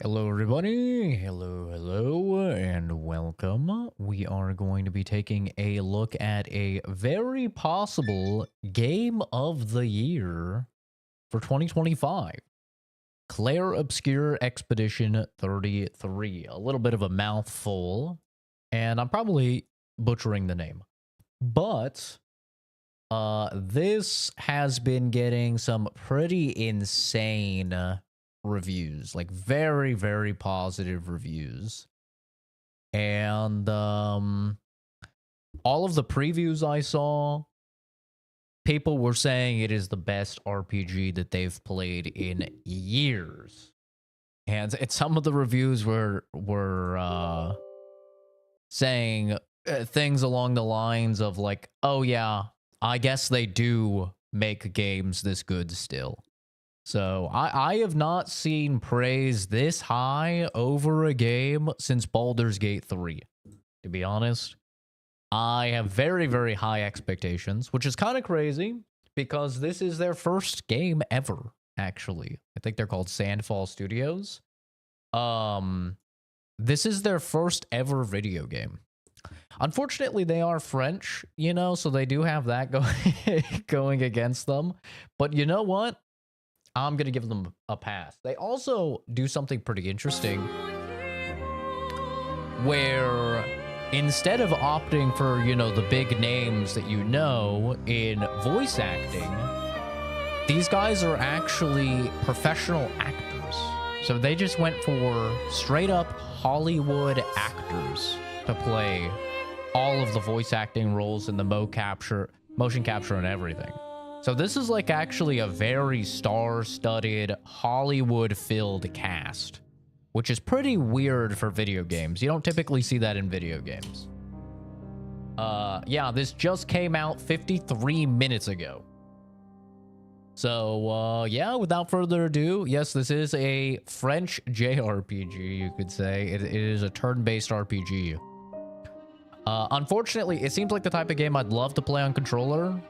Hello, everybody. Hello, and welcome. We are going to be taking a look at a very possible game of the year for 2025. Clair Obscur Expedition 33. A little bit of a mouthful, and I'm probably butchering the name. But this has been getting some pretty insane reviews, like very, very positive reviews. And all of the previews I saw, people were saying it is the best RPG that they've played in years. And some of the reviews were saying things along the lines of like, oh yeah, I guess they do make games this good still. So I have not seen praise this high over a game since Baldur's Gate 3, to be honest. I have very, very high expectations, which is kind of crazy because this is their first game ever, actually. I think they're called Sandfall Studios. This is their first ever video game. Unfortunately, they are French, so they do have that going against them. But you know what? I'm going to give them a pass. They also do something pretty interesting where instead of opting for, the big names that you know in voice acting, these guys are actually professional actors. So they just went for straight up Hollywood actors to play all of the voice acting roles in the motion capture and everything. So this is like actually a very star-studded, Hollywood-filled cast, which is pretty weird for video games. You don't typically see that in video games. Yeah, this just came out 53 minutes ago. So, yeah, without further ado, yes, this is a French JRPG, you could say. It is a turn-based RPG. Unfortunately, it seems like the type of game I'd love to play on controller,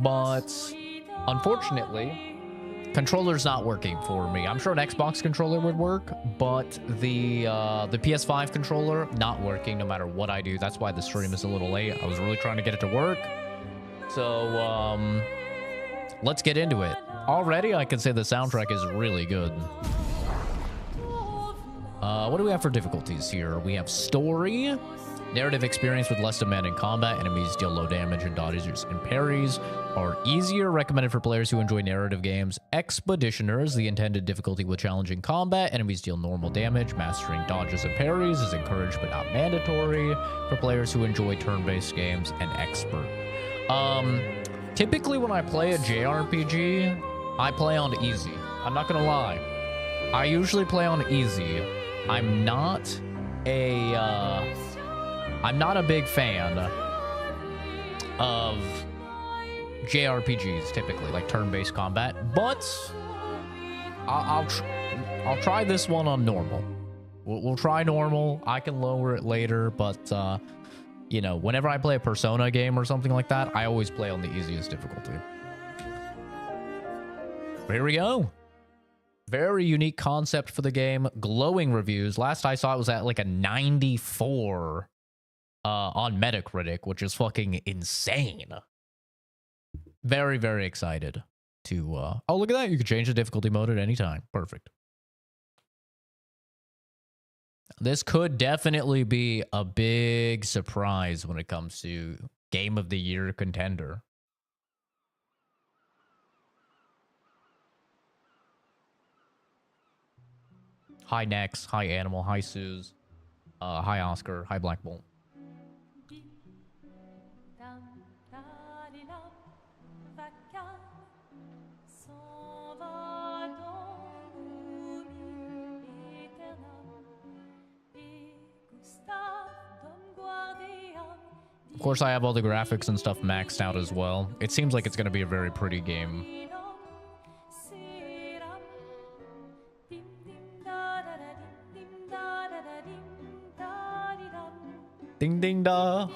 but unfortunately, controller's not working for me. I'm sure an Xbox controller would work, but the PS5 controller not working no matter what I do. That's why the stream is a little late. I was really trying to get it to work. So, let's get into it. Already, I can say the soundtrack is really good. What do we have for difficulties here? We have story. Narrative experience with less demanding combat. Enemies deal low damage and dodges and parries are easier. Recommended for players who enjoy narrative games. Expeditioners. The intended difficulty with challenging combat. Enemies deal normal damage. Mastering dodges and parries is encouraged but not mandatory for players who enjoy turn-based games. And expert. Typically when I play a JRPG, I play on easy. I'm not gonna lie. I usually play on easy. I'm not a big fan of JRPGs typically, like turn-based combat, but I'll try this one on normal. We'll try normal. I can lower it later, but whenever I play a Persona game or something like that, I always play on the easiest difficulty. Here we go. Very unique concept for the game. Glowing reviews. Last I saw it was at like a 94 on Metacritic, which is fucking insane. Very, very excited to... Oh, look at that. You can change the difficulty mode at any time. Perfect. This could definitely be a big surprise when it comes to Game of the Year contender. Hi, Nex. Hi, Animal. Hi, Suze. Hi, Oscar. Hi, Black Bolt. Of course, I have all the graphics and stuff maxed out as well. It seems like it's going to be a very pretty game. Ding ding da.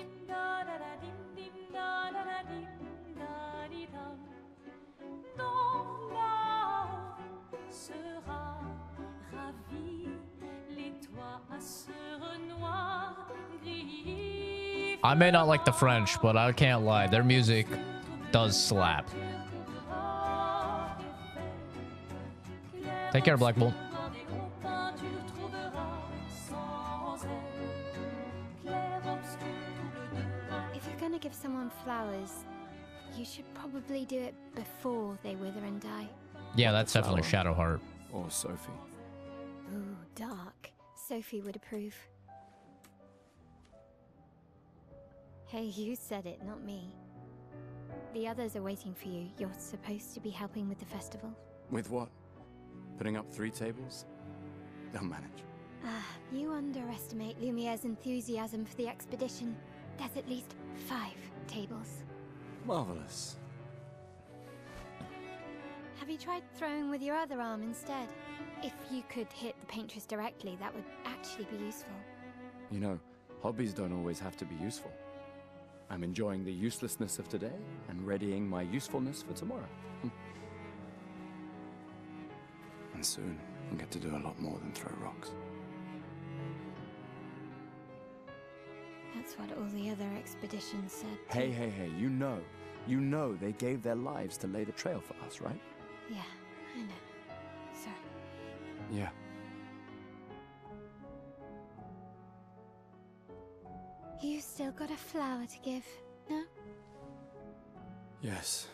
I may not like the French, but I can't lie. Their music does slap. Take care, Black Bolt. If you're gonna give someone flowers, you should probably do it before they wither and die. Yeah, that's definitely Shadowheart. Or Sophie. Ooh, dark. Sophie would approve. Hey, you said it, not me. The others are waiting for you. You're supposed to be helping with the festival. With what? Putting up 3 tables? They'll manage. You underestimate Lumiere's enthusiasm for the expedition. There's at least 5 tables. Marvelous. Have you tried throwing with your other arm instead? If you could hit the paintress directly, that would actually be useful. You know, hobbies don't always have to be useful. I'm enjoying the uselessness of today and readying my usefulness for tomorrow. And soon, I'll get to do a lot more than throw rocks. That's what all the other expeditions said. Hey, you know they gave their lives to lay the trail for us, right? Yeah, I know. Sorry. Yeah. You still got a flower to give, no? Yes.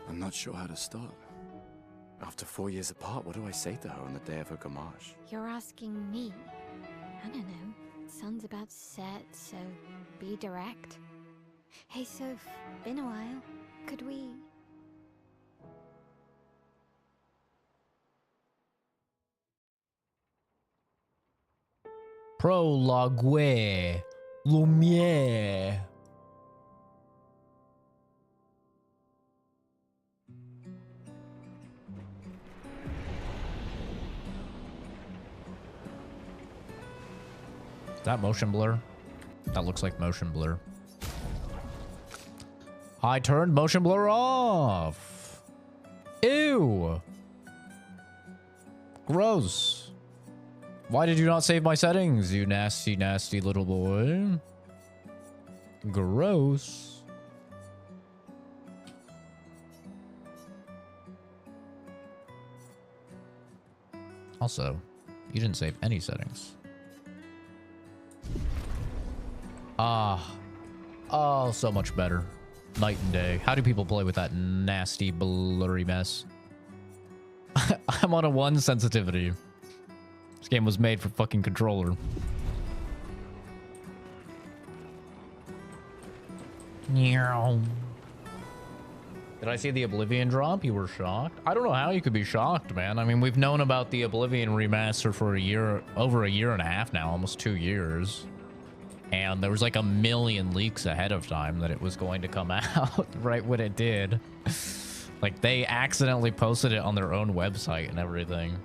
I'm not sure how to start. After 4 years apart, what do I say to her on the day of her gamage? You're asking me? I don't know. Sun's about to set, so be direct. Hey, Soph, been a while. Could we... Prologue. Lumiere. Is that motion blur? That looks like motion blur. I turned motion blur off. Ew. Gross. Why did you not save my settings, you nasty, nasty little boy? Gross. Also, you didn't save any settings. Oh, so much better. Night and day. How do people play with that nasty, blurry mess? I'm on a 1 sensitivity. This game was made for fucking controller. Did I see the Oblivion drop? You were shocked? I don't know how you could be shocked, man. I mean, we've known about the Oblivion remaster for over a year and a half now, almost 2 years. And there was like 1 million leaks ahead of time that it was going to come out right when it did. Like, they accidentally posted it on their own website and everything.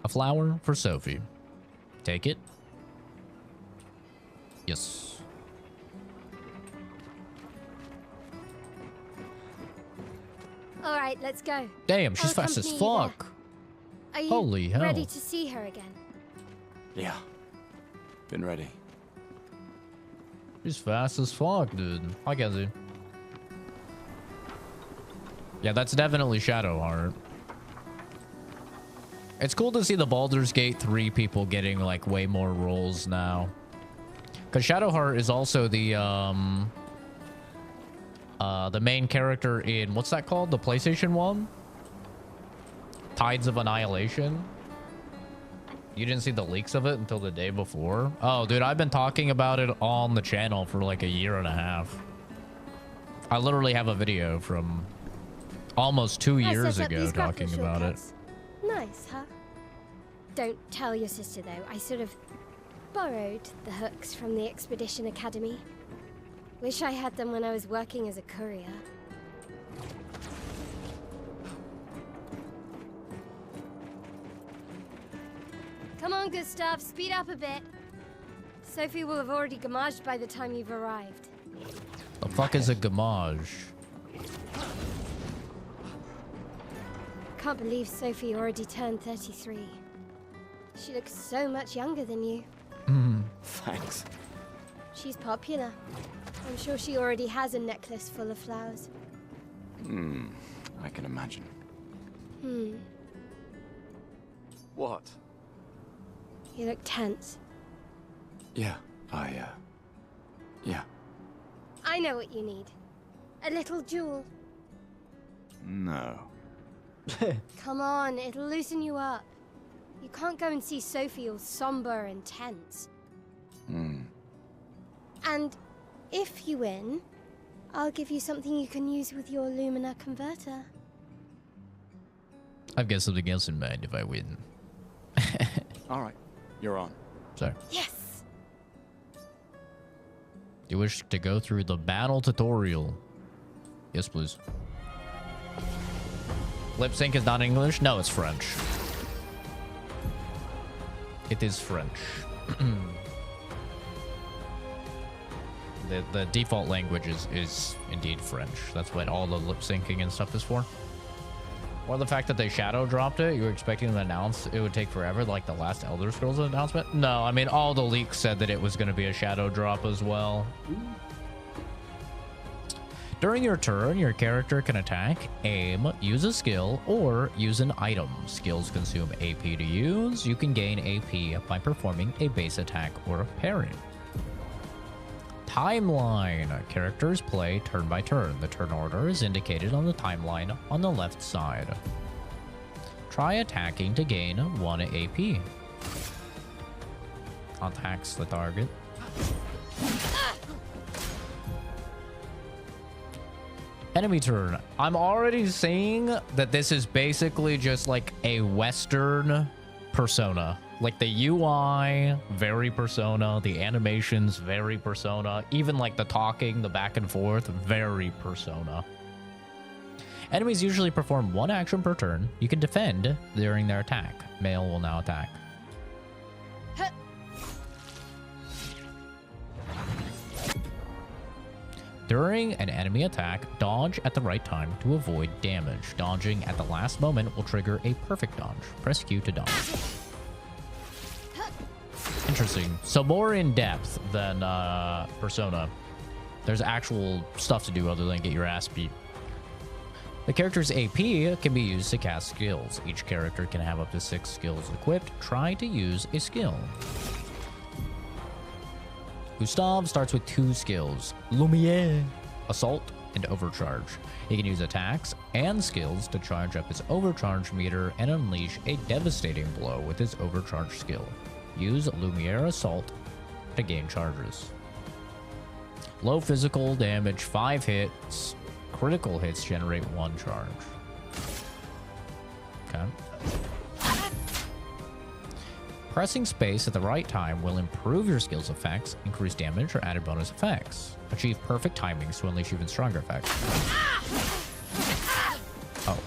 A flower for Sophie. Take it. Yes. All right, let's go. Damn, she's fast as fuck. Are you Holy hell. ready to see her again? Yeah. Been ready. She's fast as fuck, dude. Hi, Kenzie. Yeah, that's definitely Shadowheart. It's cool to see the Baldur's Gate 3 people getting, like, way more roles now. Because Shadowheart is also the main character in... What's that called? The PlayStation 1? Tides of Annihilation? You didn't see the leaks of it until the day before? Oh, dude, I've been talking about it on the channel for like 1.5 years. I literally have a video from almost 2 years ago talking about it. Nice, huh? Don't tell your sister, though. I sort of borrowed the hooks from the Expedition Academy. Wish I had them when I was working as a courier. Come on, Gustav, speed up a bit. Sophie will have already gamaged by the time you've arrived. The fuck is a gamage? Can't believe Sophie already turned 33. She looks so much younger than you. Thanks. She's popular. I'm sure she already has a necklace full of flowers. I can imagine. What? You look tense. Yeah, yeah. I know what you need. A little jewel. No. Come on, it'll loosen you up. You can't go and see Sophie all somber and tense. And if you win, I'll give you something you can use with your Lumina converter. I've got something else in mind if I win. All right, you're on. Sorry. Yes! Do you wish to go through the battle tutorial? Yes, please. Lip sync is not English? No, it's French. It is French. The default language is indeed French. That's what all the lip syncing and stuff is for. Or the fact that they shadow dropped it, you were expecting them to announce it would take forever, like the last Elder Scrolls announcement? No, I mean, all the leaks said that it was going to be a shadow drop as well. During your turn, your character can attack, aim, use a skill, or use an item. Skills consume AP to use. You can gain AP by performing a base attack or a parry. Timeline. Characters play turn by turn. The turn order is indicated on the timeline on the left side. Try attacking to gain 1 AP. Attacks the target. Enemy turn. I'm already seeing that this is basically just like a Western Persona. Like the UI, very Persona. The animations, very Persona. Even like the talking, the back and forth, very Persona. Enemies usually perform 1 action per turn. You can defend during their attack. Male will now attack. During an enemy attack, dodge at the right time to avoid damage. Dodging at the last moment will trigger a perfect dodge. Press Q to dodge. Interesting. So more in depth than Persona. There's actual stuff to do other than get your ass beat. The character's AP can be used to cast skills. Each character can have up to 6 skills equipped. Try to use a skill. Gustav starts with 2 skills, Lumiere, Assault, and Overcharge. He can use attacks and skills to charge up his overcharge meter and unleash a devastating blow with his overcharge skill. Use Lumiere Assault to gain charges. Low physical damage, 5 hits. Critical hits generate 1 charge. Okay. Pressing space at the right time will improve your skill's effects, increase damage, or add bonus effects. Achieve perfect timings to unleash even stronger effects. Oh.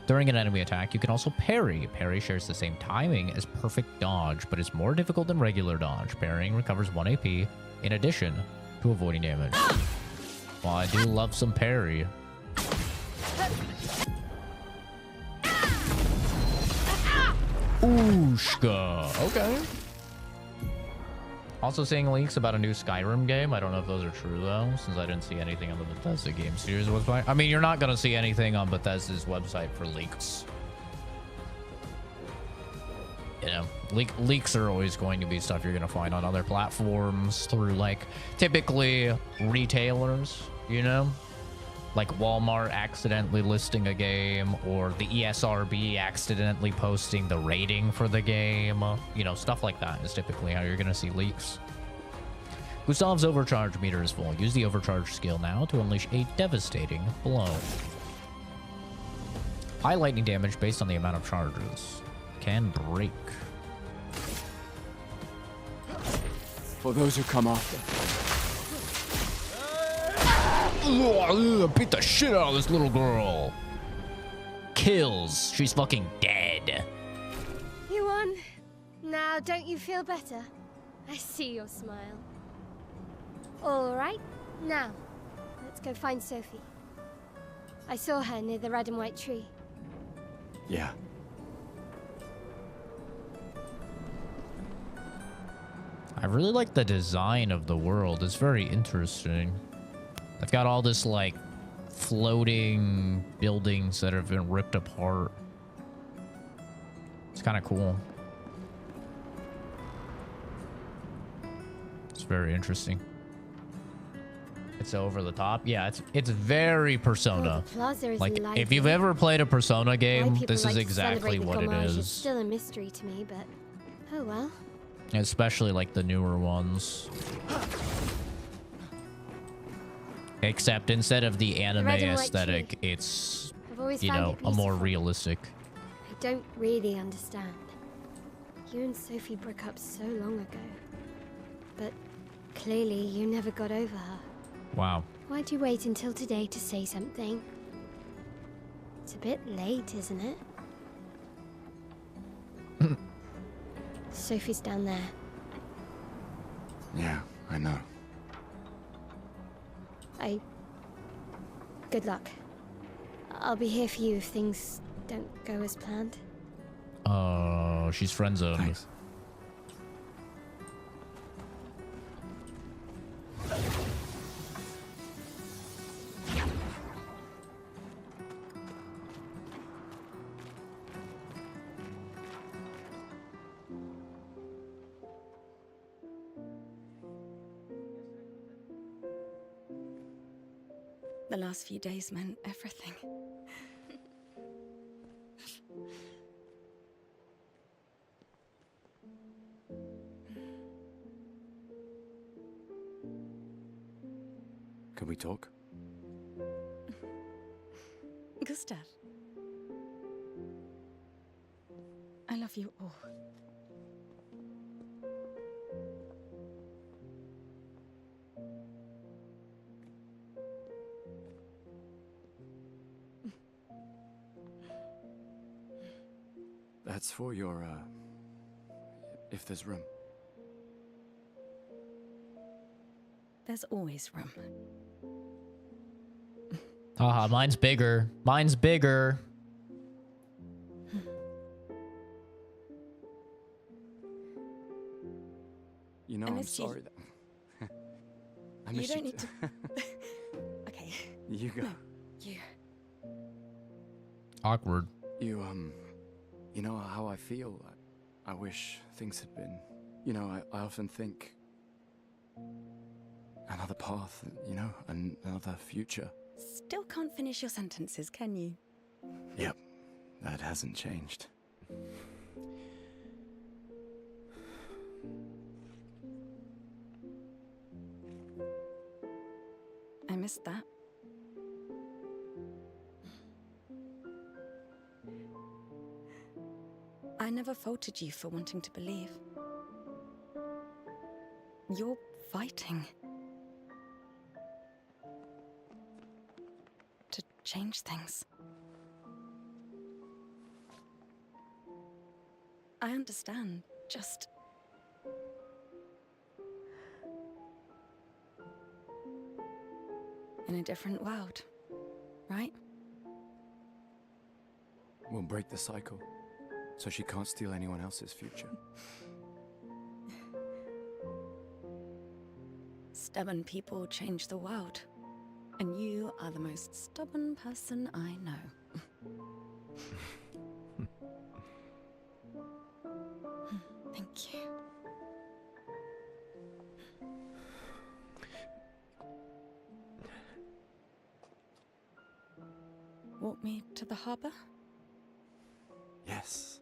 During an enemy attack, you can also parry. Parry shares the same timing as perfect dodge, but is more difficult than regular dodge. Parrying recovers 1 AP, in addition to avoiding damage. Well, I do love some parry. Ooshka. Okay. Also seeing leaks about a new Skyrim game. I don't know if those are true though, since I didn't see anything on the Bethesda game series website. I mean, you're not gonna see anything on Bethesda's website for leaks. You know, leaks are always going to be stuff you're gonna find on other platforms through like typically retailers, you know? Like Walmart accidentally listing a game, or the ESRB accidentally posting the rating for the game. You know, stuff like that is typically how you're going to see leaks. Gustav's overcharge meter is full. Use the overcharge skill now to unleash a devastating blow. High lightning damage based on the amount of charges. Can break. For those who come after. Beat the shit out of this little girl. Kills. She's fucking dead. You won. Now, don't you feel better? I see your smile. All right. Now, let's go find Sophie. I saw her near the red and white tree. Yeah. I really like the design of the world. It's very interesting. I've got all this like floating buildings that have been ripped apart. It's kind of cool. It's very interesting. It's over the top. Yeah, it's very Persona. Oh, the plaza is Like lively. if you've ever played a Persona Why game, people this like is to exactly celebrate the what it Gommage is. still a mystery to me, but oh well. Especially like the newer ones. Except instead of the anime red and white aesthetic, tree. it's, I've always you found know, it a more beautiful. realistic. I don't really understand. You and Sophie broke up so long ago, but clearly you never got over her. Wow. Why'd you wait until today to say something? It's a bit late, isn't it? Sophie's down there. Yeah, I know. Good luck. I'll be here for you if things don't go as planned. Oh, she's friend zoned. Thanks. The last few days meant everything. Can we talk? Gustav. I love you all. That's for your, if there's room. There's always room. Haha, mine's bigger. Mine's bigger. You know, I I'm miss you. sorry that... I You miss don't you need t- to. Okay. You go. No, you. Awkward. You know how I feel? I wish things had been... You know, I often think... Another path, you know, another future. Still can't finish your sentences, can you? Yep, that hasn't changed. I missed that. I never faulted you for wanting to believe. You're fighting to change things. I understand, just... in a different world, right? We'll break the cycle, so she can't steal anyone else's future. Stubborn people change the world. And you are the most stubborn person I know. Thank you. Walk me to the harbor? Yes.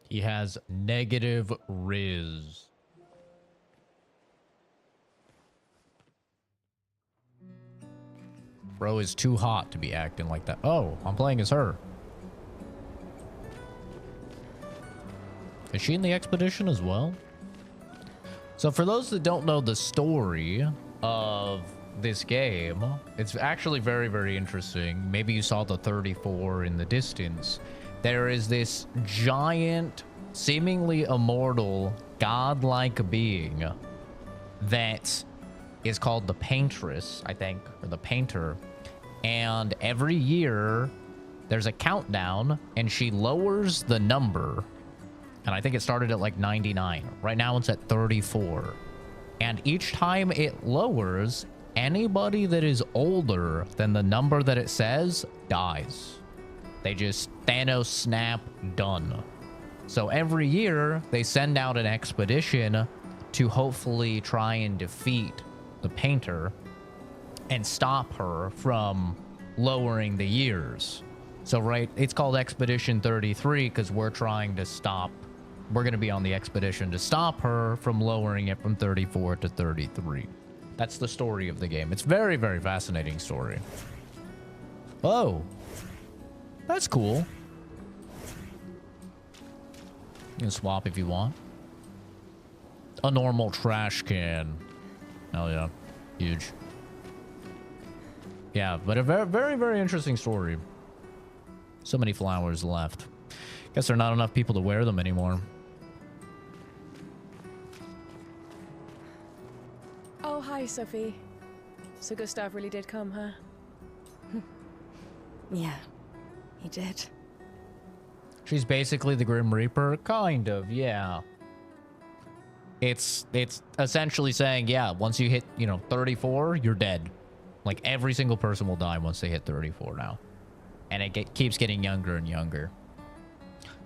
He has negative Riz. Bro is too hot to be acting like that. Oh, I'm playing as her. Is she in the expedition as well? So for those that don't know the story of this game, it's actually very, very interesting. Maybe you saw the 34 in the distance. There is this giant, seemingly immortal, godlike being that is called the Paintress, I think, or the Painter. And every year there's a countdown and she lowers the number. And I think it started at like 99. Right now it's at 34. And each time it lowers, anybody that is older than the number that it says dies. They just Thanos snap, done. So every year they send out an expedition to hopefully try and defeat the Painter and stop her from lowering the years. So right, it's called Expedition 33 because we're trying to stop. We're going to be on the expedition to stop her from lowering it from 34 to 33. That's the story of the game. It's very, very fascinating story. Oh, that's cool. You can swap if you want. A normal trash can. Hell yeah. Huge. Yeah, but a very, very, very interesting story. So many flowers left. Guess there are not enough people to wear them anymore. Oh, hi, Sophie. So Gustav really did come, huh? Yeah, he did. She's basically the Grim Reaper? Kind of, yeah. It's essentially saying, yeah, once you hit, 34, you're dead. Like, every single person will die once they hit 34 now. And it keeps getting younger and younger.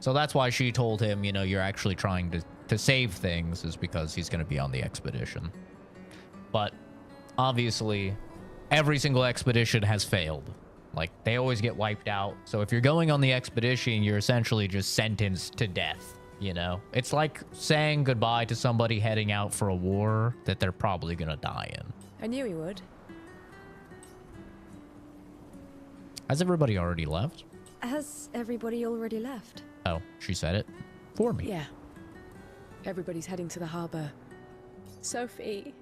So that's why she told him, you're actually trying to save things, is because he's going to be on the expedition. But, obviously, every single expedition has failed. Like, they always get wiped out. So if you're going on the expedition, you're essentially just sentenced to death, It's like saying goodbye to somebody heading out for a war that they're probably going to die in. I knew he would. Has everybody already left? Has everybody already left? Oh, she said it for me. Yeah. Everybody's heading to the harbor. Sophie.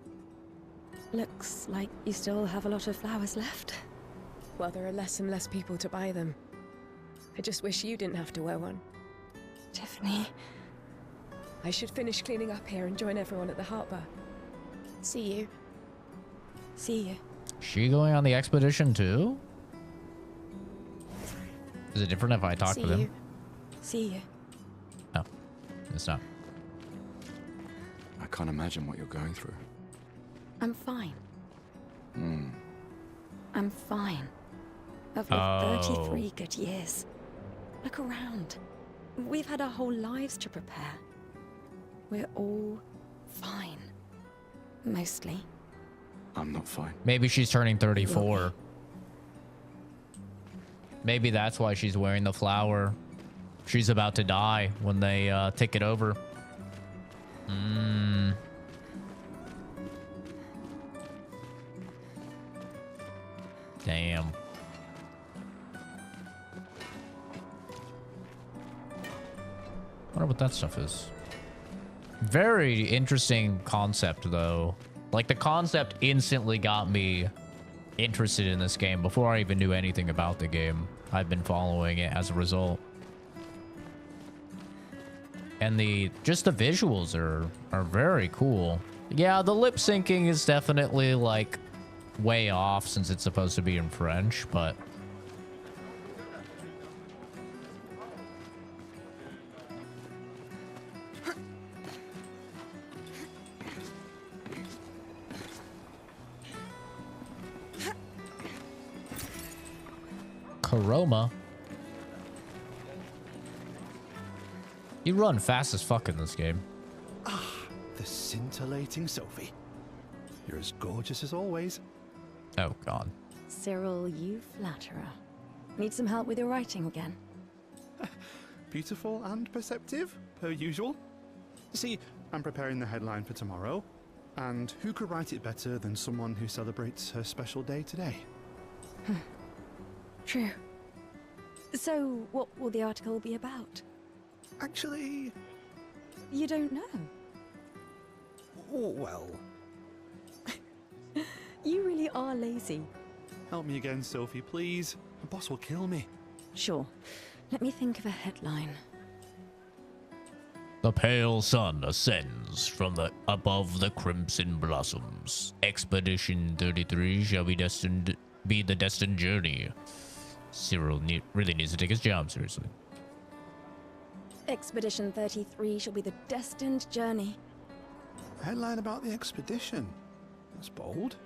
Looks like you still have a lot of flowers left. Well, there are less and less people to buy them. I just wish you didn't have to wear one. Tiffany. I should finish cleaning up here and join everyone at the harbor. See you. See you. She going on the expedition too? Is it different if I talk to them? See you. No, it's not. I can't imagine what you're going through. I'm fine. Hmm. I'm fine. I've lived 33 good years. Look around. We've had our whole lives to prepare. We're all fine. Mostly. I'm not fine. Maybe she's turning 34. Maybe that's why she's wearing the flower. She's about to die when they take it over. Damn. Wonder what that stuff is. Very interesting concept, though. Like, the concept instantly got me interested in this game before I even knew anything about the game. I've been following it as a result. And just the visuals are very cool. Yeah, the lip syncing is definitely like way off since it's supposed to be in French, but Karoma. You run fast as fuck in this game. Ah, the scintillating Sophie. You're as gorgeous as always. Oh, God. Cyril, you flatterer. Need some help with your writing again? Beautiful and perceptive, per usual. See, I'm preparing the headline for tomorrow, and who could write it better than someone who celebrates her special day today? True. So, what will the article be about? Actually, You don't know. well, You really are lazy. help me again, Sophie, please. My boss will kill me. Sure. Let me think of a headline. The pale sun ascends from the above the crimson blossoms. Expedition 33 shall be the destined journey. Cyril really needs to take his job seriously. Expedition 33 shall be the destined journey. Headline about the expedition. That's bold.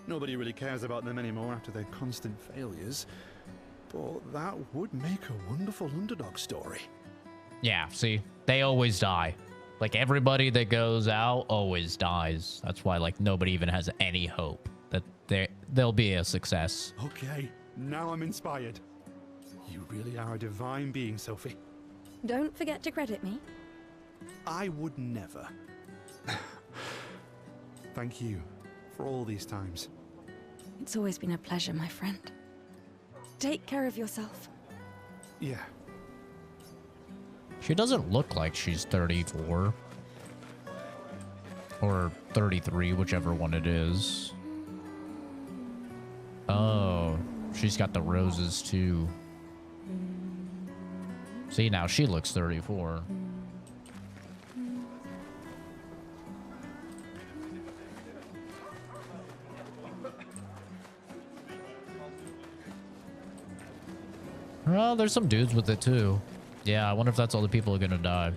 Nobody really cares about them anymore after their constant failures. But that would make a wonderful underdog story. Yeah, see, they always die. Like, everybody that goes out always dies. That's why, like, nobody even has any hope that they'll be a success. Okay, now I'm inspired. You really are a divine being, Sophie. Don't forget to credit me. I would never. Thank you for all these times. It's always been a pleasure, my friend. Take care of yourself. Yeah. She doesn't look like she's 34. Or 33, whichever one it is. Oh, she's got the roses too. See, now she looks 34. Well, there's some dudes with it too. Yeah, I wonder if that's all the people are gonna die.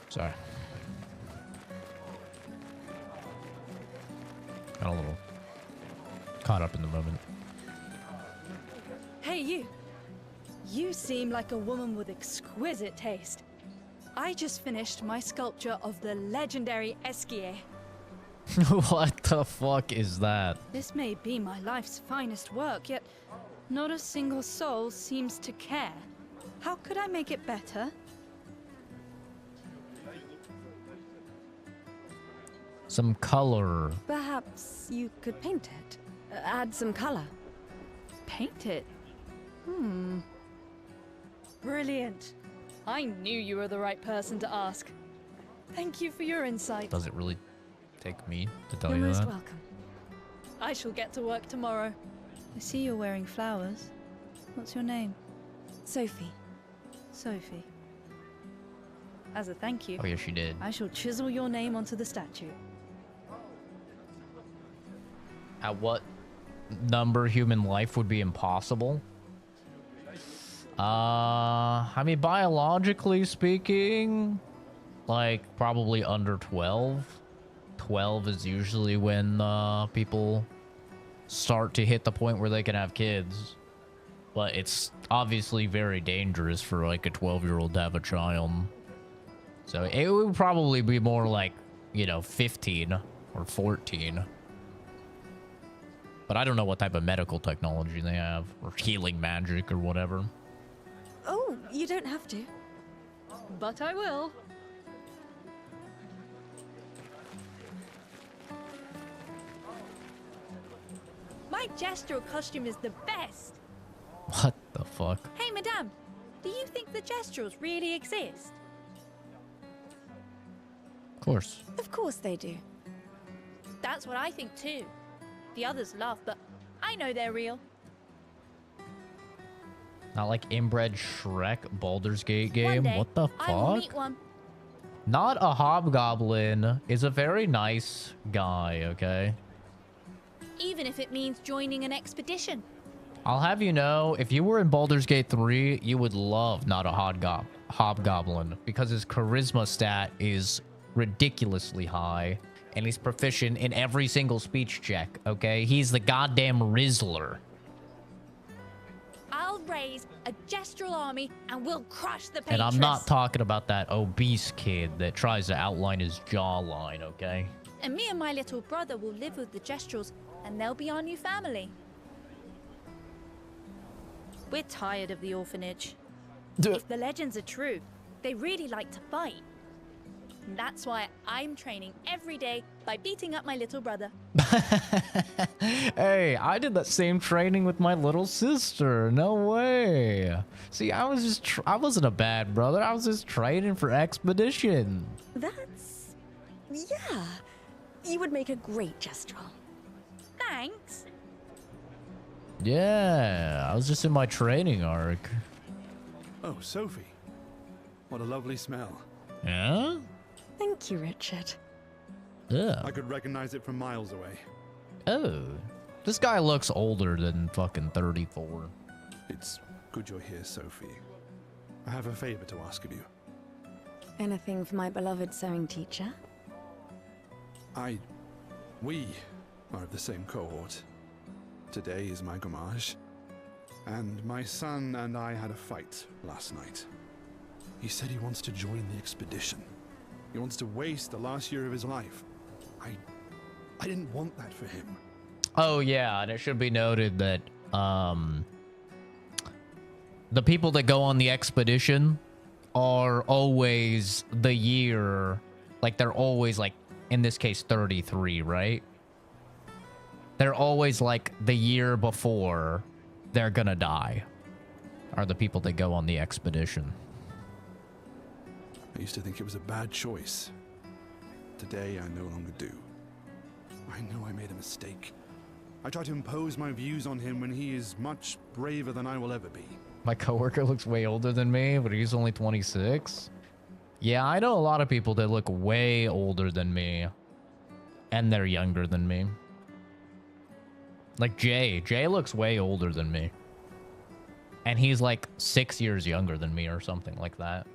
Sorry. Got a little caught up in the moment. Hey, you. You seem like a woman with exquisite taste. I just finished my sculpture of the legendary Esquier. What the fuck is that? This may be my life's finest work, yet not a single soul seems to care. How could I make it better? Some color. Perhaps you could paint it. Add some color. Paint it? Brilliant. I knew you were the right person to ask. Thank you for your insight. Does it really take me to tell You're you most that? welcome. I shall get to work tomorrow. I see you're wearing flowers. What's your name? Sophie. Sophie. As a thank you, Oh yeah, she did. I shall chisel your name onto the statue. At what number human life would be impossible? I mean, biologically speaking, like probably under 12. 12 is usually when people start to hit the point where they can have kids. But it's obviously very dangerous for like a 12-year-old to have a child. So it would probably be more like, you know, 15 or 14. But I don't know what type of medical technology they have, or healing magic or whatever. Oh, you don't have to. But I will. My gestural costume is the best. What the fuck? Hey, madame, do you think the gesturals really exist? Of course. Of course they do. That's what I think too. The others laugh, but I know they're real. Not like inbred Shrek Baldur's Gate game. One day, What the I will fuck? meet one. Not a hobgoblin is a very nice guy, okay? Even if it means joining an expedition. I'll have you know, if you were in Baldur's Gate 3, you would love not a hobgoblin because his charisma stat is ridiculously high and he's proficient in every single speech check, okay? He's the goddamn Rizzler. I'll raise a gestural army and we'll crush the Patriots. And I'm not talking about that obese kid that tries to outline his jawline, okay? And me and my little brother will live with the gestrals and they'll be our new family. We're tired of the orphanage. If the legends are true, they really like to fight. And that's why I'm training every day by beating up my little brother. Hey, I did that same training with my little sister. No way. See, I was just I wasn't a bad brother. I was just training for expedition. That's... yeah. You would make a great gestural. Thanks. Yeah, I was just in my training arc. Oh, Sophie. What a lovely smell. Yeah? Thank you, Richard. Yeah. I could recognize it from miles away. Oh. This guy looks older than fucking 34. It's good you're here, Sophie. I have a favor to ask of you. Anything for my beloved sewing teacher? We are of the same cohort. Today is my gommage. And my son and I had a fight last night. He said he wants to join the expedition. He wants to waste the last year of his life. I didn't want that for him. Oh yeah, and it should be noted that the people that go on the expedition are always the year, like they're always like, in this case 33, right? They're always like the year before they're gonna die, are the people that go on the expedition. I used to think it was a bad choice. Today, I no longer do. I know I made a mistake. I tried to impose my views on him when he is much braver than I will ever be. My coworker looks way older than me, but he's only 26. Yeah, I know a lot of people that look way older than me, and they're younger than me. Like Jay. Jay looks way older than me. And he's like 6 years younger than me or something like that.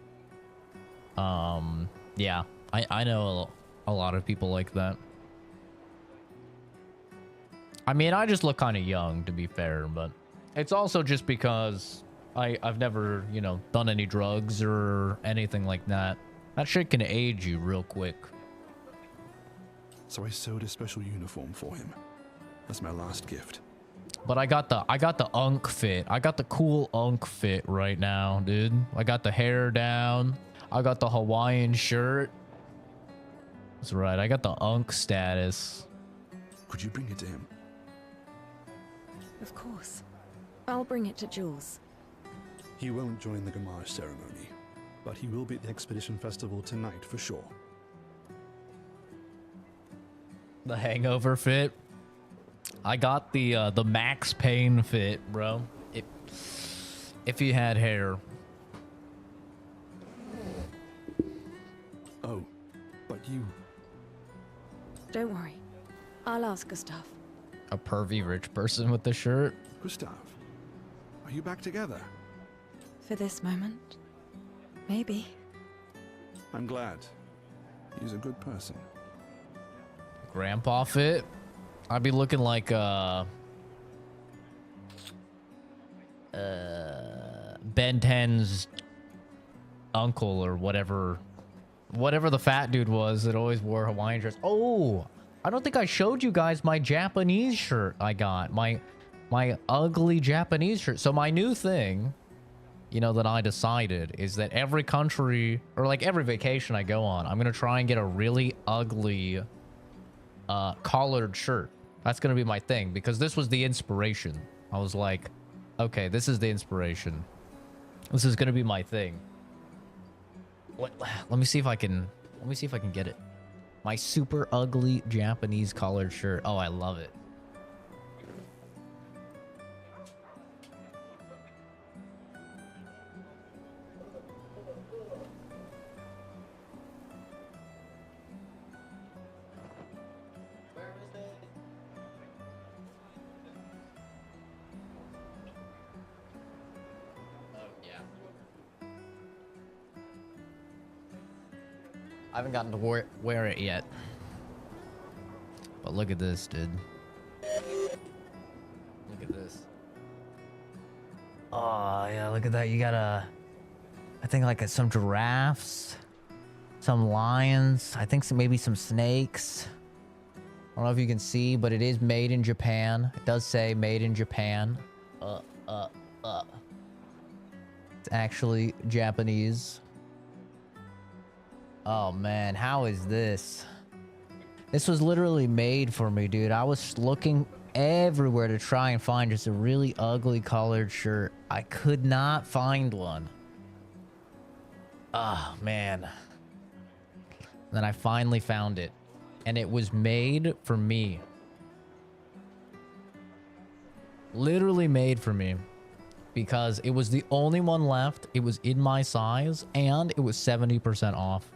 Yeah, I know a lot of people like that. I mean, I just look kind of young, to be fair, but it's also just because I've never, you know, done any drugs or anything like that. That shit can age you real quick. So I sewed a special uniform for him. That's my last gift. But I got the unk fit. I got the cool unk fit right now, dude. I got the hair down. I got the Hawaiian shirt. That's right. I got the unk status. Could you bring it to him? Of course. I'll bring it to Jules. He won't join the gommage ceremony, but he will be at the Expedition Festival tonight for sure. The hangover fit. I got the Max Payne fit, bro. If you had hair. Oh, but you... Don't worry. I'll ask Gustav. A pervy rich person with the shirt. Gustav, are you back together? For this moment? Maybe. I'm glad. He's a good person. Grandpa fit. I'd be looking like Ben 10's uncle or whatever the fat dude was that always wore Hawaiian shirts. Oh, I don't think I showed you guys my Japanese shirt I got. My ugly Japanese shirt. So my new thing, you know, that I decided is that every country or like every vacation I go on, I'm going to try and get a really ugly collared shirt. That's going to be my thing because this was the inspiration. I was like, okay, this is the inspiration. This is going to be my thing. Let me see if I can get it. My super ugly Japanese collared shirt. Oh, I love it. I haven't gotten to wear it yet. But look at this, dude. Look at this. Oh, yeah, look at that. You got I think like some giraffes, some lions, I think maybe some snakes. I don't know if you can see, but it is made in Japan. It does say made in Japan. It's actually Japanese. Oh man, how is this? This was literally made for me, dude. I was looking everywhere to try and find just a really ugly collared shirt. I could not find one. Oh, man. Then I finally found it. And it was made for me. Literally made for me. Because it was the only one left. It was in my size. And it was 70% off.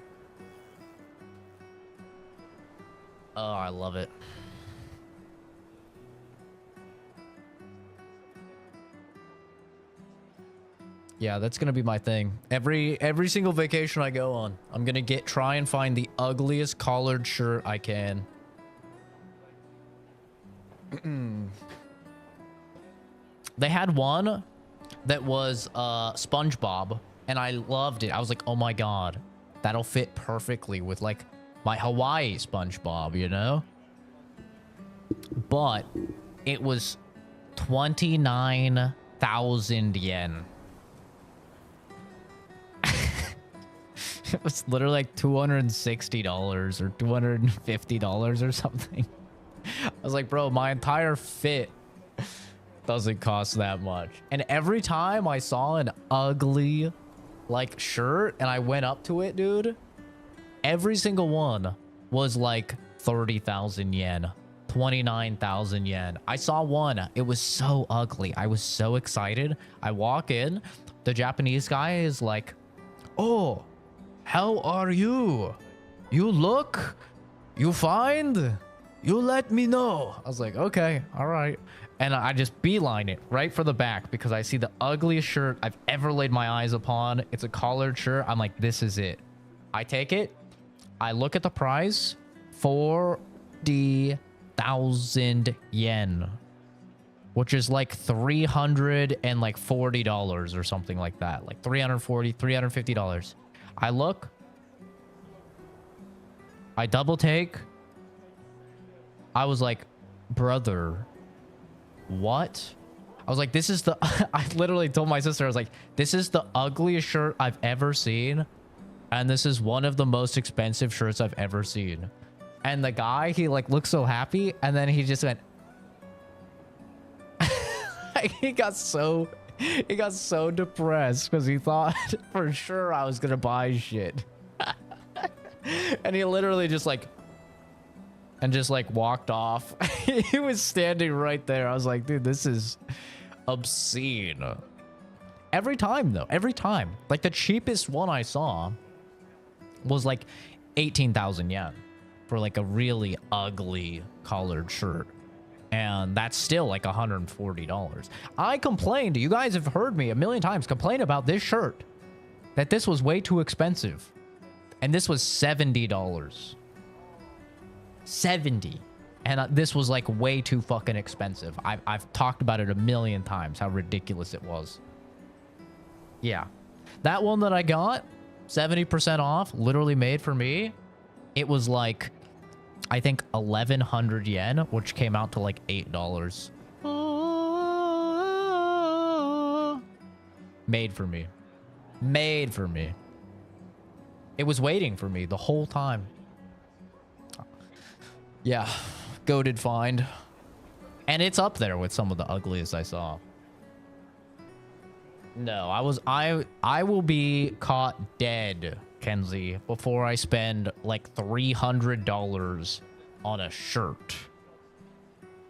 Oh, I love it. Yeah, that's gonna be my thing. Every single vacation I go on, I'm gonna try and find the ugliest collared shirt I can. They had one that was SpongeBob, and I loved it. I was like, oh my god, that'll fit perfectly with like my Hawaii SpongeBob, you know? But it was 29,000 yen. It was literally like $260 or $250 or something. I was like, bro, my entire fit doesn't cost that much. And every time I saw an ugly like shirt and I went up to it, dude, every single one was like 30,000 yen, 29,000 yen. I saw one. It was so ugly. I was so excited. I walk in. The Japanese guy is like, oh, how are you? You look? You find? You let me know. I was like, okay, all right. And I just beeline it right for the back because I see the ugliest shirt I've ever laid my eyes upon. It's a collared shirt. I'm like, this is it. I take it. I look at the price. 40,000 yen. Which is like $340 or something like that. Like $340, $350. I look. I double take. I was like, brother, what? I was like, this is the... I literally told my sister, I was like, this is the ugliest shirt I've ever seen. And this is one of the most expensive shirts I've ever seen. And the guy, he like looked so happy. And then he just went... he got so depressed because he thought for sure I was gonna buy shit. And he literally just like walked off. He was standing right there. I was like, dude, this is obscene. Every time though, every time. Like the cheapest one I saw was like 18,000 yen for like a really ugly collared shirt. And that's still like $140. I complained. You guys have heard me a million times complain about this shirt. That this was way too expensive. And this was $70. 70. And this was like way too fucking expensive. I've talked about it a million times how ridiculous it was. Yeah. That one that I got, 70% off, literally made for me. It was like... I think 1,100 yen, which came out to like $8. Made for me. Made for me. It was waiting for me the whole time. Yeah, goated find. And it's up there with some of the ugliest I saw. No, I will be caught dead, Kenzie, before I spend like $300 on a shirt.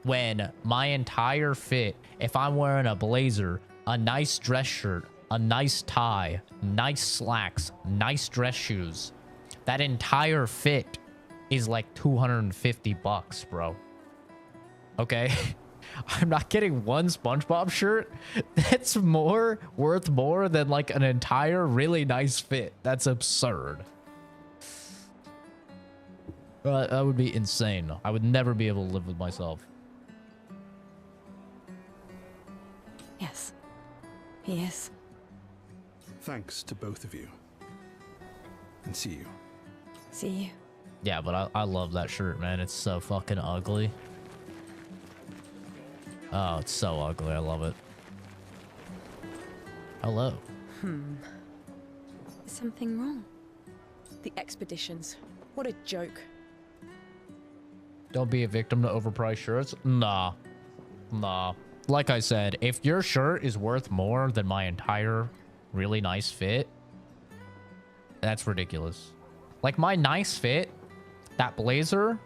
When my entire fit, if I'm wearing a blazer, a nice dress shirt, a nice tie, nice slacks, nice dress shoes, that entire fit is like 250 bucks, bro. Okay? I'm not getting one SpongeBob shirt. That's worth more than like an entire really nice fit. That's absurd. That would be insane. I would never be able to live with myself. Yes, he is. Thanks to both of you. And see you. See you. Yeah, but I love that shirt, man. It's so fucking ugly. Oh, it's so ugly. I love it. Hello. Is something wrong? The expeditions. What a joke. Don't be a victim to overpriced shirts. Nah. Nah. Like I said, if your shirt is worth more than my entire really nice fit, that's ridiculous. Like my nice fit, that blazer,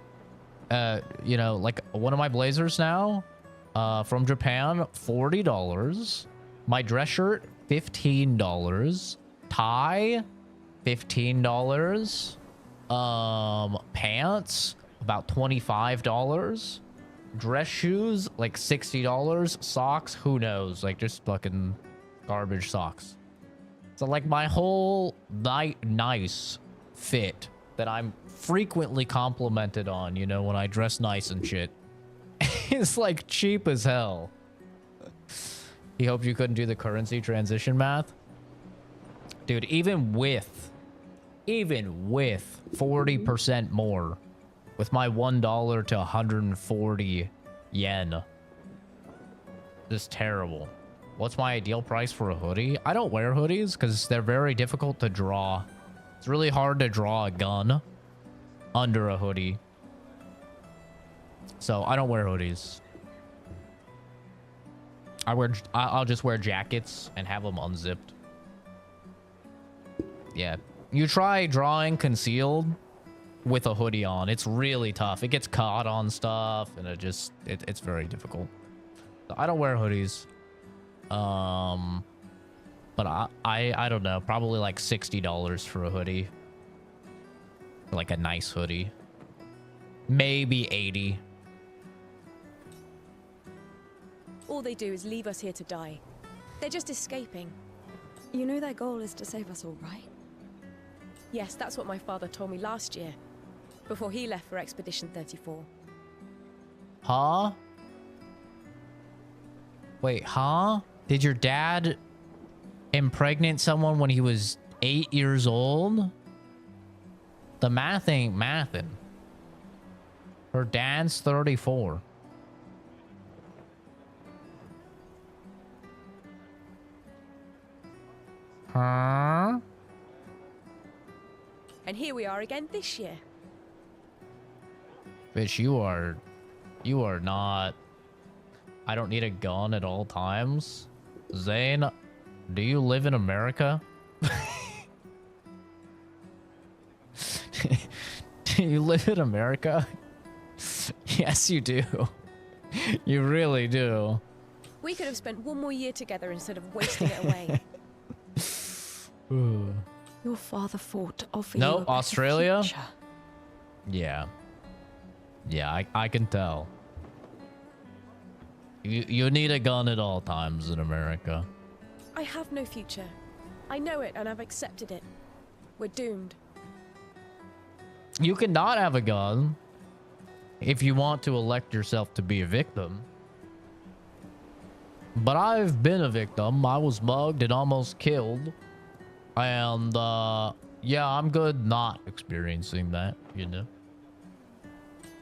you know, like one of my blazers now, from Japan, $40. My dress shirt, $15. Tie, $15. Pants, about $25. Dress shoes, like $60. Socks, who knows? Like just fucking garbage socks. So like my whole nice fit that I'm frequently complimented on, you know, when I dress nice and shit, is like cheap as hell. He hoped you couldn't do the currency transition math. Dude, even with 40% more, with my $1 to 140 yen, this is terrible. What's my ideal price for a hoodie? I don't wear hoodies because they're very difficult to draw. It's really hard to draw a gun under a hoodie. So I don't wear hoodies. I'll just wear jackets and have them unzipped. Yeah. You try drawing concealed with a hoodie on. It's really tough. It gets caught on stuff and it's very difficult. So I don't wear hoodies. But I don't know, probably like $60 for a hoodie. Like a nice hoodie. Maybe 80. All they do is leave us here to die. They're just escaping. You know their goal is to save us all, right? Yes, that's what my father told me last year, before he left for Expedition 34. Huh? Wait, huh? Did your dad impregnate someone when he was 8 years old? The math ain't mathin'. Her dad's 34. Huh? And here we are again this year. Bitch, you are not... I don't need a gun at all times. Zane, do you live in America? Do you live in America? Yes, you do. You really do. We could have spent one more year together instead of wasting it away. Your father fought to offer No, you a better Australia? future. Yeah. Yeah, I can tell. You need a gun at all times in America. I have no future. I know it and I've accepted it. We're doomed. You cannot have a gun if you want to elect yourself to be a victim. But I've been a victim. I was mugged and almost killed. And, yeah, I'm good not experiencing that, you know?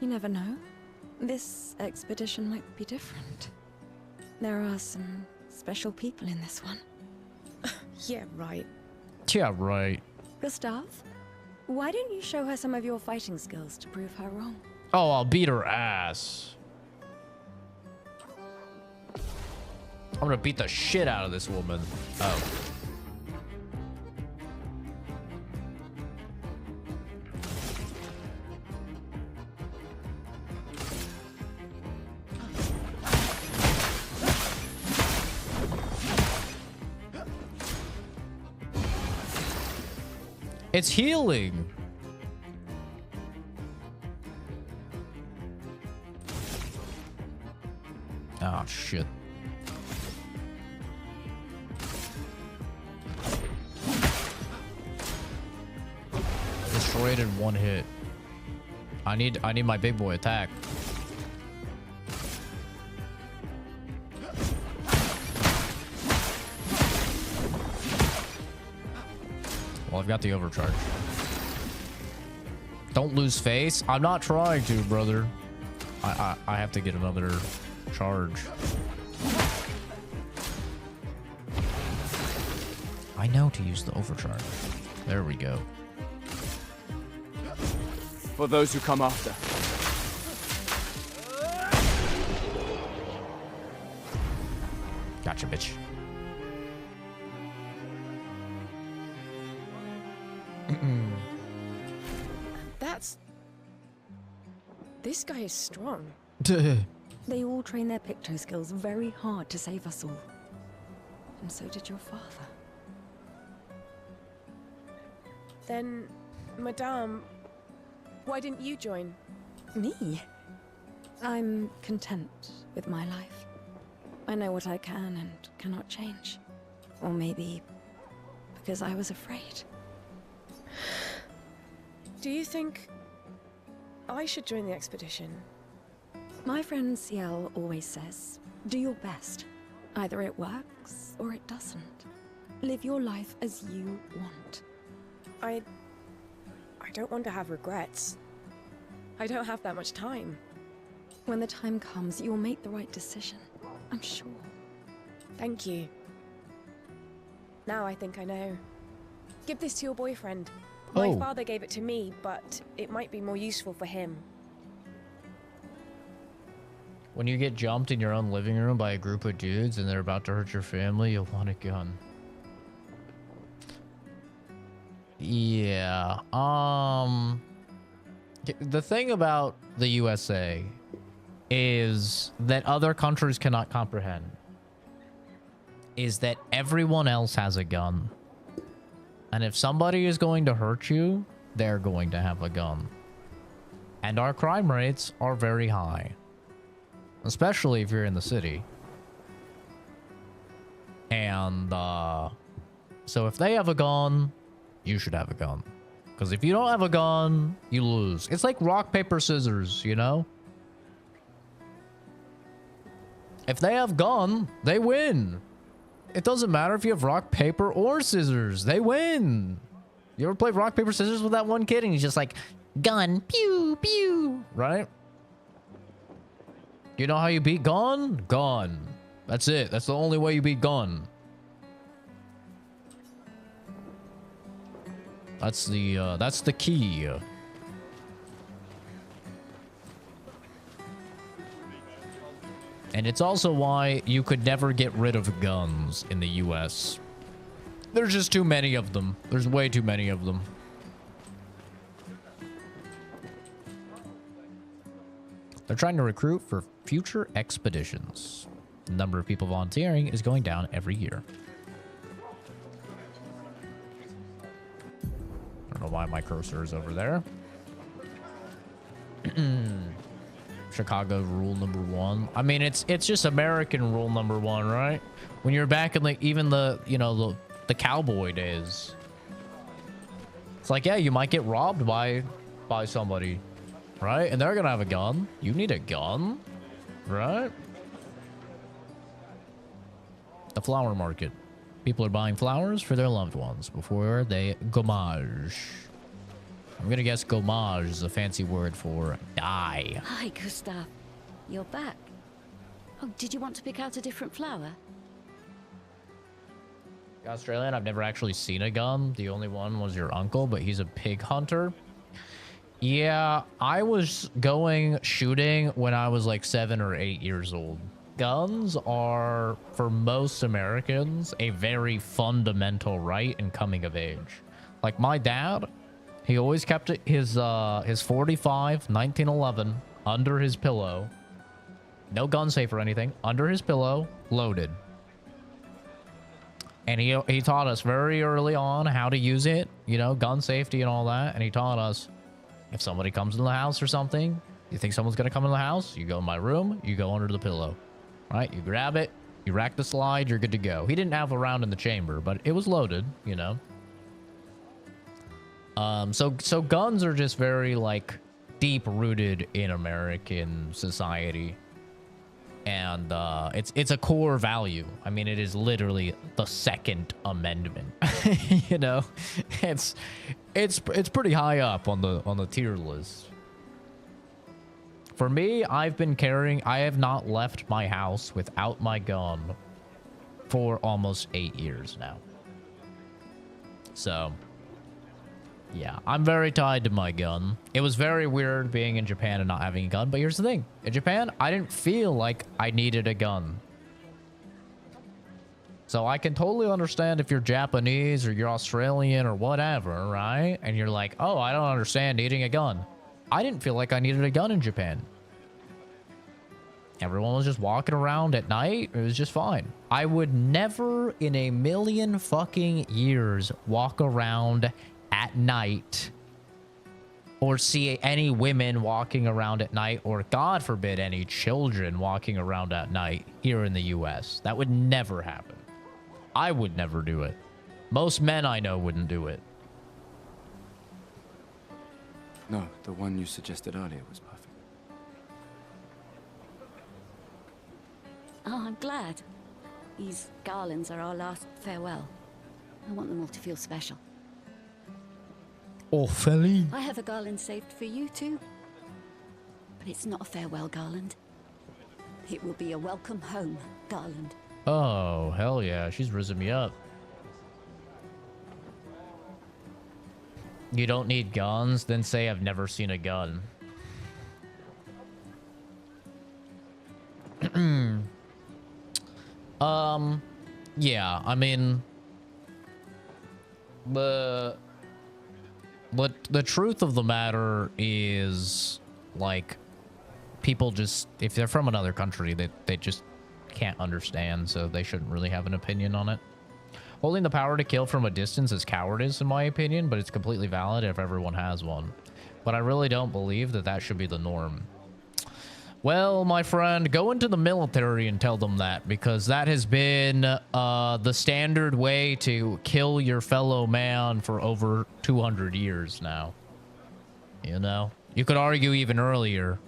You never know. This expedition might be different. There are some special people in this one. Yeah, right. Yeah, right. Gustav, why don't you show her some of your fighting skills to prove her wrong? Oh, I'll beat her ass. I'm gonna beat the shit out of this woman. Oh. It's healing. Oh, shit. Destroyed in one hit. I need my big boy attack. Well, I've got the overcharge. Don't lose face. I'm not trying to, brother. I have to get another charge. I know to use the overcharge. There we go. For those who come after, Gotcha, bitch. This guy is strong. They all train their picto skills very hard to save us all. And so did your father. Then, Madame, why didn't you join? Me? I'm content with my life. I know what I can and cannot change. Or maybe because I was afraid. Do you think I should join the expedition? My friend Ciel always says, do your best. Either it works or it doesn't. Live your life as you want. I don't want to have regrets. I don't have that much time. When the time comes, you'll make the right decision. I'm sure. Thank you. Now I think I know. Give this to your boyfriend. My father gave it to me, but it might be more useful for him. When you get jumped in your own living room by a group of dudes and they're about to hurt your family, you'll want a gun. Yeah. The thing about the USA is that other countries cannot comprehend is that everyone else has a gun. And if somebody is going to hurt you, they're going to have a gun. And our crime rates are very high. Especially if you're in the city. And, so if they have a gun, you should have a gun. Because if you don't have a gun, you lose. It's like rock, paper, scissors, you know? If they have gun, they win. It doesn't matter if you have rock, paper, or scissors. They win. You ever play rock, paper, scissors with that one kid? And he's just like, gun, pew, pew. Right? You know how you beat gun? Gun. That's it. That's the only way you beat gun. That's the key. And it's also why you could never get rid of guns in the US. There's just too many of them. There's way too many of them. They're trying to recruit for future expeditions. The number of people volunteering is going down every year. I don't know why my cursor is over there. Chicago rule number 1. I mean, it's just American rule number 1, right? When you're back in like even the, you know, the cowboy days. It's like, yeah, you might get robbed by somebody, right? And they're gonna have a gun. You need a gun, right? The flower market. People are buying flowers for their loved ones before they gommage. I'm gonna guess gommage is a fancy word for die. Hi, Gustav. You're back. Oh, did you want to pick out a different flower? Australian, I've never actually seen a gun. The only one was your uncle, but he's a pig hunter. Yeah, I was going shooting when I was like 7 or 8 years old. Guns are, for most Americans, a very fundamental right in coming of age. Like my dad, he always kept his 45 1911 under his pillow. No gun safe or anything. Under his pillow, loaded. And he taught us very early on how to use it, you know, gun safety and all that. And he taught us, if somebody comes in the house or something, you think someone's going to come in the house, you go in my room, you go under the pillow. Right? You grab it, you rack the slide, you're good to go. He didn't have a round in the chamber, but it was loaded, you know. So guns are just very, like, deep-rooted in American society. And it's a core value. I mean, it is literally the Second Amendment. You know, it's pretty high up on the tier list. For me, I have not left my house without my gun for almost 8 years now. So, yeah, I'm very tied to my gun. It was very weird being in Japan and not having a gun, but here's the thing. In Japan, I didn't feel like I needed a gun. So I can totally understand if you're Japanese or you're Australian or whatever, right? And you're like, oh, I don't understand needing a gun. I didn't feel like I needed a gun in Japan. Everyone was just walking around at night. It was just fine. I would never in a million fucking years walk around at night or see any women walking around at night, or God forbid any children walking around at night here in the US. That would never happen. I would never do it. Most men I know wouldn't do it. No, the one you suggested earlier was perfect. Oh, I'm glad. These garlands are our last farewell. I want them all to feel special. Oh, Felly. I have a garland saved for you too. But it's not a farewell garland. It will be a welcome home garland. Oh, hell yeah. She's risen me up. You don't need guns? Then say I've never seen a gun. Yeah, I mean... The truth of the matter is, like, people just... If they're from another country, they just can't understand, so they shouldn't really have an opinion on it. Holding the power to kill from a distance is cowardice, in my opinion, but it's completely valid if everyone has one. But I really don't believe that that should be the norm. Well, my friend, go into the military and tell them that, because that has been the standard way to kill your fellow man for over 200 years now. You know? You could argue even earlier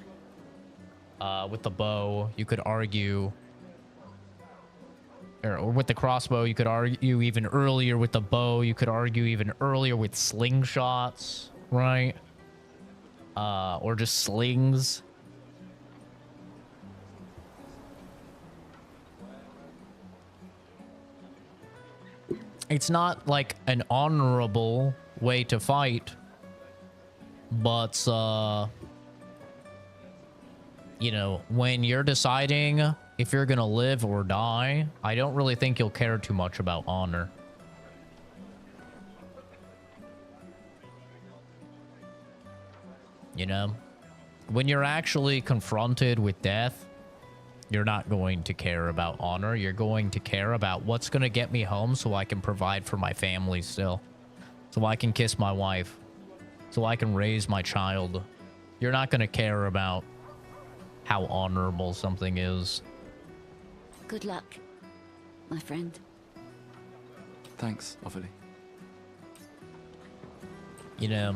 with the bow. You could argue... Or with the crossbow, you could argue even earlier with the bow. You could argue even earlier with slingshots, right? Or just slings. It's not like an honorable way to fight, but, you know, when you're deciding if you're gonna live or die, I don't really think you'll care too much about honor. You know? When you're actually confronted with death, you're not going to care about honor. You're going to care about what's gonna get me home so I can provide for my family still. So I can kiss my wife. So I can raise my child. You're not gonna care about how honorable something is. Good luck, my friend. Thanks, Ophelie. You know,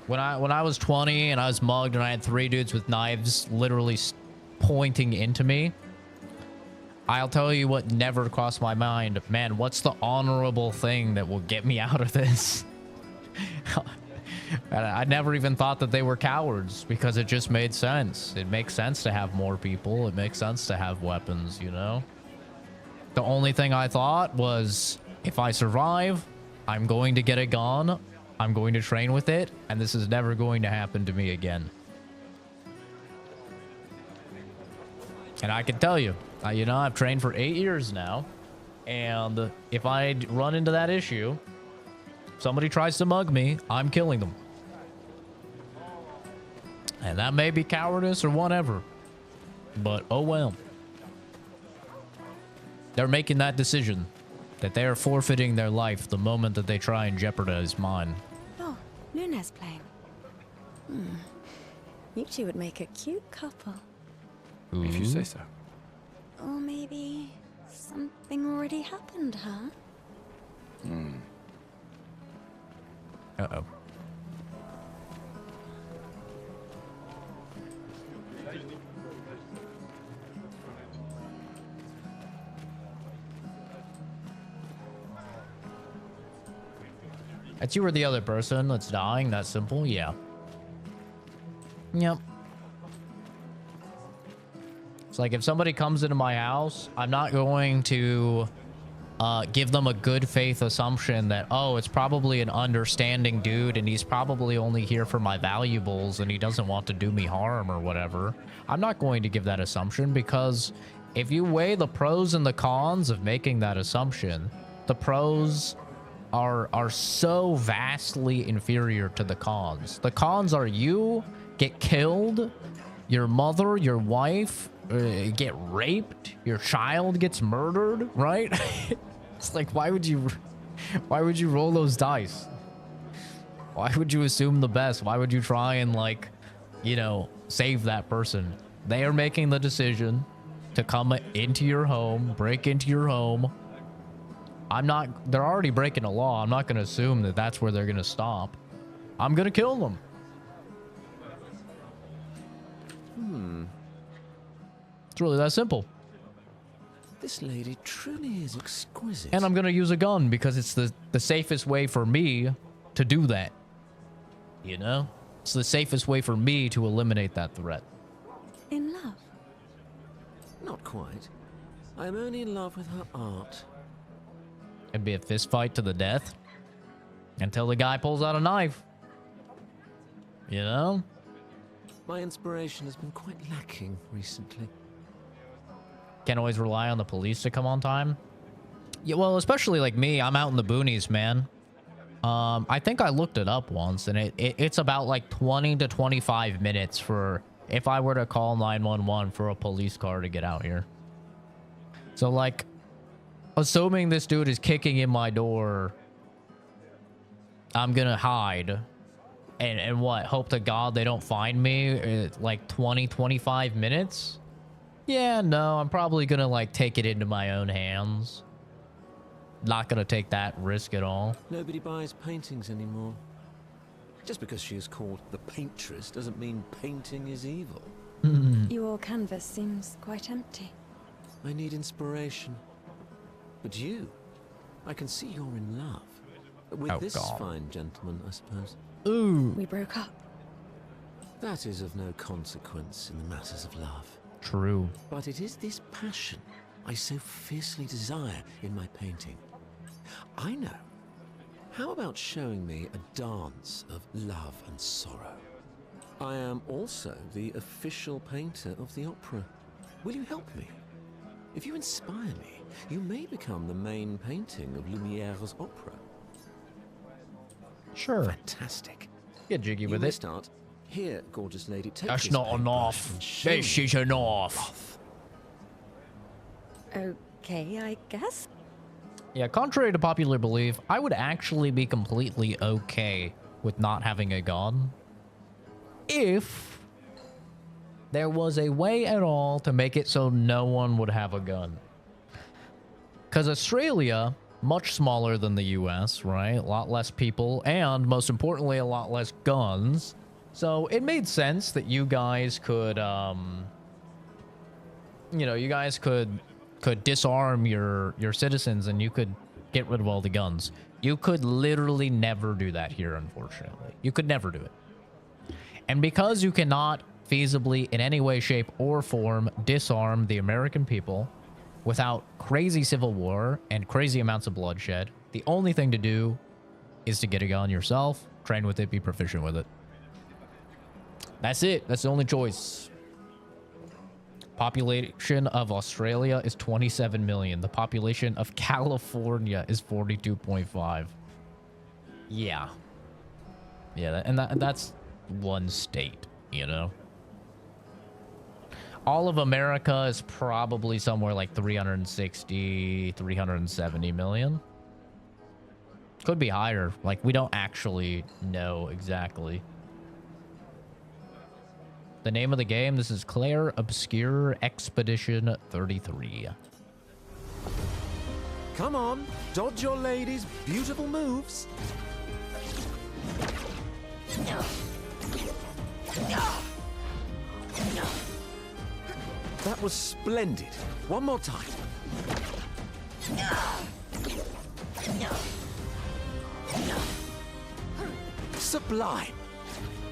when I was 20 and I was mugged and I had 3 dudes with knives literally pointing into me, I'll tell you what never crossed my mind. Man, what's the honorable thing that will get me out of this? I never even thought that they were cowards, because it just made sense. It makes sense to have more people. It makes sense to have weapons, you know? The only thing I thought was, if I survive, I'm going to get a gun, I'm going to train with it, and this is never going to happen to me again. And I can tell you, you know, I've trained for 8 years now, and if I run into that issue, somebody tries to mug me, I'm killing them. And that may be cowardice or whatever, but oh well. They're making that decision, that they are forfeiting their life the moment that they try and jeopardize mine. Oh, Luna's playing. You two would make a cute couple. Ooh. If you say so. Or maybe something already happened, huh? Uh-oh. That's you or the other person that's dying, that simple? Yeah. Yep. It's like if somebody comes into my house, I'm not going to give them a good faith assumption that, oh, it's probably an understanding dude and he's probably only here for my valuables and he doesn't want to do me harm or whatever. I'm not going to give that assumption, because if you weigh the pros and the cons of making that assumption, the pros are so vastly inferior to the cons. The cons are you get killed, your mother, your wife get raped, your child gets murdered, right? It's like, why would you roll those dice? Why would you assume the best? Why would you try and, like, you know, save that person? They are making the decision to come into your home, break into your home. They're already breaking a law. I'm not going to assume that that's where they're going to stop. I'm going to kill them. It's really that simple. This lady truly is exquisite. And I'm going to use a gun because it's the safest way for me to do that. You know? It's the safest way for me to eliminate that threat. In love? Not quite. I am only in love with her art. It'd be a fist fight to the death until the guy pulls out a knife. You know? My inspiration has been quite lacking recently. Can't always rely on the police to come on time. Yeah, well, especially like me, I'm out in the boonies, man. I think I looked it up once, and it's about like 20 to 25 minutes for if I were to call 911 for a police car to get out here. So, like, assuming this dude is kicking in my door, I'm gonna hide. And what? Hope to God they don't find me like 20, 25 minutes? Yeah, no, I'm probably gonna, like, take it into my own hands. Not gonna take that risk at all. Nobody buys paintings anymore. Just because she is called the paintress doesn't mean painting is evil. Your canvas seems quite empty. I need inspiration. But you, I can see you're in love. With this fine gentleman, I suppose. Ooh. We broke up. That is of no consequence in the matters of love. True. But it is this passion I so fiercely desire in my painting. I know. How about showing me a dance of love and sorrow? I am also the official painter of the opera. Will you help me? If you inspire me, you may become the main painting of Lumiere's opera. Sure. Fantastic. Get jiggy with You may it. start. Here, gorgeous lady, take That's this not paintbrush enough. and show This me is enough. Okay, I guess. Yeah, contrary to popular belief, I would actually be completely okay with not having a gun if there was a way at all to make it so no one would have a gun. Because Australia, much smaller than the US, right? A lot less people, and most importantly, a lot less guns. So it made sense that you guys could, you know, you guys could disarm your citizens and you could get rid of all the guns. You could literally never do that here, unfortunately. You could never do it. And because you cannot feasibly, in any way, shape, or form, disarm the American people without crazy civil war and crazy amounts of bloodshed, the only thing to do is to get a gun yourself, train with it, be proficient with it. That's it. That's the only choice. Population of Australia is 27 million. The population of California is 42.5. Yeah. Yeah, and that's one state, you know? All of America is probably somewhere like 360, 370 million. Could be higher. Like, we don't actually know exactly. The name of the game, this is Clair Obscur Expedition 33. Come on, dodge your lady's beautiful moves. That was splendid. One more time. Sublime.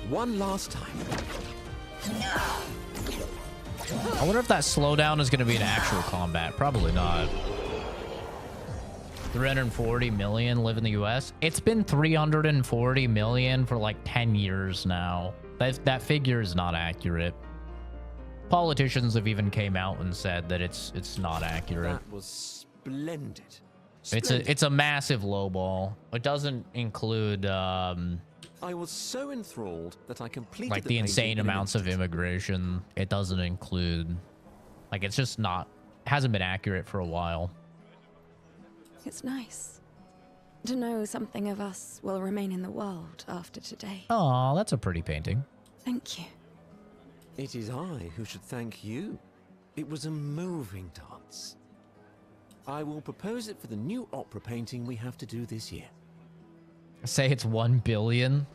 One last time. I wonder if that slowdown is going to be an actual combat. Probably not. 340 million live in the US. It's been 340 million for like 10 years now. That figure is not accurate. Politicians have even came out and said that it's not accurate. That was splendid. It's a massive lowball. It doesn't include I was so enthralled that I completed like the insane painting in an amounts of instant. immigration. It doesn't include, like, it's just not, hasn't been accurate for a while. It's nice to know something of us will remain in the world after today. Oh, that's a pretty painting. Thank you. It is I who should thank you. It was a moving dance. I will propose it for the new opera painting we have to do this year. Say it's 1 billion.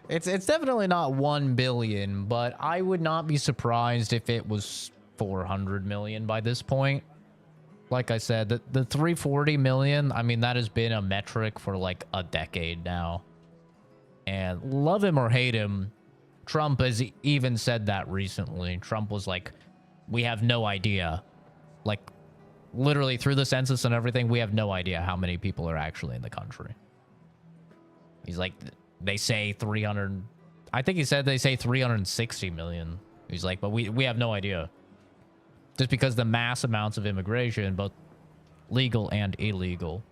It's definitely not 1 billion, but I would not be surprised if it was 400 million by this point. Like I said, the 340 million, I mean, that has been a metric for like a decade now. And love him or hate him, Trump has even said that recently. Trump was like, we have no idea. Like, literally through the census and everything, we have no idea how many people are actually in the country. He's like, they say 300, I think he said they say 360 million. He's like, but we have no idea. Just because the mass amounts of immigration, both legal and illegal,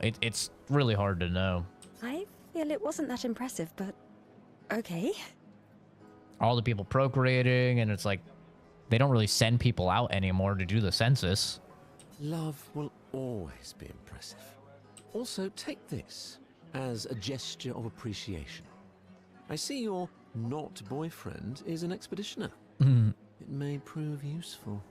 it's really hard to know. I feel it wasn't that impressive, but okay. All the people procreating, and it's like, they don't really send people out anymore to do the census. Love will always be impressive. Also, take this as a gesture of appreciation. I see your not boyfriend is an expeditioner. It may prove useful.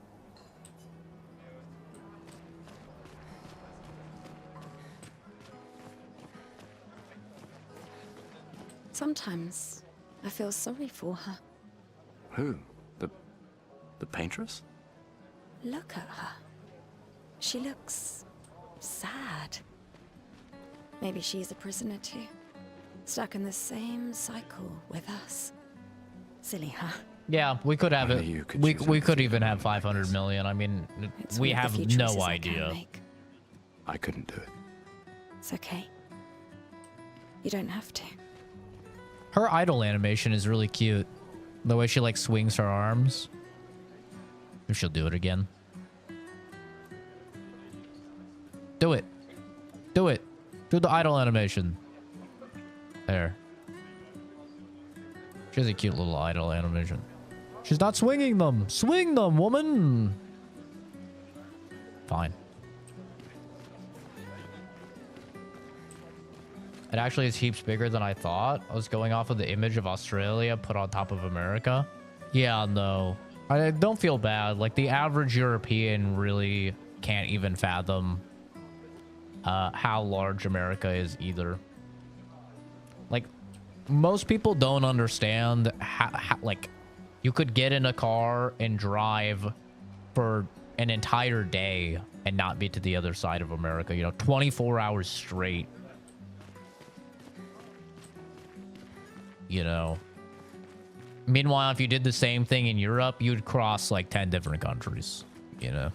Sometimes I feel sorry for her. Who? The paintress? Look at her. She looks sad. Maybe she's a prisoner too. Stuck in the same cycle with us. Silly, huh? Yeah, we could have Only it. you could We choose could empathy even for have me. 500 million. I mean, It's we one of have the few no choices I can idea. make. I couldn't do it. It's okay. You don't have to. Her idol animation is really cute. The way she like swings her arms. If she'll do it again. Do it. Do it. Do the idol animation. There. She has a cute little idol animation. She's not swinging them. Swing them, woman. Fine. It actually is heaps bigger than I thought. I was going off of the image of Australia put on top of America. Yeah, no. I don't feel bad. Like, the average European really can't even fathom how large America is either. Like, most people don't understand how like, you could get in a car and drive for an entire day and not be to the other side of America, you know, 24 hours straight. You know, meanwhile, if you did the same thing in Europe, you'd cross like 10 different countries, you know,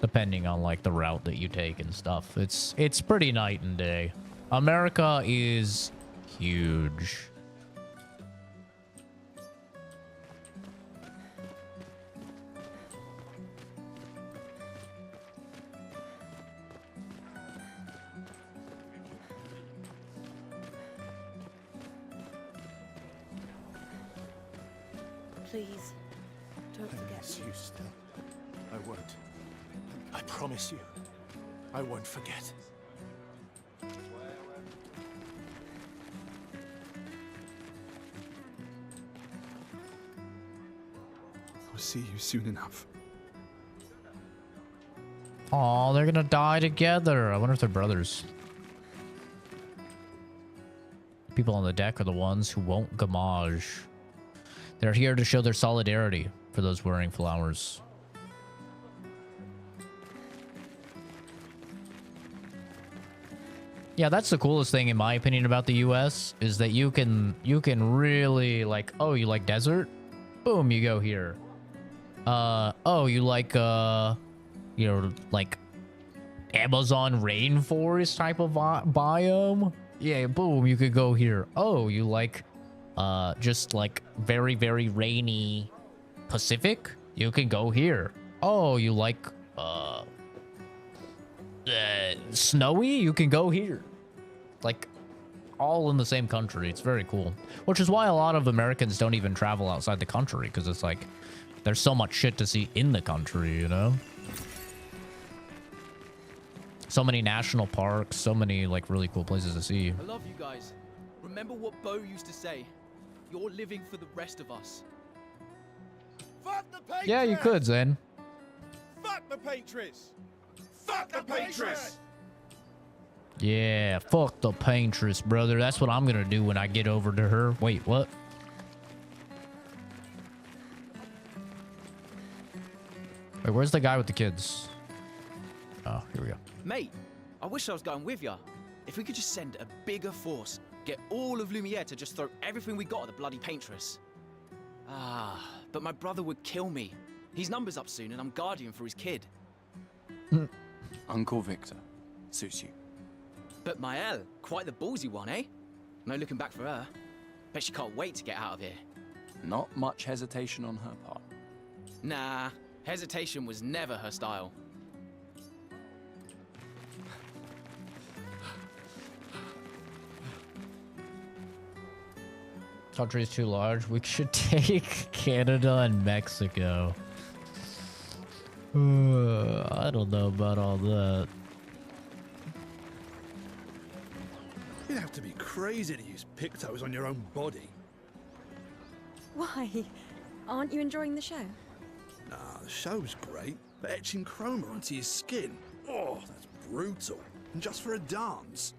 depending on like the route that you take and stuff. It's pretty night and day. America is huge. Please, don't forget. Miss you still. I won't. I promise you. I won't forget. I'll see you soon enough. Oh, they're gonna die together. I wonder if they're brothers. People on the deck are the ones who won't gamage. They're here to show their solidarity for those wearing flowers. Yeah, that's the coolest thing in my opinion about the US is that you can really like, oh, you like desert? Boom, you go here. Oh, you like you know, like Amazon rainforest type of biome? Yeah, boom, you could go here. Oh, you like just like very, very rainy Pacific, you can go here. Oh, you like snowy? You can go here. Like, all in the same country. It's very cool. Which is why a lot of Americans don't even travel outside the country, because it's like, there's so much shit to see in the country, you know? So many national parks, so many, like, really cool places to see. I love you guys. Remember what Bo used to say? You're living for the rest of us. Fuck the Patriots! Yeah, you could, Zen. Fuck the Patriots! Fuck the Patriots! Yeah, fuck the paintress, brother. That's what I'm gonna do when I get over to her. Wait, what? Wait, where's the guy with the kids? Oh, here we go. Mate, I wish I was going with ya. If we could just send a bigger force, get all of Lumiere to just throw everything we got at the bloody paintress. Ah, but my brother would kill me. His number's up soon and I'm guardian for his kid. Uncle Victor. Suits you. But Mael, quite the ballsy one, eh? No looking back for her. Bet she can't wait to get out of here. Not much hesitation on her part. Nah, hesitation was never her style. Country is too large. We should take Canada and Mexico. I don't know about all that. You'd have to be crazy to use pictos on your own body. Why? Aren't you enjoying the show? Nah, the show's great, but etching chroma onto your skin, oh, that's brutal. And just for a dance.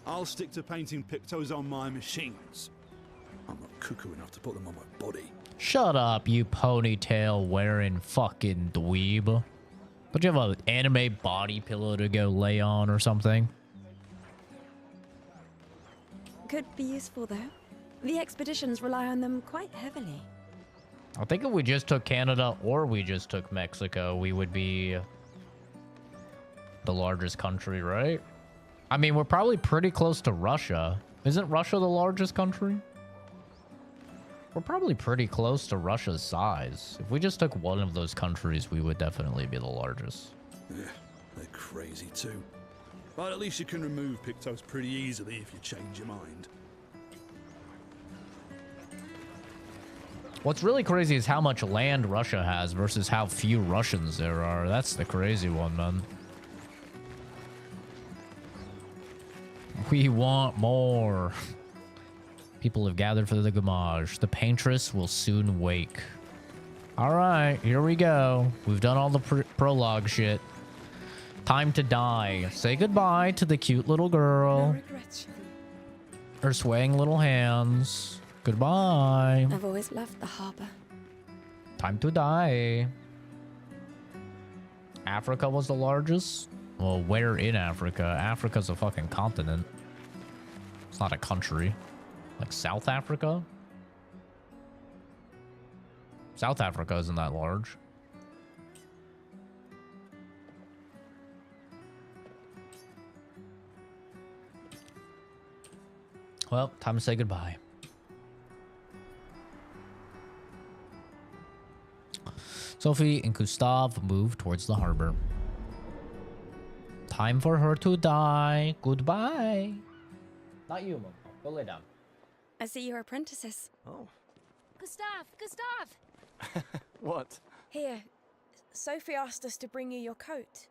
I'll stick to painting pictos on my machines. I'm not cuckoo enough to put them on my body. Shut up, you ponytail wearing fucking dweeb. Don't you have an anime body pillow to go lay on or something? Could be useful though. The expeditions rely on them quite heavily. I think if we just took Canada or we just took Mexico, we would be the largest country, right? I mean, we're probably pretty close to Russia. Isn't Russia the largest country? We're probably pretty close to Russia's size. If we just took one of those countries, we would definitely be the largest. Yeah, they're crazy too. But at least you can remove pictos pretty easily if you change your mind. What's really crazy is how much land Russia has versus how few Russians there are. That's the crazy one, man. We want more. People have gathered for the gamage. The paintress will soon wake. All right, here we go. We've done all the prologue shit. Time to die. Say goodbye to the cute little girl. No regrets. Her swaying little hands. Goodbye. I've always loved the harbor. Time to die. Africa was the largest? Well, where in Africa? Africa's a fucking continent. It's not a country. Like South Africa? South Africa isn't that large. Well, time to say goodbye. Sophie and Gustav move towards the harbor. Time for her to die. Goodbye. Not you, Mom. Go lay down. I see you're apprentices. Oh. Gustav! What? Here, Sophie asked us to bring you your coat.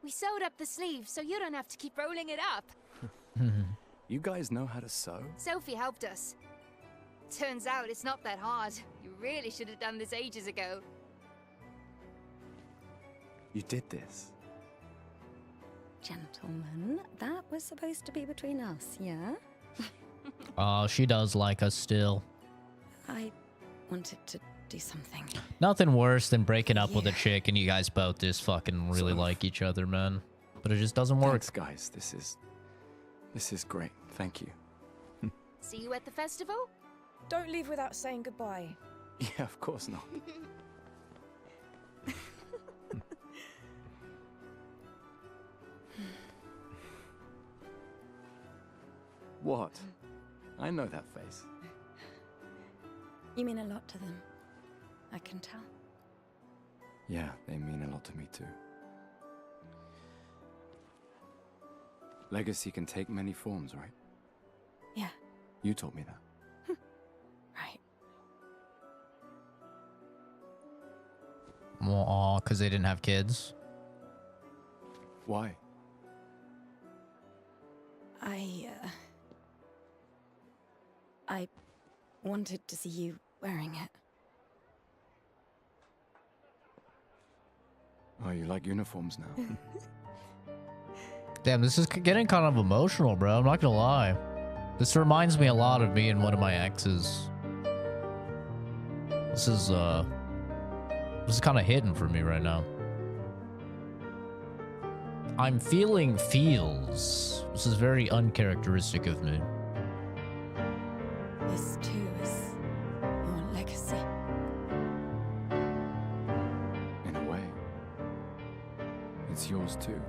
We sewed up the sleeves so you don't have to keep rolling it up. You guys know how to sew? Sophie helped us. Turns out it's not that hard. You really should have done this ages ago. You did this? Gentlemen, that was supposed to be between us, yeah? Oh, she does like us still. I wanted to do something. Nothing worse than breaking up with a chick and you guys both just fucking really like each other, man. But it just doesn't work. Thanks, guys. This is great. Thank you. See you at the festival? Don't leave without saying goodbye. Yeah, of course not. What? I know that face. You mean a lot to them. I can tell. Yeah, they mean a lot to me too. Legacy can take many forms, right? Yeah. You taught me that. Right. Well, aw, because they didn't have kids. Why? I wanted to see you wearing it. Oh, you like uniforms now? Damn, this is getting kind of emotional, bro. I'm not gonna lie. This reminds me a lot of me and one of my exes. This is kind of hidden for me right now. I'm feeling feels. This is very uncharacteristic of me. This too is your legacy. In a way. It's yours too.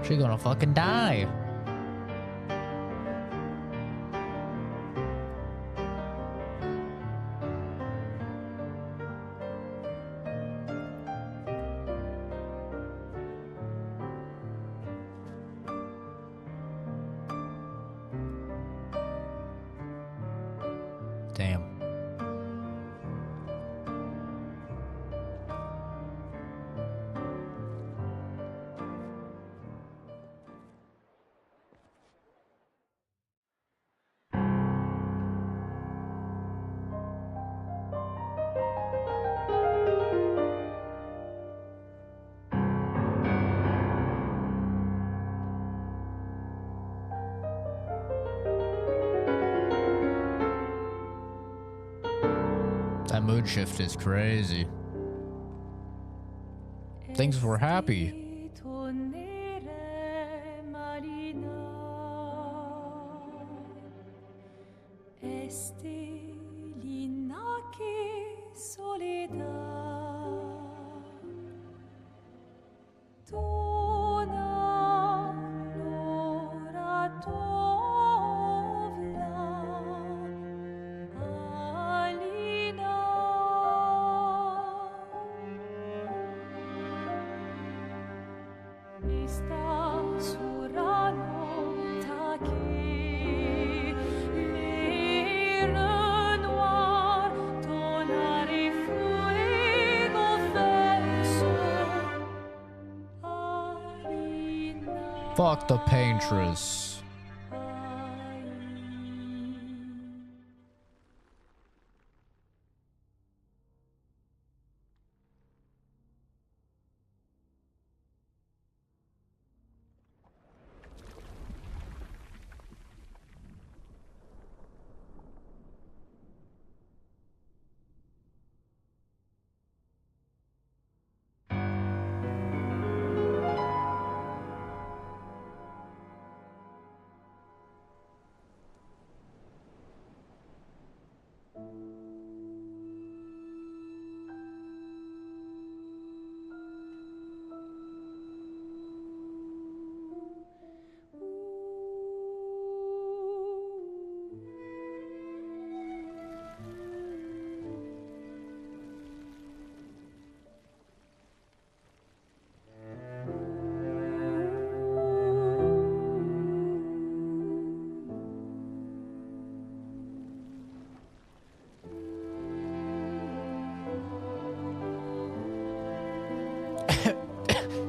She gonna fucking die. Damn. That mood shift is crazy. Things were happy. Fuck the paintress.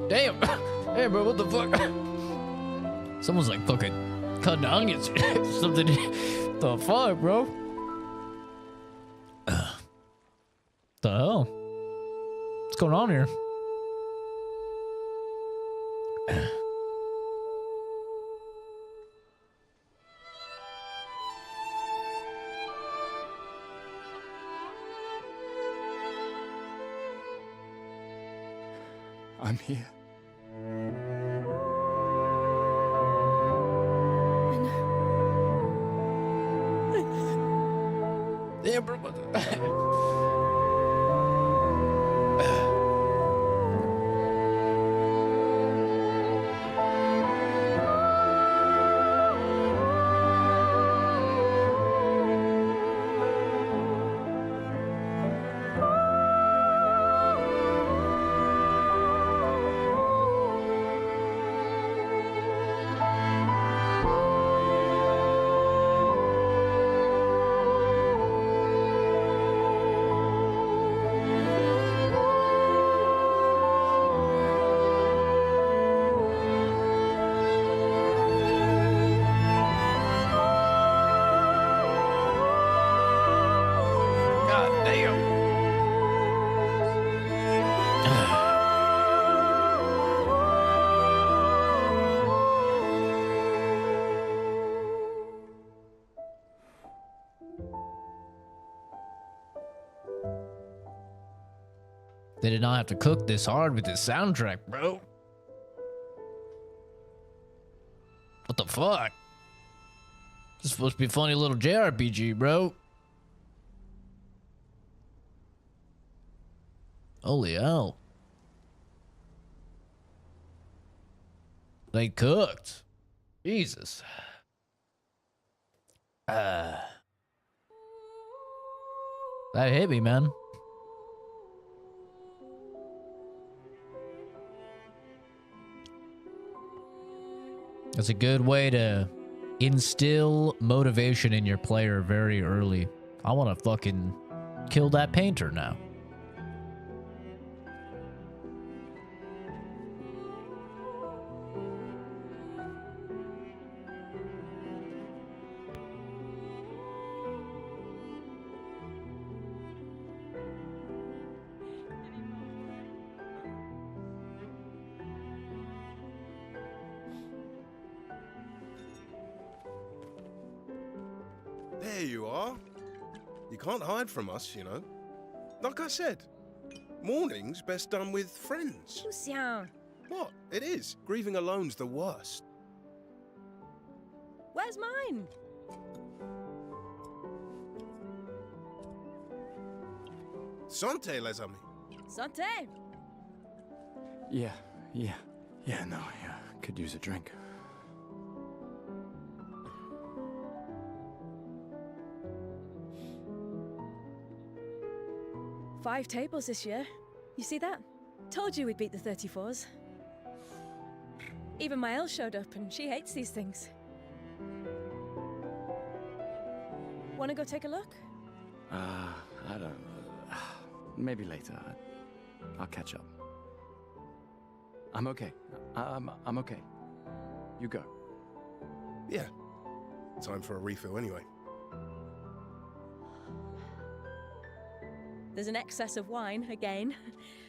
Damn. Hey, bro, what the fuck? Someone's like fucking cutting onions or something. The fuck, bro? The hell? What's going on here? I'm here. Damn, bro. They did not have to cook this hard with this soundtrack, bro. What the fuck? This is supposed to be a funny little JRPG, bro. Holy hell. They cooked. Jesus. That hit me, man. That's a good way to instill motivation in your player very early. I want to fucking kill that painter now. There you are. You can't hide from us, you know. Like I said, mourning's best done with friends. Lucien, What? It is. Grieving alone's the worst. where's mine? Santé, les amis. Santé. Yeah, no, yeah, could use a drink. Five tables this year. You see that? Told you we'd beat the 34s. Even my Elle showed up, and she hates these things. Wanna go take a look? I don't. Maybe later. I'll catch up. I'm okay. I'm okay. You go. Yeah. Time for a refill anyway. There's an excess of wine, again.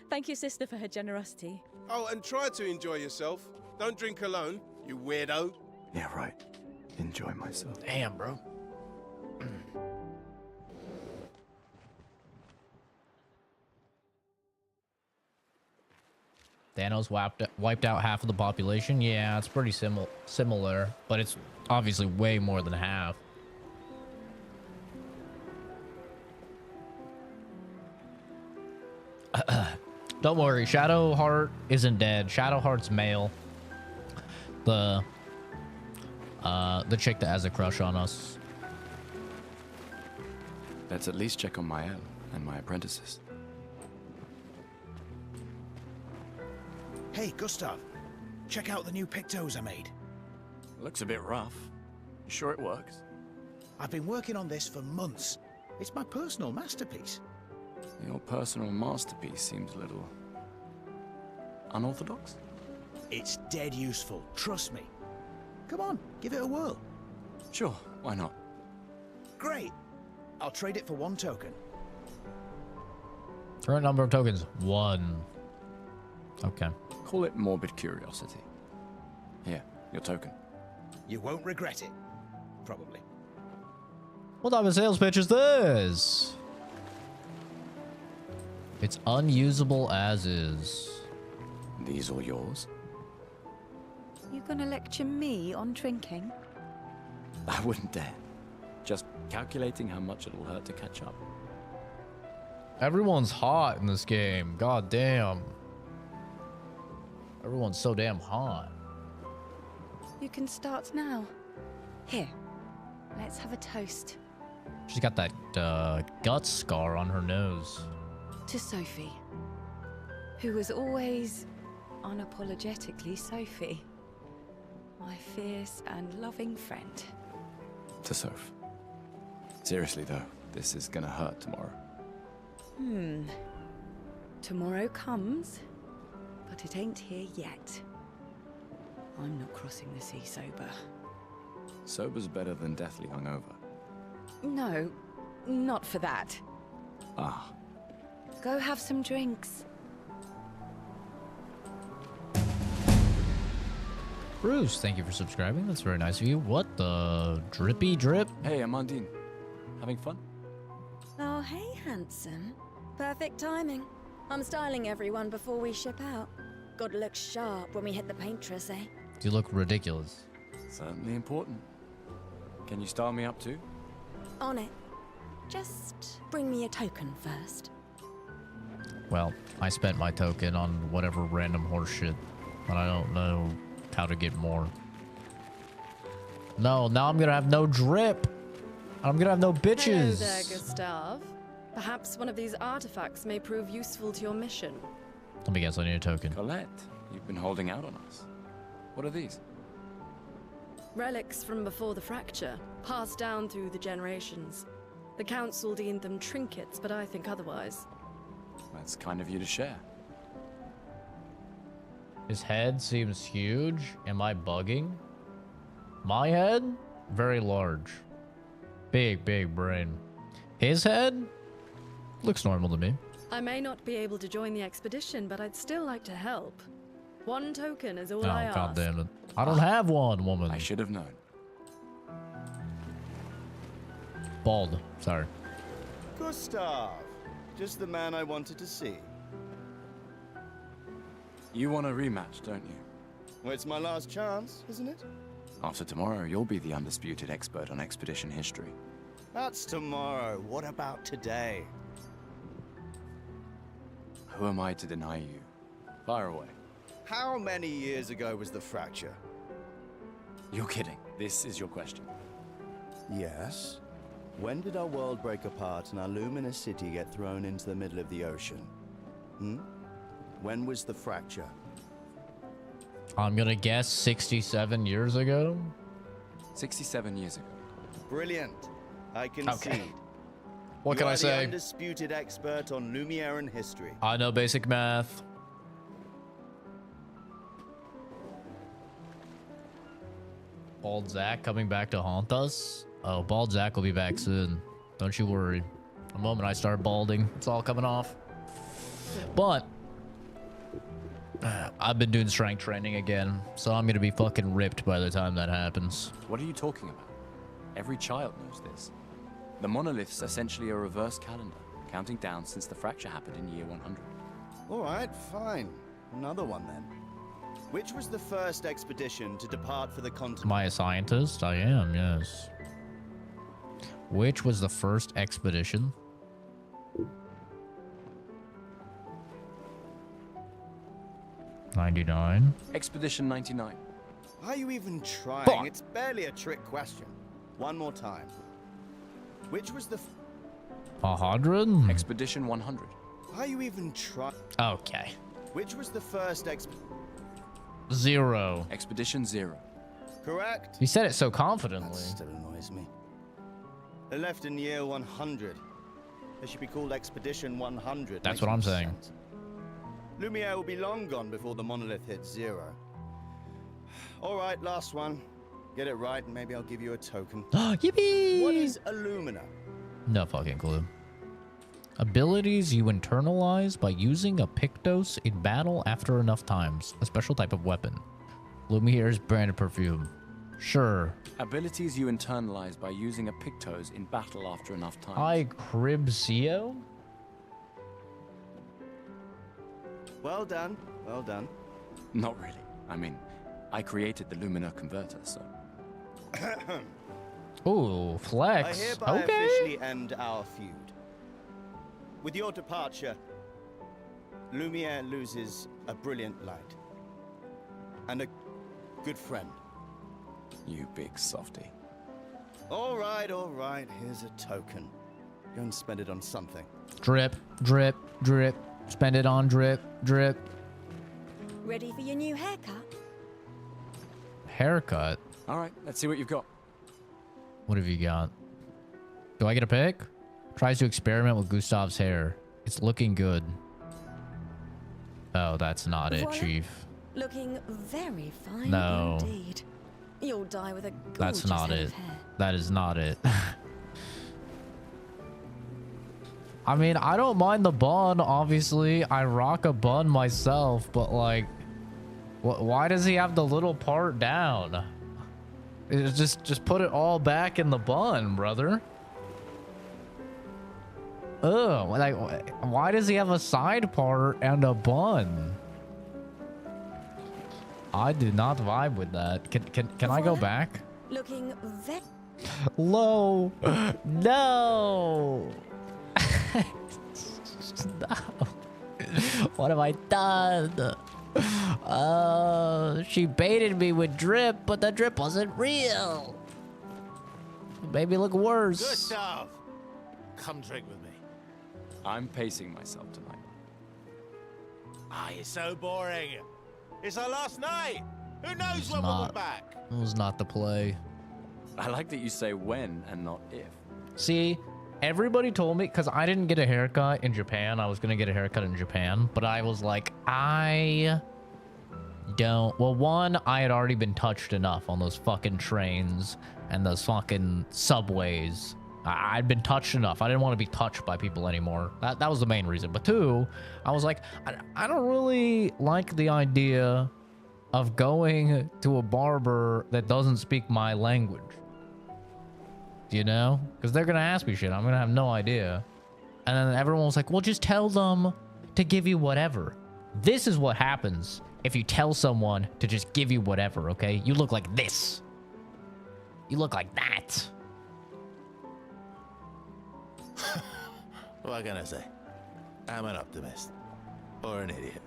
Thank you, sister, for her generosity. Oh, and try to enjoy yourself. Don't drink alone, you weirdo. Yeah, right. Enjoy myself. Damn, bro. Thanos wiped out half of the population. Yeah, it's pretty similar, but it's obviously way more than half. Don't worry, Shadowheart isn't dead. Shadowheart's male. The chick that has a crush on us. Let's at least check on my Elle and my apprentices. Hey, Gustav. Check out the new pictos I made. Looks a bit rough. You sure it works? I've been working on this for months. It's my personal masterpiece. Your personal masterpiece seems a little unorthodox. It's dead useful, trust me. Come on, give it a whirl. Sure, why not? Great. I'll trade it for one token. Current number of tokens, 1. Okay. Call it morbid curiosity. Here, your token. You won't regret it. Probably. What type of sales pitch is this? It's unusable as is. These all yours? You gonna lecture me on drinking? I wouldn't dare. Just calculating how much it'll hurt to catch up. Everyone's hot in this game. God damn. Everyone's so damn hot. You can start now. Here, let's have a toast. She's got that gut scar on her nose. To Sophie, who was always unapologetically Sophie. My fierce and loving friend. To Soph. Seriously though, this is gonna hurt tomorrow. Tomorrow comes, but it ain't here yet. I'm not crossing the sea sober. Sober's better than deathly hungover. No, not for that. Ah. Go have some drinks. Bruce, thank you for subscribing. That's very nice of you. What the drippy drip? Hey, Amandine. Having fun? Oh, hey, handsome. Perfect timing. I'm styling everyone before we ship out. Gotta look sharp when we hit the paintress, eh? You look ridiculous. Certainly important. Can you style me up too? On it. Just bring me a token first. Well, I spent my token on whatever random horse shit, but I don't know how to get more. No, now I'm gonna have no drip. I'm gonna have no bitches. Hello there, Gustav. Perhaps one of these artifacts may prove useful to your mission. Let me guess, I need a token. Colette, you've been holding out on us. What are these? Relics from before the fracture, passed down through the generations. The council deemed them trinkets, but I think otherwise. That's kind of you to share. His head seems huge. Am I bugging? My head? Very large. Big brain. His head? Looks normal to me. I may not be able to join the expedition, but I'd still like to help. One token is all I ask. Oh, god damn it. I don't have one, woman. I should have known. Bald. Sorry. Gustav. Just the man I wanted to see. You want a rematch, don't you? Well, it's my last chance, isn't it? After tomorrow, you'll be the undisputed expert on expedition history. That's tomorrow. What about today? Who am I to deny you? Fire away. How many years ago was the fracture? You're kidding. This is your question. Yes. When did our world break apart and our luminous city get thrown into the middle of the ocean? When was the fracture? I'm gonna guess 67 years ago. 67 years ago. Brilliant. I concede. What can I say? The undisputed expert on Lumiere history. I know basic math. Bald Zach coming back to haunt us? Oh, Bald Zach will be back soon. Don't you worry. The moment I start balding, it's all coming off. But I've been doing strength training again, so I'm gonna be fucking ripped by the time that happens. What are you talking about? Every child knows this. The monolith's essentially a reverse calendar, counting down since the fracture happened in year 100. All right, fine. Another one then. Which was the first expedition to depart for the continent? Am I a scientist? I am, yes. Which was the first expedition? '99. Expedition 99. Are you even trying? Fuck. It's barely a trick question. One more time. Which was the 100? Expedition 100. Are you even trying? Okay. Which was the first 0. Expedition 0. Correct. You said it so confidently. That still annoys me. They left in year 100. They should be called Expedition 100. That's what I'm saying. Sense. Lumiere will be long gone before the monolith hits 0. All right, last one. Get it right, and maybe I'll give you a token. Yippee! What is Illumina? No fucking clue. Abilities you internalize by using a Pictos in battle after enough times. A special type of weapon. Lumiere's branded perfume. Sure. Abilities you internalize by using a Pictos in battle after enough time. I Cribsio? Well done. Well done. Not really. I mean, I created the Lumina converter, so... Ooh, flex. I hereby Okay. officially end our feud. With your departure, Lumiere loses a brilliant light. And a good friend. You big softy. All right, here's a token. Go and spend it on something. Drip, drip, drip. Spend it on drip, drip. Ready for your new haircut? Haircut? All right, let's see what you've got. What have you got? Do I get a pick? Tries to experiment with Gustav's hair. It's looking good. Oh, that's not it, Voila. Chief. Looking very fine No. indeed. You'll die with a gorgeous That's not head it. of hair. That is not it. I mean, I don't mind the bun, obviously. I rock a bun myself, but like, why does he have the little part down? It's just put it all back in the bun, brother. Ugh, like, why does he have a side part and a bun? I do not vibe with that. Can I go back? Looking very... Low. No. No. What have I done? She baited me with drip, but the drip wasn't real. It made me look worse. Gustav, come drink with me. I'm pacing myself tonight. Ah, you're so boring. It's our last night. Who knows when we'll be back? It was not the play. I like that you say when and not if. See, everybody told me, because I didn't get a haircut in Japan. I was going to get a haircut in Japan, but I was like, I don't. Well, one, I had already been touched enough on those fucking trains and those fucking subways. I'd been touched enough. I didn't want to be touched by people anymore. That was the main reason. But two, I was like, I don't really like the idea of going to a barber that doesn't speak my language. You know? Because they're going to ask me shit. I'm going to have no idea. And then everyone was like, well, just tell them to give you whatever. This is what happens if you tell someone to just give you whatever, okay? You look like this. You look like that. What can I say? I'm an optimist. Or an idiot.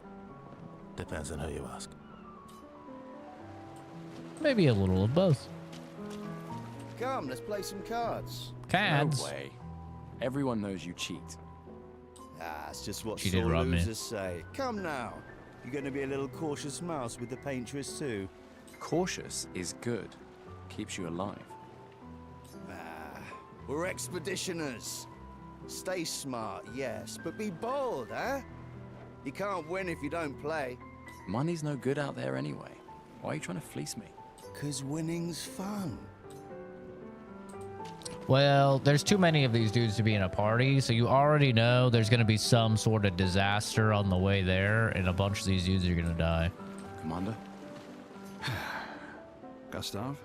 Depends on who you ask. Maybe a little of both. Come, let's play some cards. Cards? No way. Everyone knows you cheat. Ah, it's just what She did sore rub me. losers say. Come now. You're going to be a little cautious mouse with the paintress too. Cautious is good. Keeps you alive. Ah, we're expeditioners. Stay smart, yes, but be bold, huh? You can't win if you don't play. Money's no good out there anyway. Why are you trying to fleece me? 'Cause winning's fun. Well, there's too many of these dudes to be in a party, so you already know there's going to be some sort of disaster on the way there, and a bunch of these dudes are going to die. Commander? Gustav?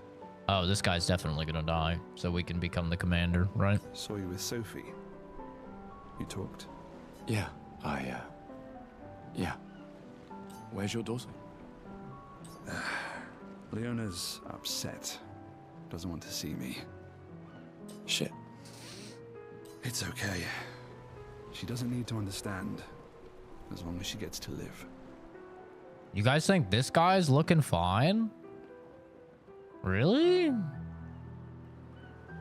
Oh, this guy's definitely going to die, so we can become the commander, right? Saw you with Sophie. You talked? Yeah, yeah. Where's your daughter? Leona's upset. Doesn't want to see me. Shit. It's okay. She doesn't need to understand, as long as she gets to live. You guys think this guy's looking fine? Really? Look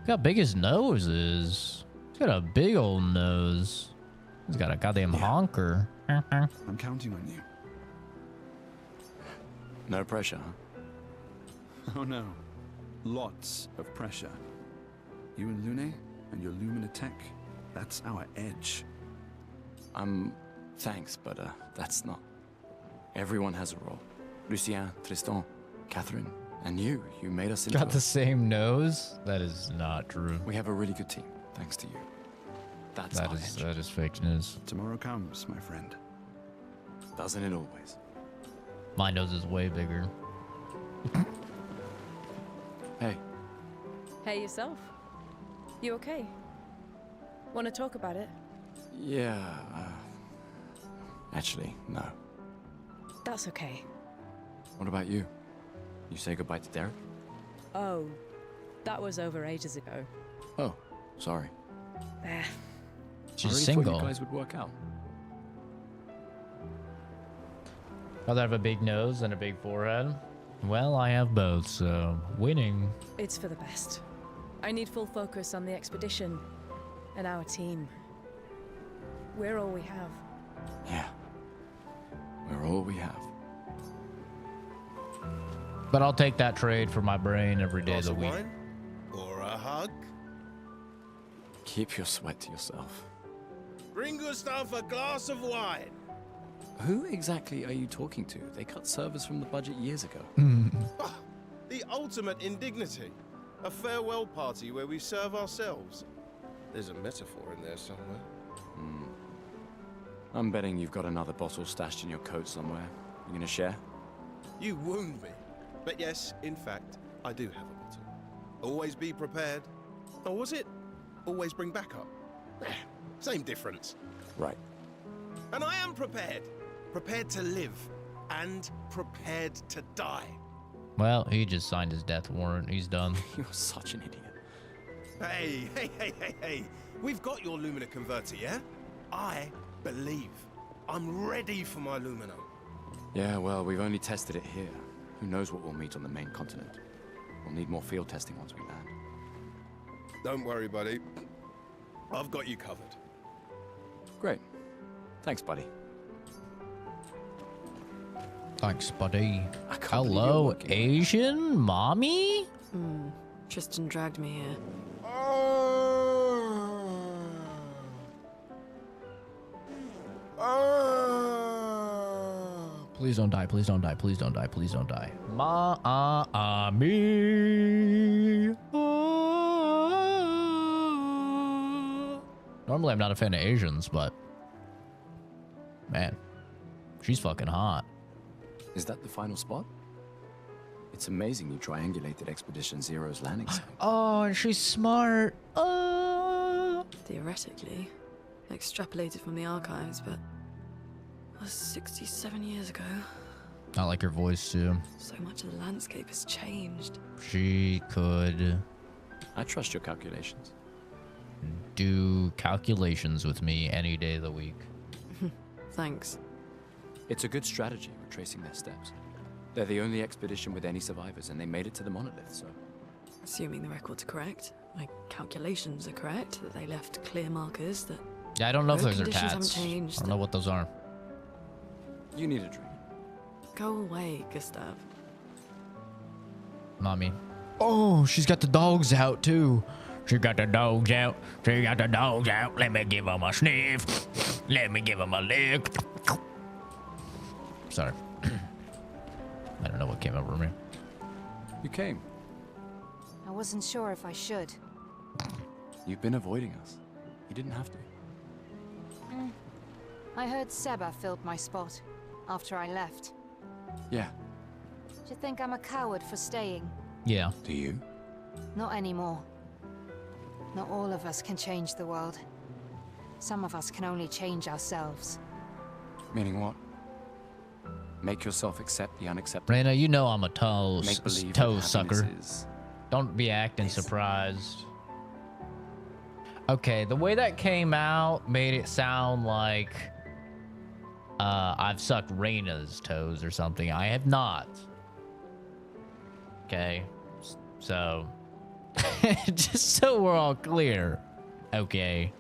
how big his nose is. He's got a big old nose. He's got a goddamn honker. I'm counting on you. No pressure, huh? Oh no. Lots of pressure. You and Lune and your Lumina tech, that's our edge. Thanks, but that's not. Everyone has a role. Lucien, Tristan, Catherine, and you made us into Got the same nose? That is not true. We have a really good team, thanks to you. That is fake news. Tomorrow comes, my friend. Doesn't it always? My nose is way bigger. Hey. Hey yourself. You okay? Want to talk about it? Yeah, actually, no. That's okay. What about you? You say goodbye to Derek? Oh, that was over ages ago. Oh, sorry. There. She's I really single. thought you guys would work out. Rather have a big nose than a big forehead? Well, I have both, so winning. It's for the best. I need full focus on the expedition and our team. We're all we have. Yeah. We're all we have. But I'll take that trade for my brain every day of the week. Wine? Or a hug? Keep your sweat to yourself. Bring Gustav a glass of wine. Who exactly are you talking to? They cut servers from the budget years ago. Ah, the ultimate indignity. A farewell party where we serve ourselves. There's a metaphor in there somewhere. I'm betting you've got another bottle stashed in your coat somewhere. You gonna share? You wound me. But yes, in fact, I do have a bottle. Always be prepared. Or was it always bring backup? Same difference. Right. And I am prepared. Prepared to live. And prepared to die. Well, he just signed his death warrant. He's done. You're such an idiot. Hey. We've got your Lumina converter, yeah? I believe. I'm ready for my Lumina. Yeah, well, we've only tested it here. Who knows what we'll meet on the main continent? We'll need more field testing once we land. Don't worry, buddy. I've got you covered. Great. Thanks, buddy. Thanks, buddy. Hello, Asian mommy? Tristan dragged me here. Please don't die, please don't die, please don't die, please don't die. Me. Normally I'm not a fan of Asians, but man, she's fucking hot. Is that the final spot? It's amazing you triangulated Expedition Zero's landing site. Oh, and she's smart. Theoretically, extrapolated from the archives, but that was 67 years ago. I like her voice too. So much of the landscape has changed. She could I trust your calculations. do calculations with me any day of the week. Thanks. It's a good strategy, retracing their steps. They're the only expedition with any survivors, and they made it to the monolith, so... Assuming the records are correct, my calculations are correct, that they left clear markers, that Yeah, I don't know if road those are conditions tats. haven't changed, I don't know what those are. You need a drink. Go away, Gustav. Mommy. Oh, she's got the dogs out too. She got the dogs out. She got the dogs out. Let me give them a sniff. Let me give them a lick. Sorry. I don't know what came over me. You came. I wasn't sure if I should. You've been avoiding us. You didn't have to. I heard Seba filled my spot after I left. Yeah. Do you think I'm a coward for staying? Yeah. Do you? Not anymore. Not all of us can change the world. Some of us can only change ourselves. Meaning what? Make yourself accept the unacceptable. Raina, you know I'm a toe Make-believe toe that sucker. happiness is Don't be acting surprised. Okay, the way that came out made it sound like I've sucked Raina's toes or something. I have not. Okay, so just so we're all clear, okay,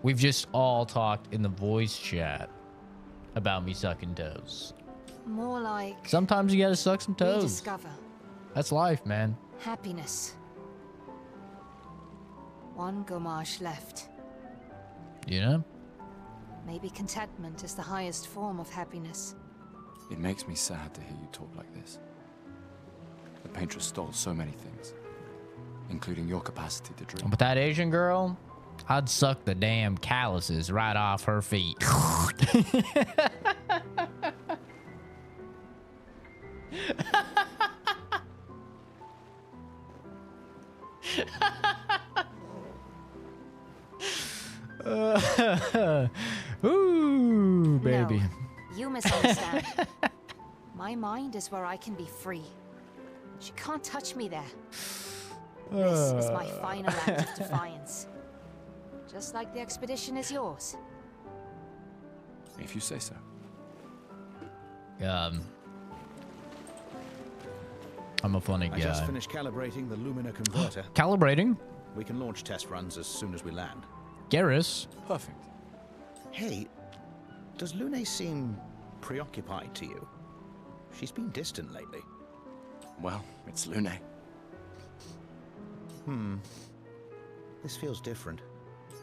we've just all talked in the voice chat about me sucking toes. More like Sometimes you gotta suck some toes. rediscover That's life, man. happiness. One Gomarsh left. You know? Maybe contentment is the highest form of happiness. It makes me sad to hear you talk like this. The paintress stole so many things, including your capacity to dream. But that Asian girl, I'd suck the damn calluses right off her feet. Ooh, baby. No, you misunderstand. My mind is where I can be free. She can't touch me there. This is my final act of defiance. Just like the expedition is yours. If you say so. I'm a funny guy. I just finished calibrating the Lumina converter. Calibrating? We can launch test runs as soon as we land. Garrus. Perfect. Hey, does Lune seem preoccupied to you? She's been distant lately. Well, it's Lune. This feels different.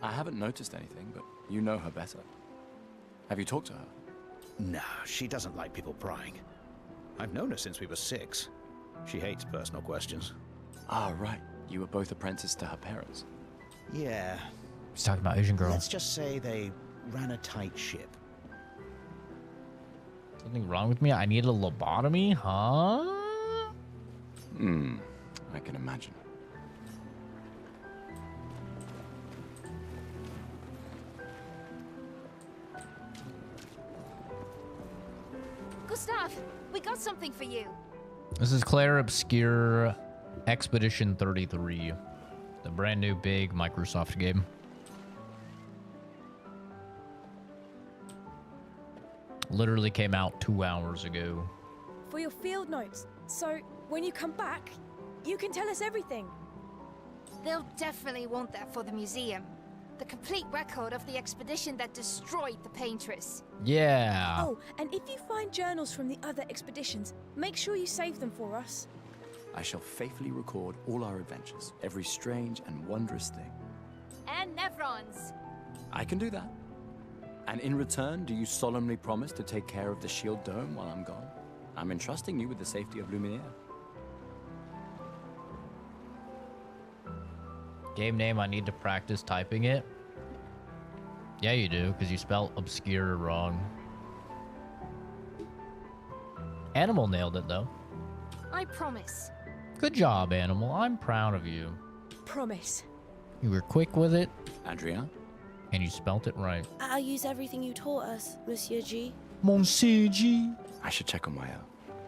I haven't noticed anything, but you know her better. Have you talked to her? No, she doesn't like people prying. I've known her since we were 6. She hates personal questions. Ah, right. You were both apprenticed to her parents. Yeah. He's talking about Asian girl. Let's just say they ran a tight ship. Something wrong with me? I need a lobotomy? Huh? I can imagine. staff, we got something for you. This is Clair Obscur Expedition 33, the brand new big Microsoft game. Literally came out 2 hours ago. For your field notes, so when you come back, you can tell us everything. They'll definitely want that for the museum. The complete record of the expedition that destroyed the Paintress. Yeah. Oh, and if you find journals from the other expeditions, make sure you save them for us. I shall faithfully record all our adventures, every strange and wondrous thing. And Nevrons. I can do that. And in return, do you solemnly promise to take care of the shield dome while I'm gone? I'm entrusting you with the safety of Lumiere. Game name, I need to practice typing it. Yeah, you do, because you spelled obscure wrong. Animal nailed it, though. I promise. Good job, Animal. I'm proud of you. Promise. You were quick with it. Adrien? And you spelt it right. I'll use everything you taught us, Monsieur G. Monsieur G. I should check on Maya.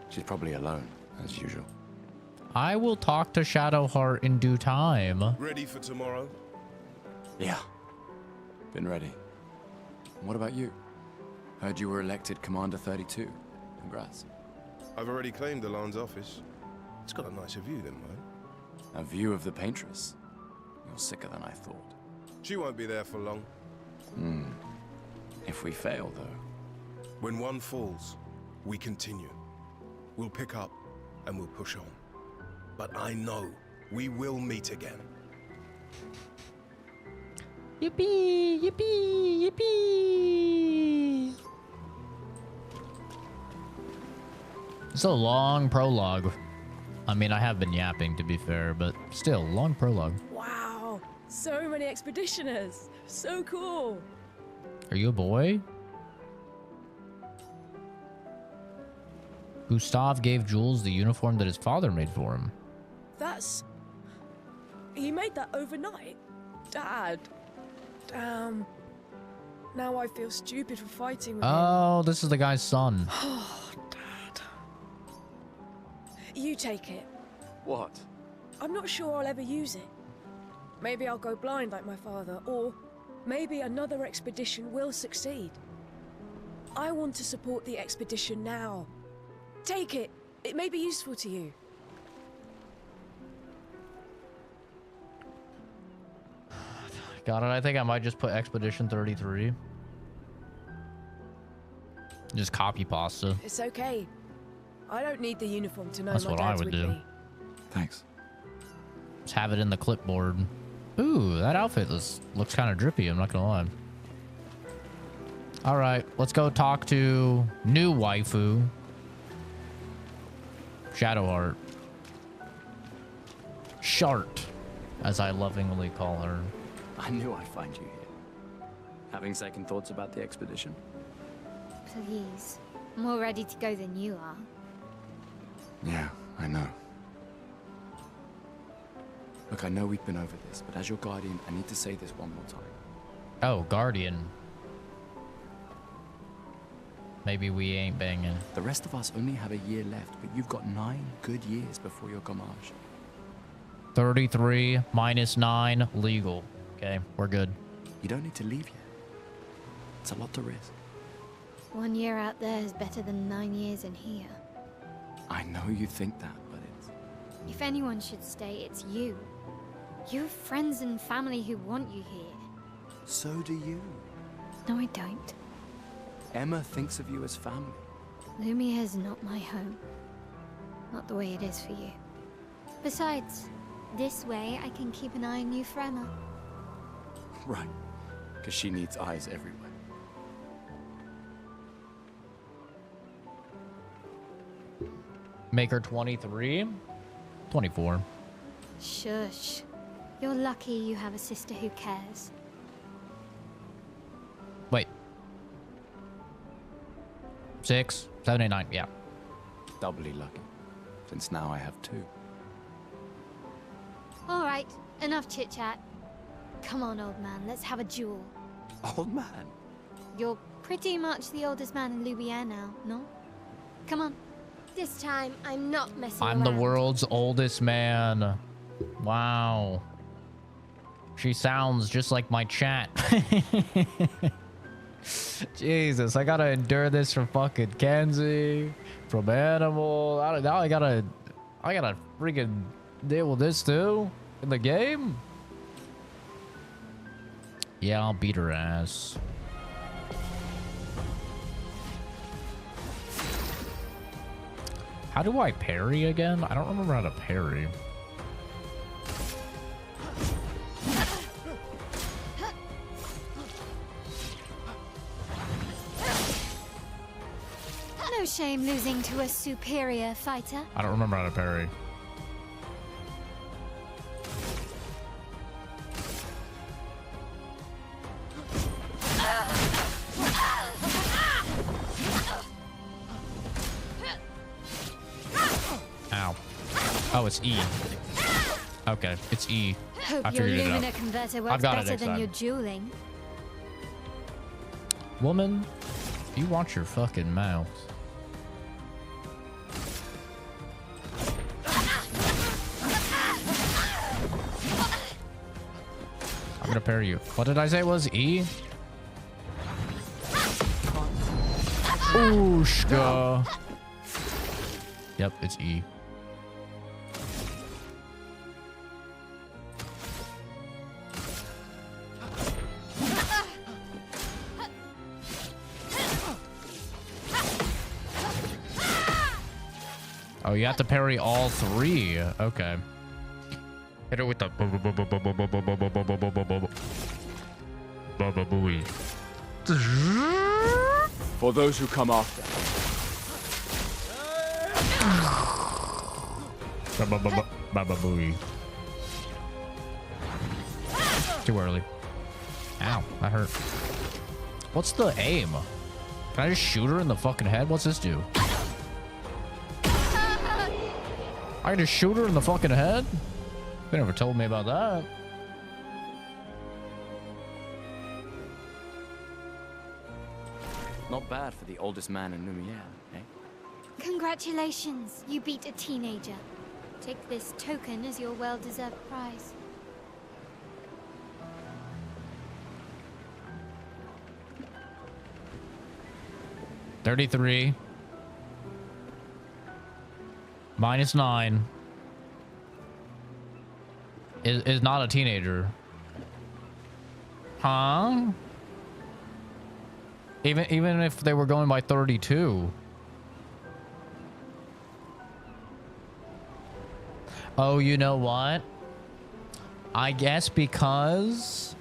She's probably alone, as usual. I will talk to Shadowheart in due time. Ready for tomorrow? Yeah. Been ready. And what about you? Heard you were elected Commander 32. Congrats. I've already claimed the Lan's office. It's got a nicer view than mine. A view of the Paintress. You're sicker than I thought. She won't be there for long. If we fail, though. When one falls, we continue. We'll pick up and we'll push on. But I know we will meet again. Yippee! Yippee! Yippee! It's a long prologue. I mean, I have been yapping, to be fair, but still, long prologue. Wow, so many expeditioners. So cool. Are you a boy? Gustav gave Jules the uniform that his father made for him. That's... He made that overnight? Dad. Damn. Now I feel stupid for fighting with him. Oh, this is the guy's son. Oh, Dad. You take it. What? I'm not sure I'll ever use it. Maybe I'll go blind like my father, or maybe another expedition will succeed. I want to support the expedition now. Take it. It may be useful to you. Got it. I think I might just put Expedition 33. Just copy pasta. It's okay. I don't need the uniform to know That's my what I dad's would with do. me. Thanks. Just have it in the clipboard. Ooh, that outfit looks kind of drippy, I'm not gonna lie. All right, let's go talk to new waifu, Shadowheart. Shart, as I lovingly call her. I knew I'd find you here. Having second thoughts about the expedition? Please. I'm more ready to go than you are. Yeah, I know. Look, I know we've been over this, but as your guardian, I need to say this one more time. Oh, guardian. Maybe we ain't banging. The rest of us only have a year left, but you've got 9 good years before your gommage. 33 minus 9, legal. Okay, we're good. You don't need to leave yet. It's a lot to risk. 1 year out there is better than 9 years in here. I know you think that, but it's... If anyone should stay, it's you. You have friends and family who want you here. So do you. No, I don't. Emma thinks of you as family. Lumiere's not my home. Not the way it is for you. Besides, this way I can keep an eye on you for Emma. Right. Because she needs eyes everywhere. Make her 23? 24. Shush. You're lucky you have a sister who cares. Wait. 6, 7, 8, 9, yeah. Doubly lucky, since now I have 2. All right, enough chit-chat. Come on, old man, let's have a duel. Old man? You're pretty much the oldest man in Lumiere now, no? Come on. This time, I'm not messing I'm the around. world's oldest man. Wow. She sounds just like my chat. Jesus, I gotta endure this from fucking Kenzie, from Animal. Now I gotta freaking deal with this too in the game. Yeah, I'll beat her ass. How do I parry again? I don't remember how to parry. No shame losing to a superior fighter. I don't remember how to parry. Ow. Oh, it's E. Okay, it's E. Hope I your figured it Lumina out. converter I've works got it better next than time. your dueling. Woman, you watch your fucking mouth. I'm gonna parry you. What did I say it was? E? Ooshka. Yep, it's E. Oh, you have to parry all three. Okay. Hit her with the booey. For those who come after. Booey. Too early. Ow, that hurt. What's the aim? Can I just shoot her in the fucking head? What's this do? I can just shoot her in the fucking head? They never told me about that. Not bad for the oldest man in Lumiere, eh? Congratulations, you beat a teenager. Take this token as your well-deserved prize. $33. -9 is not a teenager. Huh? Even if they were going by 32. Oh, you know what? I guess because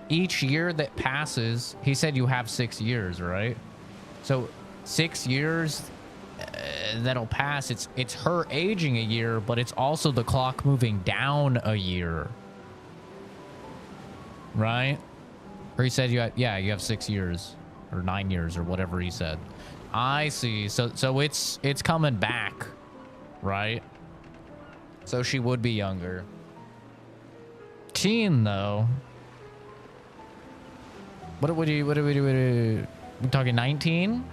each year that passes, he said you have 6 years, right? So 6 years that'll pass. It's her aging a year, but it's also the clock moving down a year, right? Or he said you have 6 years or 9 years or whatever he said. I see. So it's coming back, right? So she would be younger. Teen though. What do we do? We talking 19?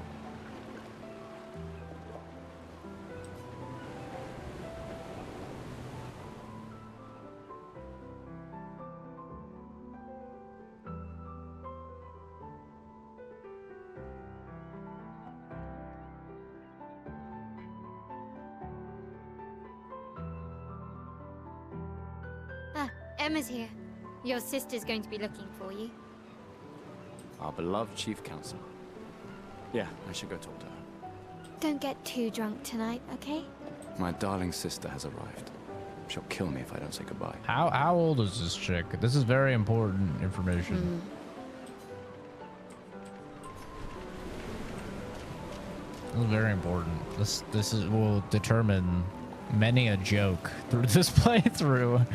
Emma's here. Your sister's going to be looking for you. Our beloved chief counselor. Yeah, I should go talk to her. Don't get too drunk tonight, okay? My darling sister has arrived. She'll kill me if I don't say goodbye. How old is this chick? This is very important information. This is very important. This will determine many a joke through this playthrough.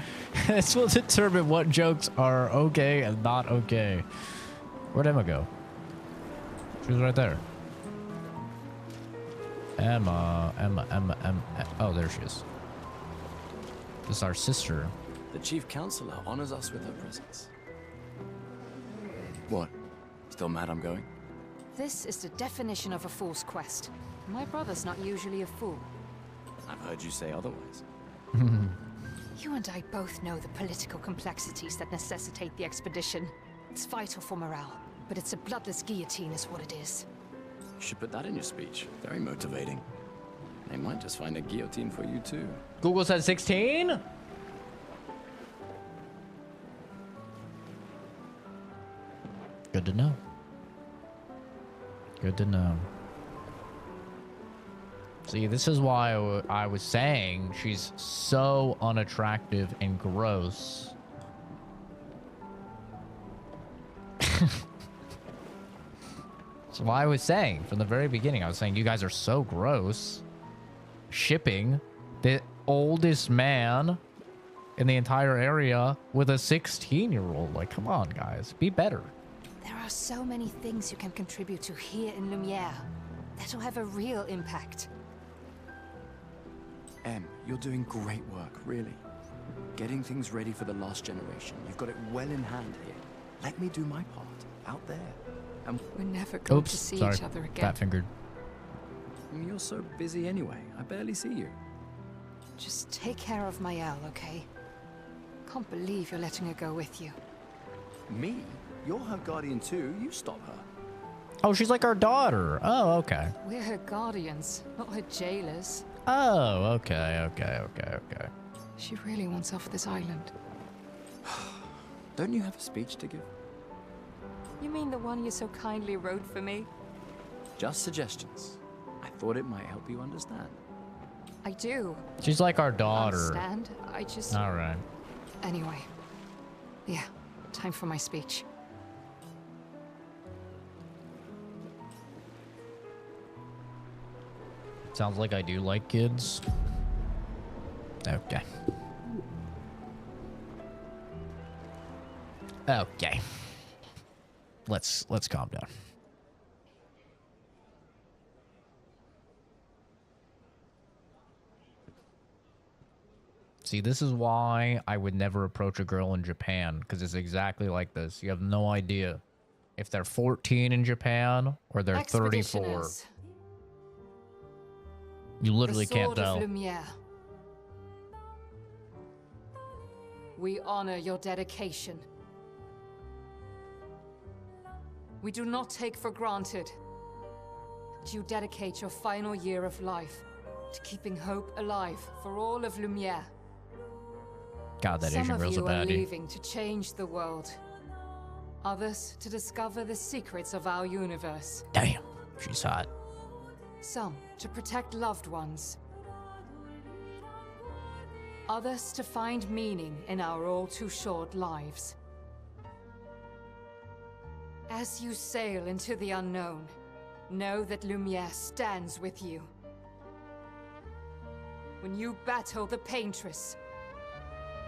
This will determine what jokes are okay and not okay. Where'd Emma go? She was right there. Emma. Oh, there she is. This is our sister. The chief counselor honors us with her presence. What? Still mad I'm going? This is the definition of a fool's quest. My brother's not usually a fool. I've heard you say otherwise. You and I both know the political complexities that necessitate the expedition. It's vital for morale, but it's a bloodless guillotine is what it is. You should put that in your speech. Very motivating. They might just find a guillotine for you too. Google said 16? Good to know. Good to know. See, this is why I was saying she's so unattractive and gross. That's why I was saying from the very beginning. I was saying you guys are so gross. Shipping the oldest man in the entire area with a 16-year-old. Like, come on, guys. Be better. There are so many things you can contribute to here in Lumiere that'll have a real impact. Em, you're doing great work, really. Getting things ready for the last generation. You've got it well in hand here. Let me do my part out there. And we're never going to see each other again. Fat-fingered. You're so busy anyway. I barely see you. Just take care of Mael, okay? Can't believe you're letting her go with you. Me? You're her guardian too. You stop her. Oh, she's like our daughter. Oh, okay. We're her guardians, not her jailers. Oh, okay. She really wants off this island. Don't you have a speech to give? You mean the one you so kindly wrote for me? Just suggestions. I thought it might help you understand. I do. She's like our daughter. Understand? I just... All right. Anyway. Yeah, time for my speech. Sounds like I do like kids. Okay. Okay. Let's calm down. See, this is why I would never approach a girl in Japan, because it's exactly like this. You have no idea if they're 14 in Japan or they're 34. You literally can't tell. The Sword of Lumiere. We honor your dedication. We do not take for granted that you dedicate your final year of life to keeping hope alive for all of Lumiere. God, that Asian girl's a baddie. Some of you are leaving to change the world. Others to discover the secrets of our universe. Damn, she's hot. Some to protect loved ones. Others to find meaning in our all too short lives. As you sail into the unknown, know that Lumiere stands with you. When you battle the Paintress,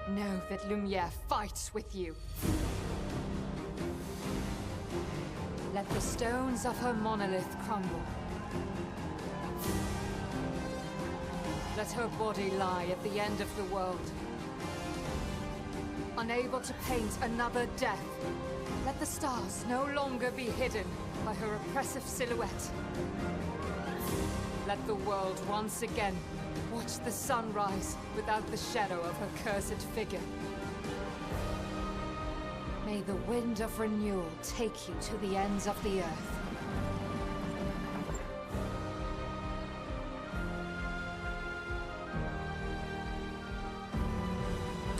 know that Lumiere fights with you. Let the stones of her monolith crumble. Let her body lie at the end of the world. Unable to paint another death, let the stars no longer be hidden by her oppressive silhouette. Let the world once again watch the sun rise without the shadow of her cursed figure. May the wind of renewal take you to the ends of the earth.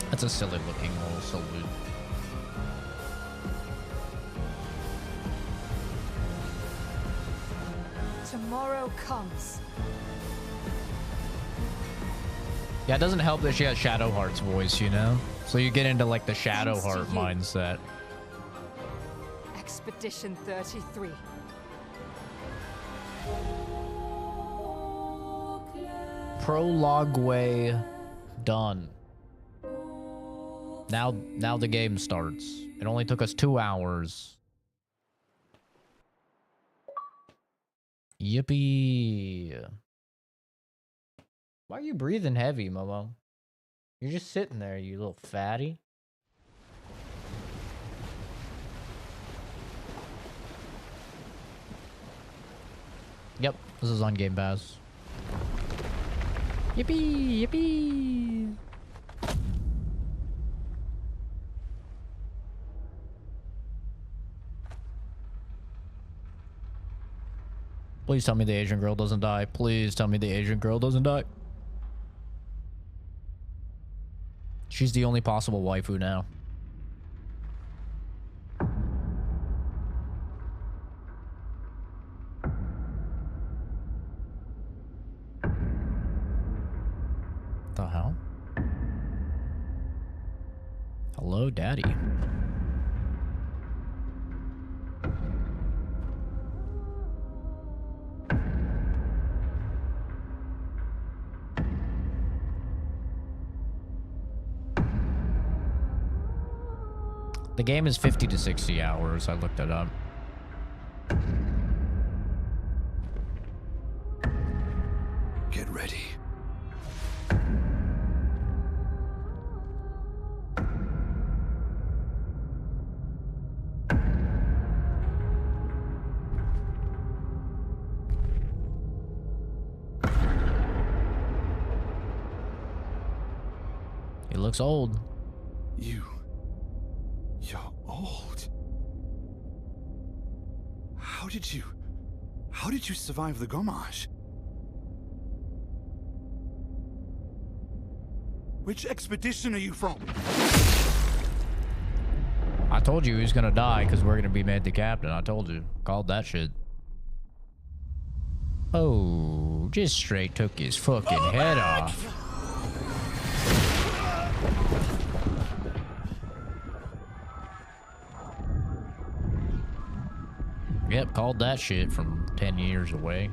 That's a silly looking little salute. Tomorrow comes. Yeah, it doesn't help that she has Shadowheart's voice, you know? So you get into like the Shadowheart mindset. Expedition 33. Prologue way done. Now the game starts. It only took us 2 hours. Yippee. Why are you breathing heavy, Momo? You're just sitting there, you little fatty. Yep, this is on Game Pass. Yippee! Yippee! Please tell me the Asian girl doesn't die. Please tell me the Asian girl doesn't die. She's the only possible waifu now. The hell? Hello, Daddy. The game is 50 to 60 hours. I looked it up. Get ready. He looks old. You're old. How did you survive the Gomage? Which expedition are you from? I told you he was gonna die because we're gonna be made the captain. I told you. Called that shit. Oh, just straight took his fucking head off. Yep, called that shit from 10 years away.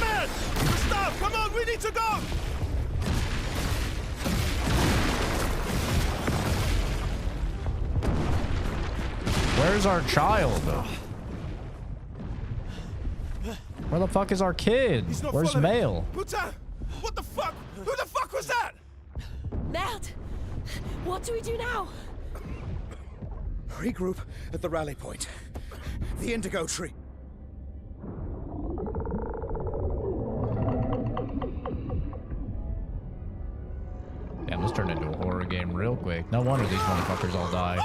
Man! Stop! Come on, we need to go! Where's our child? Where the fuck is our kid? Where's Mail? Putain! What the fuck? Who the fuck was that? Merde! What do we do now? Regroup at the rally point. The Indigo Tree. Damn, this turned into a horror game real quick. No wonder these motherfuckers all die.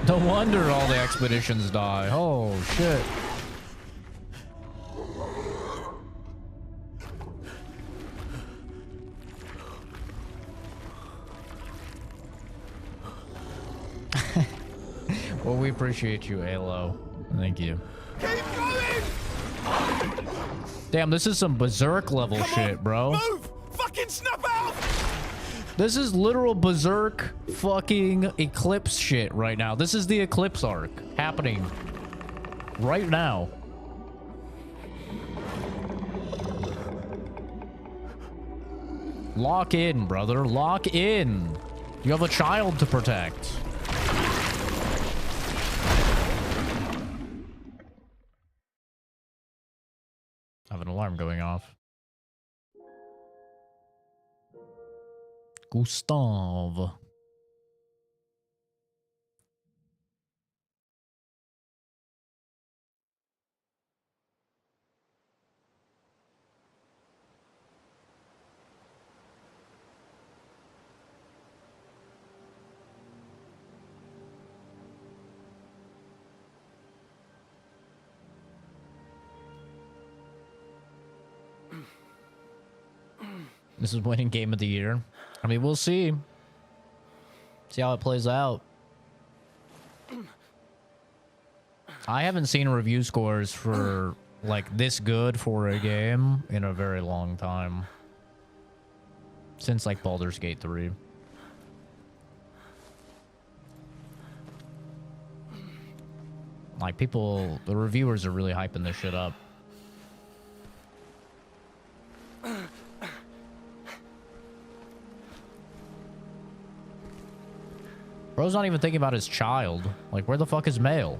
No wonder all the expeditions die. Oh, shit. Well, we appreciate you, Halo. Thank you. Keep going! Damn, this is some berserk level shit, bro. Move! Fucking snap out! This is literal berserk fucking eclipse shit right now. This is the eclipse arc happening right now. Lock in, brother. Lock in. You have a child to protect. I have an alarm going off. Gustav. This is winning game of the year. I mean, we'll see. See how it plays out. I haven't seen review scores for like this good for a game in a very long time. Since like Baldur's Gate 3. Like people, the reviewers are really hyping this shit up. Bro's not even thinking about his child. Like, where the fuck is Mail?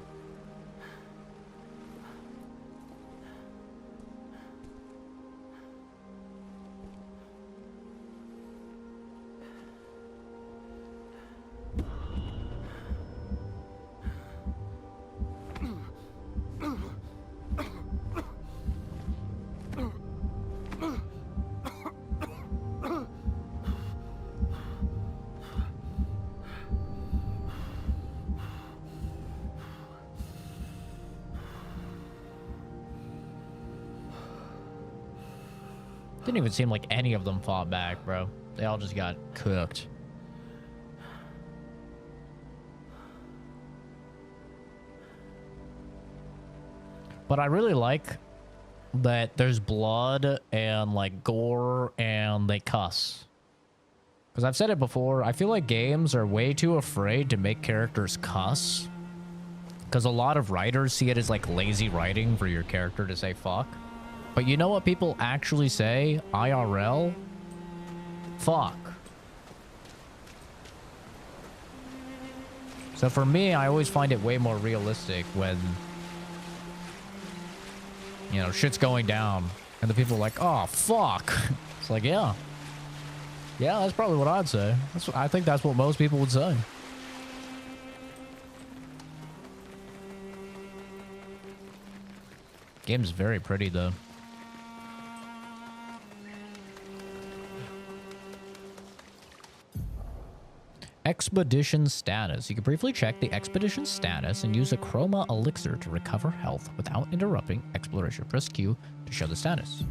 Didn't even seem like any of them fought back, bro. They all just got cooked. But I really like that there's blood and like gore and they cuss. Because I've said it before, I feel like games are way too afraid to make characters cuss. Because a lot of writers see it as like lazy writing for your character to say fuck. But you know what people actually say? IRL? Fuck. So for me, I always find it way more realistic when, you know, shit's going down and the people are like, oh, fuck. It's like, yeah. Yeah, that's probably what I'd say. I think that's what most people would say. Game's very pretty, though. Expedition status. You can briefly check the expedition status and use a chroma elixir to recover health without interrupting exploration. Press Q to show the status.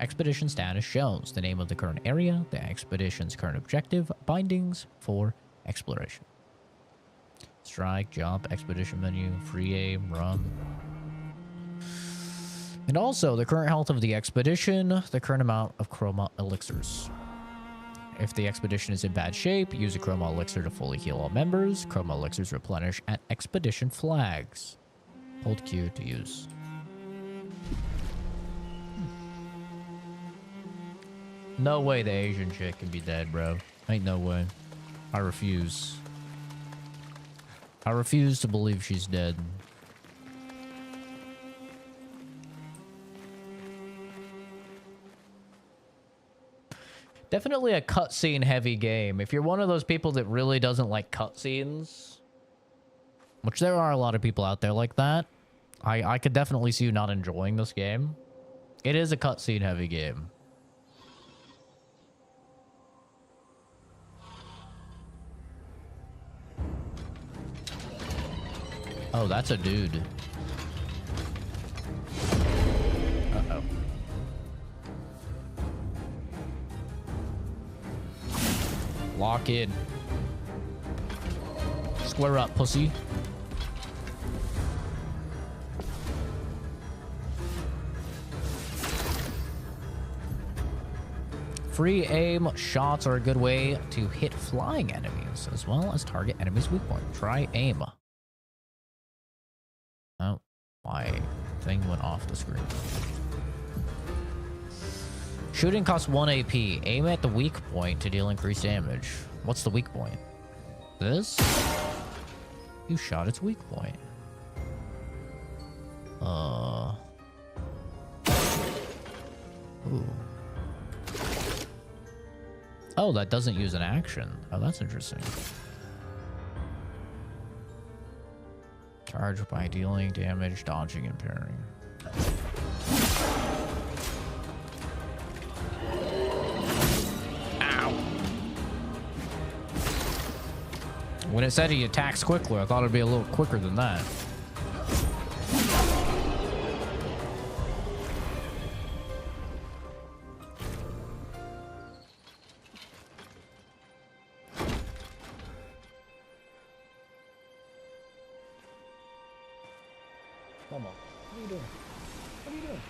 Expedition status shows the name of the current area, the expedition's current objective, bindings for exploration. Strike, jump, expedition menu, free aim, run. And also the current health of the expedition, the current amount of chroma elixirs. If the expedition is in bad shape, use a chroma elixir to fully heal all members. Chroma elixirs replenish at expedition flags. Hold Q to use. No way the Asian chick can be dead, bro. Ain't no way. I refuse. I refuse to believe she's dead. Definitely a cutscene heavy game. If you're one of those people that really doesn't like cutscenes, which there are a lot of people out there like that, I could definitely see you not enjoying this game. It is a cutscene heavy game. Oh, that's a dude. Uh-oh. Lock in. Square up, pussy. Free aim shots are a good way to hit flying enemies, as well as target enemies' weak point. Try aim. Oh, my thing went off the screen. Shooting costs 1 AP. Aim at the weak point to deal increased damage. What's the weak point? This? You shot its weak point. Ooh. Oh, that doesn't use an action. Oh, that's interesting. Charge by dealing damage, dodging, and parrying. Ow. When it said he attacks quickly, I thought it'd be a little quicker than that. Come on. What are you doing? What are you doing?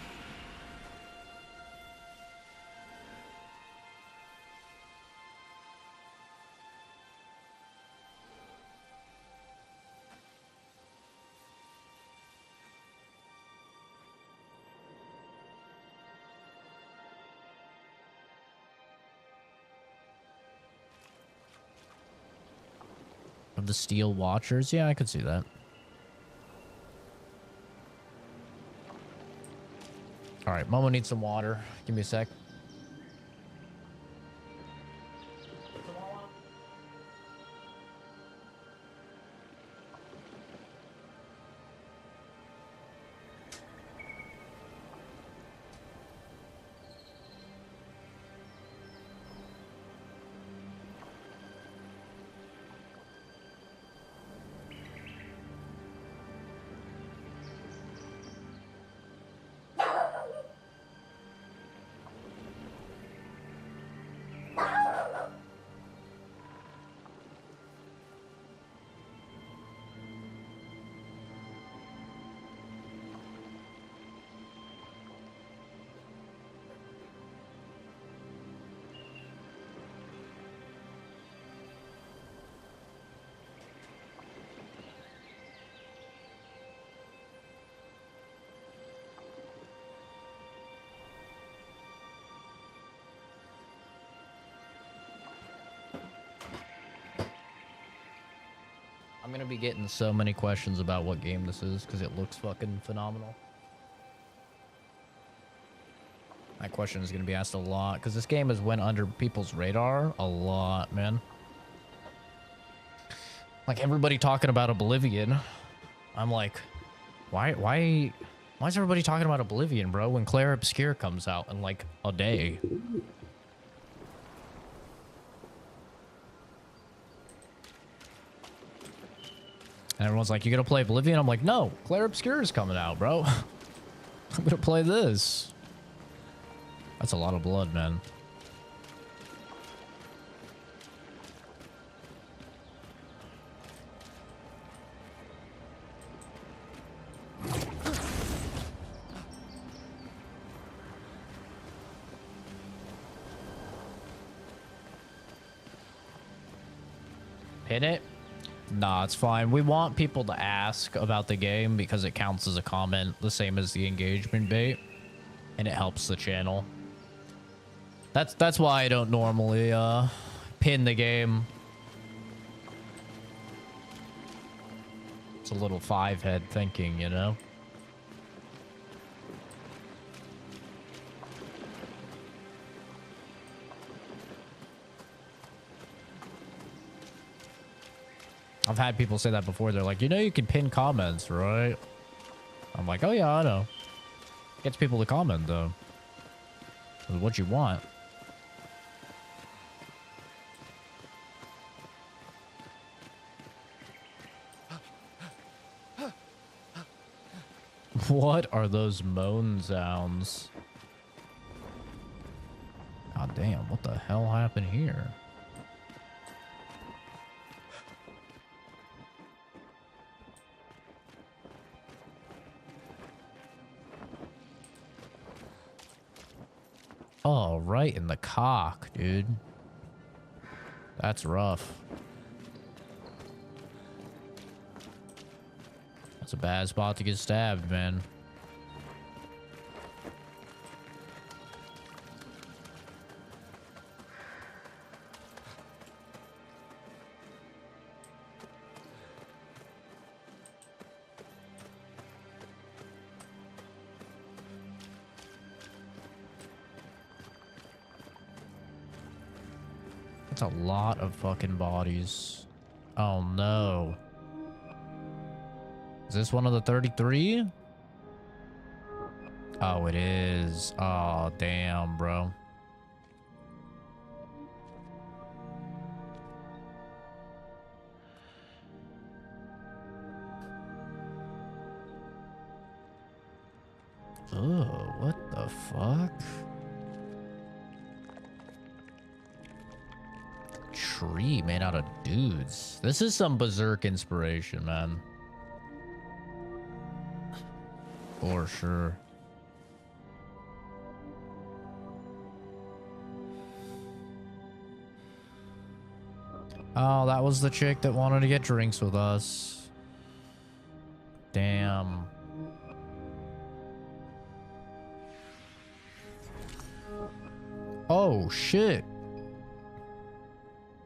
Of the Steel Watchers? Yeah, I could see that. All right, Momo needs some water. Give me a sec. gonna be getting so many questions about what game this is because it looks fucking phenomenal. That question is gonna be asked a lot because this game has went under people's radar a lot, man. Like everybody talking about Oblivion. I'm like, why is everybody talking about Oblivion, bro? When Clair Obscur comes out in like a day. And everyone's like, you gonna play Oblivion? I'm like, no, Clair Obscur is coming out, bro. I'm gonna play this. That's a lot of blood, man. Pin it? Nah, it's fine. We want people to ask about the game because it counts as a comment, the same as the engagement bait, and it helps the channel. That's why I don't normally pin the game. It's a little five-head thinking, you know? I've had people say that before. They're like, you know, you can pin comments, right? I'm like, oh yeah, I know. Gets people to comment though. That's what you want. What are those moan sounds? God damn, what the hell happened here? Oh, right in the cock, dude. That's rough. That's a bad spot to get stabbed, man. That's a lot of fucking bodies. Oh no. Is this one of the 33? Oh, it is. Oh, damn, bro. Oh, what the fuck? Tree made out of dudes. This is some Berserk inspiration, man. For sure. Oh, that was the chick that wanted to get drinks with us. Damn. Oh, shit.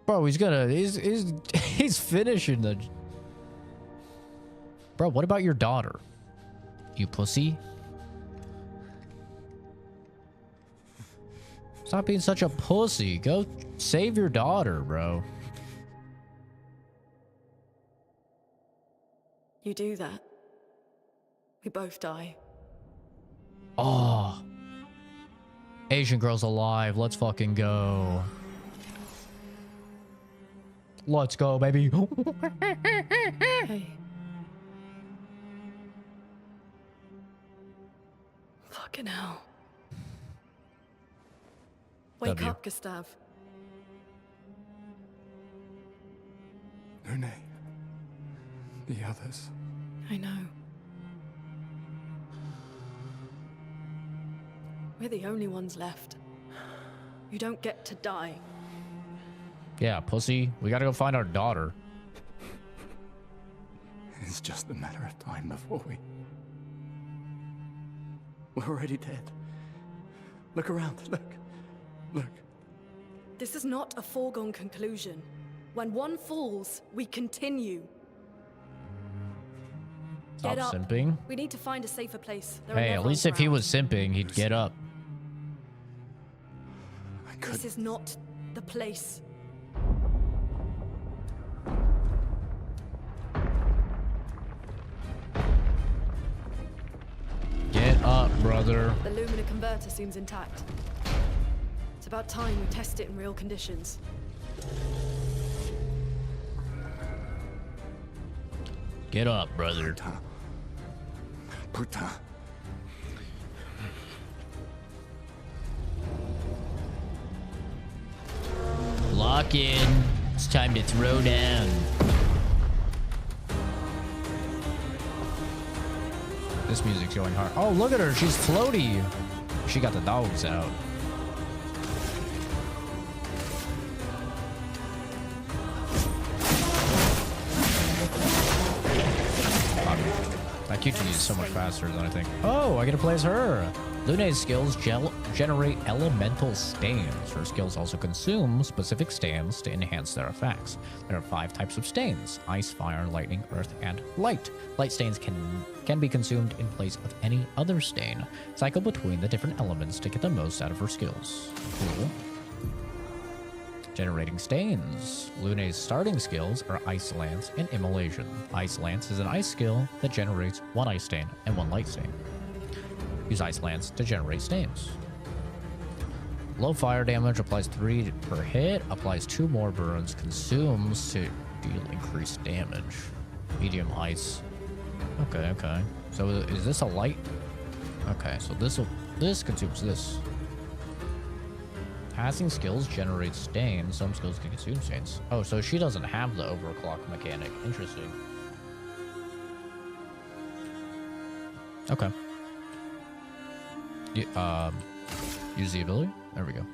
Bro, he's finishing the... Bro, what about your daughter? You pussy? Stop being such a pussy. Go save your daughter, bro. You do that, we both die. Oh. Asian girl's alive. Let's fucking go. Let's go, baby. Hey. Fucking hell. Wake up, Gustav. Lune. The others. I know. We're the only ones left. You don't get to die. Yeah, pussy. We gotta go find our daughter. It's just a matter of time before we're already dead. Look around. Look. This is not a foregone conclusion. When one falls, we continue. Stop Get up. simping. We need to find a safer place. There are Hey, at never least if he around. was simping, he'd get up. This is not the place. Get up, brother. The Lumina converter seems intact. It's about time we test it in real conditions. Get up, brother. Puta. Lock in. It's time to throw down. This music's going hard. Oh, look at her. She's floaty. She got the dogs out. That QTE is so much faster than I think. Oh, I get to play as her. Lune's skills generate elemental stains. Her skills also consume specific stains to enhance their effects. There are 5 types of stains: ice, fire, lightning, earth, and light. Light stains can be consumed in place of any other stain. Cycle between the different elements to get the most out of her skills. Cool. Generating stains. Lune's starting skills are Ice Lance and Immolation. Ice Lance is an ice skill that generates 1 ice stain and 1 light stain. Use Ice Lance to generate stains. Low fire damage applies 3 per hit, applies 2 more burns, consumes to deal increased damage. Medium ice. Okay. So is this a light? Okay, so this consumes this. Passing skills generate stains. Some skills can consume stains. Oh, so she doesn't have the overclock mechanic. Interesting. Okay. Use the ability. There we go.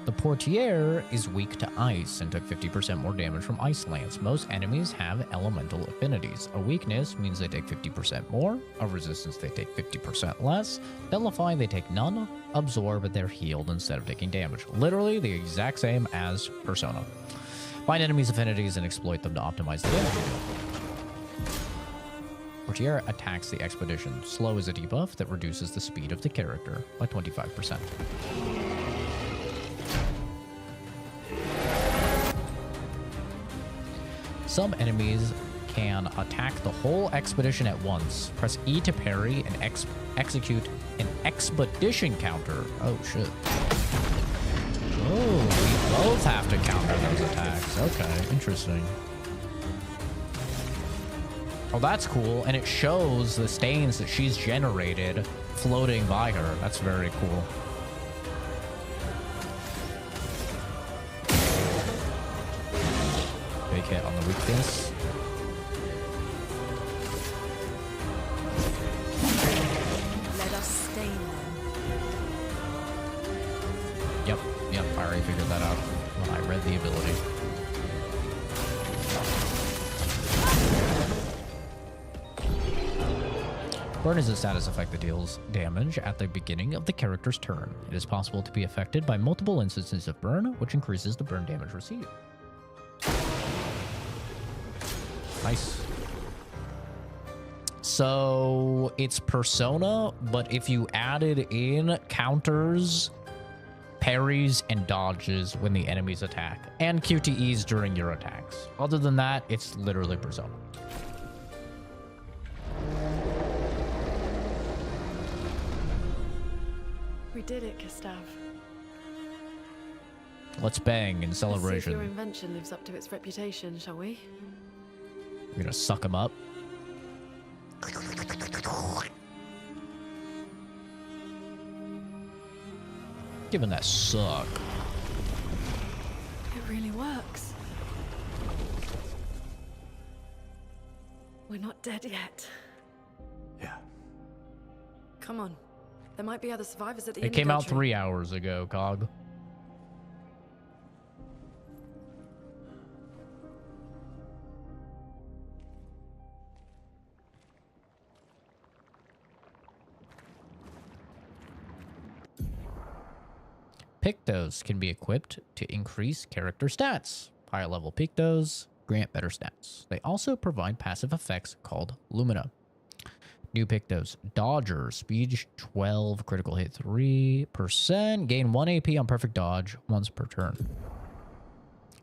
The Portiere is weak to ice and took 50% more damage from Ice Lance. Most enemies have elemental affinities. A weakness means they take 50% more. A resistance, they take 50% less. Nullify, they take none. Absorb, they're healed instead of taking damage. Literally the exact same as Persona. Find enemies' affinities and exploit them to optimize the damage you deal. Portiere attacks the expedition. Slow is a debuff that reduces the speed of the character by 25%. Some enemies can attack the whole expedition at once. Press E to parry and execute an expedition counter. Oh, shit. Oh, we both have to counter those attacks. Okay, interesting. Oh, that's cool. And it shows the stains that she's generated floating by her. That's very cool. Big hit on the weakness. Let us stain them. Yep, I already figured that out when I read the ability. Burn is a status effect that deals damage at the beginning of the character's turn. It is possible to be affected by multiple instances of burn, which increases the burn damage received. Nice. So it's Persona, but if you added in counters, parries, and dodges when the enemies attack, and QTEs during your attacks. Other than that, it's literally Persona. We did it, Gustav. Let's bang in Let's see if celebration. your invention lives up to its reputation, shall we? We're gonna suck him up. Give him that suck. It really works. We're not dead yet. Yeah. Come on. There might be other survivors at the It came out Indigo 3 hours ago, Cog. Pictos can be equipped to increase character stats. Higher level Pictos grant better stats. They also provide passive effects called Lumina. New Pictos. Dodger. Speed 12. Critical hit 3%. Gain 1 AP on perfect dodge once per turn.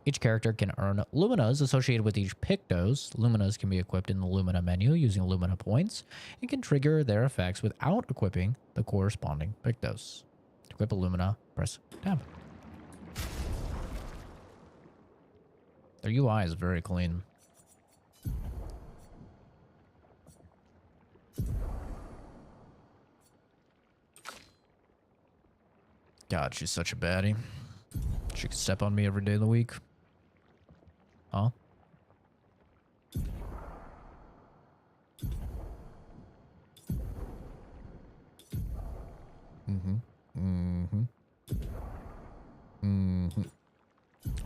Each character can earn Luminas associated with each Pictos. Luminas can be equipped in the Lumina menu using Lumina points and can trigger their effects without equipping the corresponding Pictos. To equip a Lumina, press tab. Their UI is very clean. God, she's such a baddie. She could step on me every day of the week. Huh?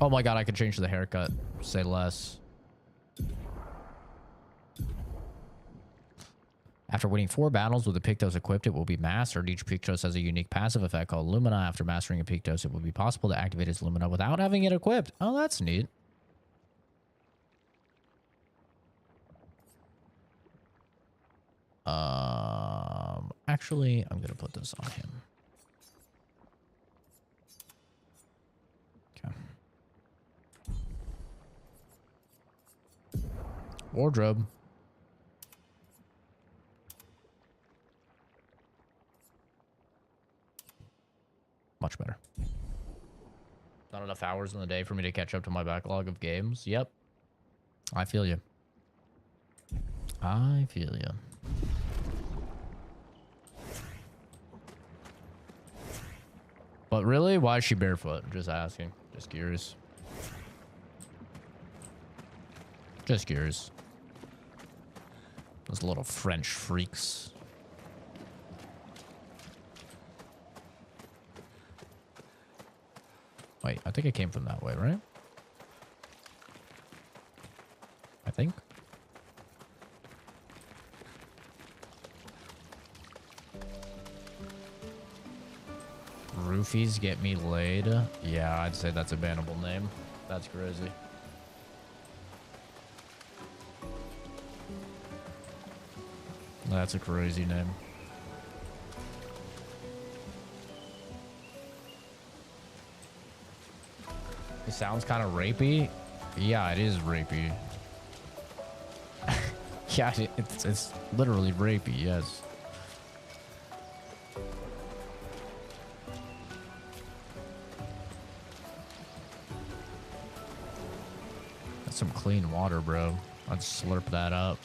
Oh my god, I could change the haircut. Say less. After winning 4 battles with the Pictos equipped, it will be mastered. Each Pictos has a unique passive effect called Lumina. After mastering a Pictos, it will be possible to activate its Lumina without having it equipped. Oh, that's neat. Actually, I'm gonna put this on him. Okay. Wardrobe. Much better. Not enough hours in the day for me to catch up to my backlog of games. Yep. I feel you. I feel you. But really, why is she barefoot? Just asking. Just curious. Just curious. Those little French freaks. Wait, I think I came from that way, right? I think. Roofies get me laid. Yeah, I'd say that's a bannable name. That's crazy. That's a crazy name. It sounds kind of rapey. Yeah, it is rapey. Yeah, it's literally rapey, yes. That's some clean water, bro. I'd slurp that up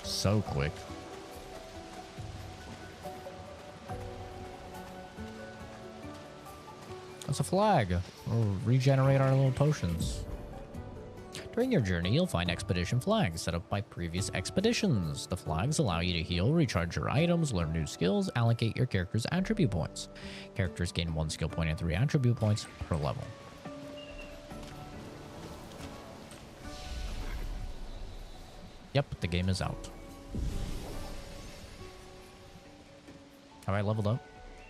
so quick. That's a flag. We'll regenerate our little potions. During your journey, you'll find expedition flags set up by previous expeditions. The flags allow you to heal, recharge your items, learn new skills, allocate your character's attribute points. Characters gain 1 skill point and 3 attribute points per level. Yep, the game is out. Have I leveled up?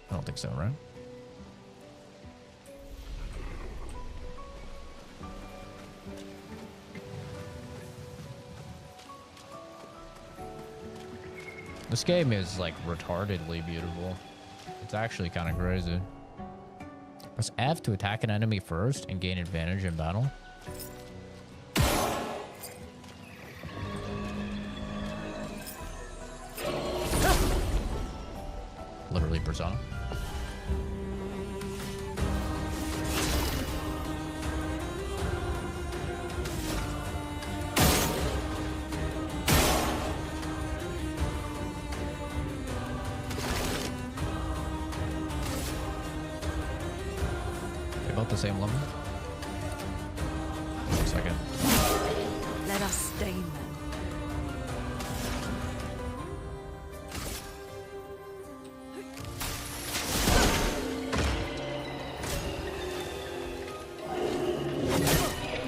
I don't think so, right? This game is like retardedly beautiful. It's actually kind of crazy. Press F to attack an enemy first and gain advantage in battle. Literally Persona. They both the same level. Second. Let us stain them.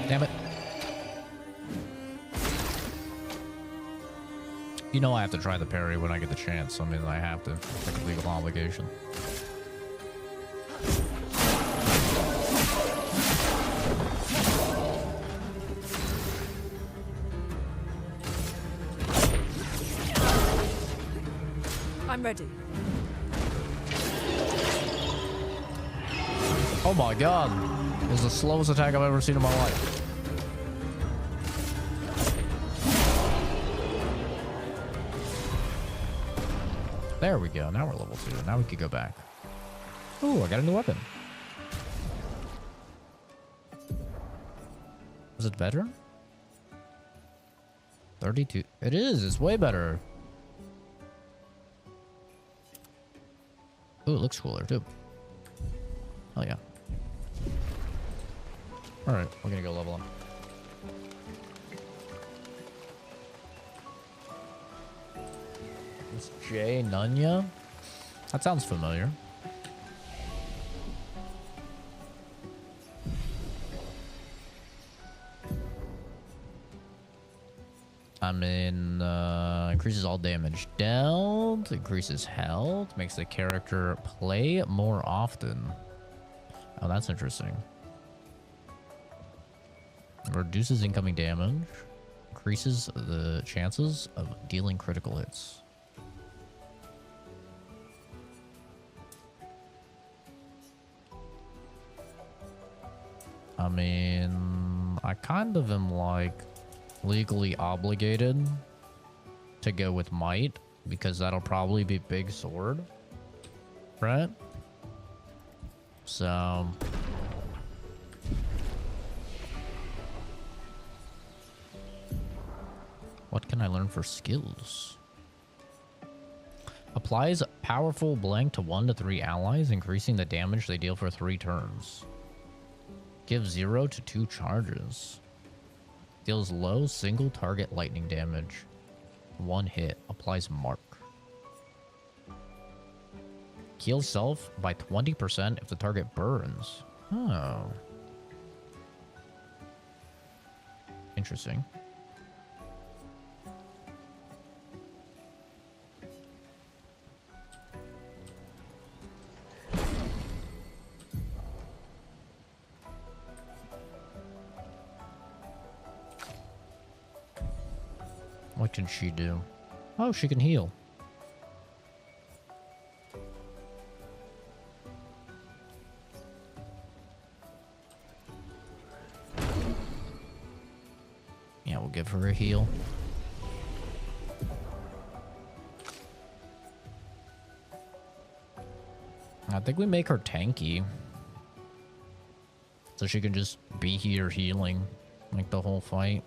Damn it. You know I have to try the parry when I get the chance. I mean, I have to. It's like a legal obligation. I'm ready. Oh my god. This is the slowest attack I've ever seen in my life. There we go. Now we're level 2. Now we can go back. Ooh, I got a new weapon. Is it better? 32. It is. It's way better. Ooh, it looks cooler too. Oh yeah. All right, we're gonna go level up. It's Jay Nunya. That sounds familiar. I'm in, increases all damage dealt, increases health, makes the character play more often. Oh, that's interesting. Reduces incoming damage, increases the chances of dealing critical hits. I mean, I kind of am like legally obligated to go with might because that'll probably be big sword, right? So what can I learn for skills? Applies powerful blank to 1 to 3 allies, increasing the damage they deal for 3 turns. Gives 0 to 2 charges. Deals low single target lightning damage. 1 hit. Applies mark. Heals self by 20% if the target burns. Oh. Interesting. What can she do? Oh, she can heal. Yeah, we'll give her a heal. I think we make her tanky. So she can just be here healing like the whole fight.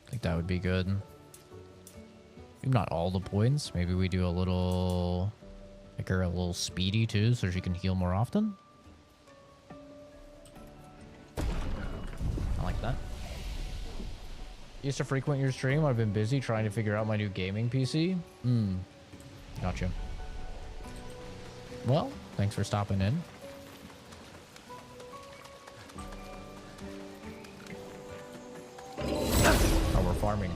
I think that would be good. Maybe not all the points. Maybe we do a little... Make her a little speedy too so she can heal more often. I like that. Used to frequent your stream. I've been busy trying to figure out my new gaming PC. Gotcha. Well, thanks for stopping in. Oh, we're farming.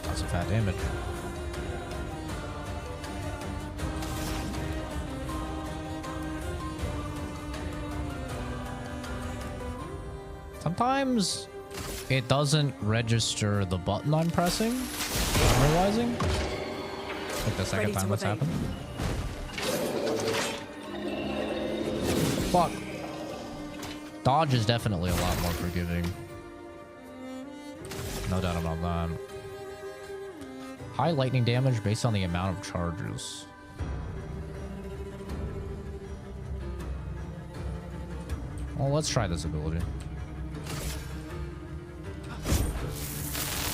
That's a fat damage. Sometimes it doesn't register the button I'm pressing. I'm realizing. Like the second time that's happened. Fuck. Dodge is definitely a lot more forgiving. No doubt about that. High lightning damage based on the amount of charges. Well, let's try this ability.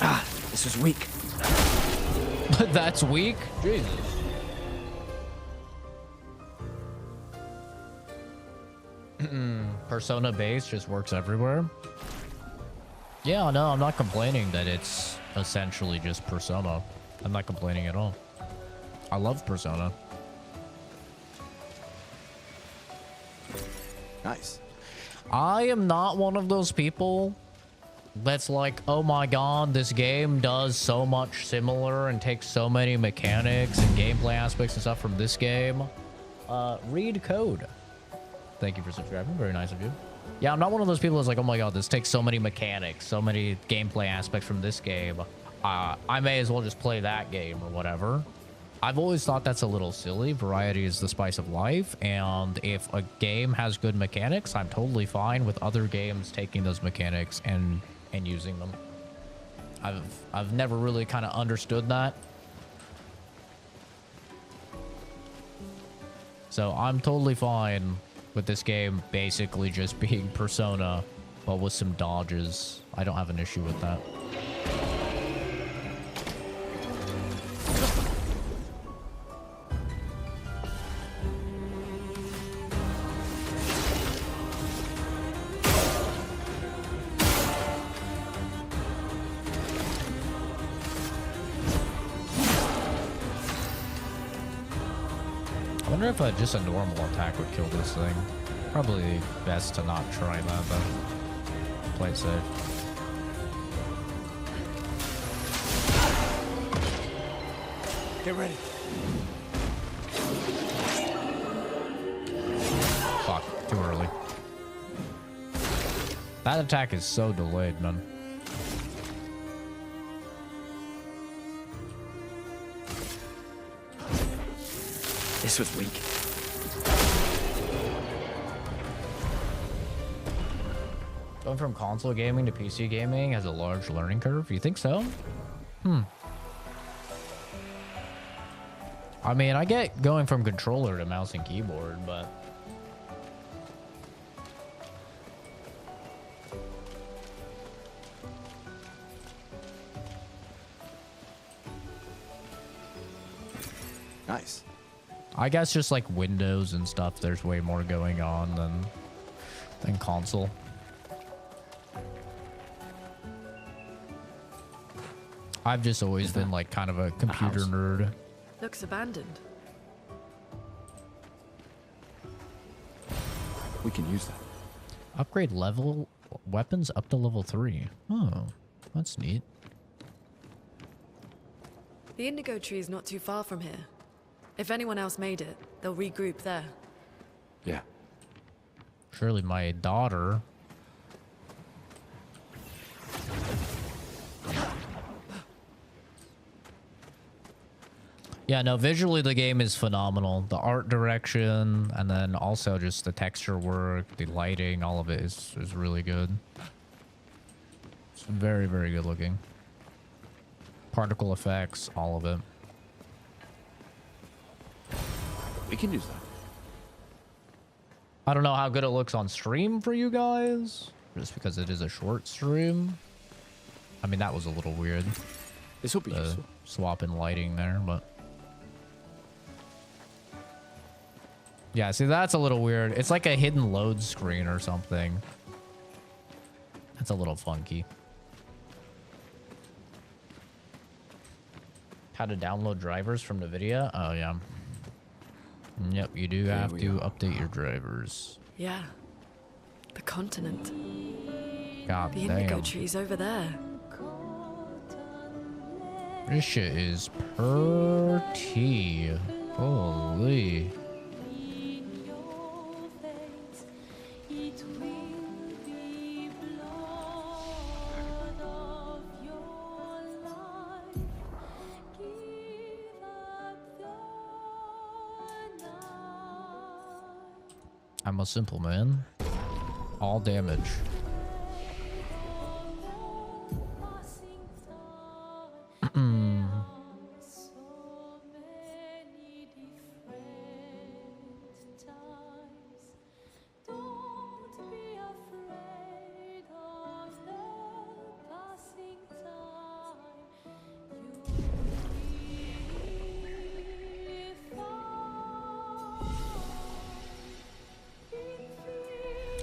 Ah, this was weak. That's weak? Jesus. Persona base just works everywhere. Yeah, no, I'm not complaining that it's essentially just Persona. I'm not complaining at all. I love Persona. Nice. I am not one of those people that's like, oh my god, this game does so much similar and takes so many mechanics and gameplay aspects and stuff from this game, read code. Thank you for subscribing. Very nice of you. Yeah, I'm not one of those people that's like, oh my god, this takes so many mechanics, so many gameplay aspects from this game. I may as well just play that game or whatever. I've always thought that's a little silly. Variety is the spice of life, and if a game has good mechanics, I'm totally fine with other games taking those mechanics and using them. I've never really kind of understood that. So I'm totally fine with this game basically just being Persona, but with some dodges. I don't have an issue with that. I wonder if just a normal attack would kill this thing. Probably best to not try that, but play it safe. Get ready. Fuck, too early. That attack is so delayed, man. This was weak. Going from console gaming to PC gaming has a large learning curve. You think so? I mean, I get going from controller to mouse and keyboard, but... Nice. I guess just like Windows and stuff, there's way more going on than console. I've just always been like kind of a computer nerd. Looks abandoned. We can use that. Upgrade level weapons up to level 3. Oh, that's neat. The indigo tree is not too far from here. If anyone else made it, they'll regroup there. Yeah. Surely my daughter. Yeah, no, visually the game is phenomenal. The art direction, and then also just the texture work, the lighting, all of it is really good. It's very, very good looking. Particle effects, all of it. We can use that. I don't know how good it looks on stream for you guys, just because it is a short stream. I mean, that was a little weird. This will be useful. Swap in lighting there, but... Yeah, see, that's a little weird. It's like a hidden load screen or something. That's a little funky. How to download drivers from NVIDIA? Oh, yeah. Yep, you do have to update your drivers. Yeah. The continent. God the damn. indigo tree's over there. This shit is pretty. Holy. I'm a simple man. All damage.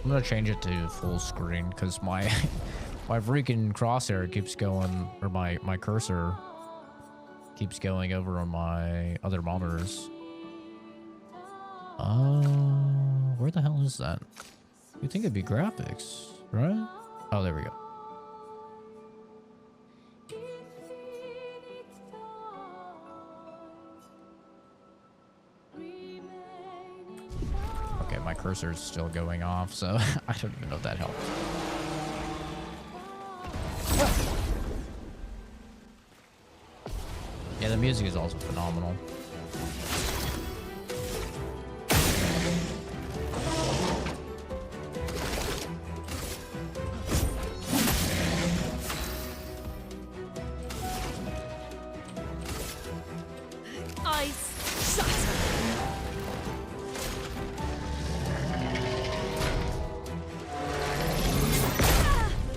I'm gonna change it to full screen because my freaking crosshair keeps going, or my cursor keeps going over on my other monitors. Where the hell is that? You'd think it'd be graphics, right? Oh, there we go. cursor's still going off, so I don't even know if that helped. Yeah, the music is also phenomenal.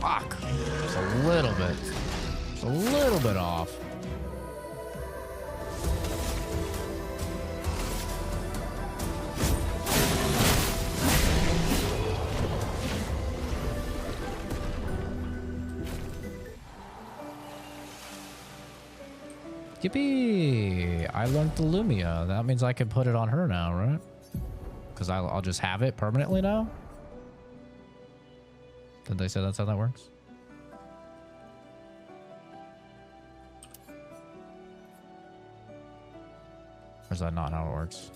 Fuck. Just a little bit. Just a little bit off. Yippee! I learned the Lumia. That means I can put it on her now, right? Because I'll just have it permanently now? Did they say that's how that works? Or is that not how it works?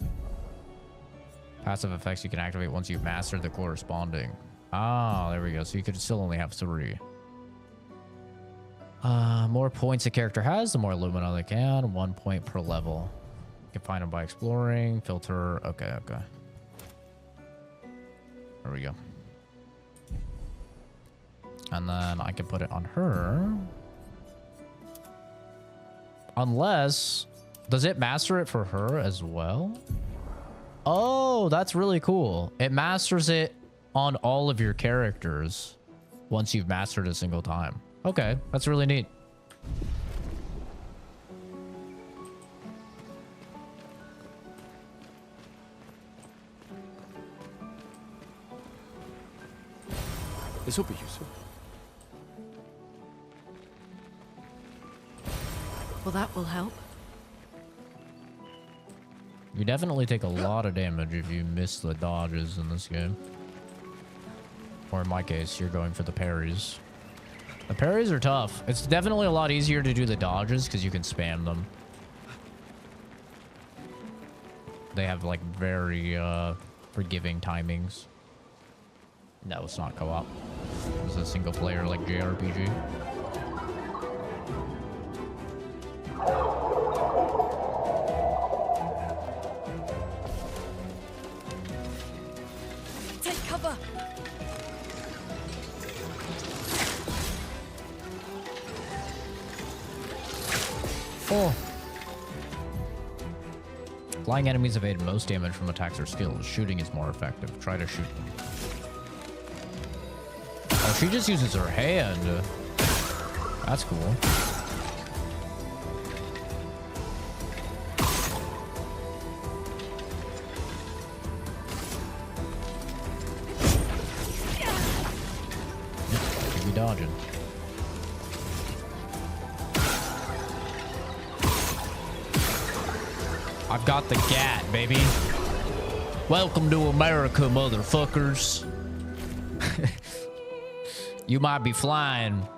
Passive effects you can activate once you've mastered the corresponding. Ah, there we go. So you could still only have 3. More points a character has, the more Lumina they can. 1 point per level. You can find them by exploring, filter. Okay, okay. There we go. And then I can put it on her. Unless... Does it master it for her as well? Oh, that's really cool. It masters it on all of your characters once you've mastered a single time. Okay, that's really neat. This will be useful. Well, that will help. You definitely take a lot of damage if you miss the dodges in this game. Or in my case, you're going for the parries. The parries are tough. It's definitely a lot easier to do the dodges because you can spam them. They have like very forgiving timings. No, it's not co-op. It's a single player like JRPG. Take cover. Oh. Flying enemies evade most damage from attacks or skills. Shooting is more effective. Try to shoot them. Oh, she just uses her hand. That's cool. Yep, should be dodging. I've got the gat, baby. Welcome to America, motherfuckers. You might be flying,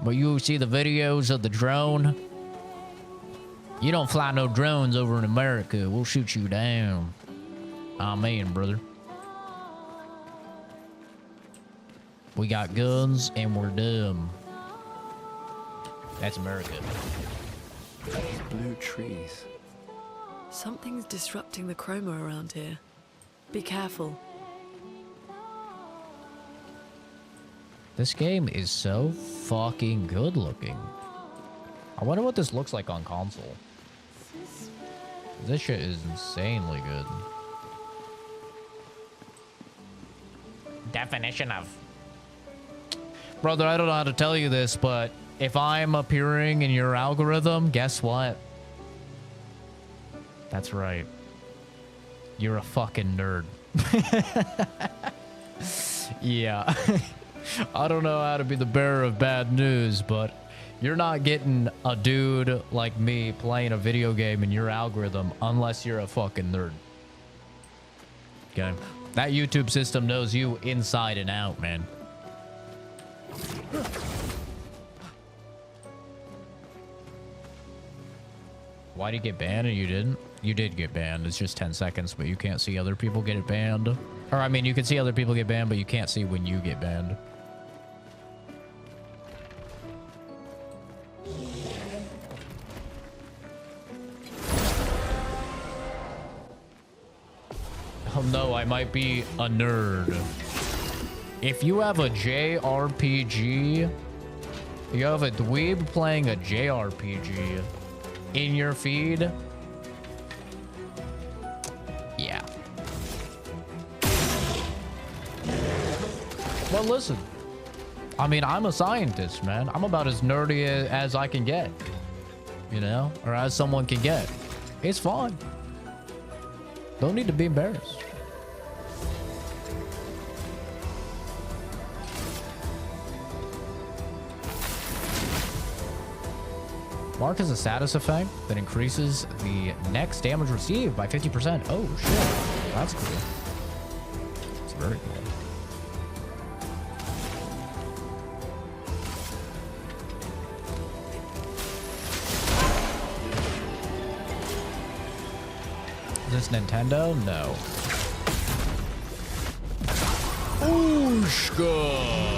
but you see the videos of the drone? You don't fly no drones over in America. We'll shoot you down. Amen, brother. We got guns and we're dumb. That's America. These blue trees. Something's disrupting the chroma around here. Be careful. This game is so fucking good looking. I wonder what this looks like on console. This shit is insanely good. Definition of... Brother, I don't know how to tell you this, but if I'm appearing in your algorithm, guess what? That's right. You're a fucking nerd. Yeah. I don't know how to be the bearer of bad news, but you're not getting a dude like me playing a video game in your algorithm unless you're a fucking nerd. Okay? That YouTube system knows you inside and out, man. Why did you get banned and you didn't? You did get banned. It's just 10 seconds, but you can't see other people get it banned. Or, I mean, you can see other people get banned, but you can't see when you get banned. Oh no, I might be a nerd. If you have a JRPG, you have a dweeb playing a JRPG in your feed, yeah. Well, listen. I mean, I'm a scientist, man. I'm about as nerdy as I can get, you know, or as someone can get. It's fun. Don't need to be embarrassed. Mark is a status effect that increases the next damage received by 50%. Oh, shit. That's cool. It's very cool. Is this Nintendo? No. Obscur.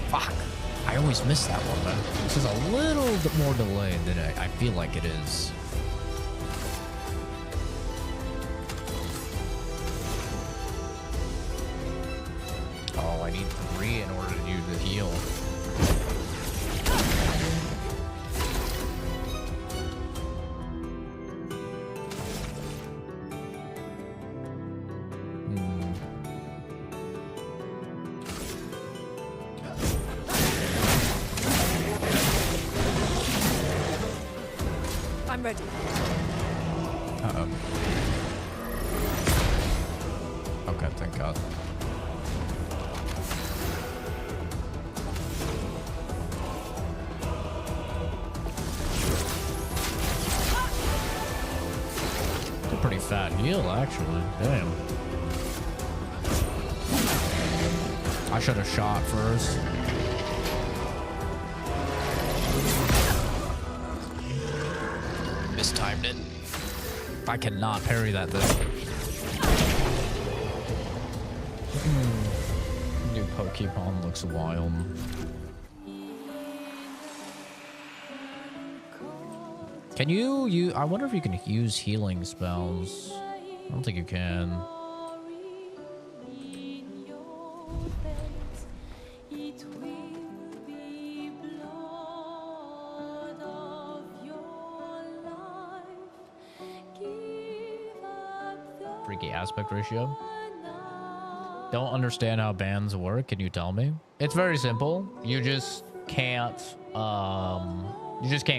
Fuck. I always miss that one, man. This is a little bit more delayed than I feel like it is. Oh, I need 3 in order to do the heal. I'm ready. Uh-oh. Okay, thank God. It's a pretty fat heal, actually. Damn. I should have shot first. Mistimed it. I cannot parry that thing. New Pokemon looks wild. Can you I wonder if you can use healing spells. I don't think you can. Freaky aspect ratio. Don't understand how bans work. Can you tell me? It's very simple. You just can't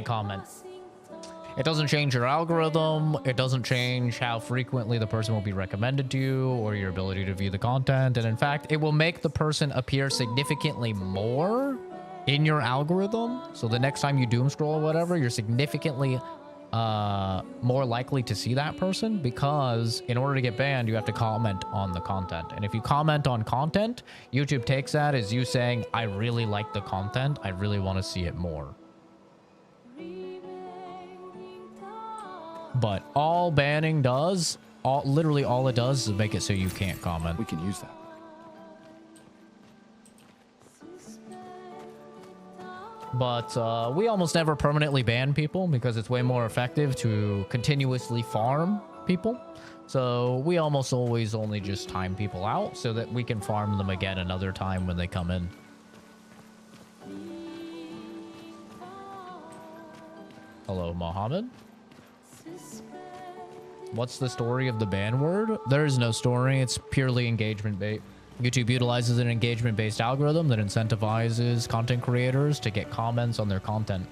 comment. It doesn't change your algorithm. It doesn't change how frequently the person will be recommended to you or your ability to view the content. And in fact, it will make the person appear significantly more in your algorithm. So the next time you doom scroll or whatever, you're significantly more likely to see that person, because in order to get banned, you have to comment on the content. And if you comment on content, YouTube takes that as you saying, I really like the content. I really want to see it more. But all banning does, literally all it does is make it so you can't comment. We can use that. But we almost never permanently ban people because it's way more effective to continuously farm people. So we almost always only just time people out so that we can farm them again another time when they come in. Hello, Mohammed. What's the story of the ban word? There is no story. It's purely engagement bait. YouTube utilizes an engagement-based algorithm that incentivizes content creators to get comments on their content.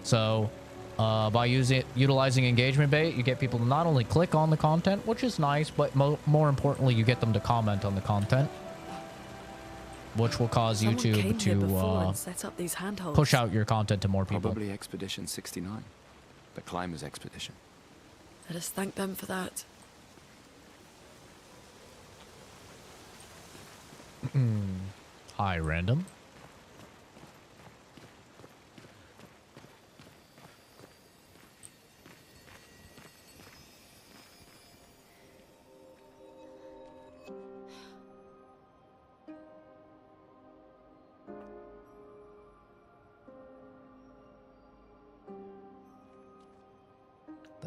So by utilizing engagement bait, you get people to not only click on the content, which is nice, but more importantly, you get them to comment on the content, which will cause YouTube to set up these handholds. push out your content to more people. Probably Expedition 69, the Climbers Expedition. Let us thank them for that. Hi, random.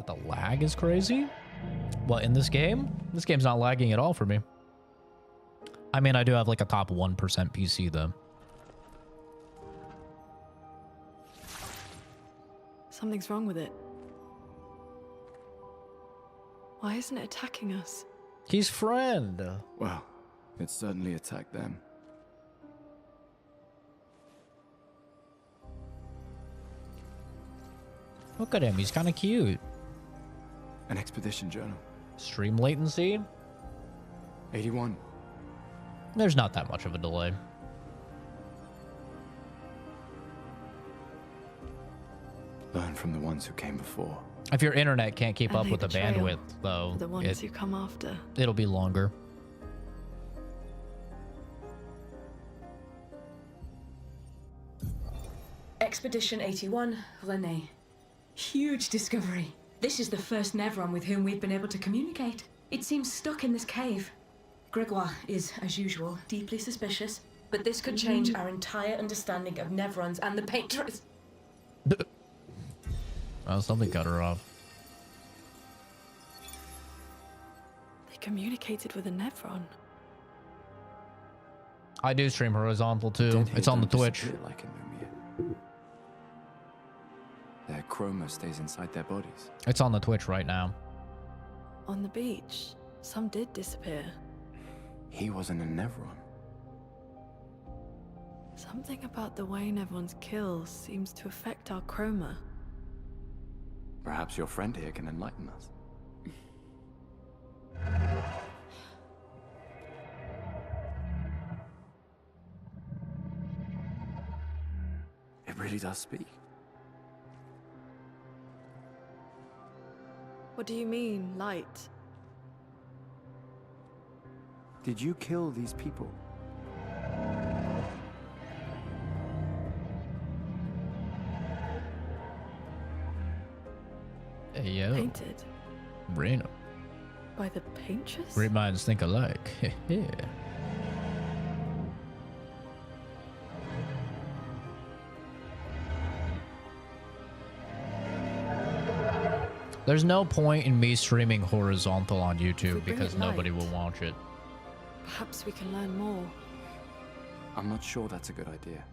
that the lag is crazy. What, in this game? This game's not lagging at all for me. I mean, I do have like a top 1% PC though. Something's wrong with it. Why isn't it attacking us? He's friend. Well, it certainly attacked them. Look at him, he's kind of cute. An expedition journal. Stream latency? 81. There's not that much of a delay. Learn from the ones who came before. If your internet can't keep up And with the leave a trail bandwidth, though, for the ones who come after. it'll be longer. Expedition 81, René. Huge discovery. This is the first Nevron with whom we've been able to communicate. It seems stuck in this cave. Gregoire is, as usual, deeply suspicious, but this could change our entire understanding of Nevrons and the Patrons. Oh, something cut her off. They communicated with a Nevron. I do stream horizontal too. Dead It's here on the don't Twitch. disappear like in Lumiere. Their chroma stays inside their bodies. It's on the Twitch right now. On the beach, some did disappear. He wasn't a Nevron. Something about the way Nevrons kill seems to affect our chroma. Perhaps your friend here can enlighten us. It really does speak. What do you mean, light? Did you kill these people? Hey, yo. Painted Reno. by the paintress? Great minds think alike. Yeah. There's no point in me streaming horizontal on YouTube bring because it nobody light. will watch it. Perhaps we can learn more. I'm not sure that's a good idea.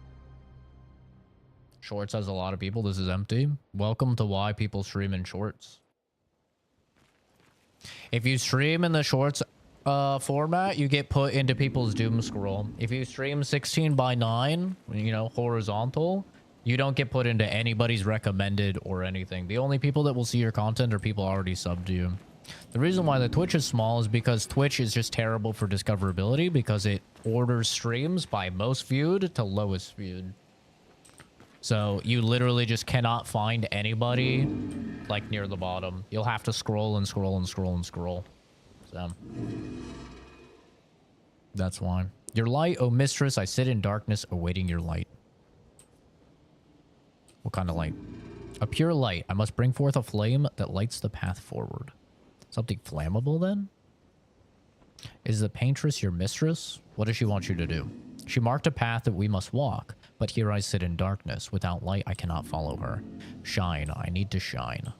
Shorts has a lot of people. This is empty. Welcome to why people stream in shorts. If you stream in the shorts format, you get put into people's doom scroll. If you stream 16:9, you know, horizontal, you don't get put into anybody's recommended or anything. The only people that will see your content are people already subbed to you. The reason why the Twitch is small is because Twitch is just terrible for discoverability because it orders streams by most viewed to lowest viewed. So you literally just cannot find anybody like near the bottom. You'll have to scroll and scroll and scroll and scroll. So that's why. Your light, oh mistress, I sit in darkness awaiting your light. What kind of light? A pure light. I must bring forth a flame that lights the path forward. Something flammable then? Is the paintress your mistress? What does she want you to do? She marked a path that we must walk, but here I sit in darkness. Without light, I cannot follow her. Shine. I need to shine.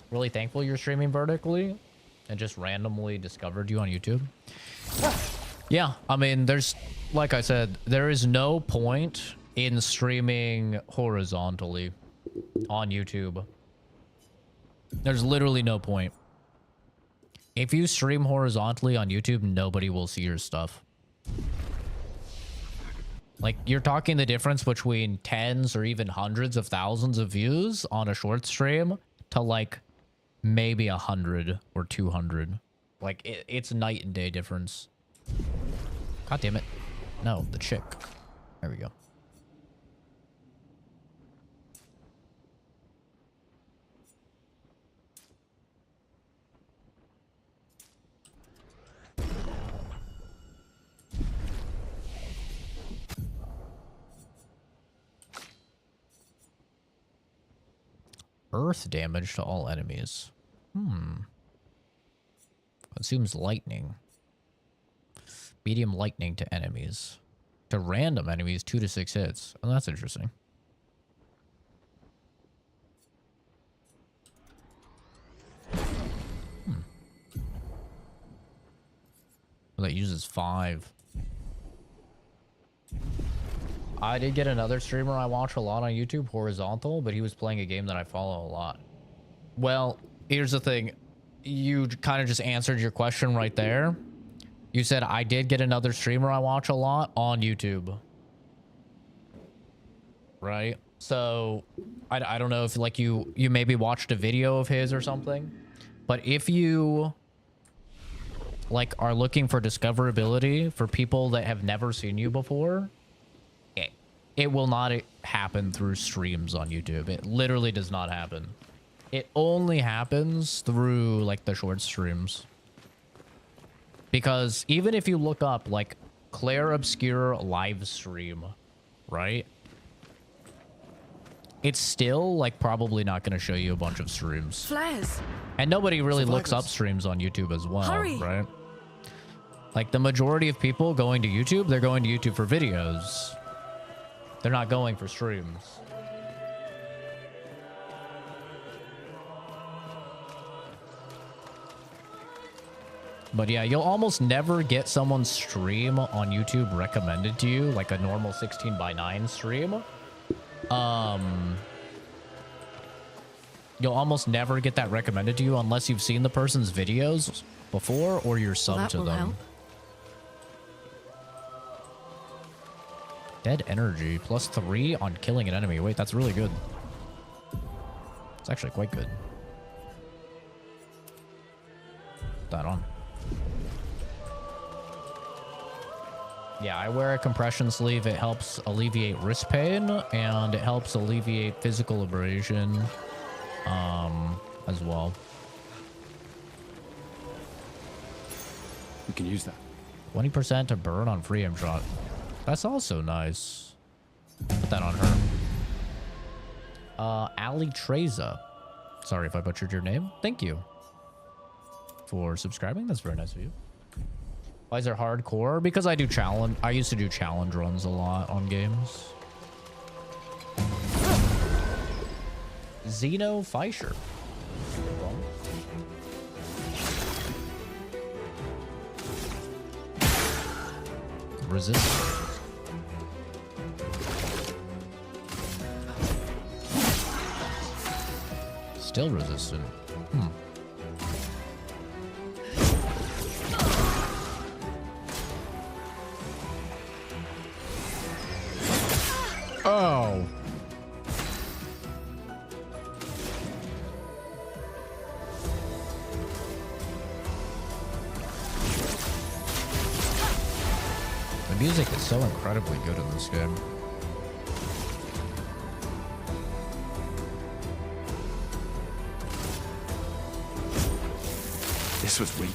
Really thankful you're streaming vertically and just randomly discovered you on YouTube. Yeah, I mean, there's, like I said, there is no point in streaming horizontally on YouTube. There's literally no point. If you stream horizontally on YouTube, nobody will see your stuff. Like, you're talking the difference between tens or even hundreds of thousands of views on a short stream to like maybe 100 or 200. Like, it's night and day difference. God damn it. No, the chick. There we go. Earth damage to all enemies. Consumes lightning. Medium lightning to enemies. To random enemies, 2 to 6 hits. Oh, that's interesting. that uses 5. I did get another streamer I watch a lot on YouTube, Horizontal, but he was playing a game that I follow a lot. Well, here's the thing. You kind of just answered your question right there. You said I did get another streamer I watch a lot on YouTube. Right? So, I don't know if like you maybe watched a video of his or something. But if you like are looking for discoverability for people that have never seen you before, it will not happen through streams on YouTube. It literally does not happen. It only happens through like the short streams. Because even if you look up like Clair Obscur live stream, right? It's still like probably not going to show you a bunch of streams. Flares. And nobody really looks up streams on YouTube as well, Hurry. right? Like the majority of people going to YouTube, they're going to YouTube for videos. They're not going for streams. But yeah, you'll almost never get someone's stream on YouTube recommended to you, like a normal 16:9 stream. You'll almost never get that recommended to you unless you've seen the person's videos before or you're subbed to them. Help. Dead energy +3 on killing an enemy. Wait, that's really good. It's actually quite good. Put that on. Yeah, I wear a compression sleeve. It helps alleviate wrist pain and it helps alleviate physical abrasion as well. We can use that. 20% to burn on free aim shot. That's also nice. Put that on her. Ali Treza. Sorry if I butchered your name. Thank you for subscribing. That's very nice of you. Why is it hardcore? Because I do challenge. I used to do challenge runs a lot on games. Zeno Fischer. Resist. Still resistant. Oh. The music is so incredibly good in this game. This was weak.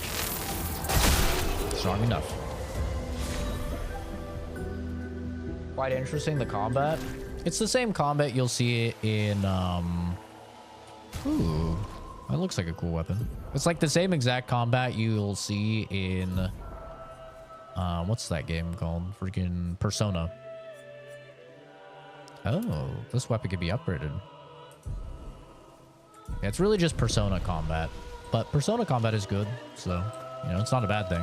Strong enough. Quite interesting, the combat. It's the same combat you'll see in, ooh, that looks like a cool weapon. It's like the same exact combat you'll see in, what's that game called? Freaking Persona. Oh, this weapon could be upgraded. Yeah, it's really just Persona combat. But Persona combat is good, so, you know, it's not a bad thing.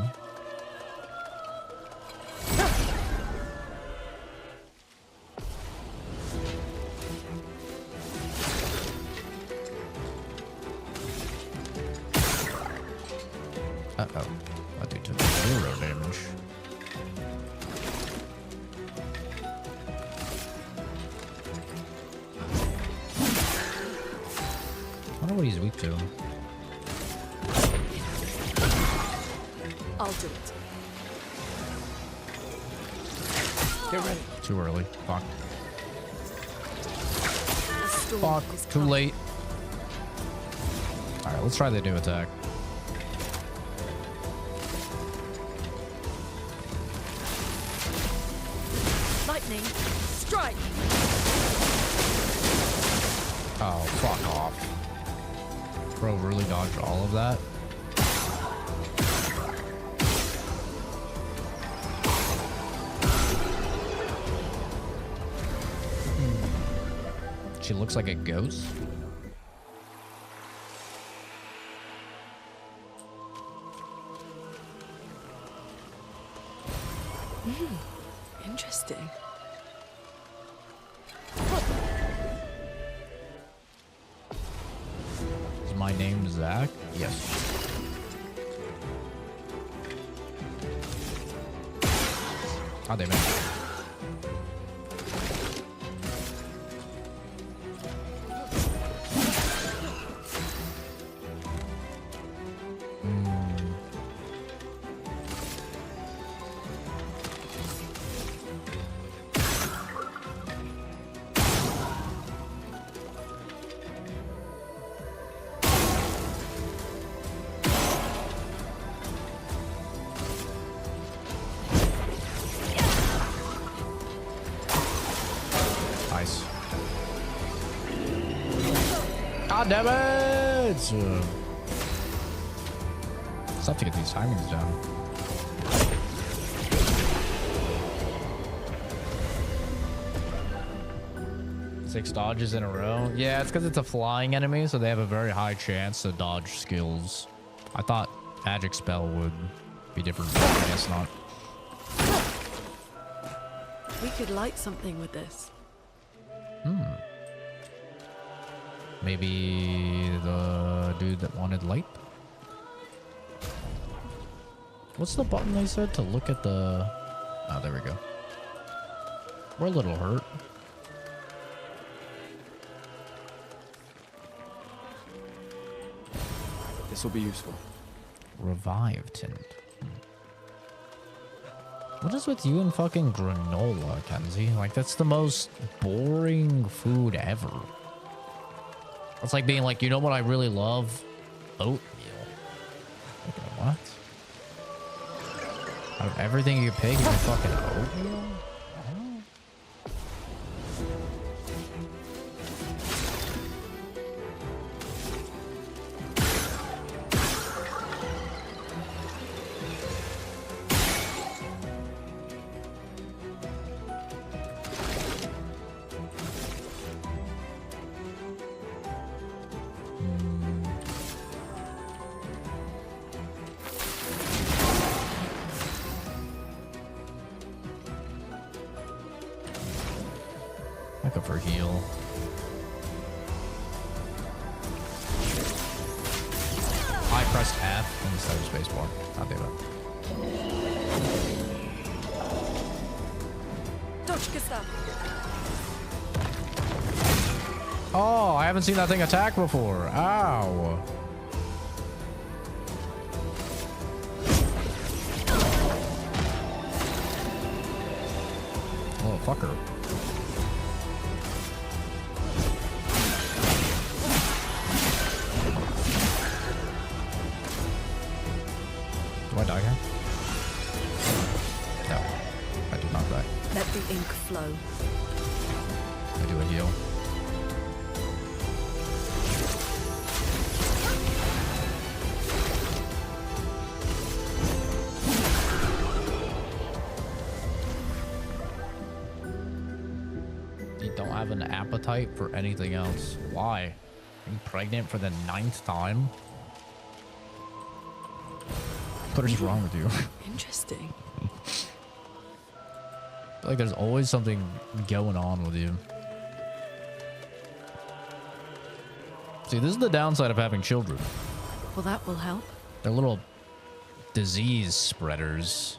Uh-oh. That dude took 0 damage. I wonder what he's weak to. I'll do it. Get ready. Too early. Fuck. The storm Fuck. is Too coming. late. Alright, let's try the new attack. Lightning, strike! Oh, fuck off. Bro really dodged all of that? She looks like a ghost. Interesting. Is my name Zach? Yes. Oh, damn it. God damn it! Stop to get these timings down. Six dodges in a row. Yeah, it's because it's a flying enemy, so they have a very high chance to dodge skills. I thought magic spell would be different, but I guess not. We could light something with this. Maybe the dude that wanted light? What's the button they said to look at the... Oh, there we go. We're a little hurt. This will be useful. Revive tint. What is with you and fucking granola, Kenzie? Like, that's the most boring food ever. It's like being like, you know what I really love? Oatmeal. Like, what? Out of everything you pick, you fucking oatmeal? For heal. I pressed F instead of spacebar. I'll do it. Oh, I haven't seen that thing attack before. Ow. Oh, fucker. Do I die here? No, I did not die. Let the ink flow. I do a heal. You don't have an appetite for anything else. Why? Are you pregnant for the 9th time? What is wrong with you? Interesting. Like there's always something going on with you. See, this is the downside of having children. Well, that will help. They're little disease spreaders.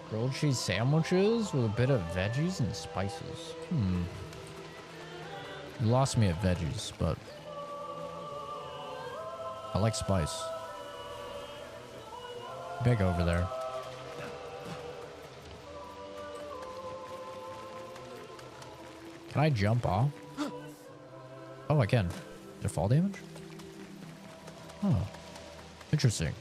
Grilled cheese sandwiches with a bit of veggies and spices. You lost me at veggies, but I like spice. Big over there. Can I jump off? Oh, I can. Is there fall damage? Oh, interesting.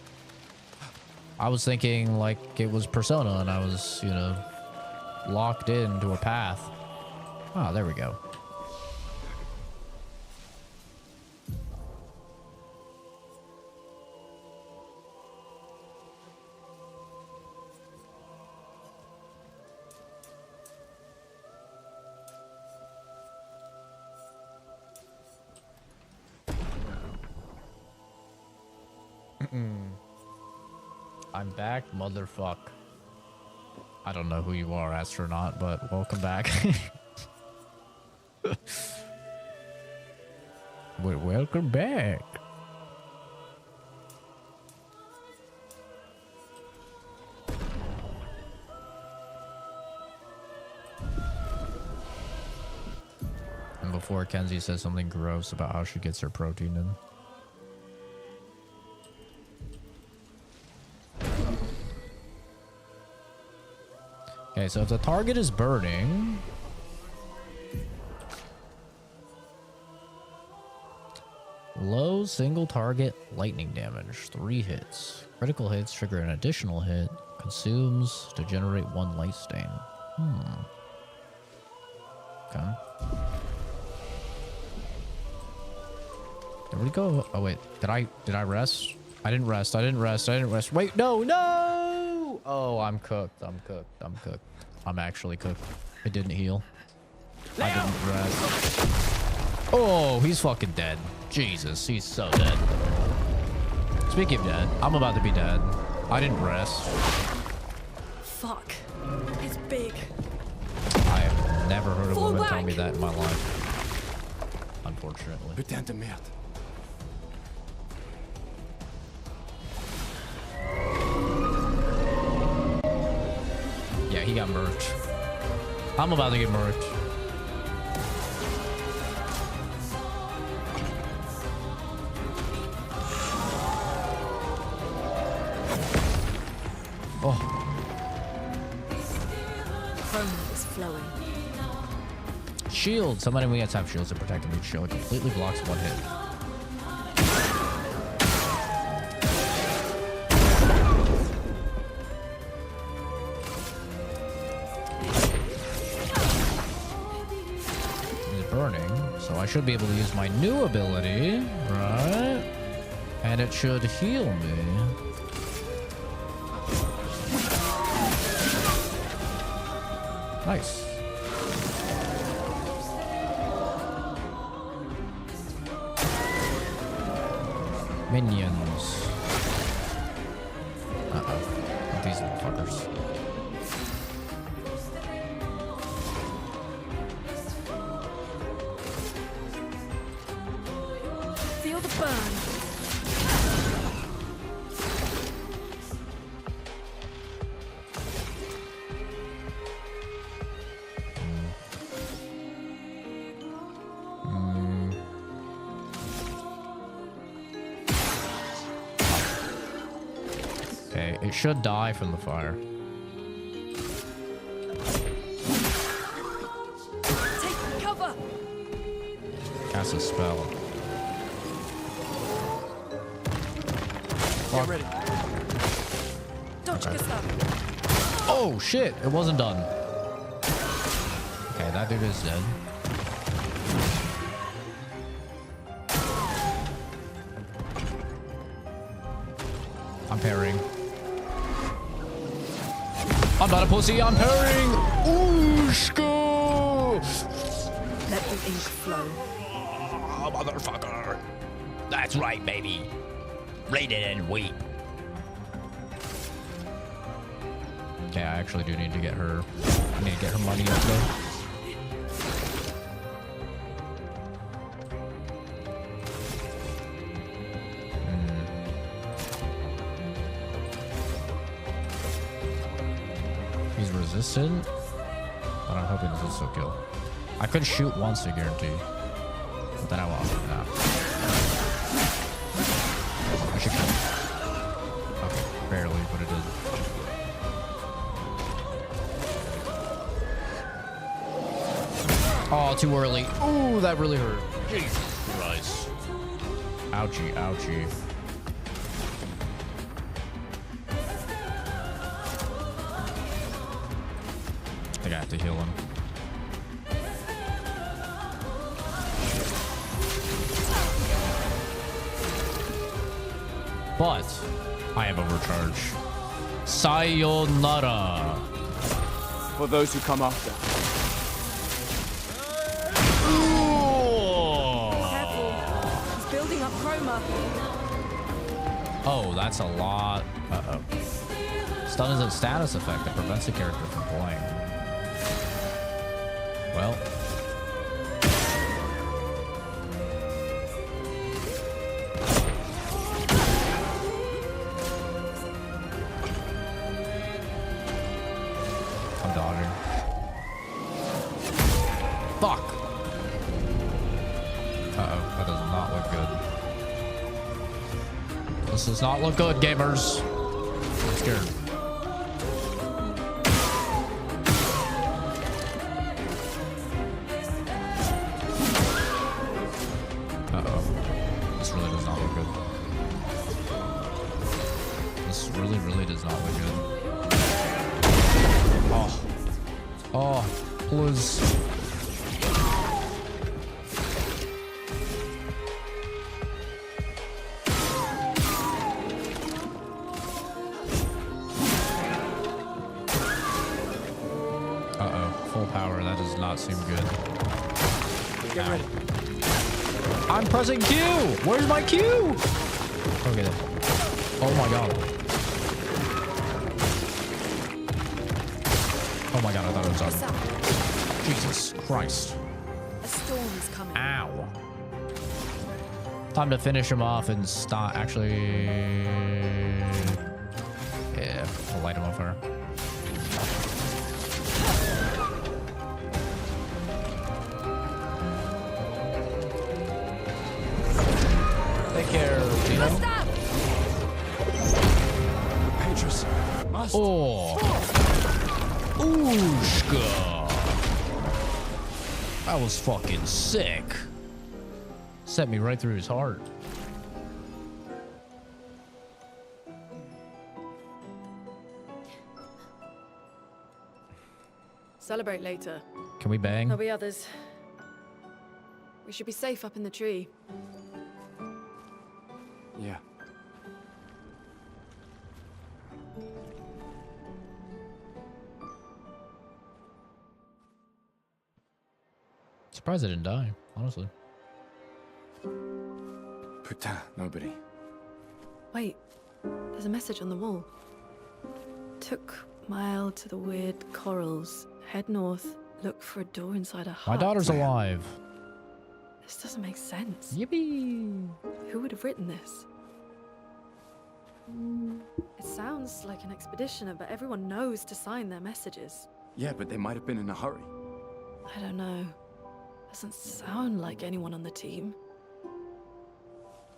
I was thinking like it was Persona and I was, you know, locked into a path. Oh, there we go. I'm back, motherfuck. I don't know who you are, astronaut, but welcome back. Welcome back. And before Kenzie says something gross about how she gets her protein in. Okay, so if the target is burning... Low single target lightning damage, 3 hits. Critical hits trigger an additional hit. Consumes to generate 1 light stain. Okay. Did we go? Oh wait, did I rest? I didn't rest. Wait, no! Oh, I'm cooked. I'm actually cooked. It didn't heal. I didn't rest. Oh, he's fucking dead. Jesus, he's so dead. Speaking of dead, I'm about to be dead. I didn't rest. Fuck. It's big. I have never heard a woman tell me that in my life. Unfortunately. Putain de merde. Yeah, he got murked. I'm about to get murked. Oh. Chrome is flowing. Shield. Some enemies have shields that protect them. Each shield completely blocks 1 hit. It's burning, so I should be able to use my new ability, right? And it should heal me. Nice. Minions. Uh-oh. These little fuckers. Feel the burn. It should die from the fire. Take cover. Cast a spell. Get ready. Dodge Gustav. Oh shit! It wasn't done. Okay, that dude is dead. I'm parrying. I'm not a pussy, I'm parrying! Obscur! Let the ink flow. Oh, motherfucker! That's right, baby. Read it and weep. Okay, I actually do need to get her. I need to get her money up though. Resistant, but I'm hoping this will kill. I could shoot once to guarantee, but then I won't. Nah. I should kill. Okay, barely, but it did. Oh, too early. Ooh, that really hurt. Jesus Christ. Ouchie, ouchie. I have to heal him. But I have overcharge. Sayonara. For those who come after. Careful. He's building up chroma. Oh, that's a lot. Uh-oh. Stun is a status effect that prevents the character from playing. Well. I'm dodging. Fuck! Uh-oh, that does not look good. This does not look good, gamers. I'm scared. Uh-oh. This really does not look good. This really, really does not look good. Oh. Oh, please. Not seem good. Get ready. I'm pressing Q. Where's my Q? Okay. Oh my god. Oh my god, I thought it was on. Jesus Christ. A storm's coming. Ow. Time to finish him off and stop. Actually, yeah, I'll light him on fire. Take care, Gino. Patriots. Oh. Obscur. That was fucking sick. Set me right through his heart. Celebrate later. Can we bang? There'll be others. We should be safe up in the tree. Yeah. Surprised I didn't die, honestly. Putain, nobody. Wait, there's a message on the wall. Took mile to the weird corals. Head north. Look for a door inside a hut. My daughter's alive. This doesn't make sense. Yippee! Who would have written this? It sounds like an expeditioner, but everyone knows to sign their messages. Yeah, but they might have been in a hurry. I don't know. Doesn't sound like anyone on the team.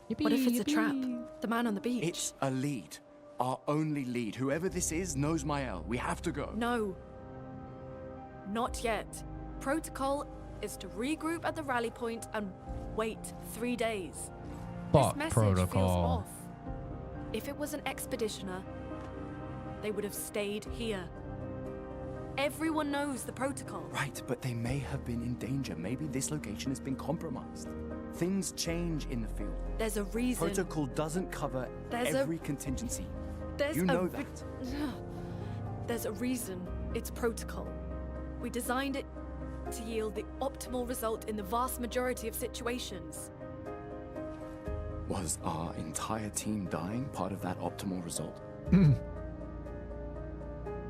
Yippee, What if it's a yippee. trap? The man on the beach? It's a lead. Our only lead. Whoever this is knows Mael. We have to go. No. Not yet. Protocol is to regroup at the rally point and wait 3 days. Fuck This message protocol. feels off. If it was an expeditioner, they would have stayed here. Everyone knows the protocol. Right, but they may have been in danger. Maybe this location has been compromised. Things change in the field. There's a reason. Protocol doesn't cover every contingency. There's You a know that. There's a reason it's protocol. We designed it to yield the optimal result in the vast majority of situations. Was our entire team dying part of that optimal result?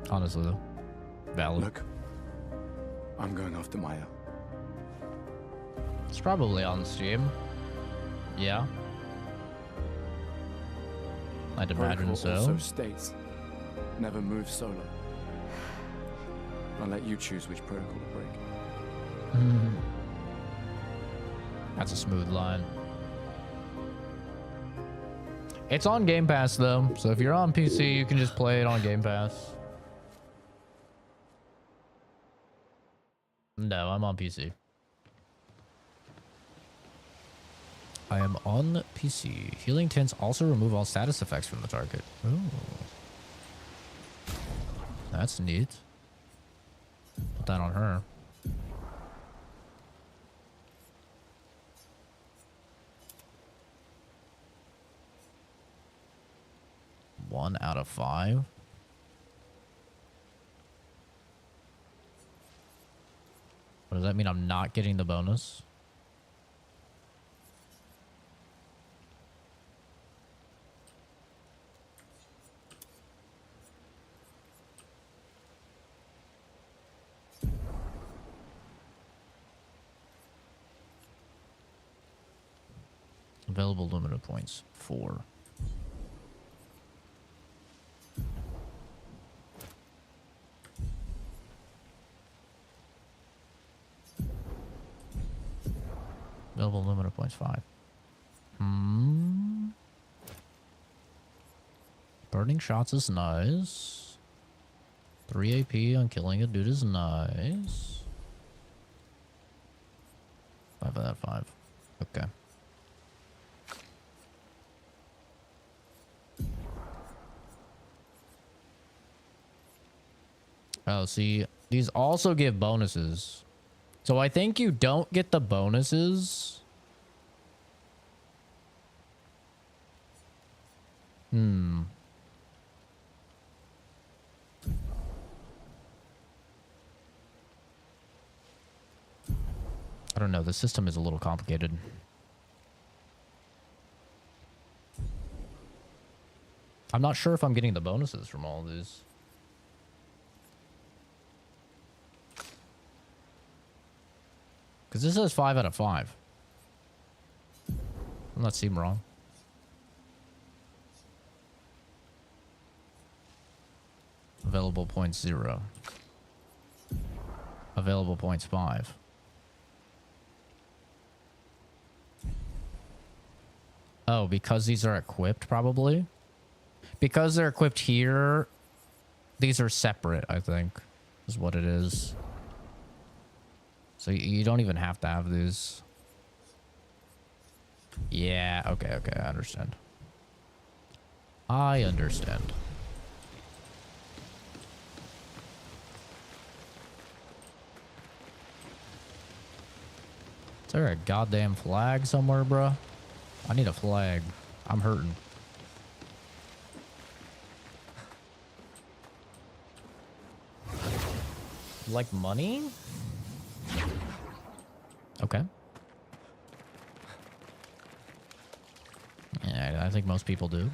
Honestly, though. Valid. Look, I'm going after Maya. It's probably on Steam. Yeah. I'd imagine Protocol so. also states, never move solo. I'll let you choose which protocol to break. That's a smooth line. It's on Game Pass though, so if you're on PC, you can just play it on Game Pass. No, I'm on PC. I am on PC. Healing tints also remove all status effects from the target. Ooh. That's neat. Put that on her. One out of 5. What does that mean? I'm not getting the bonus? Available limited points, 4. Available limited points, 5. Burning shots is nice. 3 AP on killing a dude is nice. 5 out of 5. Okay. Oh, see, these also give bonuses. So I think you don't get the bonuses. I don't know. The system is a little complicated. I'm not sure if I'm getting the bonuses from all of these. Because this says 5 out of 5. I'm not seem wrong. Available points 0. Available points 5. Oh, because these are equipped, probably? Because they're equipped here, these are separate, I think, is what it is. So you don't even have to have these. Yeah, okay, I understand. I understand. Is there a goddamn flag somewhere, bro? I need a flag. I'm hurting. Like money? Okay. Yeah, I think most people do.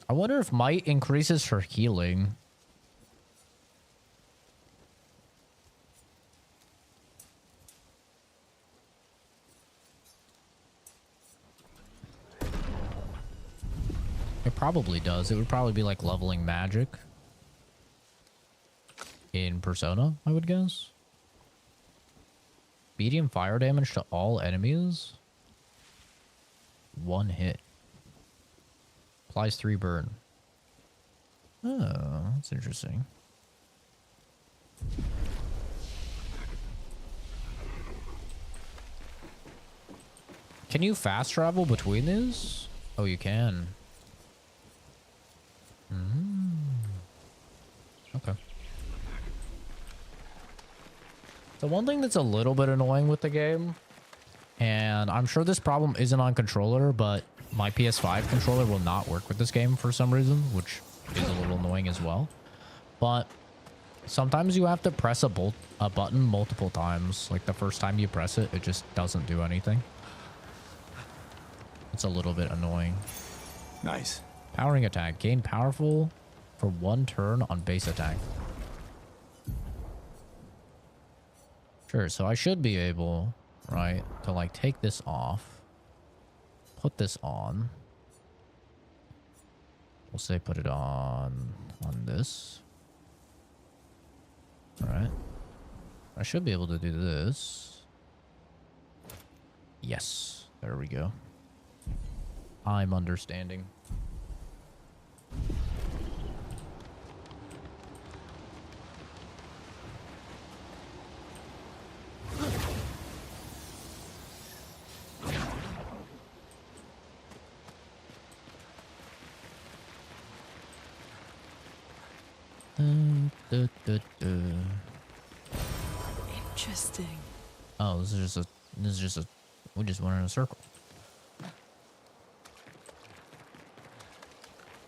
I wonder if might increases her healing. It probably does. It would probably be like leveling magic in Persona, I would guess. Medium fire damage to all enemies. 1 hit. Applies 3 burn. Oh, that's interesting. Can you fast travel between these? Oh, you can. Okay. The one thing that's a little bit annoying with the game, and I'm sure this problem isn't on controller, but my PS5 controller will not work with this game for some reason, which is a little annoying as well. But sometimes you have to press a button multiple times. Like the first time you press it, it just doesn't do anything. It's a little bit annoying. Nice. Powering attack. Gain powerful for 1 turn on base attack. Sure, so I should be able, right, to like take this off. Put this on. We'll say put it on this. All right. I should be able to do this. Yes. There we go. I'm understanding. Interesting. Oh, this is just a we just went in a circle.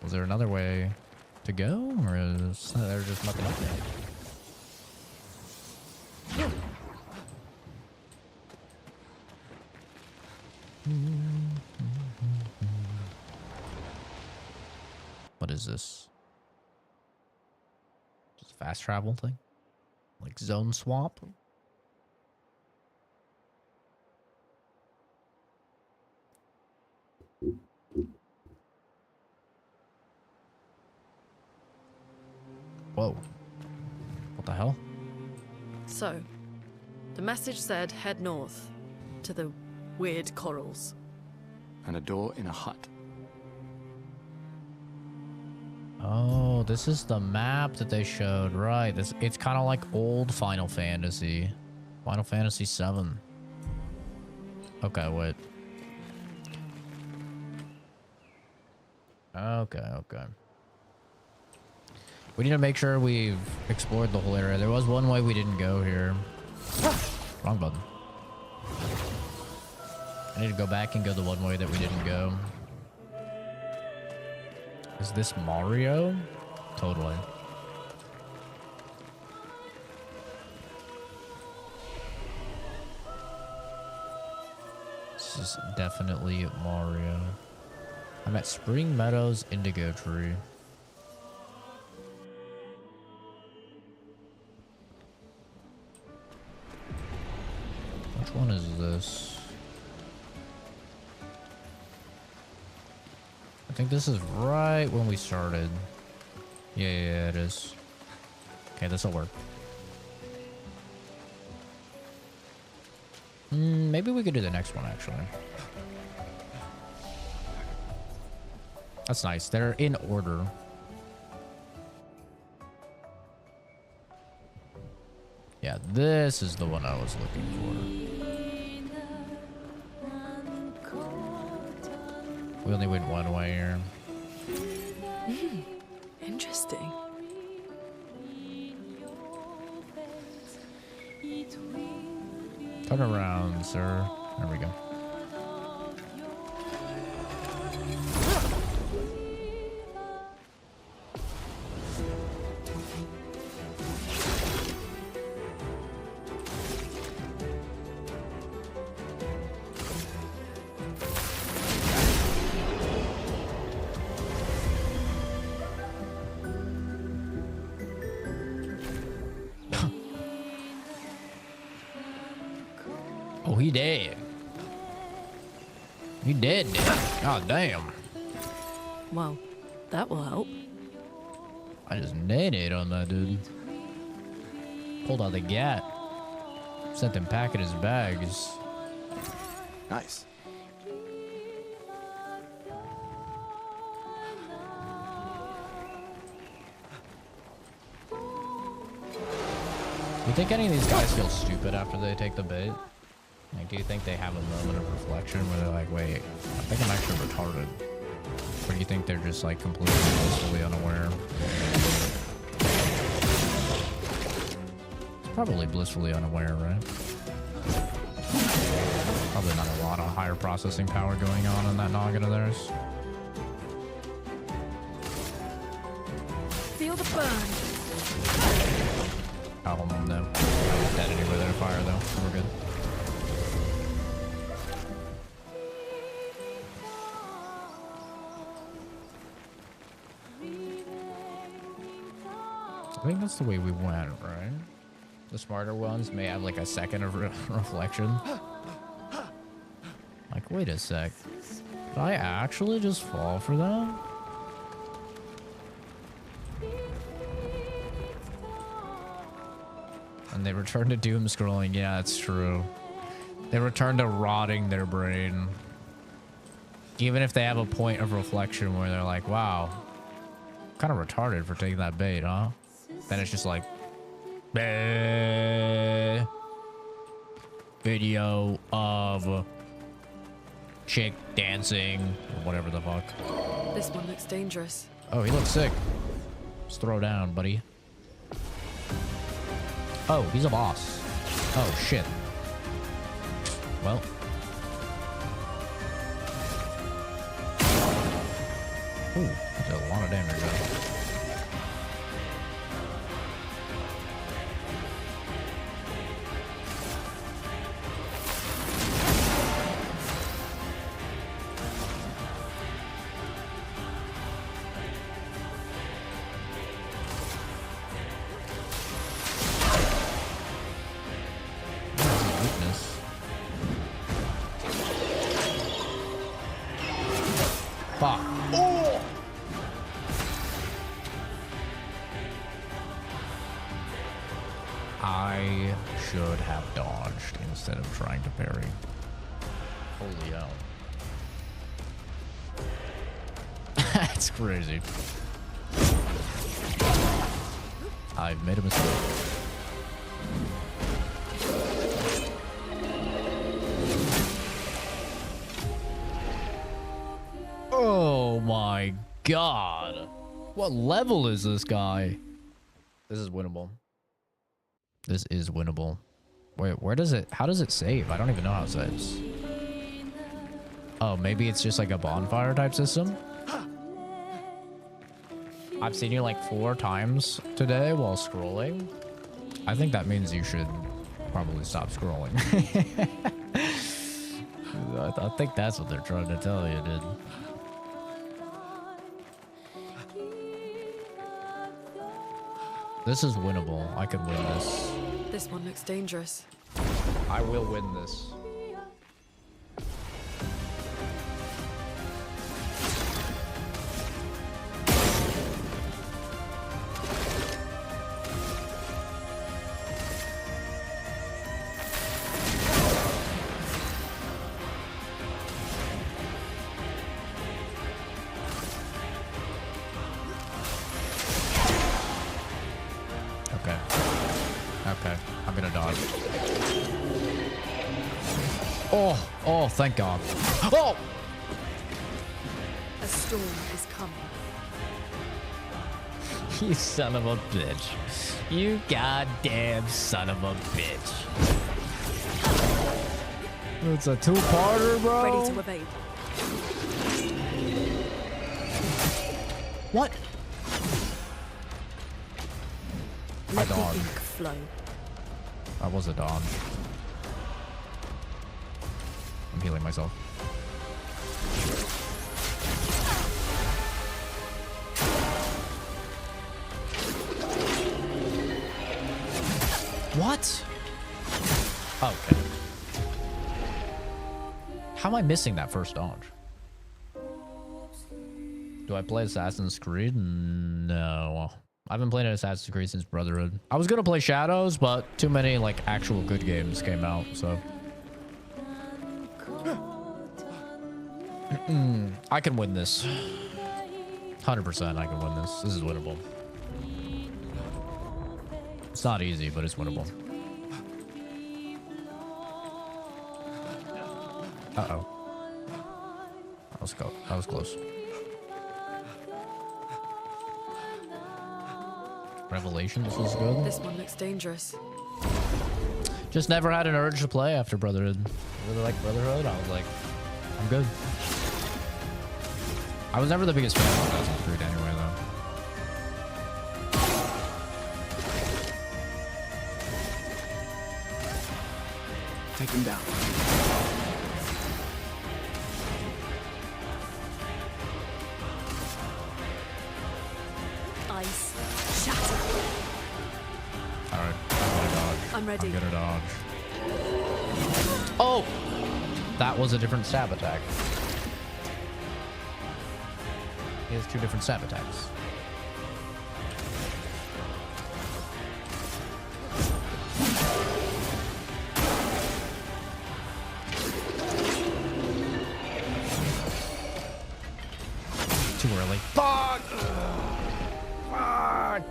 Was there another way to go, or is there just nothing up there? What is this? Just a fast travel thing? Like zone swap? Whoa. What the hell? So, the message said head north to the weird corals. And a door in a hut. Oh, this is the map that they showed, right? It's kind of like old Final Fantasy. Final Fantasy 7. Okay, wait. Okay. We need to make sure we've explored the whole area. There was one way we didn't go here. Wrong button. I need to go back and go the one way that we didn't go. Is this Mario? Totally. This is definitely Mario. I'm at Spring Meadows Indigo Tree. Which one is this? I think this is right when we started. Yeah, it is. Okay, this'll work. Maybe we could do the next one, actually. That's nice. They're in order. Yeah, this is the one I was looking for. We only went one way here. Interesting. Turn around, sir. There we go. Oh, he dead. He dead. God damn. Well, that will help. I just nailed on that dude. Pulled out the gat. Sent him packing his bags. Nice. You think any of these guys feel stupid after they take the bait? Like, do you think they have a moment of reflection where they're like, wait, I think I'm actually retarded? Or do you think they're just like completely blissfully unaware? It's probably blissfully unaware, right? Probably not a lot of higher processing power going on in that noggin of theirs. Feel the burn. Oh, no. Dead anywhere there to fire, though. We're good. I think that's the way we went, right? The smarter ones may have like a second of reflection. Like, wait a sec. Did I actually just fall for that? And they return to doom scrolling. Yeah, that's true. They return to rotting their brain. Even if they have a point of reflection where they're like, wow, kind of retarded for taking that bait, huh? Then it's just like, video of chick dancing or whatever the fuck. This one looks dangerous. Oh, he looks sick. Just throw down, buddy. Oh, he's a boss. Oh, shit. Well. Ooh, that's a lot of damage, though. Fuck. Oh! I should have dodged instead of trying to parry. Holy hell. That's crazy. I've made a mistake. Oh my god. What level is this guy? This is winnable. This is winnable. Wait, where does it... How does it save? I don't even know how it saves. Oh, maybe it's just like a bonfire type system? I've seen you like 4 times today while scrolling. I think that means you should probably stop scrolling. I think that's what they're trying to tell you, dude. This is winnable. I could win this. This one looks dangerous. I will win this. Oh, thank God. Oh! A storm is coming. You son of a bitch. You goddamn son of a bitch. It's a 2-parter, bro. Ready to evade. What? Let I the dodged. ink flow. That was a dodge. I'm healing myself. What? Okay. How am I missing that first dodge? Do I play Assassin's Creed? No. I haven't played Assassin's Creed since Brotherhood. I was gonna play Shadows, but too many like actual good games came out, so. I can win this. 100% I can win this. This is winnable. It's not easy, but it's winnable. Uh-oh. That was close. Revelation, this is good. This one looks dangerous. Just never had an urge to play after Brotherhood. I really like Brotherhood. I was like, I'm good. I was never the biggest fan of Assassin's Creed anyway, though. Take him down. Ice. Shatter. Alright, I'm gonna dodge. I'm ready. I'm gonna dodge. Oh! That was a different stab attack. He has 2 different stab attacks. Too early. Fuck! Fuck!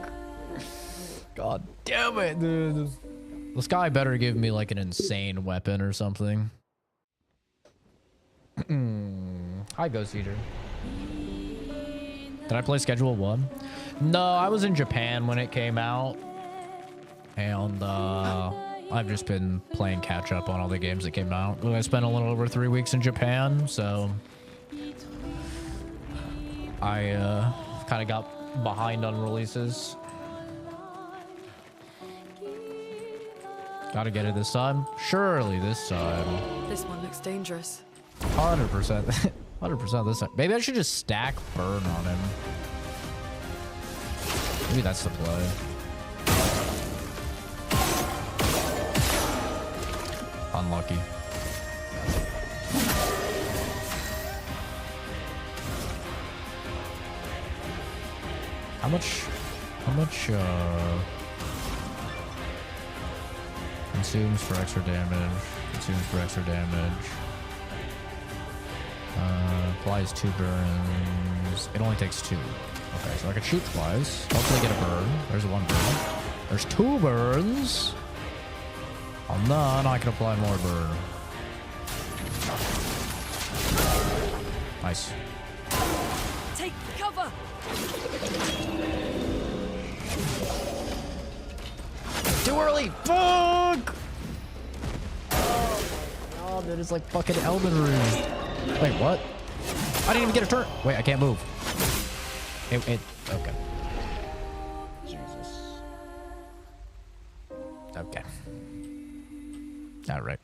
God damn it, dude. This guy better give me like an insane weapon or something. Hi, Ghost Eater. Did I play Schedule 1? No, I was in Japan when it came out. And I've just been playing catch up on all the games that came out. I spent a little over 3 weeks in Japan, so I kind of got behind on releases. Gotta get it this time. Surely this time. This one looks dangerous. 100%. 100% this time. Maybe I should just stack burn on him. Maybe that's the play. Unlucky. How much consumes for extra damage? Consumes for extra damage. Applies 2 burns. It only takes 2. Okay, so I can shoot twice. Hopefully get a burn. There's 1 burn. There's 2 burns. And then I can apply more burn. Nice. Take cover. Too early. Fuck. Oh my god, that is like fucking Elden Ring. Wait, what? I didn't even get a turn. Wait, I can't move. Okay. Jesus. Okay. All right.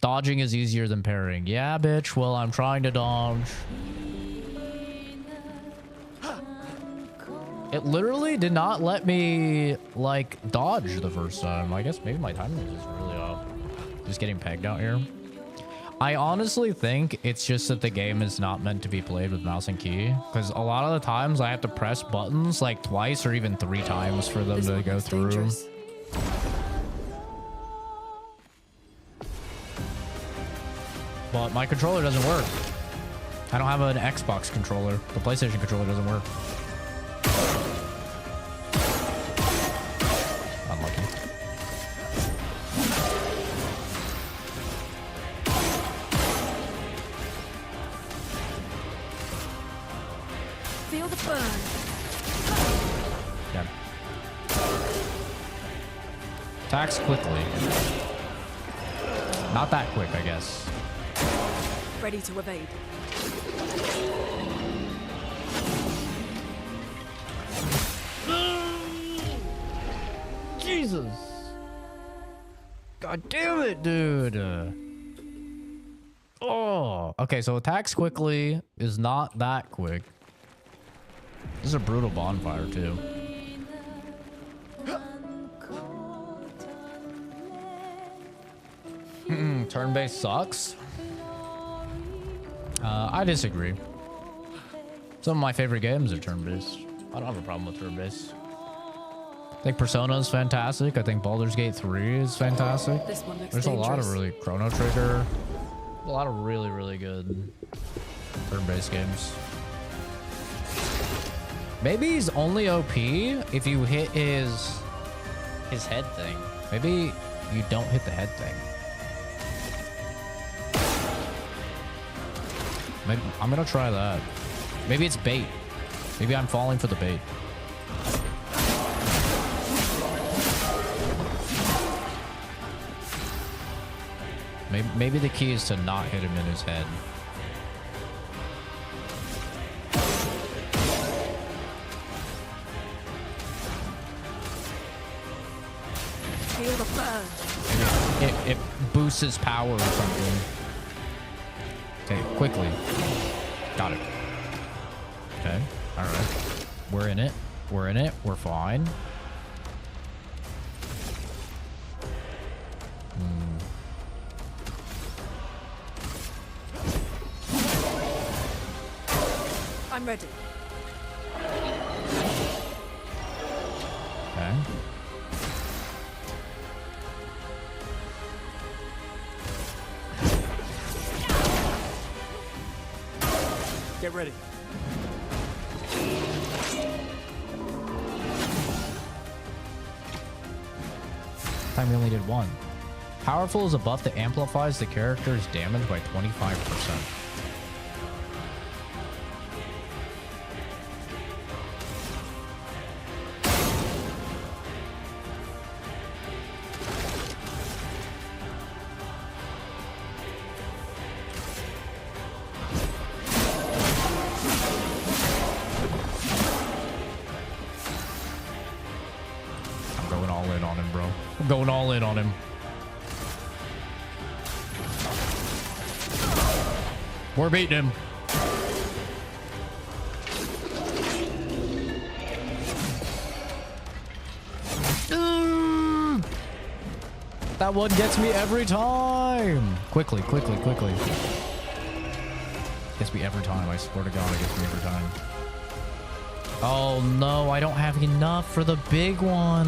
Dodging is easier than parrying. Yeah, bitch. Well, I'm trying to dodge. It literally did not let me, like, dodge the first time. I guess maybe my timing is just really off. Just getting pegged out here. I honestly think it's just that the game is not meant to be played with mouse and key. Because a lot of the times I have to press buttons, like, twice or even 3 times for them to go through. Dangerous. But my controller doesn't work. I don't have an Xbox controller. The PlayStation controller doesn't work. Unlucky. Feel the burn. Yeah. Attacks quickly. Not that quick, I guess. Ready to evade. Jesus. God damn it, dude. Oh, okay. So attacks quickly is not that quick. This is a brutal bonfire too. Turn-based sucks. I disagree. Some of my favorite games are turn-based. I don't have a problem with turn-based. I think Persona is fantastic. I think Baldur's Gate 3 is fantastic. This one looks There's dangerous. a lot of really Chrono Trigger. A lot of really, really good turn-based games. Maybe he's only OP if you hit his head thing. Maybe you don't hit the head thing. Maybe, I'm gonna try that. Maybe it's bait. Maybe I'm falling for the bait. Maybe the key is to not hit him in his head. Feel the burn. It boosts his power or something. Okay, quickly. Got it. Okay, all right. We're in it. We're in it. We're fine. I'm ready. Okay. Get ready. Time we only did 1. Powerful is a buff that amplifies the character's damage by 25%. Going all in on him. We're beating him. That one gets me every time. Quickly, quickly, quickly. Gets me every time. I swear to God, it gets me every time. Oh no, I don't have enough for the big one.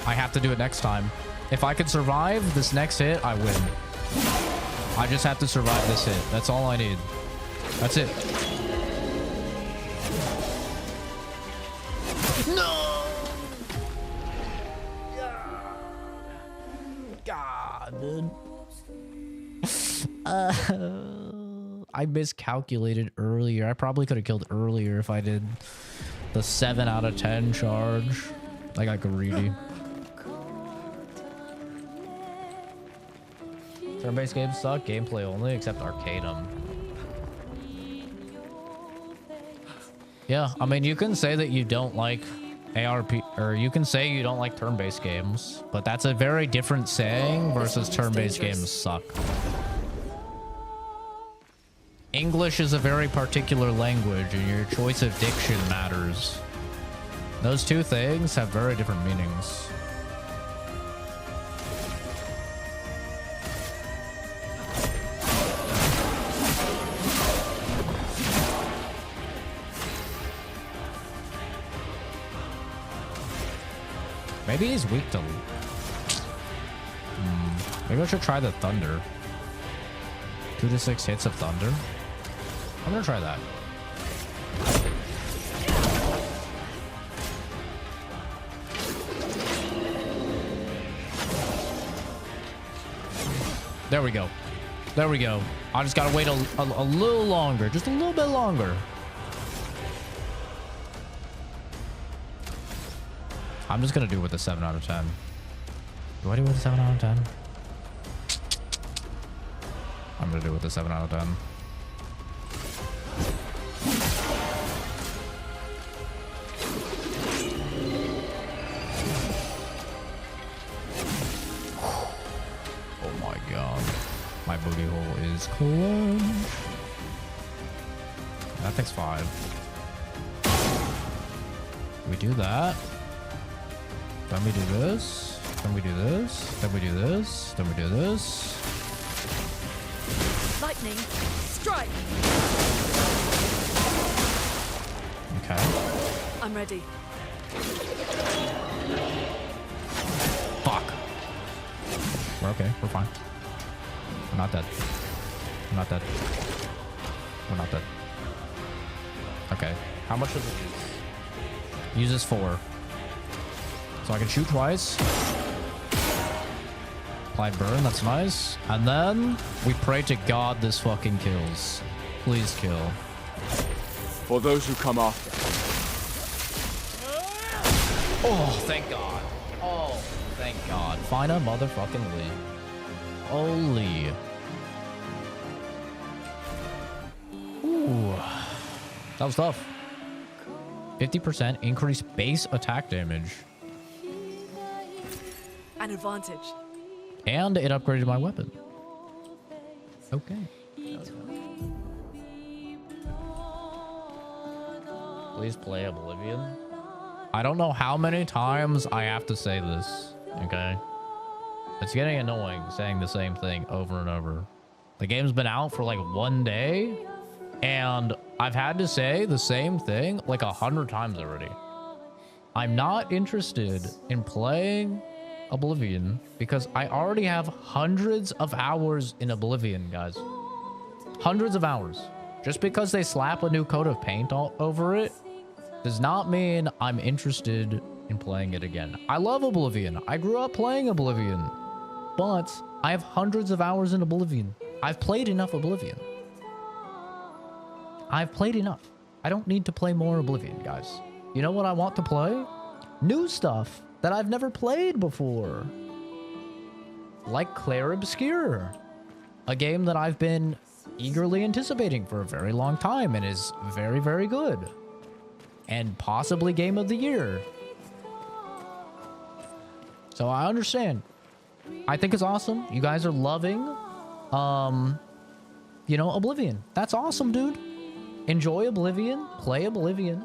I have to do it next time. If I can survive this next hit, I win. I just have to survive this hit. That's all I need. That's it. No! God, dude. I miscalculated earlier. I probably could have killed earlier if I did the 7 out of 10 charge. I got greedy. Turn-based games suck. Gameplay only, except Arcanum. Yeah, I mean, you can say that you don't like ARP, or you can say you don't like turn-based games, but that's a very different saying versus turn-based games suck. English is a very particular language, and your choice of diction matters. Those two things have very different meanings. Maybe he's weak to... Maybe I should try the thunder. 2 to 6 hits of thunder. I'm gonna try that. There we go. There we go. I just gotta wait a little longer. Just a little bit longer. I'm just gonna do it with a 7 out of 10. Do I do it with a 7 out of 10? I'm gonna do it with a 7 out of 10. Oh my god. My booty hole is closed. That takes 5. We do that. Then we do this. Then we do this. Then we do this. Then we do this. Lightning, strike. Okay. I'm ready. Fuck. We're okay. We're fine. We're not dead. We're not dead. We're not dead. Okay. How much does it use? Uses 4. So I can shoot twice. Apply burn, that's nice. And then we pray to God this fucking kills. Please kill. For those who come after. Oh, thank God. Oh, thank God. Find a motherfucking Lee. Holy. Ooh. That was tough. 50% increased base attack damage. An advantage. And it upgraded my weapon. Okay. Please play Oblivion. I don't know how many times I have to say this, okay? It's getting annoying saying the same thing over and over. The game's been out for like 1 day, and I've had to say the same thing like 100 times already. I'm not interested in playing Oblivion because I already have hundreds of hours in Oblivion, guys. Hundreds of hours. Just because they slap a new coat of paint all over it does not mean I'm interested in playing it again. I love Oblivion. I grew up playing Oblivion, but I have hundreds of hours in Oblivion. I've played enough Oblivion. I've played enough. I don't need to play more Oblivion, guys. You know what I want to play? New stuff that I've never played before. Like Clair Obscur, a game that I've been eagerly anticipating for a very long time and is very, very good. And possibly game of the year. So I understand. I think it's awesome. You guys are loving, you know, Oblivion. That's awesome, dude. Enjoy Oblivion, play Oblivion.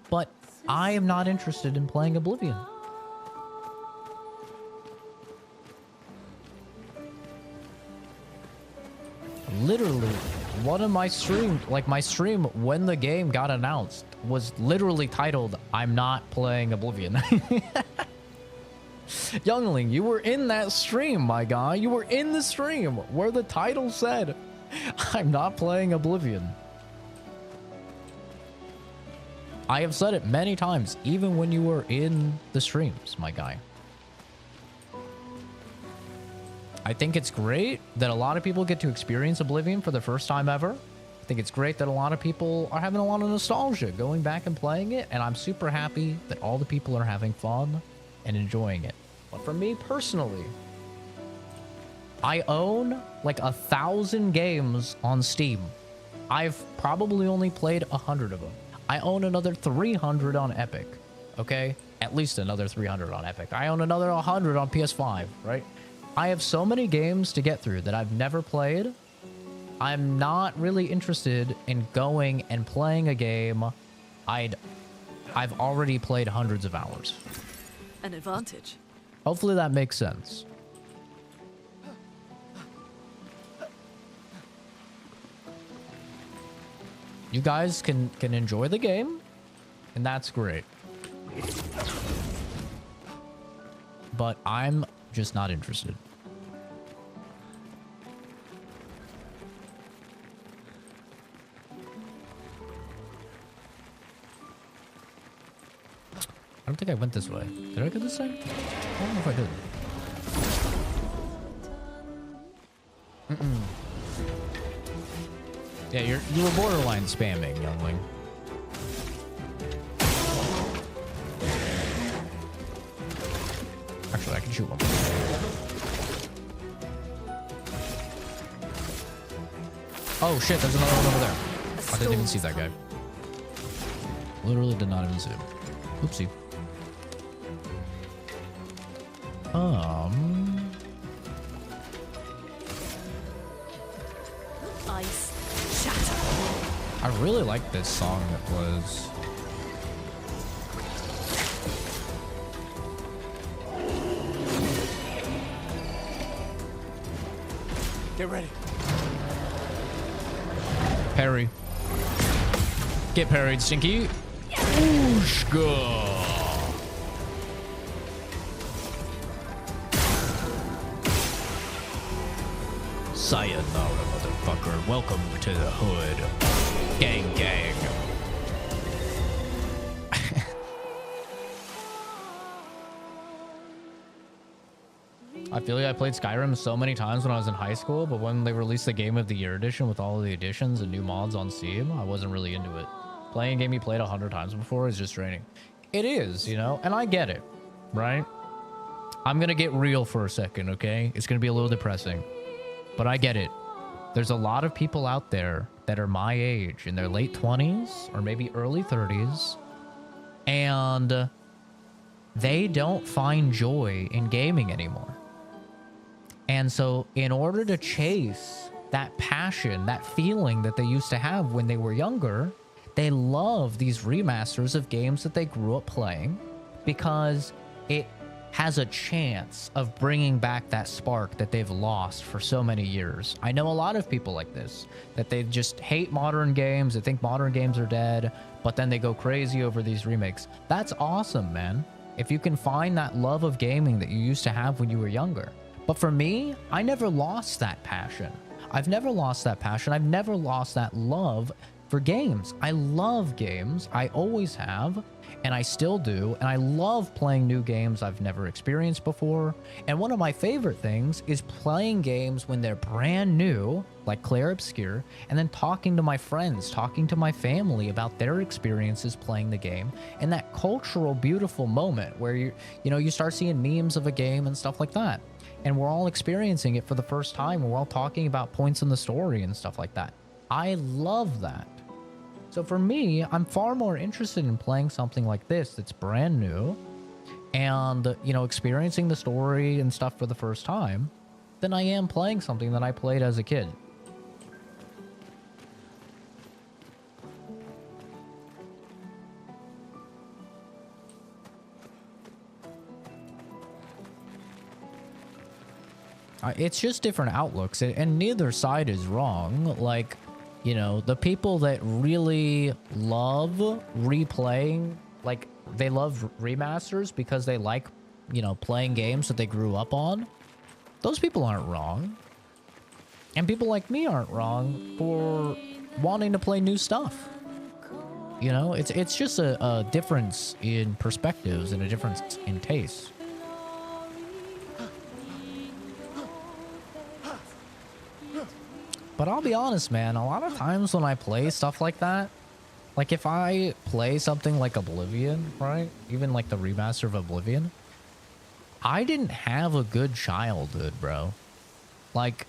But I am not interested in playing Oblivion. one of my stream, like my stream when the game got announced was literally titled, I'm not playing Oblivion. Youngling, you were in that stream, my guy. You were in the stream where the title said, I'm not playing Oblivion. I have said it many times, even when you were in the streams, my guy. I think it's great that a lot of people get to experience Oblivion for the first time ever. I think it's great that a lot of people are having a lot of nostalgia going back and playing it, and I'm super happy that all the people are having fun and enjoying it. But for me personally, I own like 1,000 games on Steam. I've probably only played 100 of them. I own another 300 on Epic, okay? At least another 300 on Epic. I own another 100 on PS5, right? I have so many games to get through that I've never played. I'm not really interested in going and playing a game I've already played hundreds of hours. An advantage. Hopefully that makes sense. You guys can enjoy the game, and that's great. But I'm just not interested. I don't think I went this way. Did I go this way? I don't know if I did. Yeah, you were borderline spamming, youngling. Actually, I can shoot one. Oh shit, there's another one over there. I didn't even see that guy. Literally did not even see him. Oopsie. Ice shatter. I really like this song that was. Get ready. Parry. Get parried, Stinky. Obscur. Sayonara, motherfucker. Welcome to the hood. Gang, gang. I feel like I played Skyrim so many times when I was in high school, but when they released the Game of the Year edition with all of the additions and new mods on Steam, I wasn't really into it. Playing a game you played 100 times before is just draining. It is, you know, and I get it, right? I'm gonna get real for a second, okay? It's gonna be a little depressing, but I get it. There's a lot of people out there that are my age, in their late 20s or maybe early 30s, and they don't find joy in gaming anymore. And so in order to chase that passion, that feeling that they used to have when they were younger, they love these remasters of games that they grew up playing because it has a chance of bringing back that spark that they've lost for so many years. I know a lot of people like this, that they just hate modern games, they think modern games are dead, but then they go crazy over these remakes. That's awesome, man. If you can find that love of gaming that you used to have when you were younger. But for me, I never lost that passion. I've never lost that passion. I've never lost that love for games. I love games. I always have, and I still do. And I love playing new games I've never experienced before. And one of my favorite things is playing games when they're brand new, like Clair, Obscur, and then talking to my friends, talking to my family about their experiences playing the game, and that cultural, beautiful moment where you start seeing memes of a game and stuff like that. And we're all experiencing it for the first time, and we're all talking about points in the story and stuff like that. I love that. So for me, I'm far more interested in playing something like this that's brand new and, experiencing the story and stuff for the first time than I am playing something that I played as a kid. It's just different outlooks, and neither side is wrong. Like, You know, the people that really love replaying, like, they love remasters because they like, you know, playing games that they grew up on. Those people aren't wrong. And people like me aren't wrong for wanting to play new stuff. You know, it's just a difference in perspectives and a difference in taste. But I'll be honest, man, a lot of times when I play stuff like that, like if I play something like Oblivion, right? Even like the remaster of Oblivion, I didn't have a good childhood, bro. Like,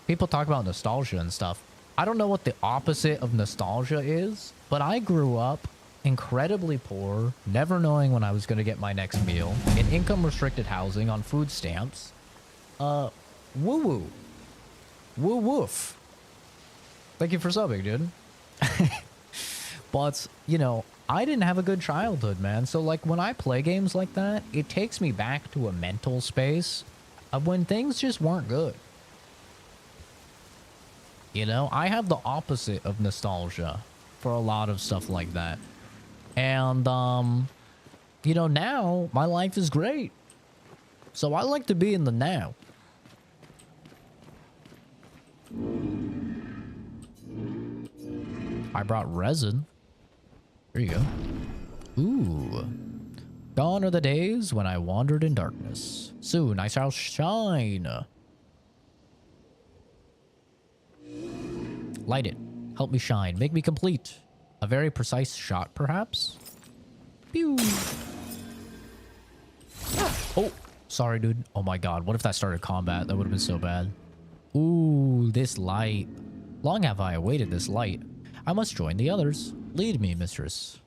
people talk about nostalgia and stuff. I don't know what the opposite of nostalgia is, but I grew up incredibly poor, never knowing when I was going to get my next meal, in income-restricted housing, on food stamps. Woo-woo. Woo-woof. Thank you for subbing, dude. But, you know, I didn't have a good childhood, man. So, like, when I play games like that, it takes me back to a mental space of when things just weren't good. You know, I have the opposite of nostalgia for a lot of stuff like that. And, you know, now my life is great. So I like to be in the now. I brought resin. There you go. Ooh. Gone are the days when I wandered in darkness. Soon I shall shine. Light it. Help me shine. Make me complete. A very precise shot, perhaps? Pew. Oh, sorry, dude. Oh my god. What if that started combat? That would have been so bad. Ooh, this light. Long have I awaited this light. I must join the others. Lead me, mistress.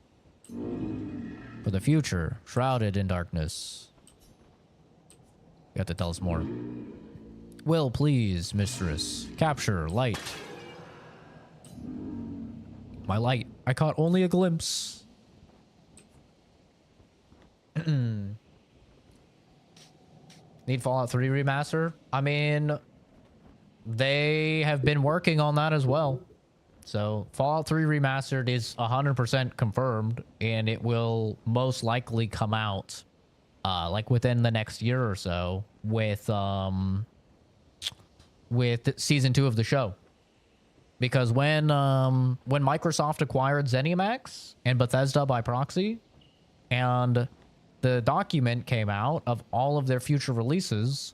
For the future, shrouded in darkness. You have to tell us more. Will, please, mistress. Capture light. My light. I caught only a glimpse. Need Fallout 3 remaster? I mean, they have been working on that as well. So Fallout 3 Remastered is 100% confirmed, and it will most likely come out like within the next year or so with season 2 of the show. Because when Microsoft acquired ZeniMax and Bethesda by proxy, and the document came out of all of their future releases,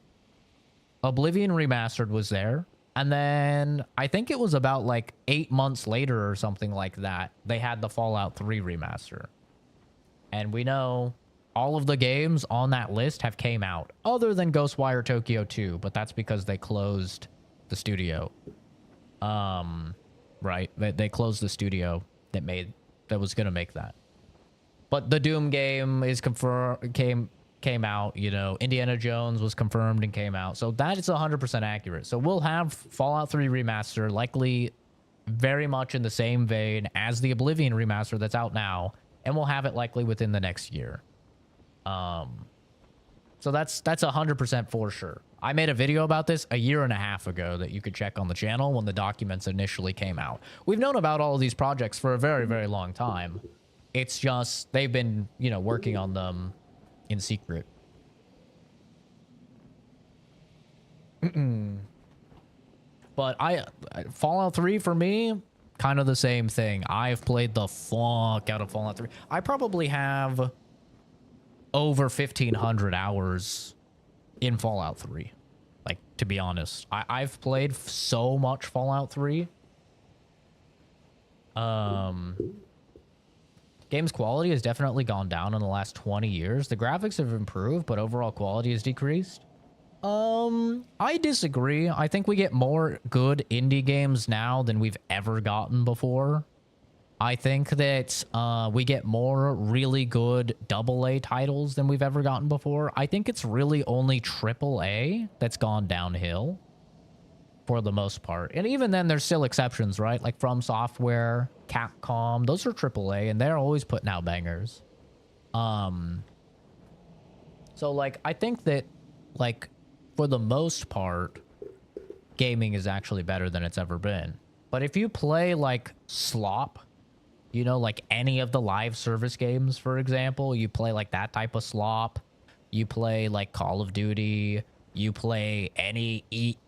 Oblivion Remastered was there. And then I think it was about like 8 months later or something like that, they had the Fallout 3 remaster. And we know all of the games on that list have came out, other than Ghostwire Tokyo 2, but that's because they closed the studio. Right? They closed the studio that was gonna make that. But the Doom game is came out, you know, Indiana Jones was confirmed and came out. So that is 100% accurate. So we'll have Fallout 3 Remaster, likely very much in the same vein as the Oblivion Remaster that's out now, and we'll have it likely within the next year. So that's 100% for sure. I made a video about this a year and a half ago that you could check on the channel when the documents initially came out. We've known about all of these projects for a very, very long time. It's just they've been, you know, working on them in secret. But Fallout 3 for me, kind of the same thing. I've played the fuck out of Fallout 3. I probably have over 1,500 hours in Fallout 3. Like, to be honest, I've played so much Fallout 3. Game's quality has definitely gone down in the last 20 years. The graphics have improved, but overall quality has decreased. I disagree. I think we get more good indie games now than we've ever gotten before. I think that we get more really good AA titles than we've ever gotten before. I think it's really only AAA that's gone downhill for the most part. And even then, there's still exceptions, right? Like From Software, Capcom, those are AAA, and they're always putting out bangers. So, like, I think that, like, for the most part, gaming is actually better than it's ever been. But if you play like slop, you know, like any of the live service games, for example, you play like that type of slop, you play like Call of Duty, you play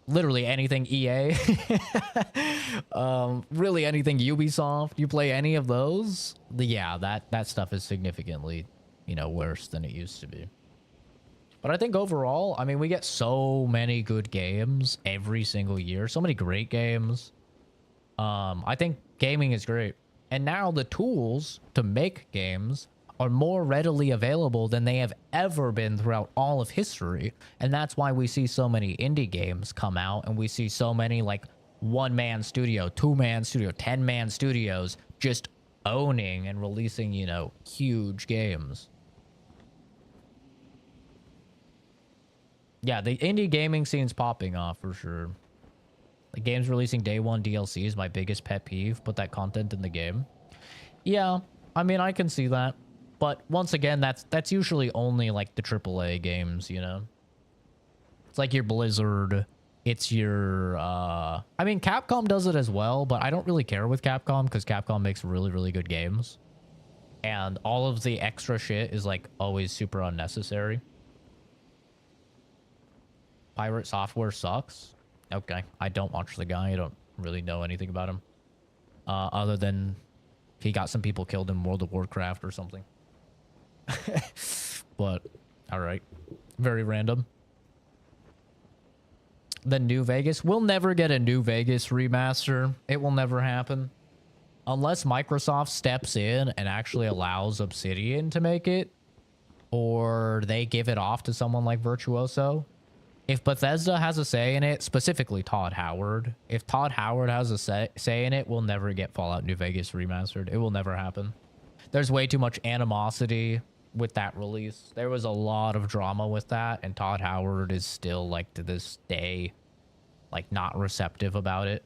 literally anything EA, really anything Ubisoft, you play any of those, yeah, that stuff is significantly, you know, worse than it used to be. But I think overall, I mean, we get so many good games every single year, so many great games. I think gaming is great. And now the tools to make games are more readily available than they have ever been throughout all of history. And that's why we see so many indie games come out, and we see so many like one-man studio, two-man studio, 10-man studios just owning and releasing, you know, huge games. Yeah, the indie gaming scene's popping off for sure. The games releasing day one DLC is my biggest pet peeve. Put that content in the game. Yeah, I mean, I can see that. But once again, that's usually only like the AAA games, you know? It's like your Blizzard. It's your... I mean, Capcom does it as well, but I don't really care with Capcom because Capcom makes really, really good games. And all of the extra shit is like always super unnecessary. Pirate Software sucks. Okay, I don't watch the guy. I don't really know anything about him. Other than he got some people killed in World of Warcraft or something. But, alright. Very random. The New Vegas. We'll never get a New Vegas remaster. It will never happen. Unless Microsoft steps in and actually allows Obsidian to make it. Or they give it off to someone like Virtuoso. If Bethesda has a say in it, specifically Todd Howard, if Todd Howard has a say in it, we'll never get Fallout New Vegas remastered. It will never happen. There's way too much animosity with that release. There was a lot of drama with that, and Todd Howard is still, like, to this day, like, not receptive about it.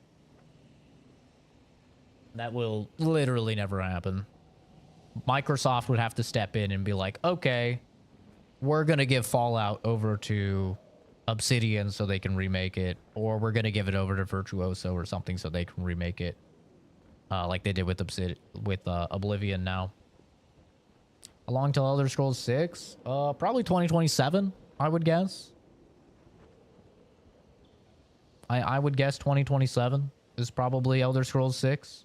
That will literally never happen. Microsoft would have to step in and be like, okay, we're going to give Fallout over to Obsidian so they can remake it, or we're gonna give it over to Virtuoso or something so they can remake it, like they did with Oblivion. Now, along till Elder Scrolls 6, probably 2027, I would guess. I would guess 2027 is probably Elder Scrolls 6.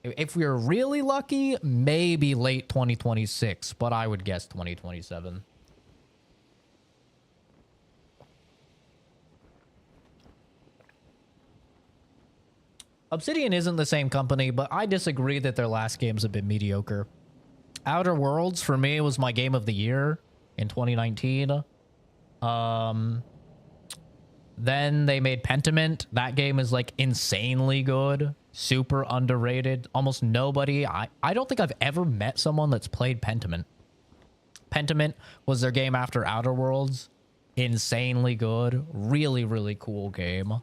If we're really lucky, maybe late 2026, but I would guess 2027. Obsidian isn't the same company, but I disagree that their last games have been mediocre. Outer Worlds, for me, was my game of the year in 2019. Then they made Pentiment. That game is, like, insanely good. Super underrated. Almost nobody... I don't think I've ever met someone that's played Pentiment. Pentiment was their game after Outer Worlds. Insanely good. Really, really cool game.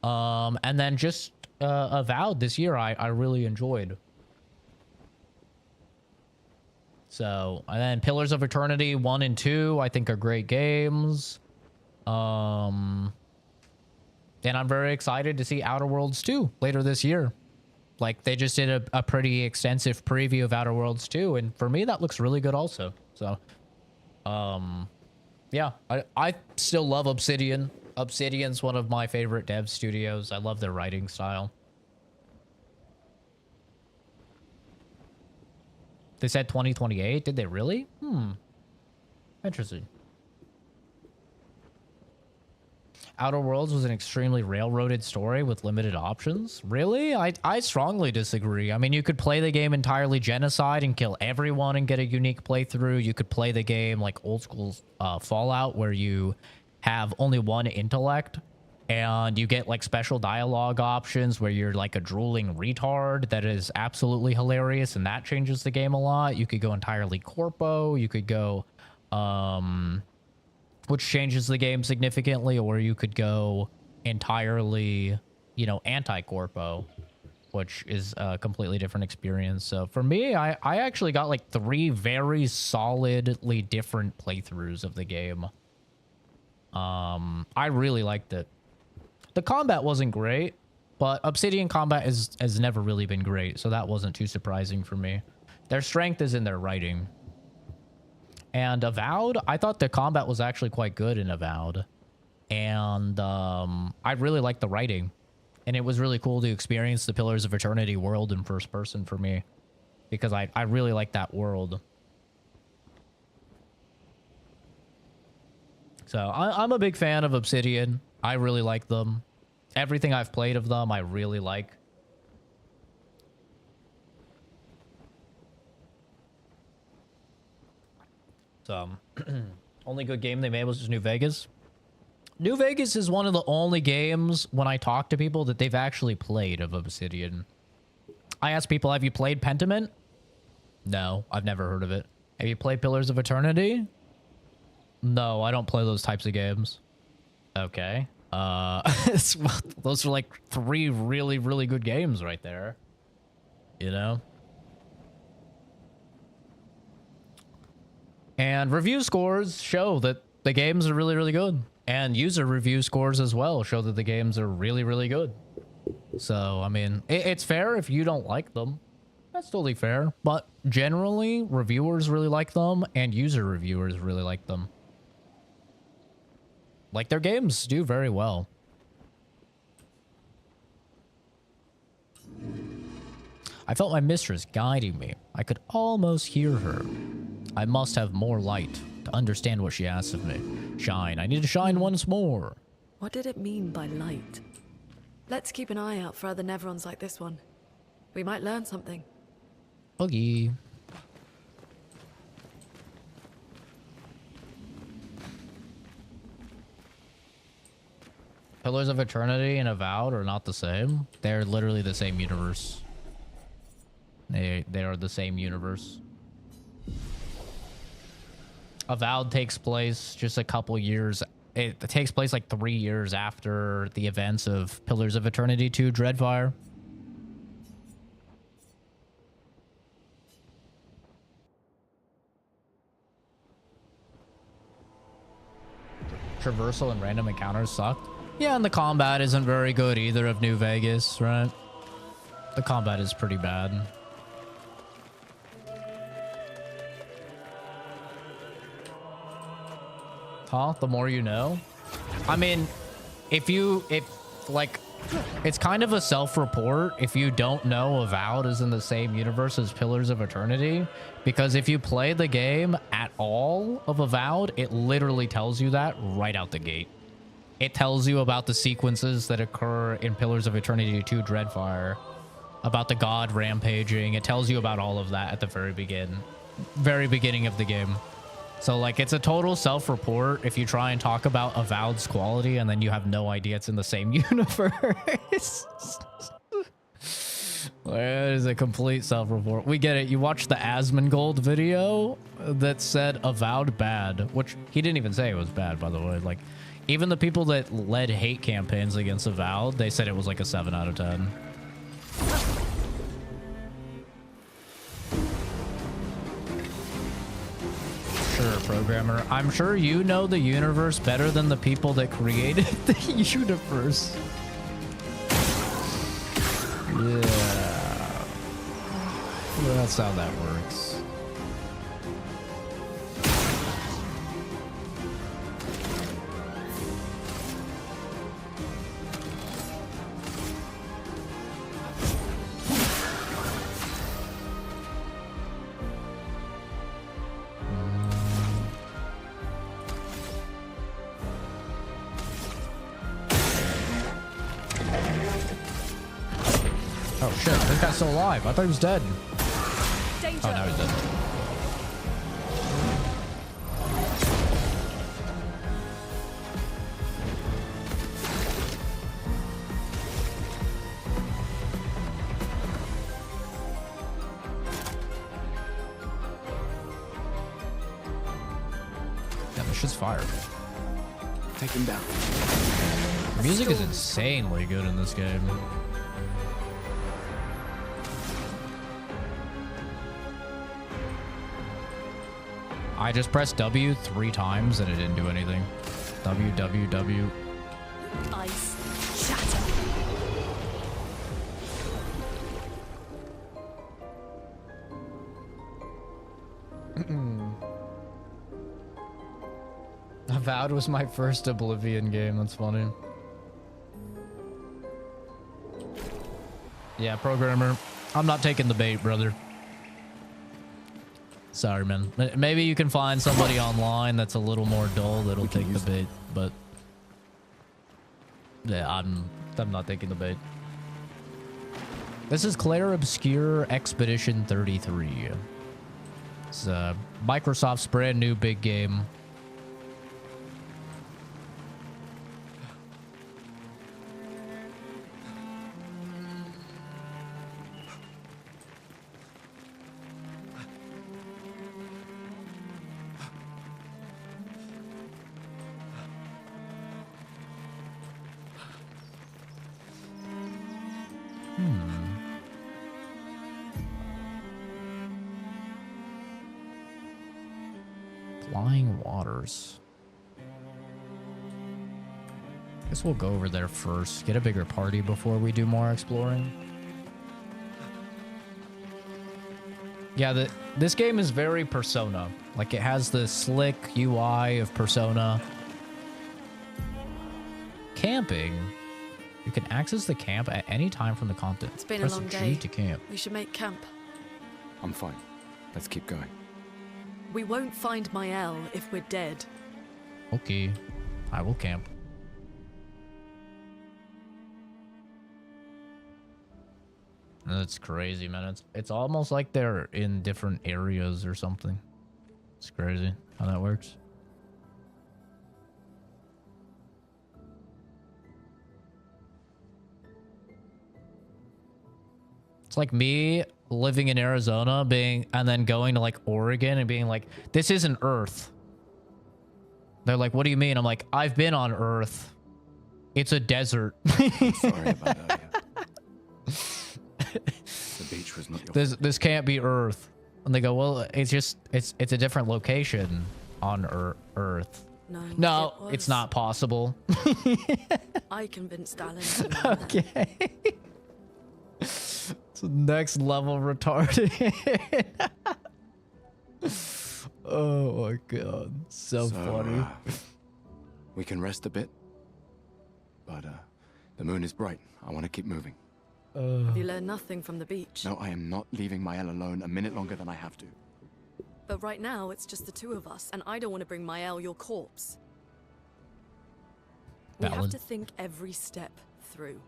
And then just... Avowed this year, I really enjoyed. So, and then Pillars of Eternity 1 and 2, I think are great games. And I'm very excited to see Outer Worlds 2 later this year. Like, they just did a pretty extensive preview of Outer Worlds 2, and for me, that looks really good also. So, yeah, I still love Obsidian. Obsidian's one of my favorite dev studios. I love their writing style. They said 2028. Did they really? Interesting. Outer Worlds was an extremely railroaded story with limited options. Really? I strongly disagree. I mean, you could play the game entirely genocide and kill everyone and get a unique playthrough. You could play the game like old school Fallout, where you have only one intellect and you get like special dialogue options where you're like a drooling retard. That is absolutely hilarious, and that changes the game a lot. You could go entirely corpo. You could go which changes the game significantly, or you could go entirely, you know, anti-corpo, which is a completely different experience. So for me, I actually got like 3 very solidly different playthroughs of the game. I really liked it. The combat wasn't great. But Obsidian combat has never really been great, so that wasn't too surprising for me. Their strength is in their writing. And Avowed, I thought the combat was actually quite good in Avowed. And I really liked the writing. And it was really cool to experience the Pillars of Eternity world in first person for me. Because I really like that world. So I'm a big fan of Obsidian. I really like them. Everything I've played of them, I really like. So, only good game they made was New Vegas. New Vegas is one of the only games, when I talk to people, that they've actually played of Obsidian. I ask people, have you played Pentiment? No, I've never heard of it. Have you played Pillars of Eternity? No, I don't play those types of games. Okay. Those are like 3 really, really good games right there. You know? And review scores show that the games are really, really good. And user review scores as well show that the games are really, really good. So, I mean, it's fair if you don't like them. That's totally fair. But generally, reviewers really like them, and user reviewers really like them. Like, their games do very well. I felt my mistress guiding me. I could almost hear her. I must have more light to understand what she asked of me. Shine. I need to shine once more. What did it mean by light? Let's keep an eye out for other Nevrons like this one. We might learn something. Boogie. Pillars of Eternity and Avowed are not the same. They're literally the same universe. They are the same universe. Avowed takes place just a couple years. It takes place like 3 years after the events of Pillars of Eternity 2 Dreadfire. Traversal and random encounters sucked. Yeah, and the combat isn't very good either of New Vegas, right? The combat is pretty bad. Huh? The more you know? I mean, if like, it's kind of a self-report if you don't know Avowed is in the same universe as Pillars of Eternity, because if you play the game at all of Avowed, it literally tells you that right out the gate. It tells you about the sequences that occur in Pillars of Eternity 2 Dreadfire, about the god rampaging. It tells you about all of that at the very beginning of the game. So, like, it's a total self-report if you try and talk about Avowed's quality and then you have no idea it's in the same universe. It is a complete self-report. We get it. You watched the Asmongold video that said Avowed bad, which he didn't even say it was bad, by the way. Like, even the people that led hate campaigns against Avowed, they said it was like a 7 out of 10. Sure, programmer. I'm sure you know the universe better than the people that created the universe. Yeah. Well, that's how that works. Oh shit, this guy's still alive. I thought he was dead. Danger. Oh, now he's dead. Yeah, this shit's fire. Take him down. The music is insanely good in this game. I just pressed W 3 times and it didn't do anything. W, W, W. Ice shatter. Avowed was my first Oblivion game. That's funny. Yeah, programmer. I'm not taking the bait, brother. Sorry, man. Maybe you can find somebody online that's a little more dull that'll take the bait, but yeah, I'm not taking the bait. This is Clair Obscur Expedition 33. It's Microsoft's brand new big game. Flying waters. Guess we'll go over there first. Get a bigger party before we do more exploring. Yeah, this game is very Persona. Like, it has the slick UI of Persona. Camping. You can access the camp at any time from the content. It's been Press a long G day. to camp. We should make camp. I'm fine. Let's keep going. We won't find Mael if we're dead. Okay, I will camp. That's crazy, man. It's almost like they're in different areas or something. It's crazy how that works. It's like me living in Arizona and then going to like Oregon and being like, this isn't Earth. They're like, what do you mean? I'm like, I've been on Earth. It's a desert. Sorry about earlier. The beach was not your This can't be Earth. And they go, well, it's a different location on Earth. No, it's not possible. I convinced Alan to learn that. Okay. It's next level retarded. Oh my god, so funny. We can rest a bit, but the moon is bright. I want to keep moving. Have you learned nothing from the beach? No, I am not leaving Mael alone a minute longer than I have to. But right now, it's just the two of us, and I don't want to bring Mael your corpse. We have to think every step through.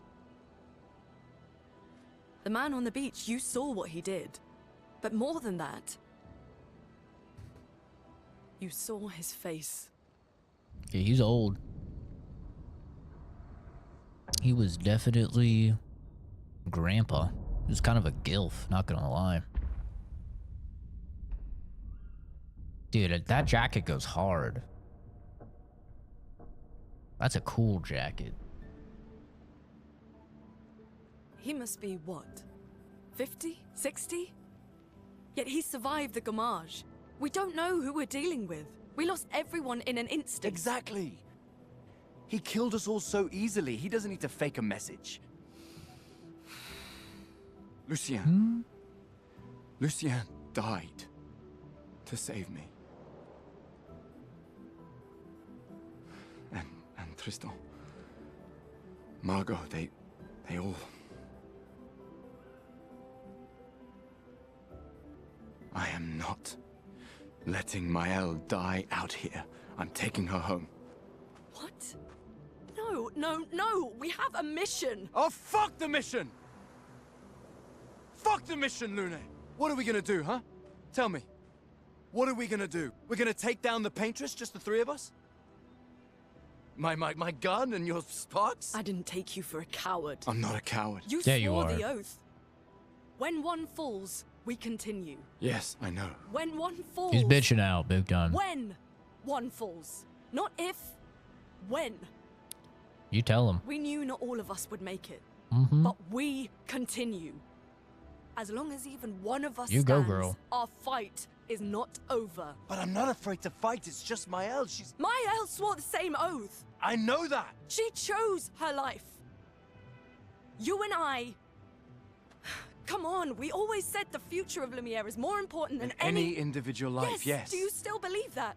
The man on the beach, you saw what he did. But more than that, you saw his face. Yeah, he's old. He was definitely grandpa. He was kind of a gilf, not gonna lie. Dude, that jacket goes hard. That's a cool jacket. He must be what? 50? 60? Yet he survived the Gamage. We don't know who we're dealing with. We lost everyone in an instant. Exactly. He killed us all so easily. He doesn't need to fake a message. Lucien. Lucien died to save me. And Tristan. Margot, they all... I am not letting Mael die out here. I'm taking her home. What? No, no, no! We have a mission! Oh, fuck the mission! Fuck the mission, Lune! What are we gonna do, huh? Tell me. What are we gonna do? We're gonna take down the Paintress, just the three of us? My gun and your sparks? I didn't take you for a coward. I'm not a coward. You swore the oath. When one falls, we continue. Yes, I know. When one falls... He's bitching out big time. When one falls. Not if. When. You tell him. We knew not all of us would make it. Mm-hmm. But we continue. As long as even one of us You go, stands, girl. our fight is not over. But I'm not afraid to fight. It's just Mael. She's... Mael swore the same oath. I know that. She chose her life. You and I... Come on, we always said the future of Lumiere is more important than any individual life, yes. Do you still believe that?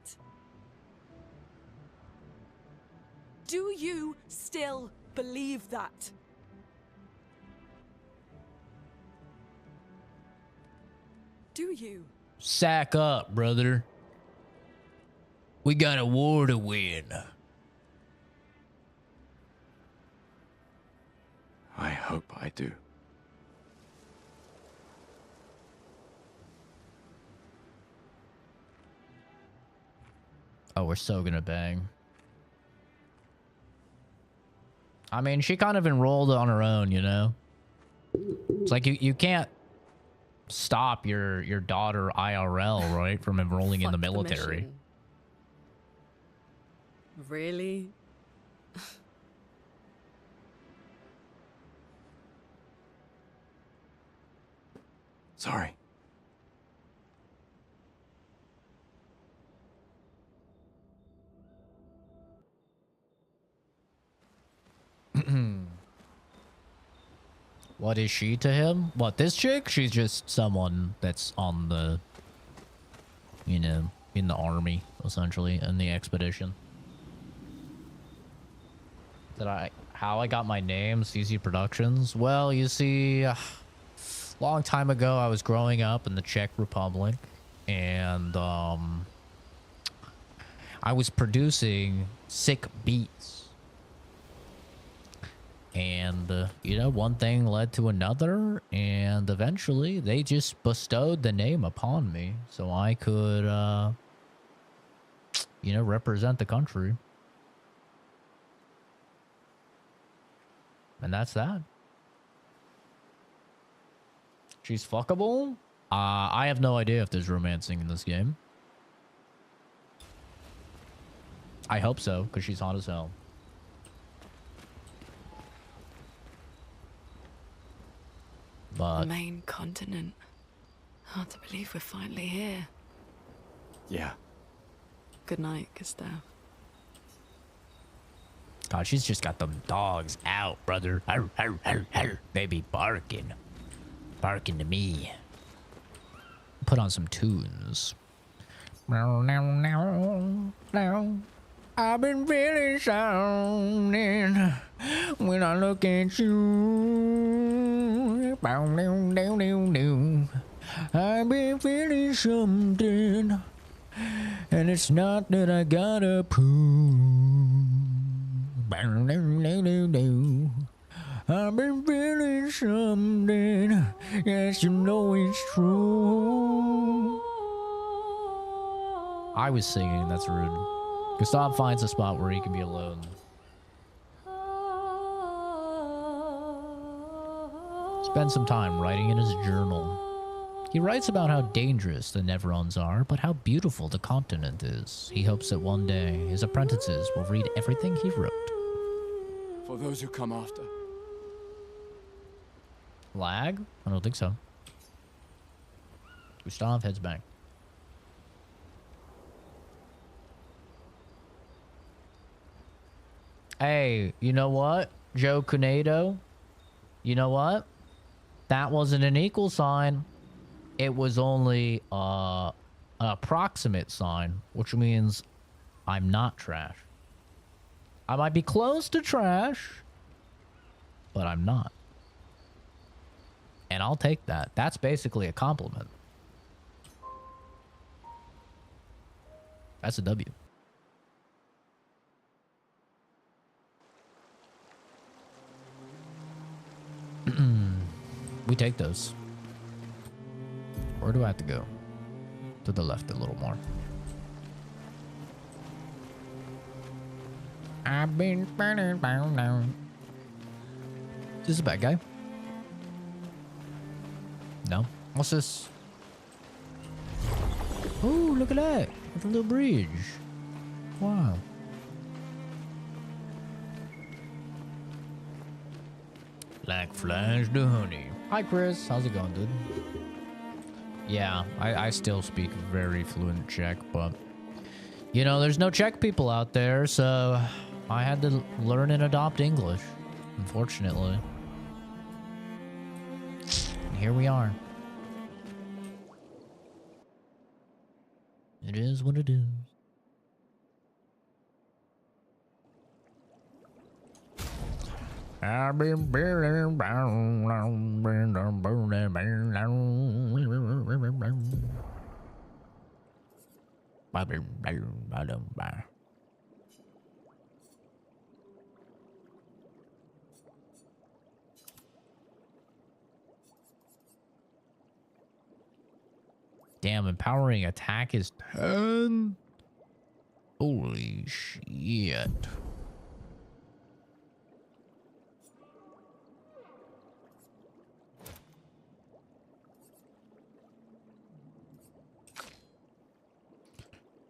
Do you still believe that? Do you? Sack up, brother. We got a war to win. I hope I do. Oh, we're so gonna bang. I mean, she kind of enrolled on her own, you know? It's like you can't stop your daughter IRL, right, from enrolling in the military. Really? Sorry. What is she to him? What, this chick? She's just someone that's on the, you know, in the army, essentially, in the expedition. How I got my name, CC Productions? Well, you see, long time ago, I was growing up in the Czech Republic, and I was producing sick beats. And, you know, one thing led to another, and eventually they just bestowed the name upon me so I could, you know, represent the country. And that's that. She's fuckable? I have no idea if there's romancing in this game. I hope so, because she's hot as hell. But the main continent. Hard to believe we're finally here. Yeah. Good night, Gustav. God, she's just got them dogs out, brother. Arr, arr, arr, arr. Baby barking. Barking to me. Put on some tunes. Now, now, now, now. I've been feeling something when I look at you. I've been feeling something, and it's not that I gotta prove. I've been feeling something, yes, you know it's true. I was singing, that's rude. Gustav finds a spot where he can be alone. Spend some time writing in his journal. He writes about how dangerous the Neverons are, but how beautiful the continent is. He hopes that one day his apprentices will read everything he wrote. For those who come after. Lag? I don't think so. Gustav heads back. Hey, you know what? Joe Cunado? You know what? That wasn't an equal sign. It was only an approximate sign, which means I'm not trash. I might be close to trash, but I'm not. And I'll take that. That's basically a compliment. That's a W. We take those. Where do I have to go? To the left a little more. I've been burning down. Is this a bad guy? No. What's this? Oh, look at that. With a little bridge. Wow. Like flies to honey. Hi, Chris. How's it going, dude? Yeah, I still speak very fluent Czech, but... You know, there's no Czech people out there, so... I had to learn and adopt English, unfortunately. And here we are. It is what it is. I've been burning down. Damn, empowering attack is 10. Holy shit.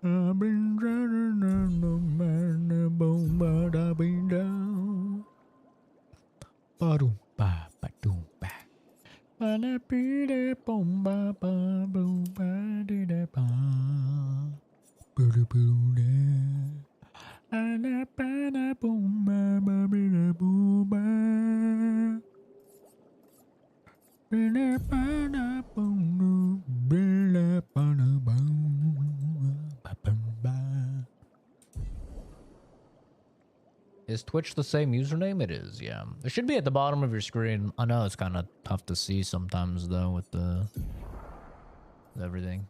I've been drowning in the man, boom, but I've been down. Ba-doom, ba, ba-doom, ba. Ba-da-bee-da, boom, ba, ba, boom, ba-dee-da-ba. Boo-da-boo-da. Ah-da-ba-da, boom, ba, ba-bee-da-boo, ba. Bee-da-ba-da, boom, bee-da-ba-da-boom. Is Twitch the same username? It is, yeah. It should be at the bottom of your screen. I know it's kind of tough to see sometimes, though, with everything.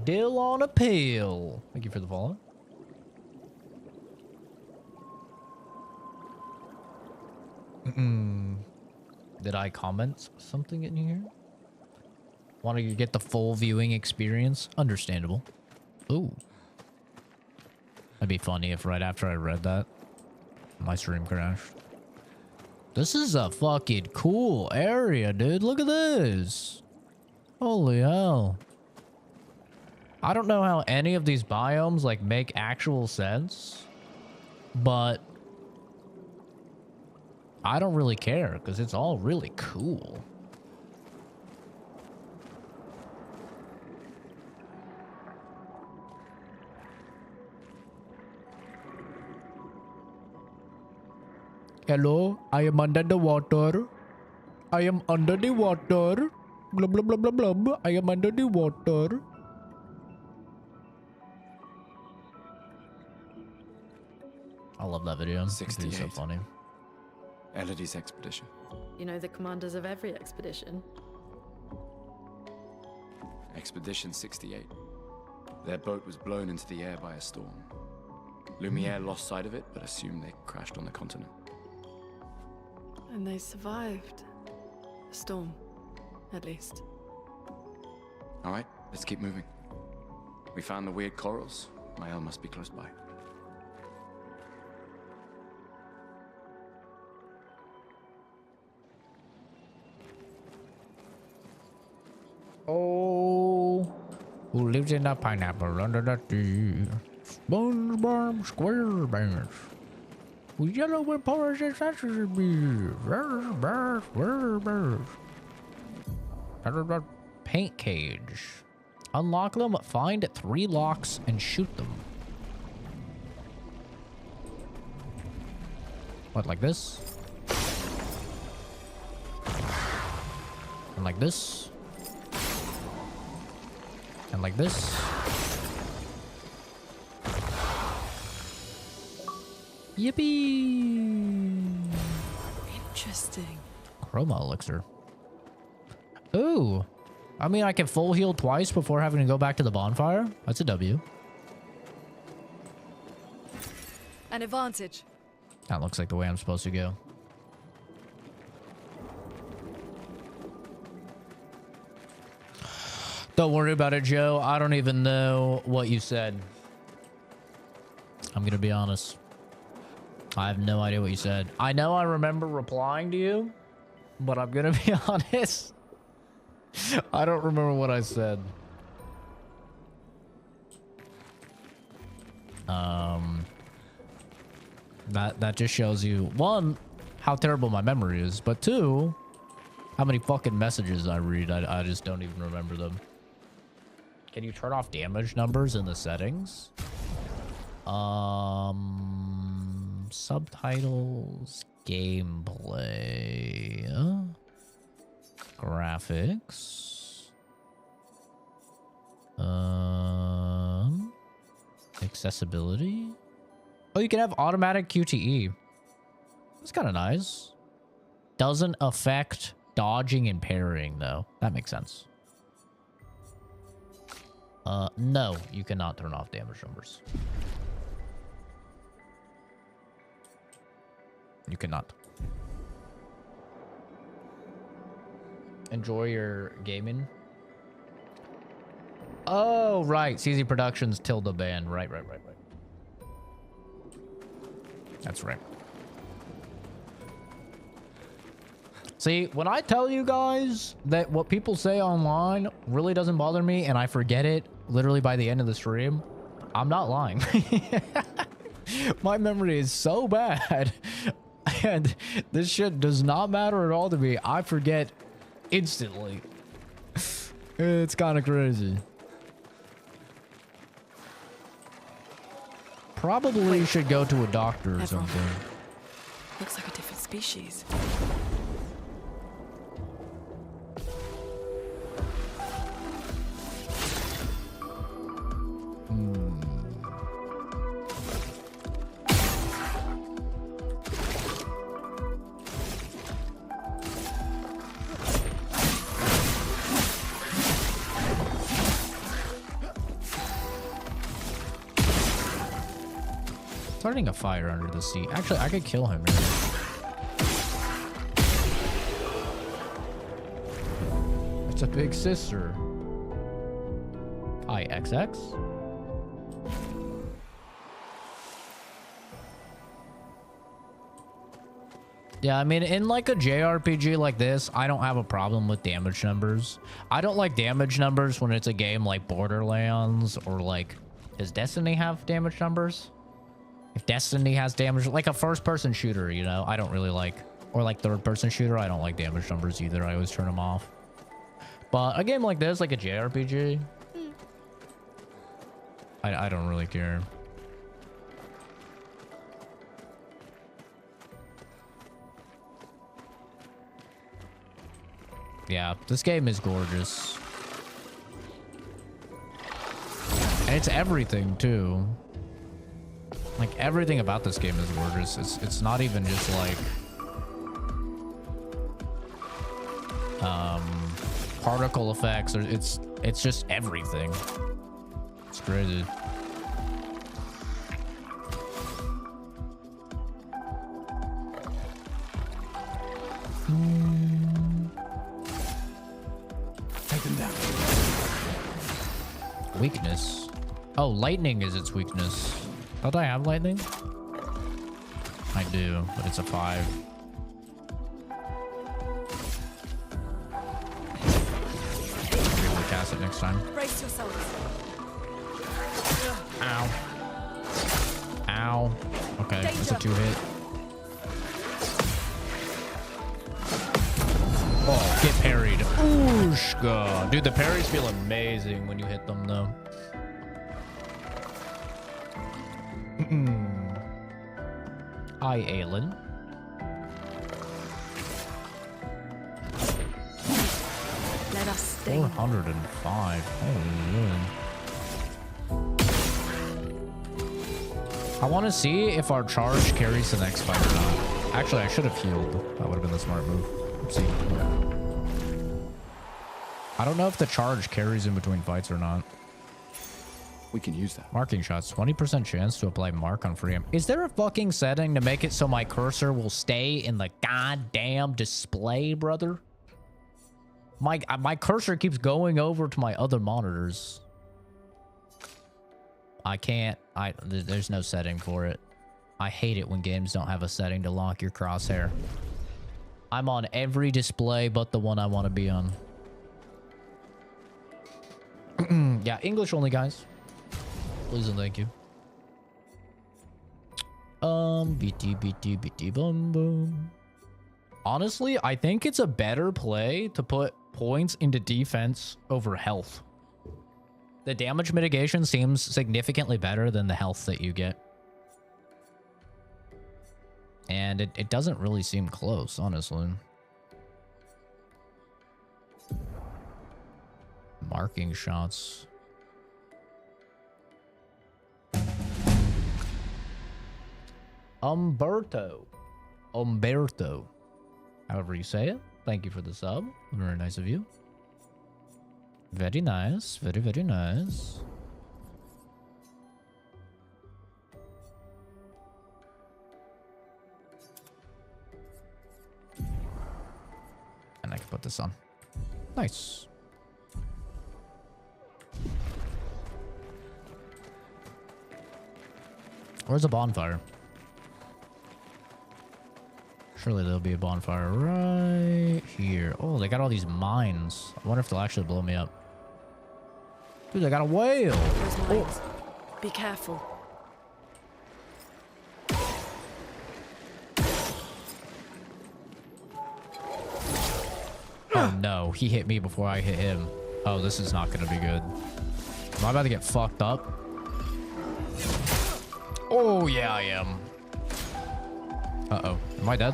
Dill on a pill. Thank you for the follow. Did I comment something in here? Want to get the full viewing experience? Understandable. Ooh. That'd be funny if right after I read that, my stream crashed. This is a fucking cool area, dude. Look at this. Holy hell. I don't know how any of these biomes like make actual sense, but I don't really care because it's all really cool. Hello, I am under the water. I am under the water. Blah, blah, blah, blah, blah. I am under the water. I love that video. 68. It's so funny. Elodie's expedition. You know the commanders of every expedition. Expedition 68. Their boat was blown into the air by a storm. Lumiere lost sight of it, but assumed they crashed on the continent. And they survived. The storm, at least. All right, let's keep moving. We found the weird corals. Mael must be close by. Oh, who lives in a pineapple under the tree? SpongeBob SquarePants. With yellow with porridge and sesame. Paint cage. Unlock them, find 3 locks, and shoot them. What, like this? And like this? And like this? Yippee! Interesting. Chroma elixir. Ooh. I mean, I can full heal twice before having to go back to the bonfire. That's a W. An advantage. That looks like the way I'm supposed to go. Don't worry about it, Joe. I don't even know what you said. I'm gonna be honest. I have no idea what you said. I know I remember replying to you, but I'm gonna be honest. I don't remember what I said. That just shows you, one, how terrible my memory is, but two, how many fucking messages I read. I just don't even remember them. Can you turn off damage numbers in the settings? Subtitles, Gameplay. Graphics. Accessibility. Oh, you can have automatic QTE. That's kind of nice. Doesn't affect dodging and parrying, though. That makes sense. No, you cannot turn off damage numbers. You cannot. Enjoy your gaming. Oh, right. CZ Productions tilde ban. Right. That's right. See, when I tell you guys that what people say online really doesn't bother me and I forget it literally by the end of the stream, I'm not lying. My memory is so bad. And this shit does not matter at all to me. I forget instantly. It's kind of crazy. Probably should go to a doctor or something. Looks like a different species. Starting a fire under the seat. Actually, I could kill him here. It's a big sister. Hi, XX. Yeah, I mean, in like a JRPG like this, I don't have a problem with damage numbers. I don't like damage numbers when it's a game like Borderlands or like... Does Destiny have damage numbers? If Destiny has damage, like a first-person shooter, you know, I don't really like, or like third-person shooter, I don't like damage numbers either. I always turn them off. But a game like this, like a JRPG, I don't really care. Yeah, this game is gorgeous. And it's everything, too. Like, everything about this game is gorgeous. It's not even just like particle effects, or it's just everything. It's crazy. Take them down. Weakness. Oh, lightning is its weakness. Don't I have lightning? I do, but it's a 5. Maybe we'll cast it next time. Brace yourselves. Ow. Ow. Okay, that's a 2-hit. Oh, get parried. Ooshka. Dude, the parries feel amazing when you hit them, though. Hi, Aelin. Let us stay. 405. Holy shit. I want to see if our charge carries the next fight or not. Actually, I should have healed. That would have been the smart move. Oopsie. I don't know if the charge carries in between fights or not. We can use that. Marking shots. 20% chance to apply mark on free aim. Is there a fucking setting to make it so my cursor will stay in the goddamn display, brother? My cursor keeps going over to my other monitors. I can't. There's no setting for it. I hate it when games don't have a setting to lock your crosshair. I'm on every display but the one I want to be on. Yeah, English only, guys. Please and thank you. BT boom boom. Honestly, I think it's a better play to put points into defense over health. The damage mitigation seems significantly better than the health that you get. And it doesn't really seem close, honestly. Marking shots. Umberto. However you say it. Thank you for the sub. Very nice of you. Very nice. Very, very nice. And I can put this on. Nice. Where's a bonfire? Surely there'll be a bonfire right here. Oh, they got all these mines. I wonder if they'll actually blow me up. Dude, they got a whale. Those mines. Be careful. Oh no, he hit me before I hit him. Oh, this is not gonna be good. Am I about to get fucked up? Oh yeah, I am. Uh-oh. Am I dead?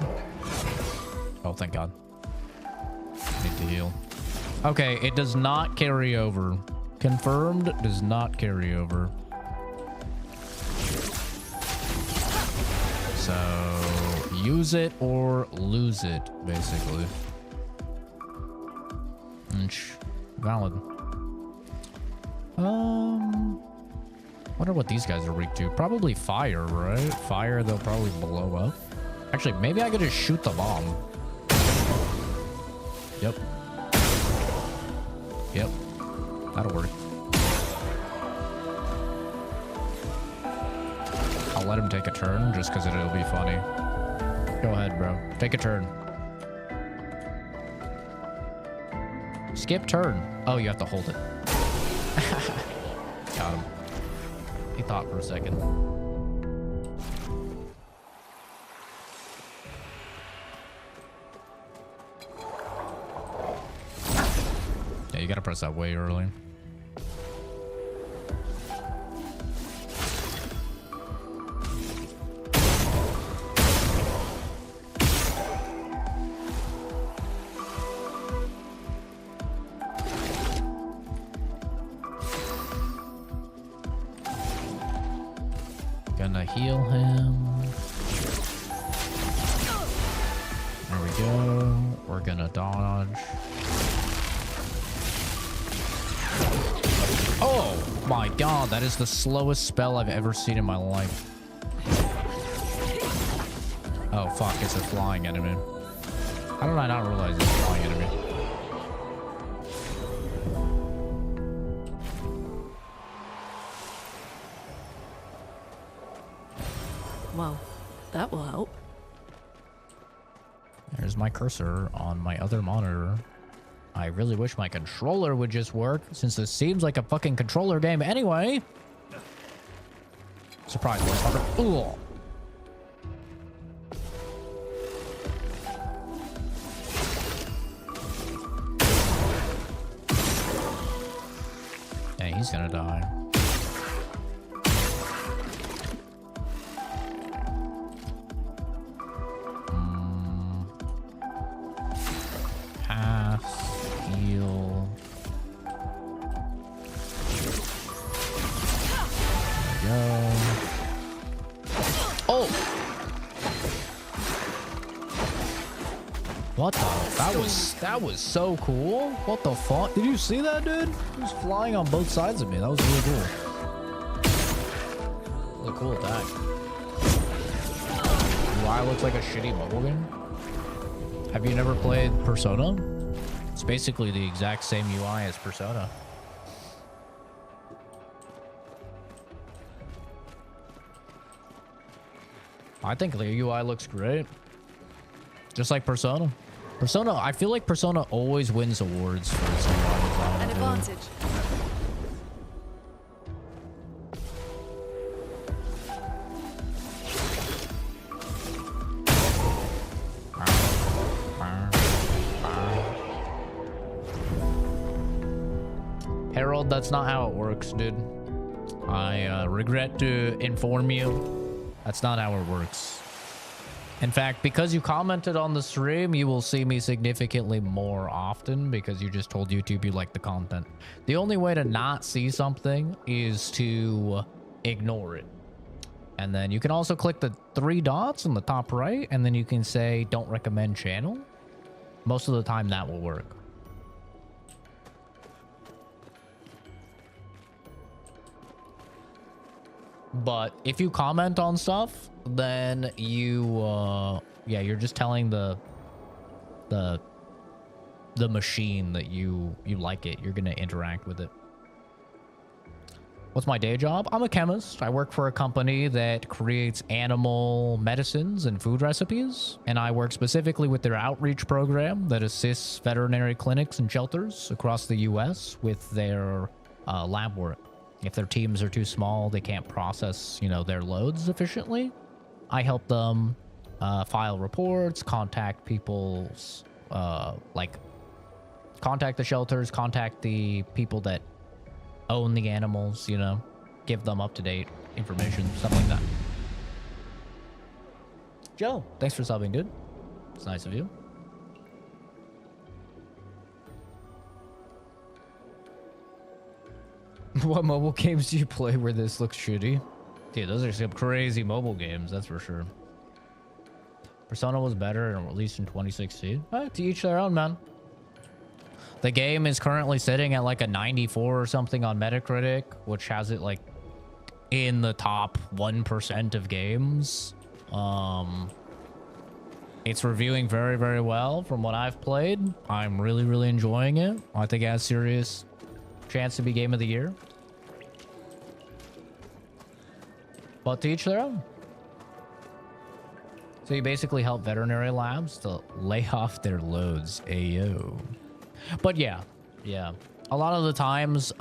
Oh, thank God. Need to heal. Okay, it does not carry over. Confirmed, does not carry over. So, use it or lose it, basically. Valid. Wonder what these guys are weak to. Probably fire, right? Fire, they'll probably blow up. Actually, maybe I could just shoot the bomb. Yep. Yep. That'll work. I'll let him take a turn just because it'll be funny. Go ahead, bro. Take a turn. Skip turn. Oh, you have to hold it. Got him. He thought for a second. Yeah, you gotta press that way early. Gonna heal him. There we go. We're gonna dodge. Oh my God, that is the slowest spell I've ever seen in my life. Oh fuck, it's a flying enemy. How did I not realize it's a flying enemy? Well, that will help. There's my cursor on my other monitor. I really wish my controller would just work, since this seems like a fucking controller game anyway. Surprise, motherfucker. Ooh. Yeah, he's gonna die. Heal. There we go. Oh! What the? That was so cool. What the fuck? Did you see that, dude? He was flying on both sides of me. That was really cool. That was a cool attack. UI looks like a shitty mobile game. Have you never played Persona? It's basically the exact same UI as Persona. I think the UI looks great. Just like Persona. Persona, I feel like Persona always wins awards for its UI design. An advantage. Harold, that's not how it works, dude. I regret to inform you. That's not how it works. In fact, because you commented on the stream, you will see me significantly more often because you just told YouTube you like the content. The only way to not see something is to ignore it. And then you can also click the 3 dots on the top right, and then you can say, don't recommend channel. Most of the time that will work. But if you comment on stuff, then you, yeah, you're just telling the machine that you like it. You're gonna interact with it. What's my day job? I'm a chemist. I work for a company that creates animal medicines and food recipes, and I work specifically with their outreach program that assists veterinary clinics and shelters across the U.S. with their lab work. If their teams are too small, they can't process, you know, their loads efficiently. I help them file reports, contact people's, like, contact the shelters, contact the people that own the animals, you know, give them up-to-date information, stuff like that. Joe, thanks for subbing, dude. It's nice of you. What mobile games do you play where this looks shitty? Dude, those are some crazy mobile games, that's for sure. Persona was better and released in 2016. To each their own, man. The game is currently sitting at like a 94 or something on Metacritic, which has it like in the top 1% of games. It's reviewing very, very well from what I've played. I'm really, really enjoying it. I think it has serious chance to be game of the year. But to each their own. So you basically help veterinary labs to lay off their loads. Ayo. But yeah. A lot of the times,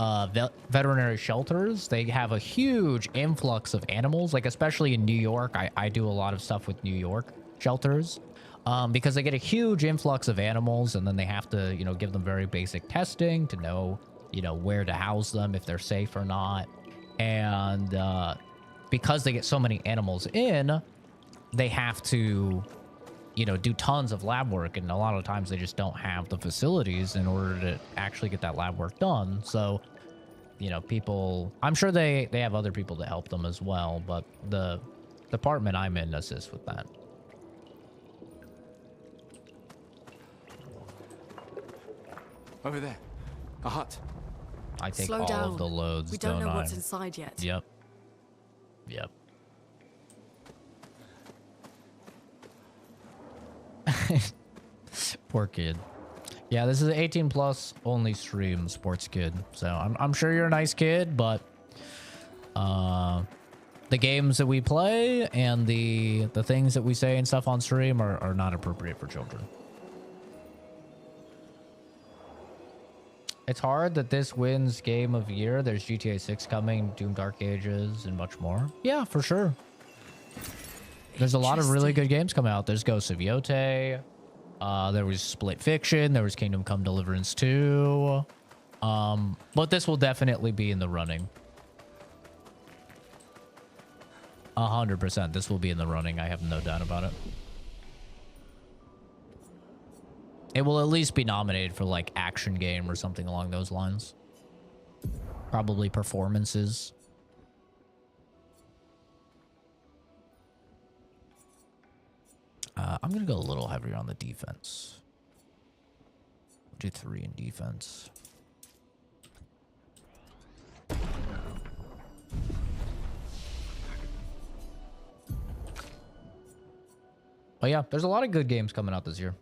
veterinary shelters, they have a huge influx of animals, like especially in New York. I do a lot of stuff with New York shelters because they get a huge influx of animals, and then they have to, you know, give them very basic testing to know, you know, where to house them, if they're safe or not. And because they get so many animals in, they have to, you know, do tons of lab work, and a lot of times they just don't have the facilities in order to actually get that lab work done. So, you know, people, I'm sure they have other people to help them as well, but the department I'm in assists with that. Over there, a hut. I take Slow all down. of the loads, We don't know I? what's inside yet. Yep. Poor kid. Yeah, this is an 18 plus only stream, sports kid. So I'm sure you're a nice kid, but the games that we play and the things that we say and stuff on stream are not appropriate for children. It's hard that this wins game of year. There's GTA 6 coming, Doom Dark Ages, and much more. Yeah, for sure. There's a lot of really good games coming out. There's Ghost of Yotei. There was Split Fiction. There was Kingdom Come Deliverance 2. But this will definitely be in the running. 100%. This will be in the running. I have no doubt about it. It will at least be nominated for like action game or something along those lines. Probably performances. I'm going to go a little heavier on the defense. Do 3 in defense. Oh yeah, there's a lot of good games coming out this year.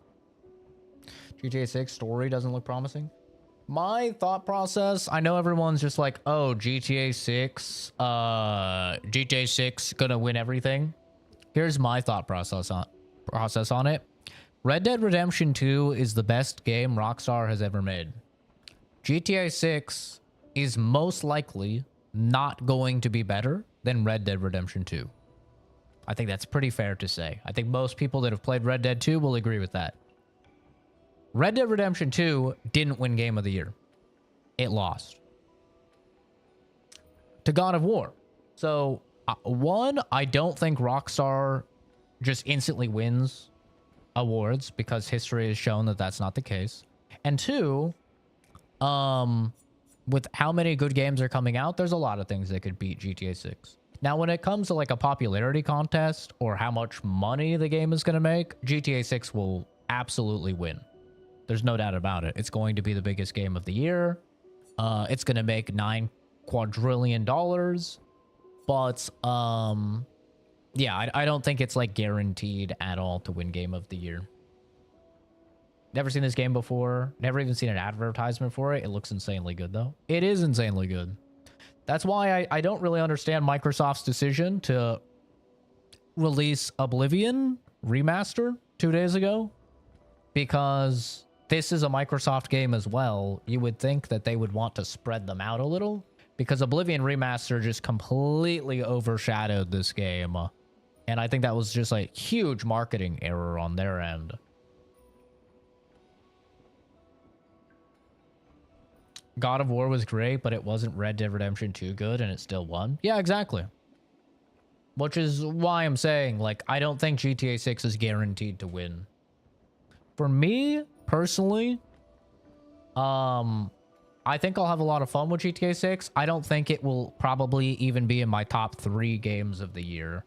GTA 6 story doesn't look promising. My thought process, I know everyone's just like, oh, GTA 6 gonna win everything. Here's my thought process on it. Red Dead Redemption 2 is the best game Rockstar has ever made. GTA 6 is most likely not going to be better than Red Dead Redemption 2. I think that's pretty fair to say. I think most people that have played Red Dead 2 will agree with that. Red Dead Redemption 2 didn't win Game of the Year. It lost to God of War. So, one, I don't think Rockstar just instantly wins awards, because history has shown that that's not the case. And two, with how many good games are coming out, there's a lot of things that could beat GTA 6. Now, when it comes to like a popularity contest or how much money the game is going to make, GTA 6 will absolutely win. There's no doubt about it. It's going to be the biggest game of the year. It's going to make $9 quadrillion. But, yeah, I don't think it's like guaranteed at all to win game of the year. Never seen this game before. Never even seen an advertisement for it. It looks insanely good, though. It is insanely good. That's why I don't really understand Microsoft's decision to release Oblivion Remaster 2 days ago. Because this is a Microsoft game as well. You would think that they would want to spread them out a little. Because Oblivion Remaster just completely overshadowed this game. And I think that was just a huge marketing error on their end. God of War was great, but it wasn't Red Dead Redemption 2 good, and it still won. Yeah, exactly. Which is why I'm saying, like, I don't think GTA 6 is guaranteed to win. For me, personally, I think I'll have a lot of fun with GTA 6. I don't think it will probably even be in my top 3 games of the year.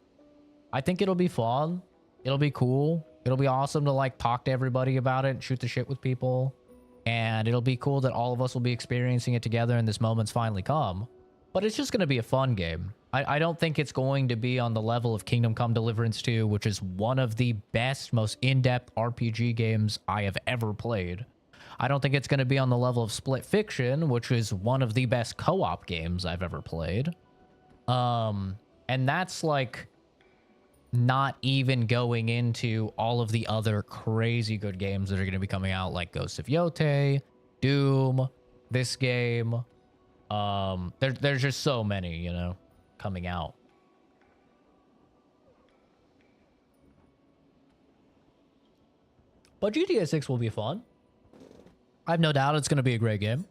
I think it'll be fun. It'll be cool. It'll be awesome to, like, talk to everybody about it, shoot the shit with people. And it'll be cool that all of us will be experiencing it together and this moment's finally come. But it's just going to be a fun game. I don't think it's going to be on the level of Kingdom Come Deliverance 2, which is one of the best, most in-depth RPG games I have ever played. I don't think it's going to be on the level of Split Fiction, which is one of the best co-op games I've ever played. And that's like not even going into all of the other crazy good games that are going to be coming out, like Ghost of Yotei, Doom, this game. There's just so many, you know, coming out. But GTA 6 will be fun. I have no doubt it's going to be a great game.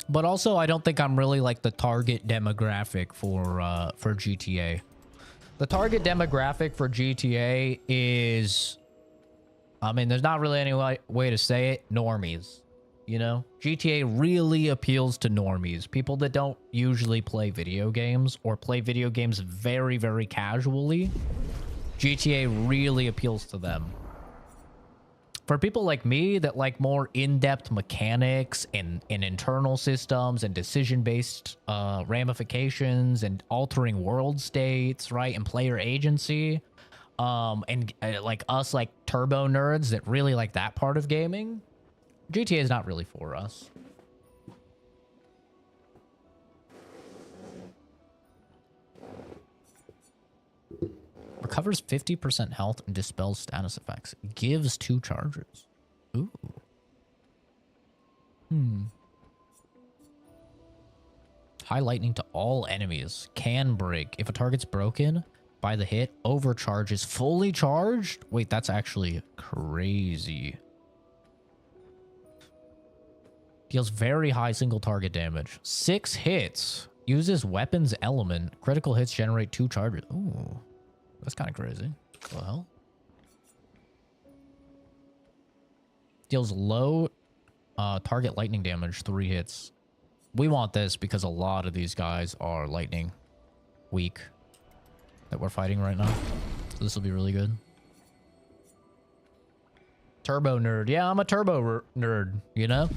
But also, I don't think I'm really like the target demographic for GTA. The target demographic for GTA is, I mean, there's not really any way to say it, normies. You know, GTA really appeals to normies, people that don't usually play video games or play video games very, very casually. GTA really appeals to them. For people like me that like more in-depth mechanics and internal systems and decision-based ramifications and altering world states, right, and player agency, and like us, like turbo nerds that really like that part of gaming, GTA is not really for us. Recovers 50% health and dispels status effects. Gives 2 charges. Ooh. High lightning to all enemies. Can break. If a target's broken by the hit, overcharges. Fully charged? Wait, that's actually crazy. Deals very high single target damage. 6 hits. Uses weapons element. Critical hits generate 2 charges. Ooh. That's kind of crazy. What the hell? Deals low target lightning damage, 3 hits. We want this because a lot of these guys are lightning weak that we're fighting right now. So this will be really good. Turbo nerd. Yeah, I'm a turbo nerd, you know?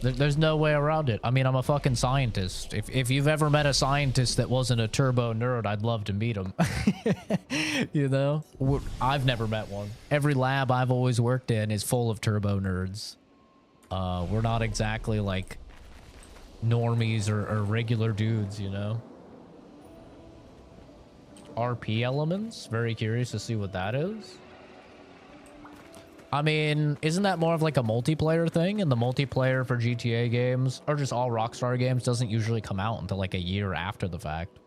There's no way around it. I mean, I'm a fucking scientist. If you've ever met a scientist that wasn't a turbo nerd, I'd love to meet him. You know? I've never met one. Every lab I've always worked in is full of turbo nerds. We're not exactly like normies or regular dudes, you know? RP elements? Very curious to see what that is. I mean, isn't that more of like a multiplayer thing? And the multiplayer for GTA games, or just all Rockstar games, doesn't usually come out until like a year after the fact.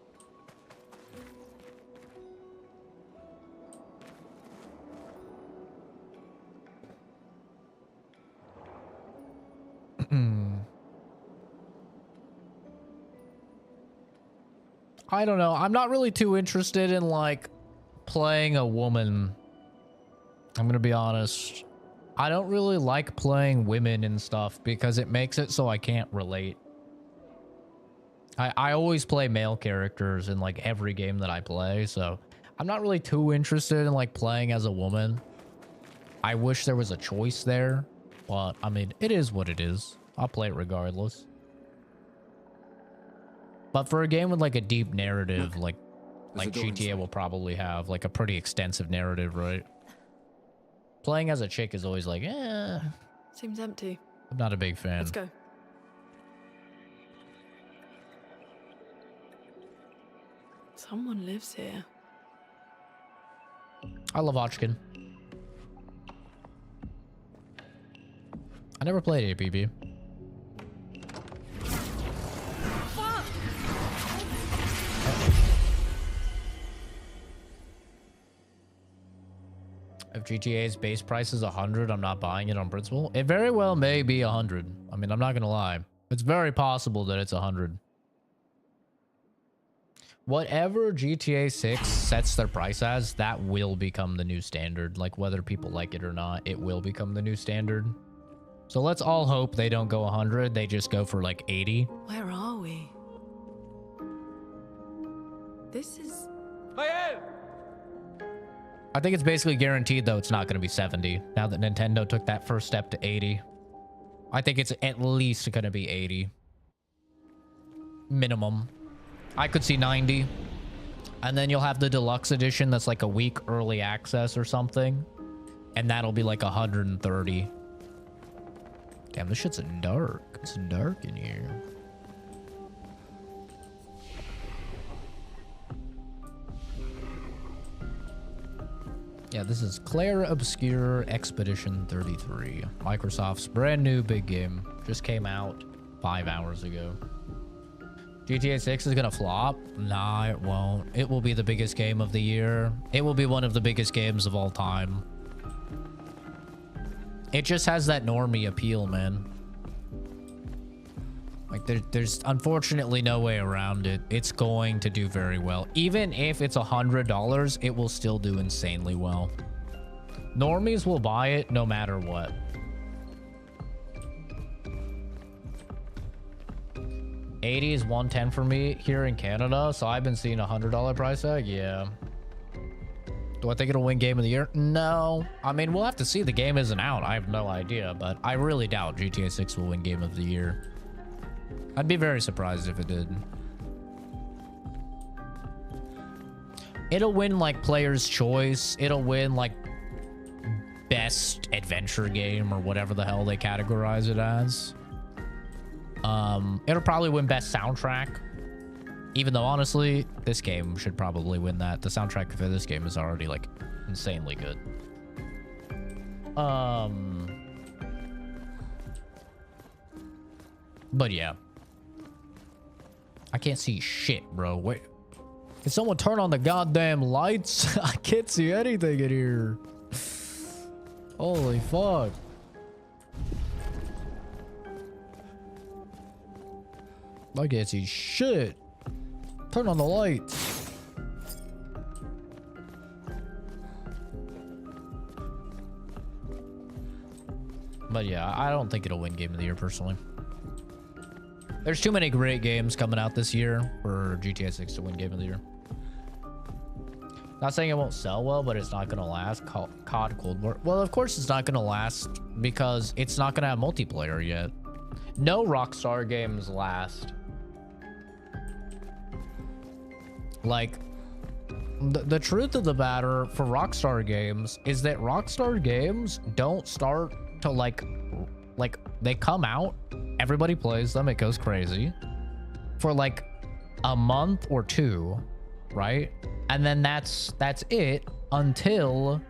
I don't know. I'm not really too interested in like playing a woman. I'm gonna be honest. I don't really like playing women and stuff because it makes it so I can't relate. I always play male characters in like every game that I play, so I'm not really too interested in like playing as a woman. I wish there was a choice there, but I mean, it is what it is. I'll play it regardless. But for a game with like a deep narrative, like GTA will probably have like a pretty extensive narrative, right? Playing as a chick is always like, eh. Seems empty. I'm not a big fan. Let's go. Someone lives here. I love Ochkin. I never played APB. If GTA's base price is 100, I'm not buying it on principle. It very well may be 100. I mean, I'm not gonna lie. It's very possible that it's 100. Whatever GTA 6 sets their price as, that will become the new standard. Like, whether people like it or not, it will become the new standard. So let's all hope they don't go 100. They just go for like 80. Where are we? This is... I think it's basically guaranteed, though, it's not going to be 70. Now that Nintendo took that first step to 80. I think it's at least going to be 80. Minimum. I could see 90. And then you'll have the deluxe edition that's like a week early access or something. And that'll be like 130. Damn, this shit's dark. It's dark in here. Yeah, this is Clair Obscur Expedition 33. Microsoft's brand new big game. Just came out 5 hours ago. GTA 6 is gonna flop? Nah, it won't. It will be the biggest game of the year. It will be one of the biggest games of all time. It just has that normie appeal, man. Like, there's unfortunately no way around it. It's going to do very well. Even if it's $100, it will still do insanely well. Normies will buy it no matter what. $80 is $110 for me here in Canada, so I've been seeing a $100 price tag. Yeah. Do I think it'll win Game of the Year? No. I mean, we'll have to see. The game isn't out. I have no idea, but I really doubt GTA 6 will win Game of the Year. I'd be very surprised if it did. It'll win, like, Player's Choice. It'll win, like, Best Adventure Game or whatever the hell they categorize it as. It'll probably win Best Soundtrack. Even though, honestly, this game should probably win that. The soundtrack for this game is already, like, insanely good. But yeah. I can't see shit, bro. Wait. Can someone turn on the goddamn lights? I can't see anything in here. Holy fuck. I can't see shit. Turn on the lights. But yeah, I don't think it'll win Game of the Year personally. There's too many great games coming out this year for GTA 6 to win Game of the Year. Not saying it won't sell well, but it's not going to last. COD Cold War. Well, of course it's not going to last because it's not going to have multiplayer yet. No Rockstar games last. Like, the truth of the matter for Rockstar games is that Rockstar games don't start to like they come out, everybody plays them, it goes crazy for like a month or two, right? And then that's it until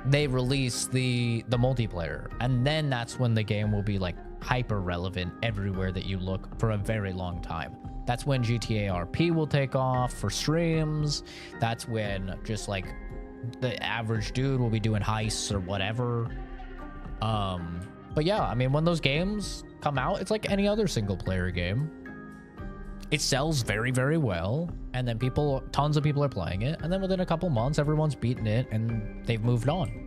they release the multiplayer, and then that's when the game will be like hyper relevant everywhere that you look for a very long time. That's when GTA RP will take off for streams. That's when just like the average dude will be doing heists or whatever. But yeah, I mean, when those games come out, it's like any other single player game. it sells very, very well, and then tons of people are playing it, and then within a couple months, everyone's beaten it, and they've moved on.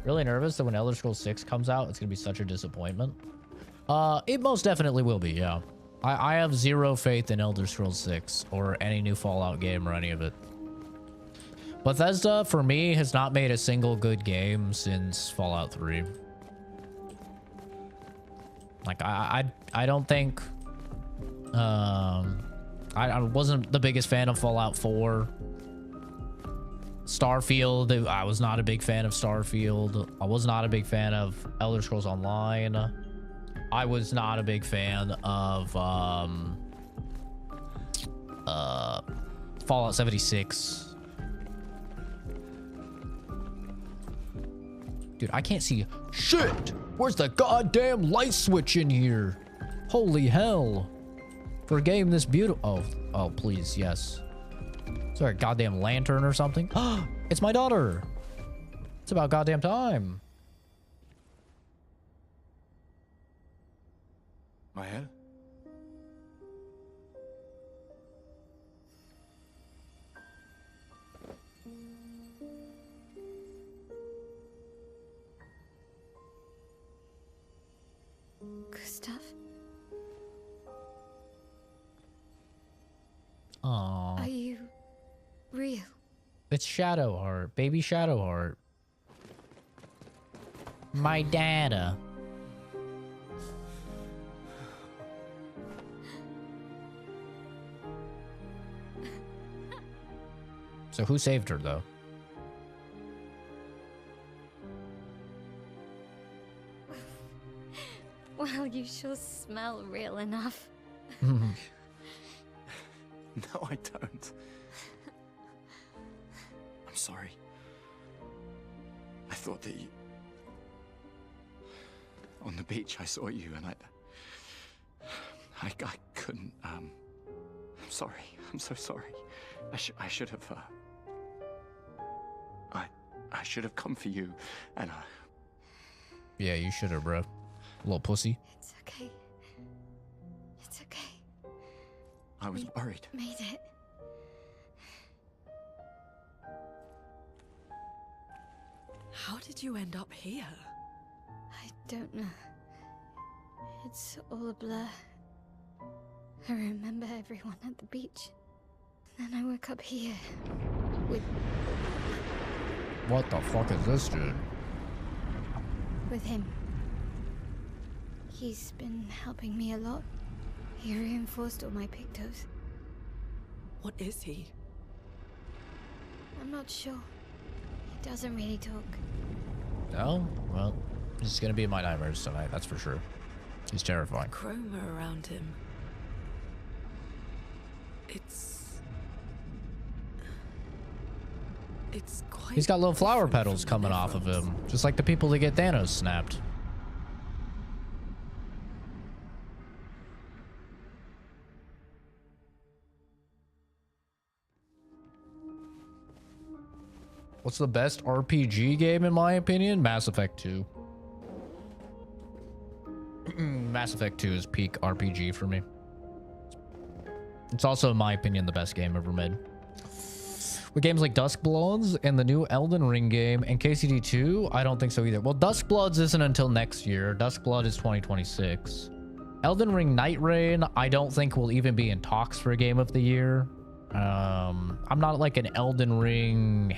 Really nervous that when Elder Scrolls 6 comes out, it's gonna be such a disappointment. It most definitely will be, yeah. I have zero faith in Elder Scrolls 6 or any new Fallout game or any of it. Bethesda, for me, has not made a single good game since Fallout 3. Like, I don't think... I wasn't the biggest fan of Fallout 4. Starfield, I was not a big fan of Starfield. I was not a big fan of Elder Scrolls Online. I was not a big fan of Fallout 76. Dude, I can't see shit. Where's the goddamn light switch in here? Holy hell. For a game this beautiful. Oh, please, yes. Is there a goddamn lantern or something? It's my daughter. It's about goddamn time. Mael? Gustav? Aww. Are you real? It's Shadowheart, baby Shadowheart. My dada. So who saved her, though? Well, you sure smell real enough. No, I don't. I'm sorry. I thought that you... On the beach, I saw you, and I couldn't, I'm sorry. I'm so sorry. I should have, I should have come for you, and Yeah, you should have, bro. Little pussy. It's okay. It's okay. I was worried. Made it. How did you end up here? I don't know. It's all a blur. I remember everyone at the beach. Then I woke up here. With What the fuck is this, dude? him. He's been helping me a lot. He reinforced all my pictos. What is he? I'm not sure. He doesn't really talk. No? Well, he's gonna be in my nightmares tonight, that's for sure. He's terrifying. Chroma around him. It's quite... He's got little flower petals coming off of him, just like the people that get Thanos snapped. What's the best RPG game in my opinion? Mass Effect 2. Mass Effect 2 is peak RPG for me. It's also, in my opinion, the best game ever made. With games like Duskbloods and the new Elden Ring game and KCD 2, I don't think so either. Well, Duskbloods isn't until next year. Duskblood is 2026. Elden Ring Night Rain, I don't think will even be in talks for Game of the Year. I'm not like an Elden Ring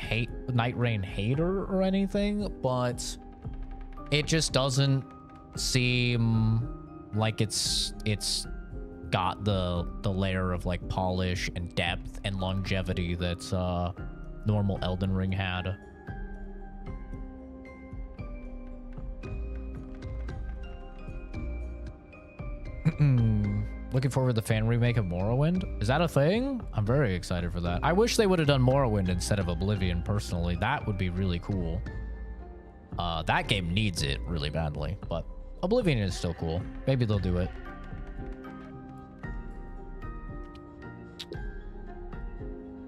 Night Rain hater or anything, but it just doesn't seem like it's got the layer of like polish and depth and longevity that normal Elden Ring had. Looking forward to the fan remake of Morrowind. Is that a thing? I'm very excited for that. I wish they would have done Morrowind instead of Oblivion personally. That would be really cool. That game needs it really badly, but Oblivion is still cool. Maybe they'll do it.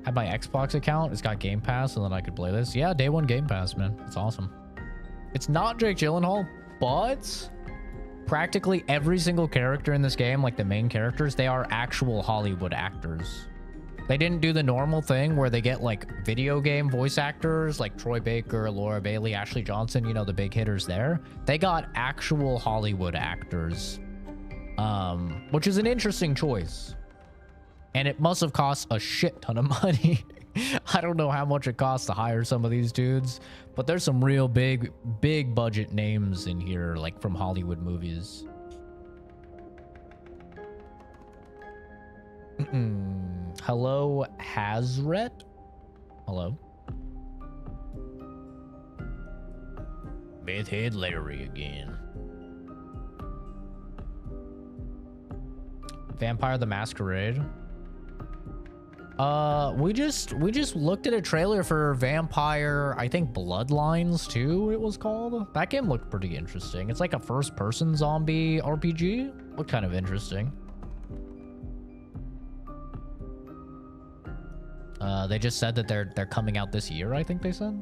Had my Xbox account. It's got Game Pass, and then I could play this. Yeah, day one Game Pass, man. It's awesome. It's not Jake Gyllenhaal, but practically every single character in this game, like the main characters, they are actual Hollywood actors. They didn't do the normal thing where they get like video game voice actors like Troy Baker, Laura Bailey, Ashley Johnson, you know, the big hitters there. They got actual Hollywood actors, which is an interesting choice. And it must have cost a shit ton of money. I don't know how much it costs to hire some of these dudes, but there's some real big budget names in here, like from Hollywood movies. Hello, Hazret? Hello? Meth Head Larry again. Vampire the Masquerade. We just looked at a trailer for Vampire, I think Bloodlines 2 it was called. That game looked pretty interesting. It's like a first-person zombie RPG. Looked kind of interesting. They just said that they're coming out this year, I think they said.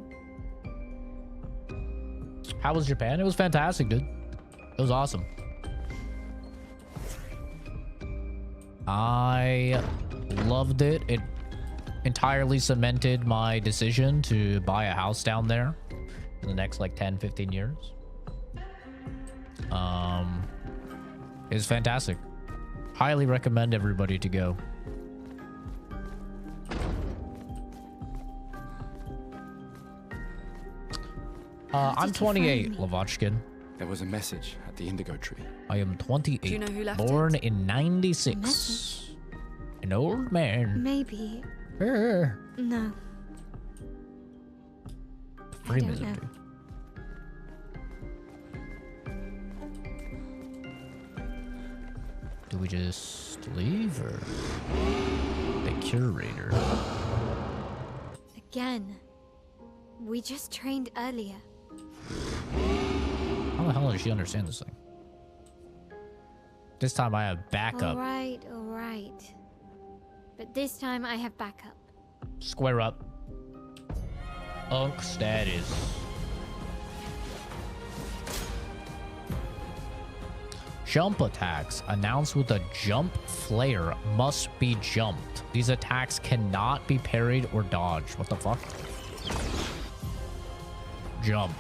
How was Japan? It was fantastic, dude. It was awesome. I loved it. It entirely cemented my decision to buy a house down there in the next like 10, 15 years. It was fantastic. Highly recommend everybody to go. I'm 28, Lavochkin. There was a message at the indigo tree. I am 28. Do you know who left born it? in 96. An old man. Maybe. Er. No. Free I don't misery. know. Do we just leave or the curator? Again. We just trained earlier. How the hell does she understand this thing? This time I have backup. All right. But this time I have backup. Square up. Unk status. Jump attacks announced with a jump flare must be jumped. These attacks cannot be parried or dodged. What the fuck? Jump.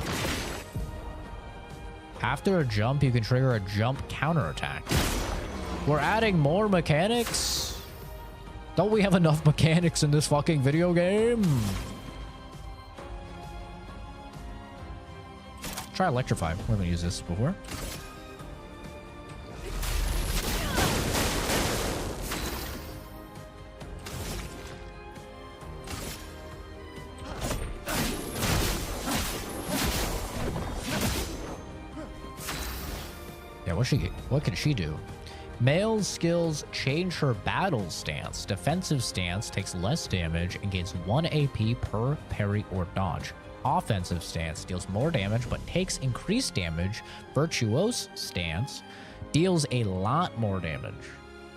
After a jump, you can trigger a jump counterattack. We're adding more mechanics? Don't we have enough mechanics in this fucking video game? Try Electrify. We haven't used this before. What can she do? Male's skills change her battle stance. Defensive stance takes less damage and gains 1 AP per parry or dodge. Offensive stance deals more damage but takes increased damage. Virtuose stance deals a lot more damage.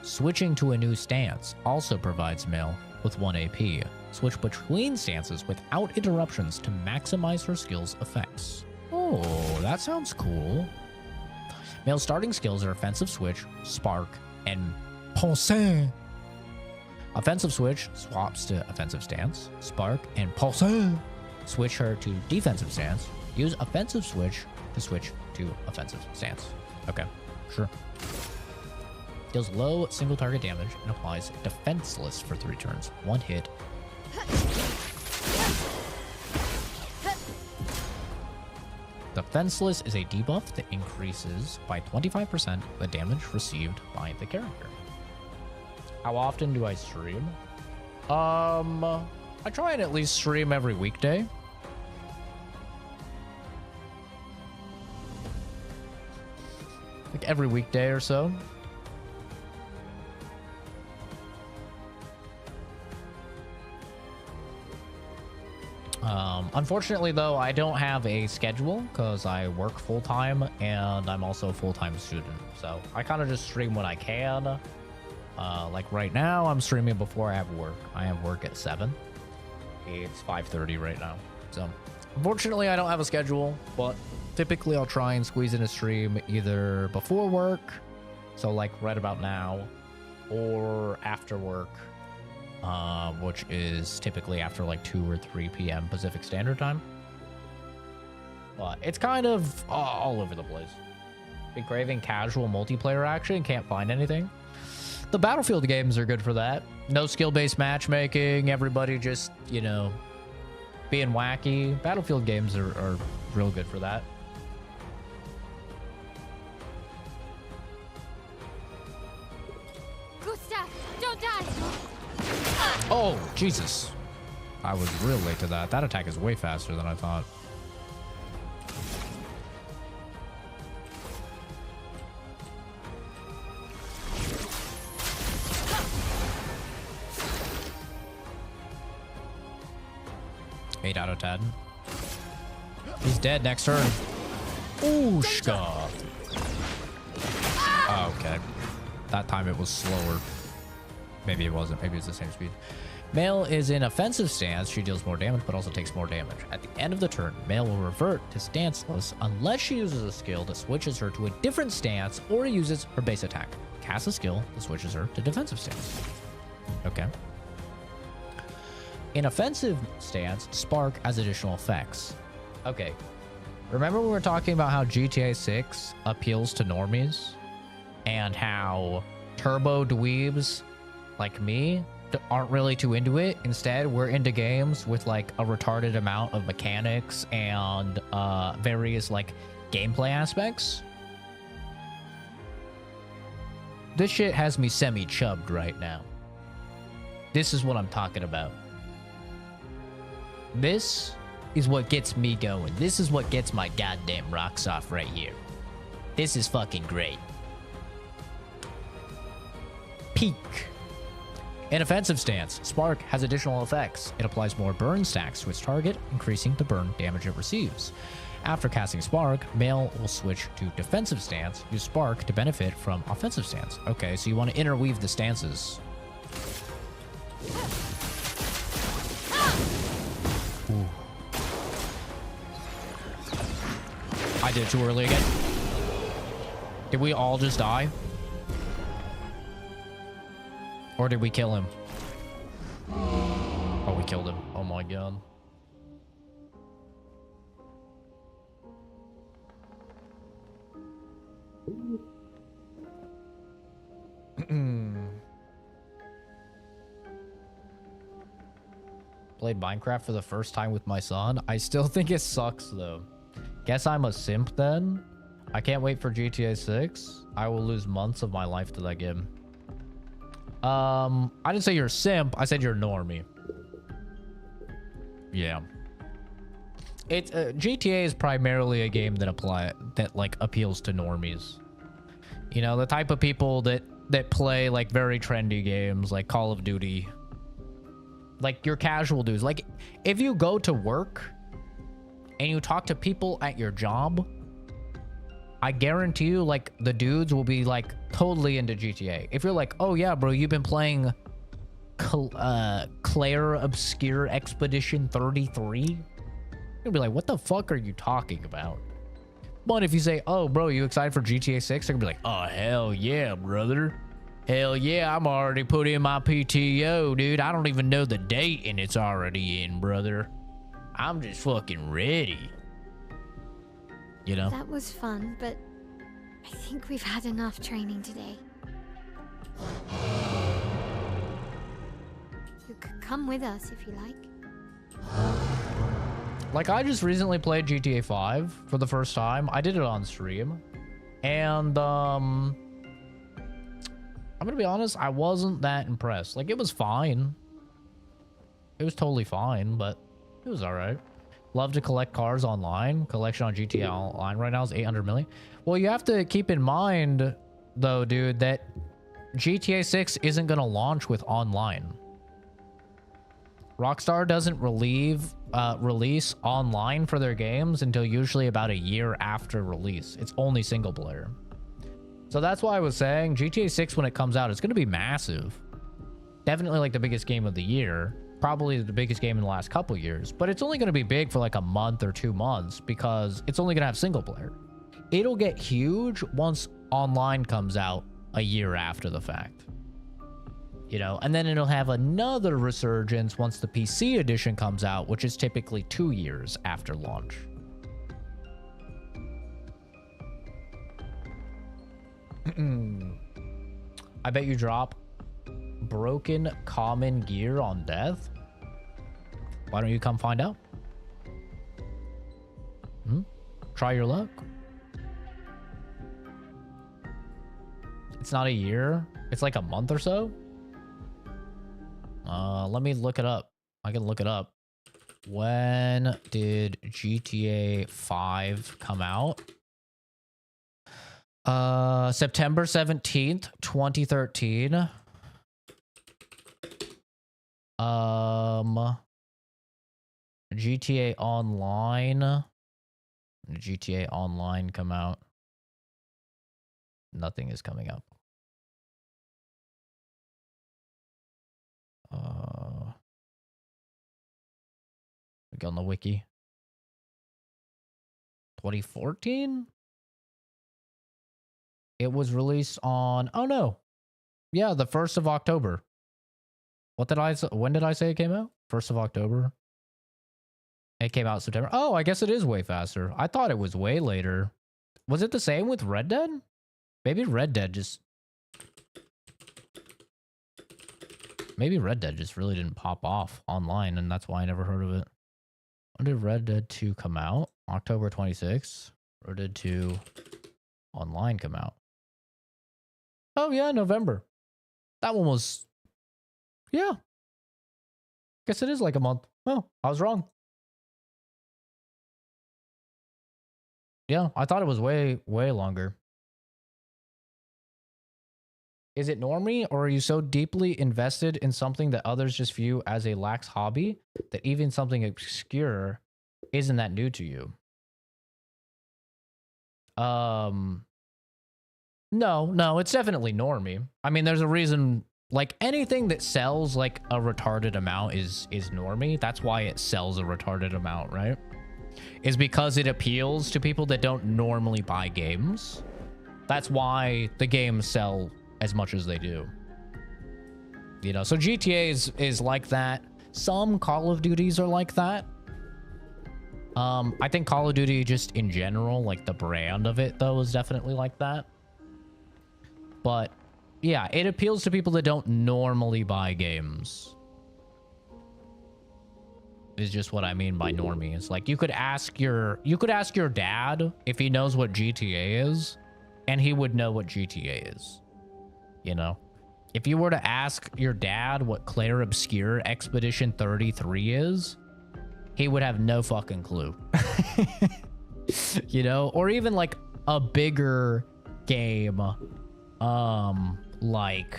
Switching to a new stance also provides Male with 1 AP. Switch between stances without interruptions to maximize her skill's effects. Oh, that sounds cool. Male's starting skills are Offensive Switch, Spark, and Pensée. Offensive Switch swaps to Offensive Stance, Spark, and Pensée. Switch her to Defensive Stance. Use Offensive Switch to switch to Offensive Stance. Okay, sure. Deals low single target damage and applies Defenseless for 3 turns. 1 hit. Defenseless is a debuff that increases by 25% the damage received by the character. How often do I stream? I try and at least stream every weekday. Like every weekday or so. Unfortunately, though, I don't have a schedule because I work full-time and I'm also a full-time student. So I kind of just stream when I can. Like right now, I'm streaming before I have work. I have work at 7. It's 5:30 right now. So unfortunately, I don't have a schedule, but Typically, I'll try and squeeze in a stream either before work, so like right about now, or after work, which is typically after like 2 or 3 p.m. Pacific Standard Time. But it's kind of all over the place. Been craving casual multiplayer action, can't find anything. The Battlefield games are good for that. No skill-based matchmaking, everybody just, you know, being wacky. Battlefield games are real good for that. Gustav, don't die! Oh, Jesus. I was real late to that. That attack is way faster than I thought. Eight out of 10. He's dead next turn. Ooshka. Oh, okay. That time it was slower. Maybe it wasn't. Maybe it's the same speed. Male is in offensive stance. She deals more damage, but also takes more damage. At the end of the turn, Male will revert to stanceless unless she uses a skill that switches her to a different stance or uses her base attack. Cast a skill that switches her to defensive stance. Okay. In offensive stance, Spark has additional effects. Okay. Remember we were talking about how GTA 6 appeals to normies? And how turbo dweebs like me aren't really too into it. Instead, we're into games with like a retarded amount of mechanics and various like gameplay aspects. This shit has me semi-chubbed right now. This is what I'm talking about. This is what gets me going. This is what gets my goddamn rocks off right here. This is fucking great. Peak. In offensive stance, Spark has additional effects. It applies more burn stacks to its target, increasing the burn damage it receives. After casting Spark, Male will switch to defensive stance. Use Spark to benefit from offensive stance. Okay, so you want to interweave the stances. Ooh. I did it too early again. Did we all just die? Or did we kill him? Oh, we killed him. Oh my god. Played Minecraft for the first time with my son. I still think it sucks though. Guess I'm a simp then. I can't wait for GTA 6. I will lose months of my life to that game. I didn't say you're a simp. I said you're a normie. Yeah. It's GTA is primarily a game that like appeals to normies. You know, the type of people that play like very trendy games like Call of Duty. Like your casual dudes. Like if you go to work and you talk to people at your job, I guarantee you like the dudes will be like totally into GTA. If you're like, oh yeah, bro, you've been playing Clair Obscur Expedition 33, you'll be like, what the fuck are you talking about? But if you say, oh bro, you excited for GTA 6? They're gonna be like, oh hell yeah, brother. Hell yeah, I'm already put in my PTO, dude. I don't even know the date and it's already in, brother. I'm just fucking ready. You know? That was fun, but I think we've had enough training today. You could come with us if you like. Like, I just recently played GTA 5 for the first time. I did it on stream. And, I'm gonna be honest, I wasn't that impressed. Like, it was fine. It was totally fine, but it was alright. Love to collect cars online. Collection on GTA Online right now is 800 million. Well, you have to keep in mind, though, dude, that GTA 6 isn't going to launch with online. Rockstar doesn't release online for their games until usually about a year after release. It's only single player. So that's why I was saying GTA 6, when it comes out, it's going to be massive. Definitely like the biggest game of the year. probably the biggest game in the last couple years, but it's only going to be big for like a month or 2 months because it's only going to have single player. It'll get huge once online comes out a year after the fact. You know, and then it'll have another resurgence once the PC edition comes out, which is typically 2 years after launch. I bet you drop broken common gear on death. Why don't you come find out? Try your luck. It's not a year. It's like a month or so. Let me look it up. I can look it up. When did GTA 5 come out? September 17th, 2013. GTA Online. GTA Online come out. Nothing is coming up. We go on the wiki. 2014? It was released on, oh no. Yeah, the 1st of October. When did I say it came out? 1st of October. It came out September. Oh, I guess it is way faster. I thought it was way later. Was it the same with Red Dead? Maybe Red Dead just really didn't pop off online, and that's why I never heard of it. When did Red Dead 2 come out? October 26th. Red Dead 2 Online come out. Oh yeah, November. That one was... Yeah. Guess it is like a month. Oh, I was wrong. Yeah, I thought it was way, way longer. Is it normie, or are you so deeply invested in something that others just view as a lax hobby that even something obscure isn't that new to you? No, it's definitely normie. I mean, there's a reason, like anything that sells like a retarded amount is normie. That's why it sells a retarded amount, right? Is because it appeals to people that don't normally buy games. That's why the games sell as much as they do. You know, so GTA is like that. Some Call of Duties are like that. I think Call of Duty just in general, like the brand of it though, is definitely like that. But yeah, it appeals to people that don't normally buy games. Is just what I mean by normie. It's like you could ask your dad if he knows what GTA is, and he would know what GTA is. You know, if you were to ask your dad what Clair Obscur Expedition 33 is, he would have no fucking clue. You know, or even like a bigger game, like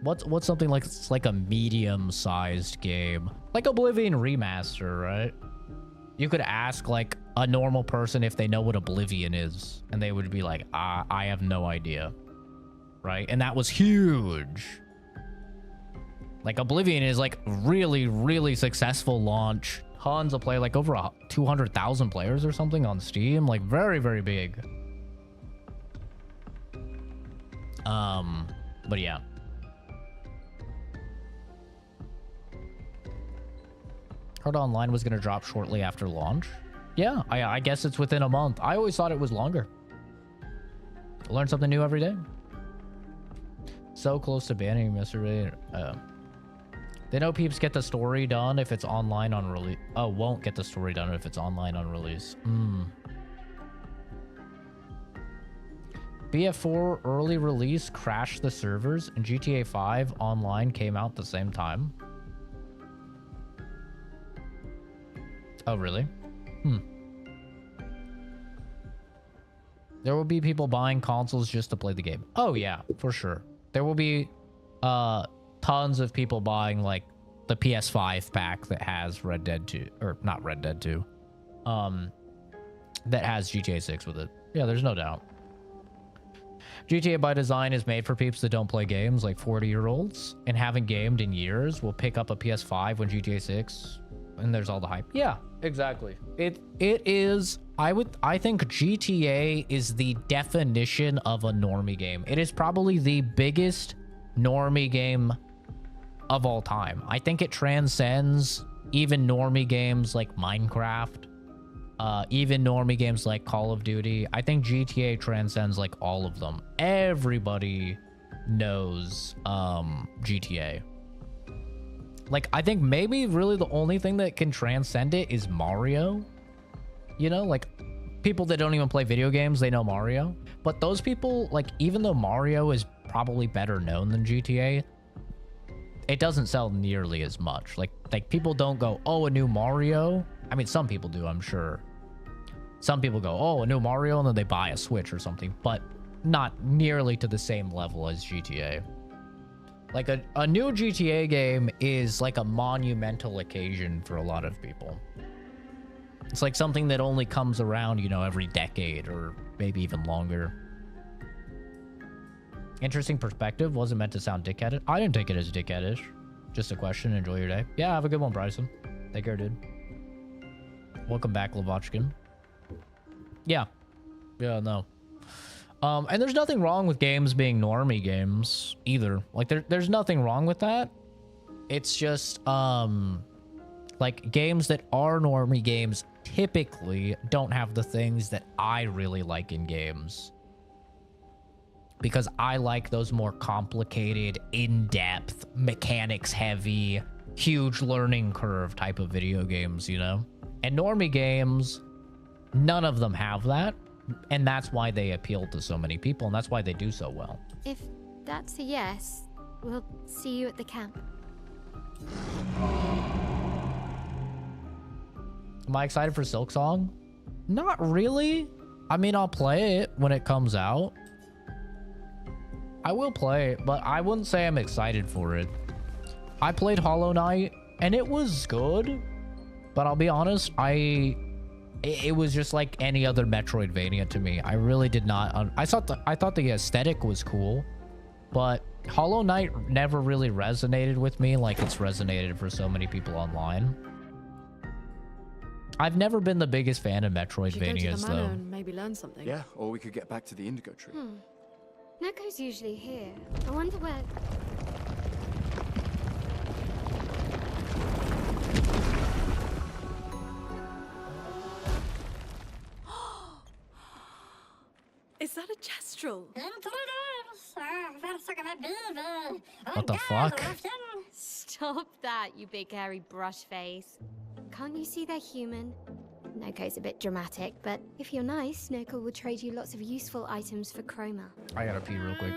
what's something like it's like a medium-sized game, like Oblivion Remaster, right? You could ask like a normal person if they know what Oblivion is, and they would be like, I have no idea. Right? And that was huge. Like Oblivion is like really, really successful launch. Tons of play, like over 200,000 players or something on Steam. Like very, very big. But yeah. Heard Online was gonna drop shortly after launch. Yeah, I guess it's within a month. I always thought it was longer. Learn something new every day. So close to banning him yesterday. They know peeps get the story done if it's online on release. Oh, won't get the story done if it's online on release. BF4 early release crashed the servers, and GTA 5 online came out the same time. Oh, really? There will be people buying consoles just to play the game. Oh, yeah, for sure. There will be tons of people buying like the PS5 pack that has Red Dead 2, or not Red Dead 2, that has GTA 6 with it. Yeah, there's no doubt. GTA by design is made for peeps that don't play games, like 40-year-olds, and haven't gamed in years will pick up a PS5 when GTA 6, and there's all the hype. Yeah, exactly. It is. I think GTA is the definition of a normie game. It is probably the biggest normie game of all time. I think it transcends even normie games like Minecraft, even normie games like Call of Duty. I think GTA transcends like all of them. Everybody knows GTA. Like, I think maybe really the only thing that can transcend it is Mario. You know, like people that don't even play video games, they know Mario. But those people, like, even though Mario is probably better known than GTA, it doesn't sell nearly as much. Like people don't go, oh, a new Mario. I mean, some people do, I'm sure. Some people go, oh, a new Mario, and then they buy a Switch or something, but not nearly to the same level as GTA. Like a new GTA game is like a monumental occasion for a lot of people. It's like something that only comes around, you know, every decade or maybe even longer. Interesting perspective. Wasn't meant to sound dickheaded. I didn't take it as dickheadish. Just a question. Enjoy your day. Yeah, have a good one, Bryson. Take care, dude. Welcome back, Lavochkin. Yeah. Yeah, no. And there's nothing wrong with games being normie games either. Like there's nothing wrong with that. It's just like games that are normie games typically don't have the things that I really like in games. Because I like those more complicated, in-depth, mechanics-heavy, huge learning curve type of video games, you know? And normie games, none of them have that. And that's why they appeal to so many people, and that's why they do so well. If that's a yes, we'll see you at the camp. Am I excited for Silksong? Not really. I mean, I'll play it when it comes out. I will play it, but I wouldn't say I'm excited for it. I played Hollow Knight, and it was good. But I'll be honest, it was just like any other Metroidvania to me. I really did not... I thought the aesthetic was cool, but Hollow Knight never really resonated with me like it's resonated for so many people online. I've never been the biggest fan of Metroidvanias, though. And maybe learn something. Yeah, or we could get back to the Indigo Tree. Neko's usually here. I wonder where... Is that a Jestrel? What the fuck? Stop that, you big hairy brush face. Can't you see they're human? Neko's a bit dramatic, but if you're nice, Neko will trade you lots of useful items for chroma. I gotta pee real quick.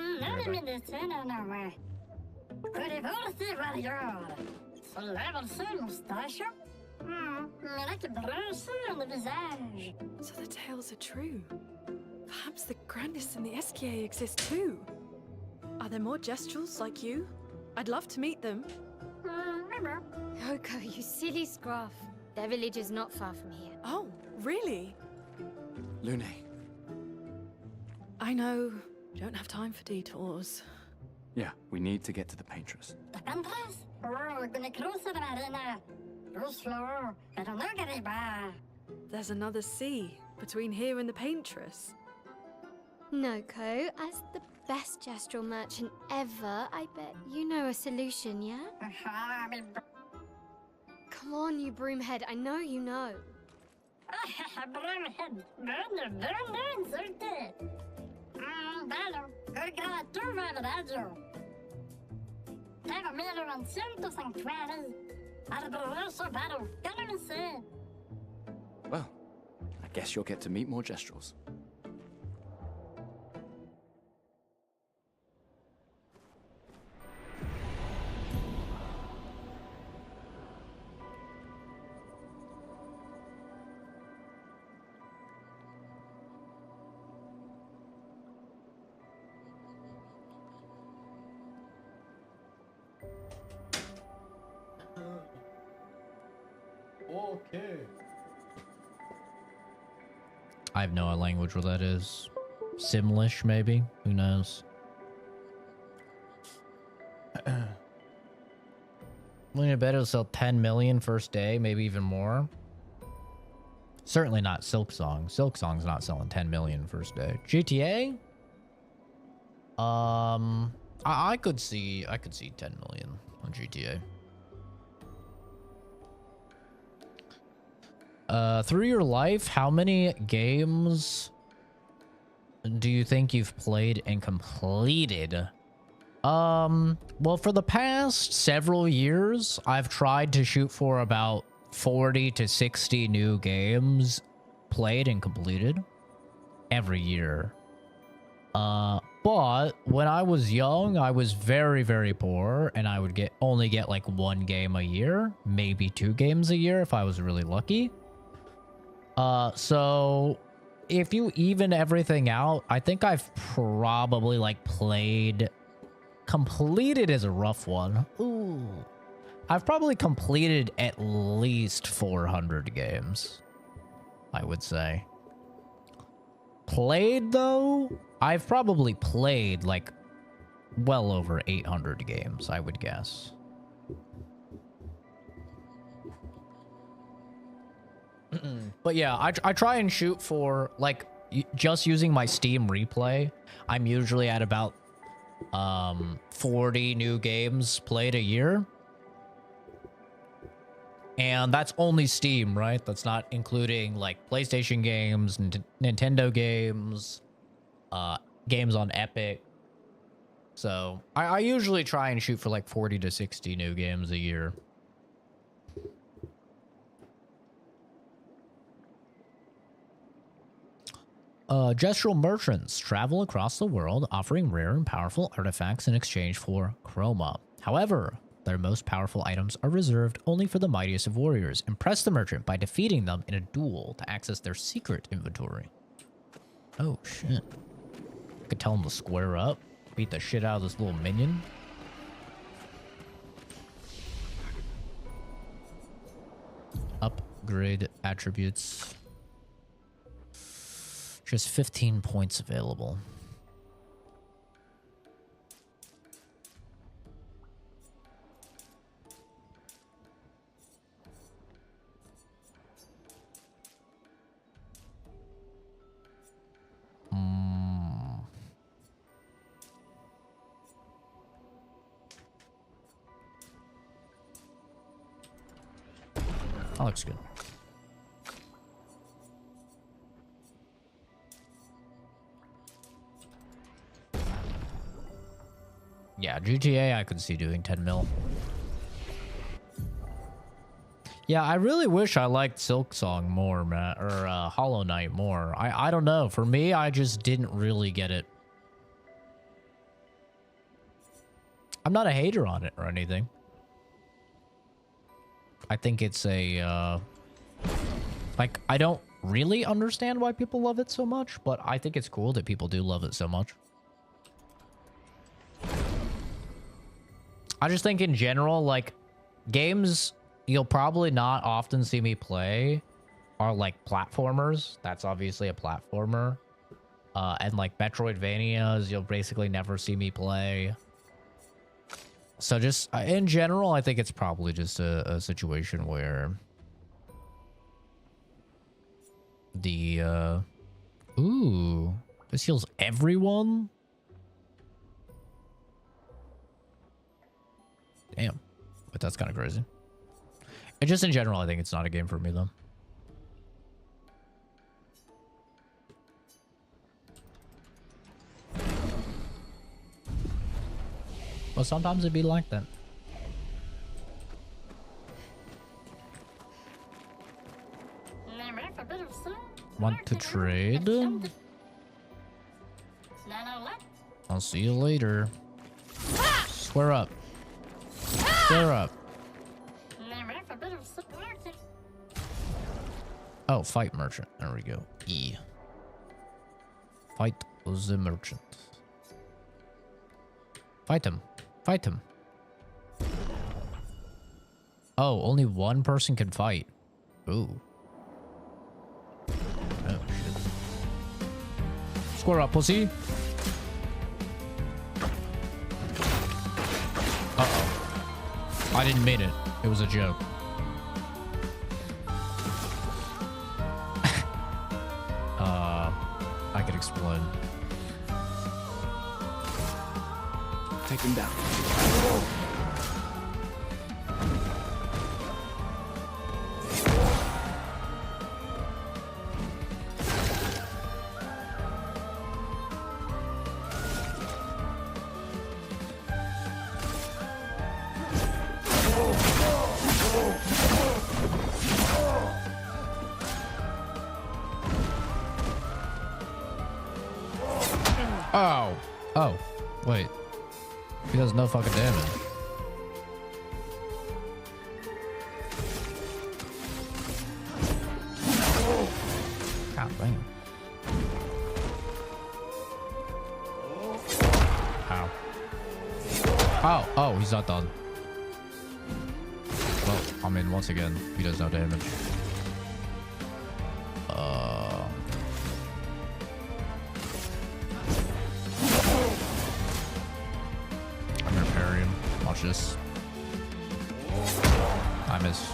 So the tales are true. Perhaps the grandest in the SKA exist too. Are there more Jestrels like you? I'd love to meet them. Neko, you silly scruff. Their village is not far from here. Oh, really? Lune. I know. Don't have time for detours. Yeah, we need to get to the Paintress. There's another sea between here and the Paintress. Neko, as the best Jestrel merchant ever, I bet you know a solution, yeah? Come on, you broomhead, I know you know. Well, I guess you'll get to meet more Jestrels. I have no language what that is. Simlish, maybe. Who knows? Luna bet it'll sell 10 million first day, maybe even more. Certainly not Silksong. Silksong's not selling 10 million first day. GTA? I could see 10 million on GTA. Through your life, how many games do you think you've played and completed? Well, for the past several years, I've tried to shoot for about 40 to 60 new games played and completed every year. But when I was young, I was very, very poor, and I would only get like 1 game a year, maybe 2 games a year if I was really lucky. So if you even everything out, I think I've probably like completed is a rough one. Ooh. I've probably completed at least 400 games, I would say. Played, though, I've probably played, like, well over 800 games, I would guess. But yeah, I try and shoot for, like, just using my Steam replay, I'm usually at about 40 new games played a year. And that's only Steam, right? That's not including like PlayStation games, Nintendo games, games on Epic. So I usually try and shoot for like 40 to 60 new games a year. Gestural merchants travel across the world offering rare and powerful artifacts in exchange for chroma. However, their most powerful items are reserved only for the mightiest of warriors. Impress the merchant by defeating them in a duel to access their secret inventory. Oh, shit. I could tell them to square up. Beat the shit out of this little minion. Upgrade attributes. Just 15 points available. That looks good. Yeah, GTA I could see doing 10 mil. Yeah, I really wish I liked Silksong more, Matt, or Hollow Knight more. I don't know. For me, I just didn't really get it. I'm not a hater on it or anything. I think it's a, like, I don't really understand why people love it so much, but I think it's cool that people do love it so much. I just think in general, like, games you'll probably not often see me play are, like, platformers. That's obviously a platformer. And, like, Metroidvanias, you'll basically never see me play. So just, in general, I think it's probably just a situation where the, ooh, this heals everyone? Damn. But that's kind of crazy. And just in general, I think it's not a game for me, though. Well, sometimes it'd be like that. Want to trade? I'll see you later. Square up. Square up. Oh, fight merchant. There we go. E. Fight the merchant. Fight him. Fight him. Oh, only one person can fight. Ooh. Oh, shit. Square up, pussy. Uh-oh. I didn't mean it. It was a joke. I could explain. Take him down. Oh. Oh. Wait. He does no fucking damage. God damn. Ow. Oh. Oh, he's not done. Well, I mean, once again, he does no damage. I'm gonna parry him. Watch this. I miss.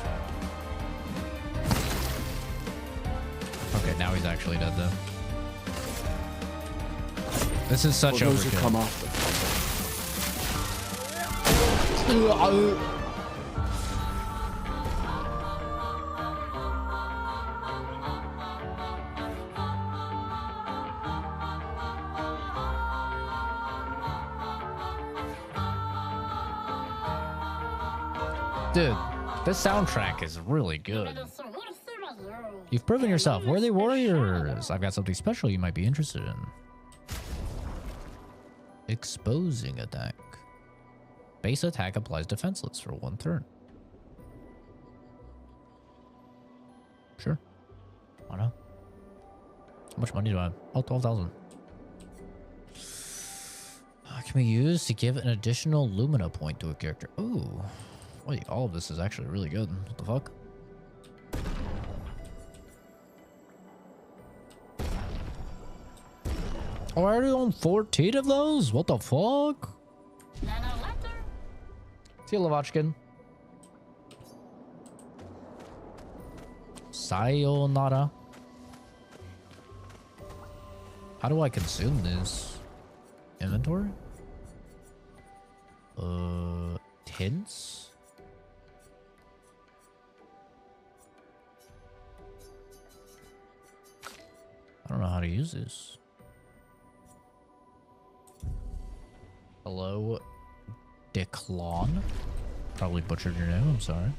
Okay, now he's actually dead though. This is such Well, those who overkill. come after. Dude, this soundtrack is really good. You've proven yourself worthy warriors. I've got something special you might be interested in. Exposing attack. Base attack applies defenseless for 1 turn. Sure. Why not? How much money do I have? Oh, 12,000. Can be used to give an additional Lumina point to a character. Ooh. Wait, all of this is actually really good. What the fuck? Oh, I already own 14 of those? What the fuck? See you, Lavachkin. Sayonara. How do I consume this? Inventory? Tints? I don't know how to use this. Hello, Declon. Probably butchered your name, I'm sorry.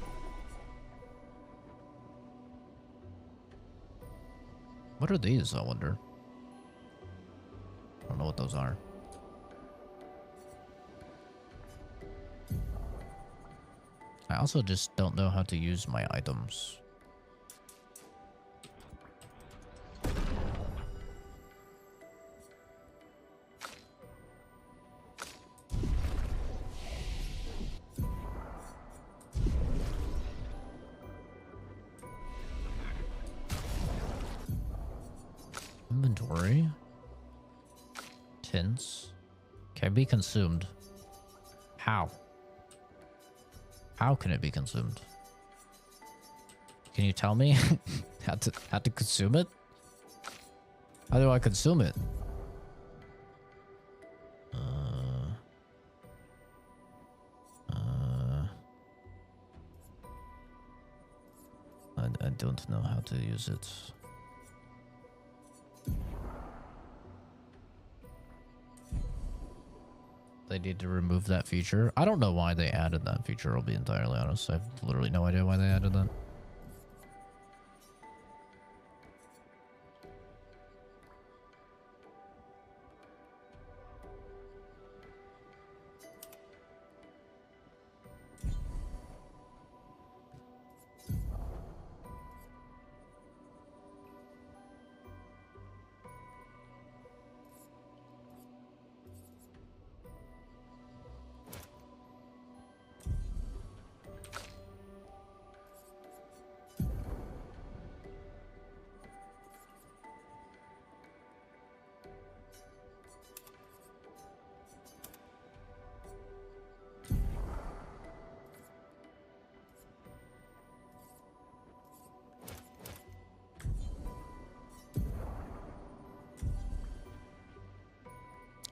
What are these, I wonder? I don't know what those are. I also just don't know how to use my items. Inventory. Tints. Can be consumed. How? How can it be consumed? Can you tell me how to consume it? How do I consume it? I don't know how to use it. They need to remove that feature. I don't know why they added that feature, I'll be entirely honest. I have literally no idea why they added that.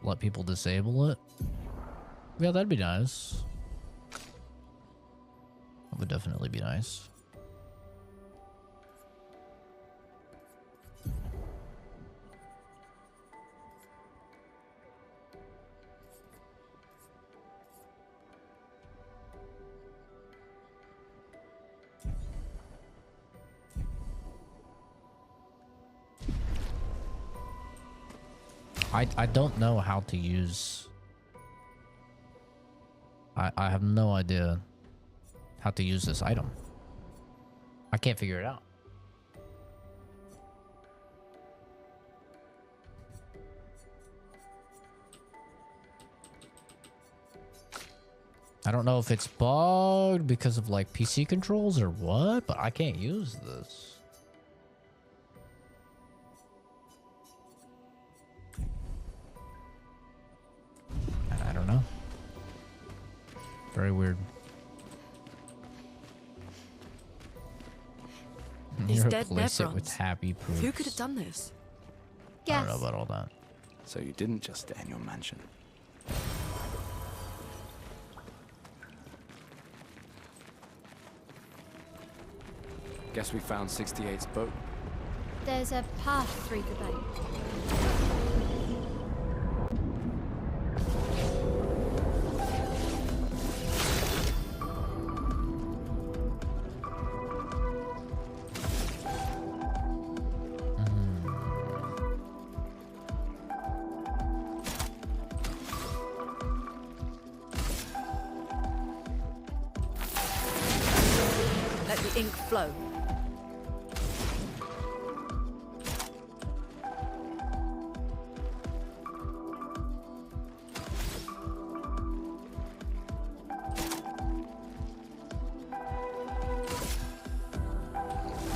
let people disable it. Yeah, that'd be nice. That would definitely be nice. I don't know how to use... I have no idea how to use this item. I can't figure it out. I don't know if it's bugged because of like PC controls or what, but I can't use this. I don't know. Very weird. These dead Replace it with Nevrons. happy proofs. Who could have done this? I don't know about all that. So you didn't just stay in your mansion. Guess we found 68's boat. There's a path through the boat. Let the ink flow.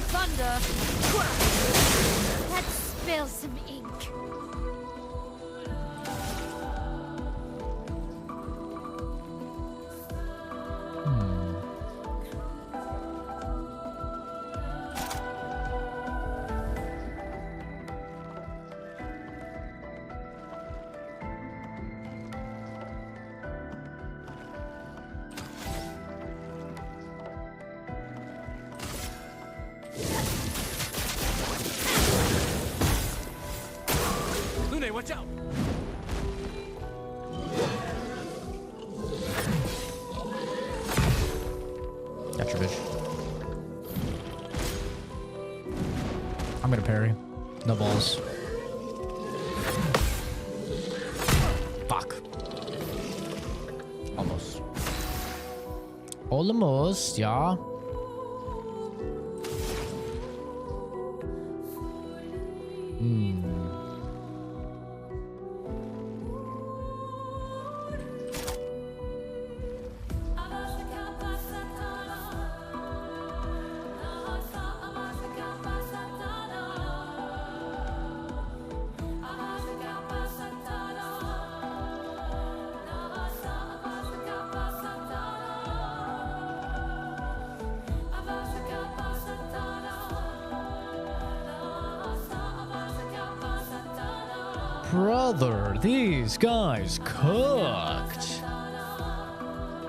Thunder! Crack! Let's spill some ink. Lune, watch out! Gotcha, bitch. I'm gonna parry. No balls. Fuck. Almost. Almost, yeah. Brother, these guys cooked.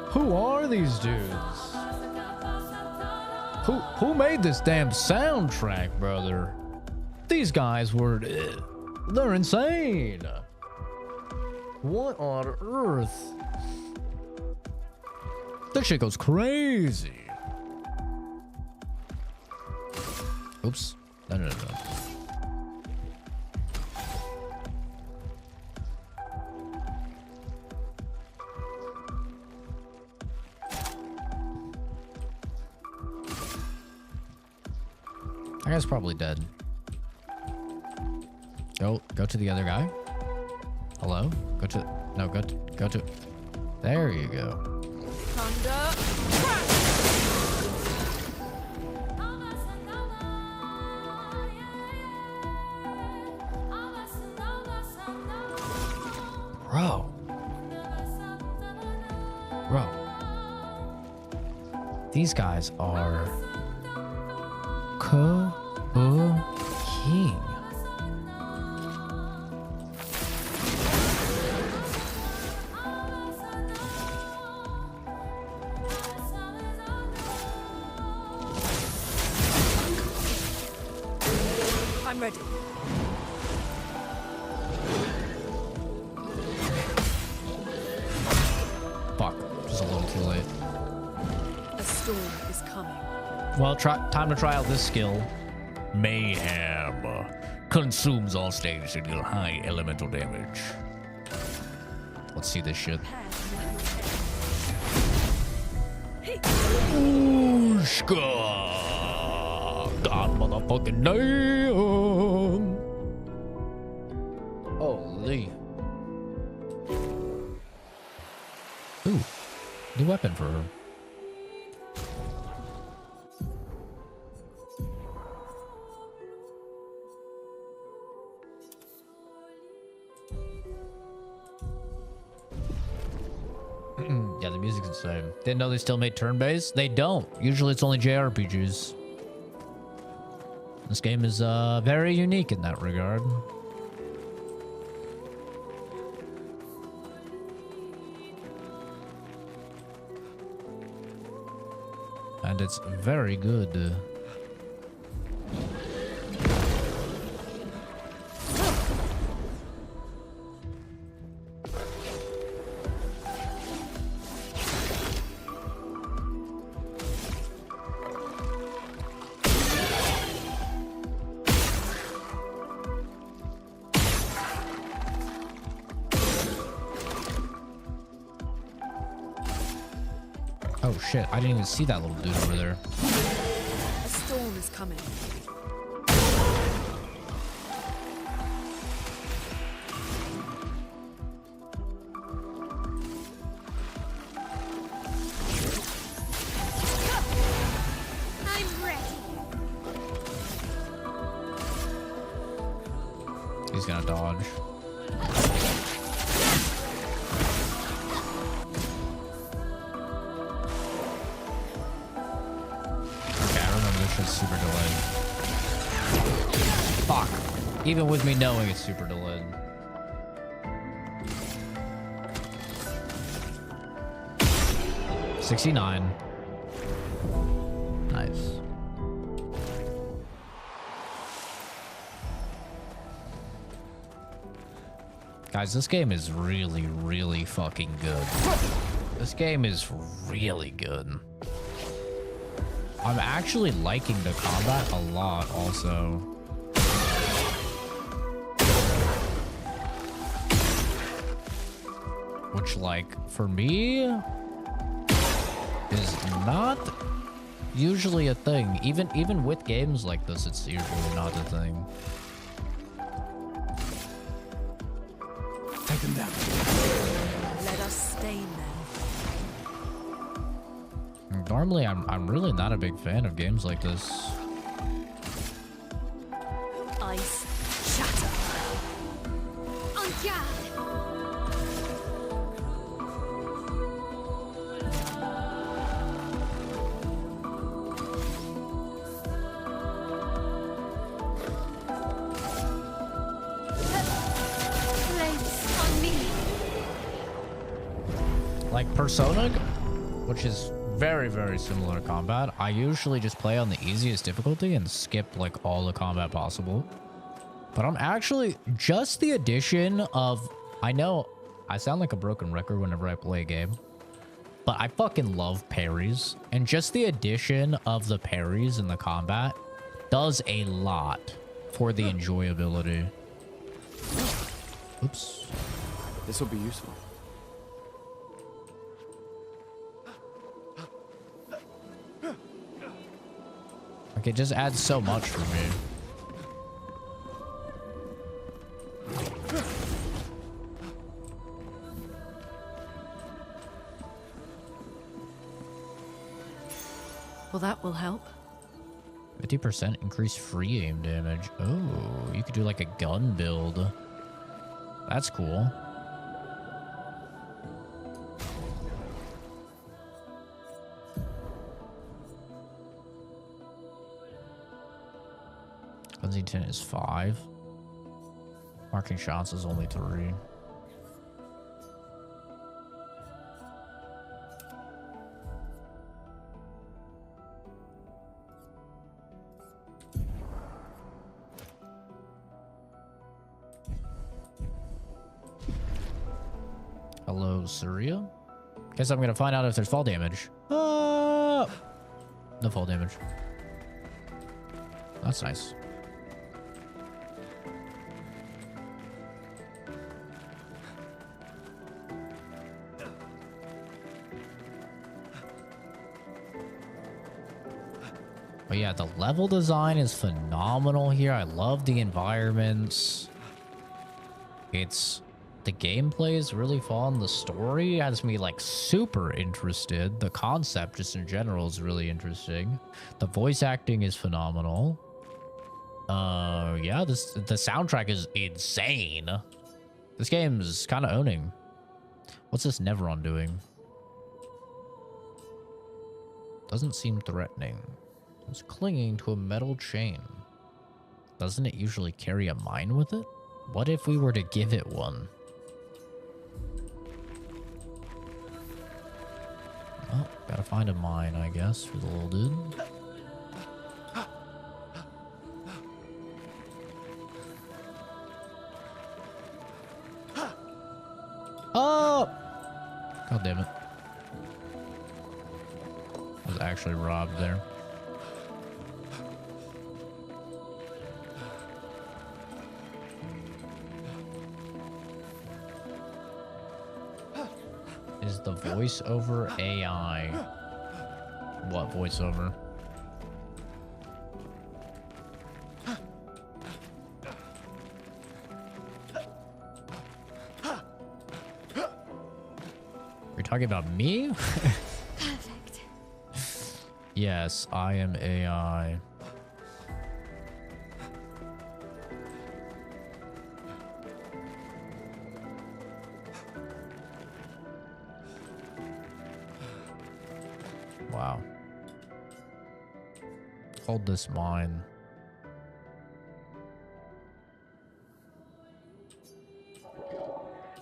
Who are these dudes? Who made this damn soundtrack, brother? These guys were... they're insane. What on earth? That shit goes crazy. Oops. No. That guy's probably dead. Go to the other guy. Hello? Go to. There you go. Bro. These guys are king. I'm ready. Fuck, just a little too late. A storm is coming. Well, time to try out this skill. Mayhem. Consumes all stages and deal high elemental damage. Let's see this shit. Obscur. God motherfucking damn. Holy. Ooh. New weapon for her. Yeah, the music's the same. Didn't know they still made turn-based? They don't. Usually it's only JRPGs. This game is very unique in that regard. And it's very good. Oh shit, I didn't even see that little dude over there. A storm is coming. I'm ready. He's gonna dodge. Super delayed. Fuck. Even with me knowing it's super delayed. $69. Nice. Guys, this game is really, really fucking good. This game is really good. I'm actually liking the combat a lot also. Which, like, for me, is not usually a thing. Even with games like this, it's usually not a thing. Take them down. Let us stain them. Normally, I'm really not a big fan of games like this. Ice shatter. On guard. Place on me. Like Persona, which is very, very similar combat. I usually just play on the easiest difficulty and skip like all the combat possible. But I'm actually just the addition of, I know I sound like a broken record whenever I play a game, but I fucking love parries. And just the addition of the parries in the combat does a lot for the enjoyability. Oops. This will be useful. Like, it just adds so much for me. Well, that will help. 50% increased free aim damage. Oh, you could do like a gun build. That's cool. Kensington is 5. Marking shots is only 3. Hello, Surya. Guess I'm gonna find out if there's fall damage. No fall damage. That's nice. But yeah, the level design is phenomenal here. I love the environments. The gameplay is really fun. The story has me like super interested. The concept just in general is really interesting. The voice acting is phenomenal. Yeah, the soundtrack is insane. This game's kind of owning. What's this Neveron doing? Doesn't seem threatening. It's clinging to a metal chain. Doesn't it usually carry a mine with it? What if we were to give it one? Oh, gotta find a mine, I guess, for the little dude. Oh! God damn it. I was actually robbed there. Is the voiceover AI? What voiceover? You're talking about me? Perfect. Yes, I am AI. Wow. Hold this mine.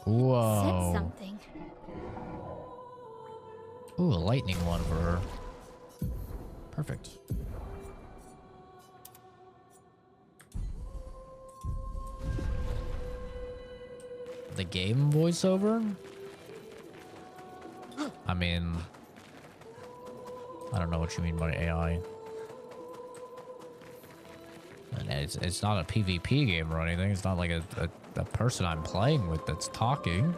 Whoa. Said something. Ooh, a lightning one for her. Perfect. The game voiceover? I mean, I don't know what you mean by AI. And it's not a PvP game or anything. It's not like a person I'm playing with that's talking.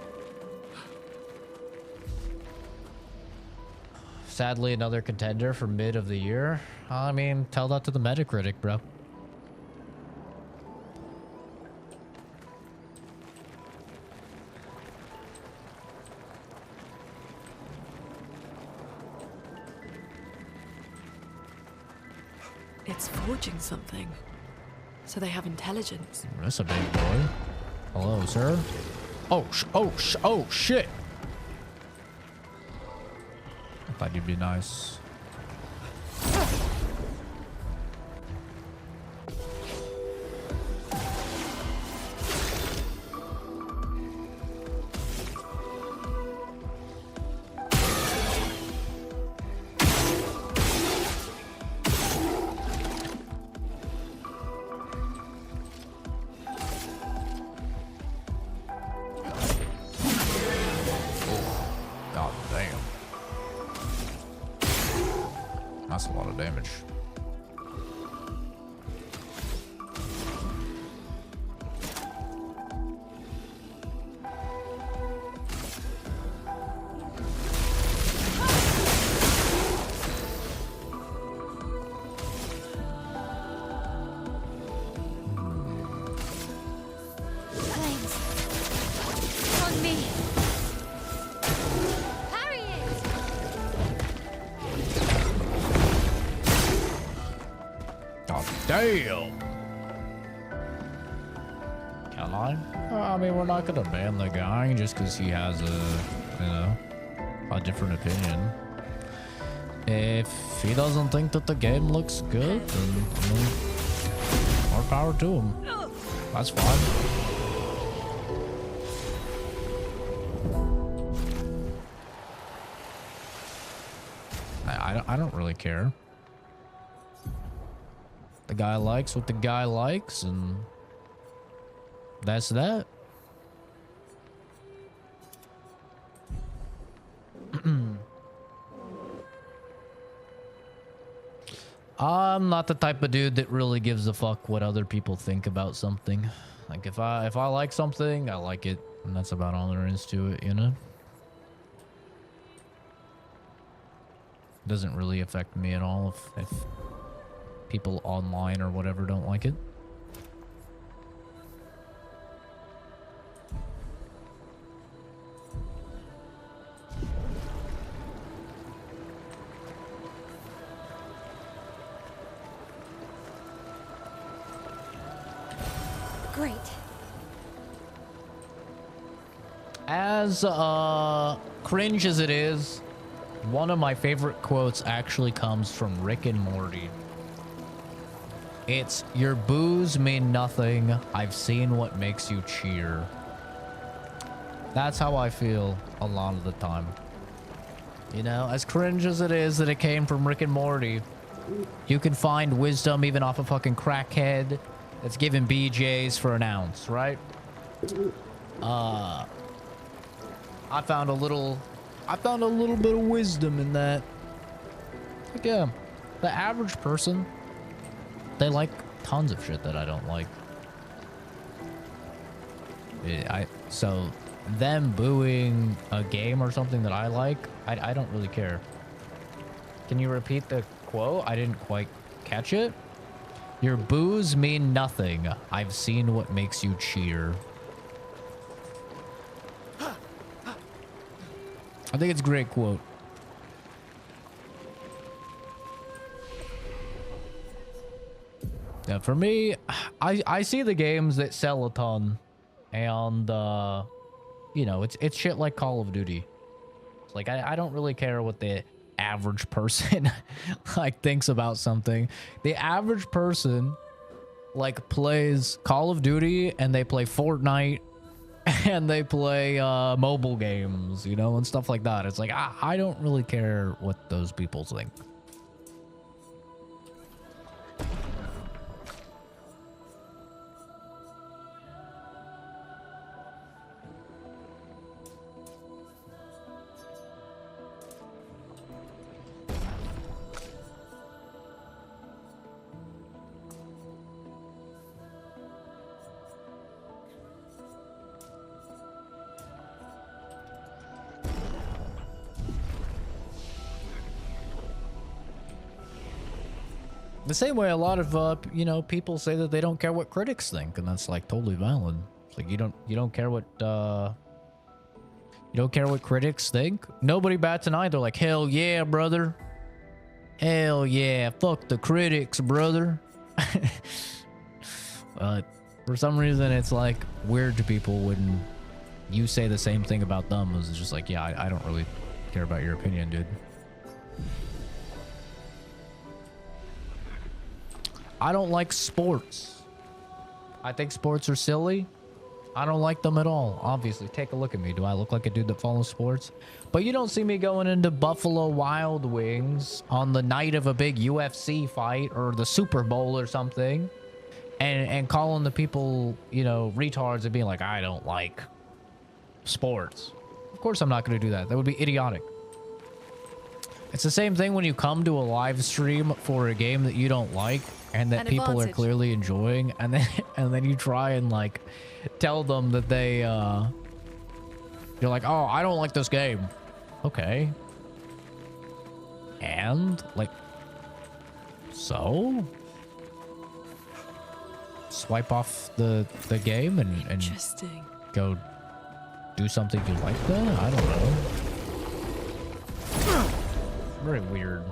Sadly, another contender for mid of the year. I mean, tell that to the Metacritic, bro. It's forging something. So they have intelligence. That's a big boy. Hello, sir. Oh, oh, shit. I thought you'd be nice. That's a lot of damage. Flames. On me. Parry it. God damn. Can I mean, we're not gonna ban the guy just because he has a different opinion. If he doesn't think that the game looks good, then I mean, more power to him. That's fine. I don't really care. The guy likes what the guy likes, and that's that. I'm not the type of dude that really gives a fuck what other people think about something. Like if I like something, I like it, and that's about all there is to it, you know? Doesn't really affect me at all if people online or whatever don't like it. Great. As cringe as it is, one of my favorite quotes actually comes from Rick and Morty. It's, "Your boos mean nothing. I've seen what makes you cheer." That's how I feel a lot of the time. You know, as cringe as it is that it came from Rick and Morty, you can find wisdom even off a fucking crackhead that's giving BJs for an ounce, right? I found a little bit of wisdom in that. Like, yeah, the average person, they like tons of shit that I don't like. So them booing a game or something that I like, I don't really care. Can you repeat the quote? I didn't quite catch it. "Your boos mean nothing. I've seen what makes you cheer." I think it's a great quote. Yeah, for me, I see the games that sell a ton, and you know, it's shit like Call of Duty. It's like I don't really care what the average person like thinks about something. The average person like plays Call of Duty and they play Fortnite and they play mobile games, you know, and stuff like that. It's like I don't really care what those people think. The same way a lot of you know, people say that they don't care what critics think, and that's like totally valid. It's like you don't care what critics think. Nobody bats an eye. They're like, hell yeah, brother. Hell yeah, fuck the critics, brother. But for some reason, it's like weird to people when you say the same thing about them. It's just like, yeah, I don't really care about your opinion, dude. I don't like sports. I think sports are silly. I don't like them at all. Obviously, take a look at me. Do I look like a dude that follows sports? But you don't see me going into Buffalo Wild Wings on the night of a big UFC fight or the Super Bowl or something and calling the people, you know, retards and being like, I don't like sports. Of course I'm not going to do that. That would be idiotic. It's the same thing when you come to a live stream for a game that you don't like and that people are clearly enjoying, and then you try and like tell them that they you're like, oh, I don't like this game. Okay. And like, so swipe off the game and go do something you like then? I don't know. Very weird.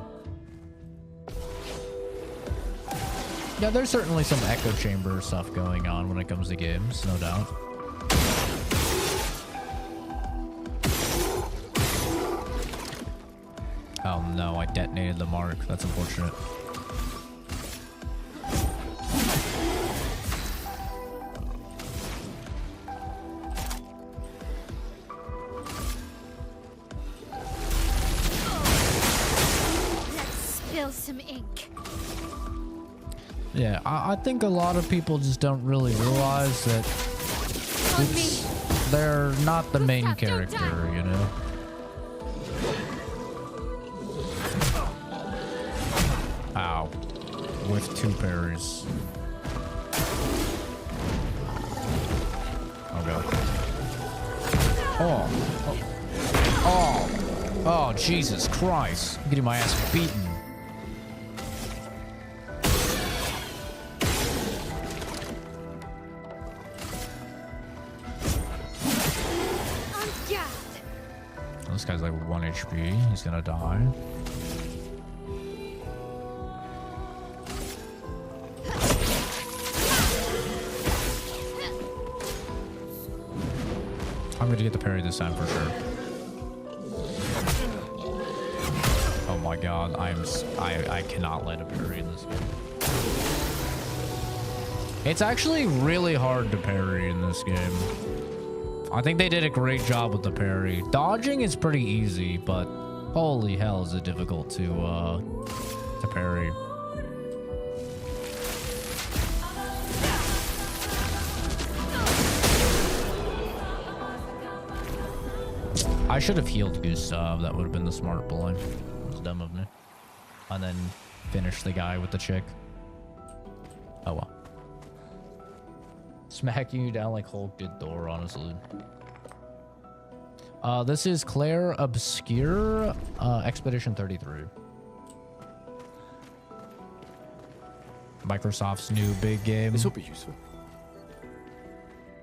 Yeah, there's certainly some echo chamber stuff going on when it comes to games, no doubt. Oh no, I detonated the mark. That's unfortunate. Spill some ink. Yeah, I think a lot of people just don't really realize that they're not the main character, you know? Ow. with 2 parries. Oh god. Oh, Jesus Christ. I'm getting my ass beaten. This guy's like 1 HP. He's gonna die. I'm gonna get the parry this time for sure. Oh my god, I cannot let a parry in this game. It's actually really hard to parry in this game. I think they did a great job with the parry. Dodging is pretty easy, but holy hell is it difficult to parry. I should have healed Gustav. That would have been the smart play. It was dumb of me. And then finish the guy with the chick. Oh well. Smacking you down like Hulk did Thor, honestly. This is Clair Obscur, Expedition 33. Microsoft's new big game. This will be useful.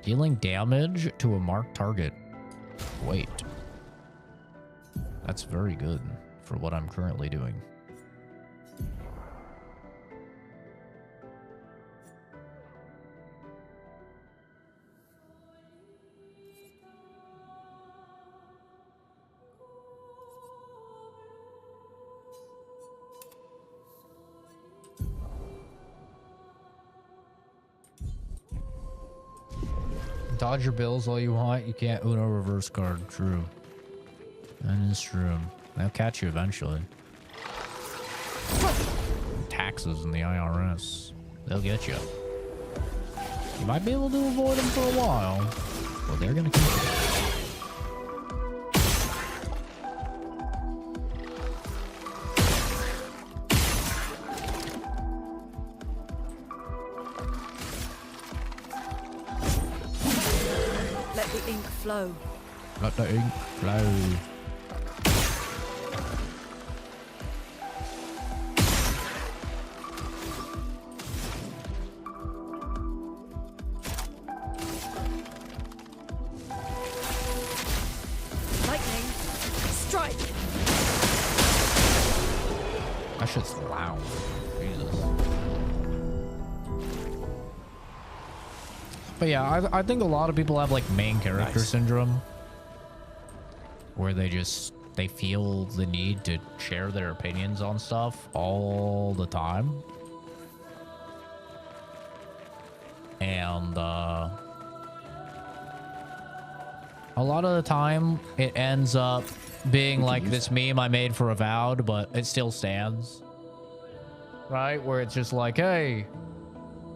Dealing damage to a marked target. Wait. That's very good for what I'm currently doing. Dodge your bills all you want. You can't Uno reverse card. True. That is true. They'll catch you eventually. Taxes and the IRS. They'll get you. You might be able to avoid them for a while, but they're gonna keep you. Let the ink flow. Let the ink flow. Lightning. Strike. That shit's loud. Jesus. But yeah, I think a lot of people have like main character syndrome, where they feel the need to share their opinions on stuff all the time. And a lot of the time it ends up being like this meme I made for Avowed, but it still stands. Right? Where it's just like, hey,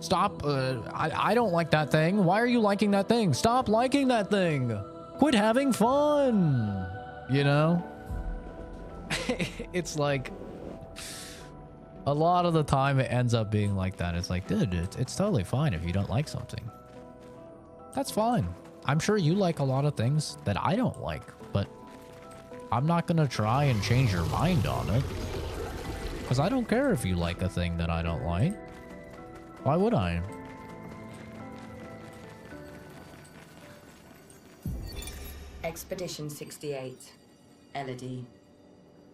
stop. I don't like that thing. Why are you liking that thing? Stop liking that thing. Quit having fun. You know? It's like a lot of the time it ends up being like that. It's like, dude, it's totally fine if you don't like something. That's fine. I'm sure you like a lot of things that I don't like, but I'm not gonna try and change your mind on it. Because I don't care if you like a thing that I don't like. Why would I? Expedition 68. Elodie.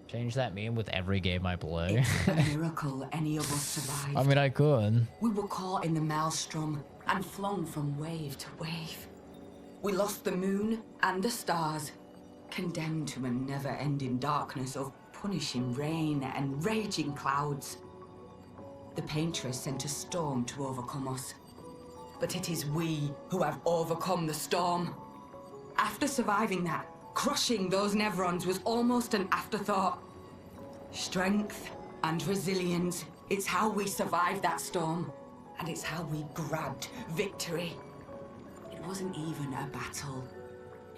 Change that meme with every game I play. It's a miracle any of us survived. I mean, I could. We were caught in the maelstrom and flung from wave to wave. We lost the moon and the stars, condemned to a never-ending darkness of punishing rain and raging clouds. The Paintress sent a storm to overcome us. But it is we who have overcome the storm. After surviving that, crushing those Nevrons was almost an afterthought. Strength and resilience, it's how we survived that storm. And it's how we grabbed victory. It wasn't even a battle.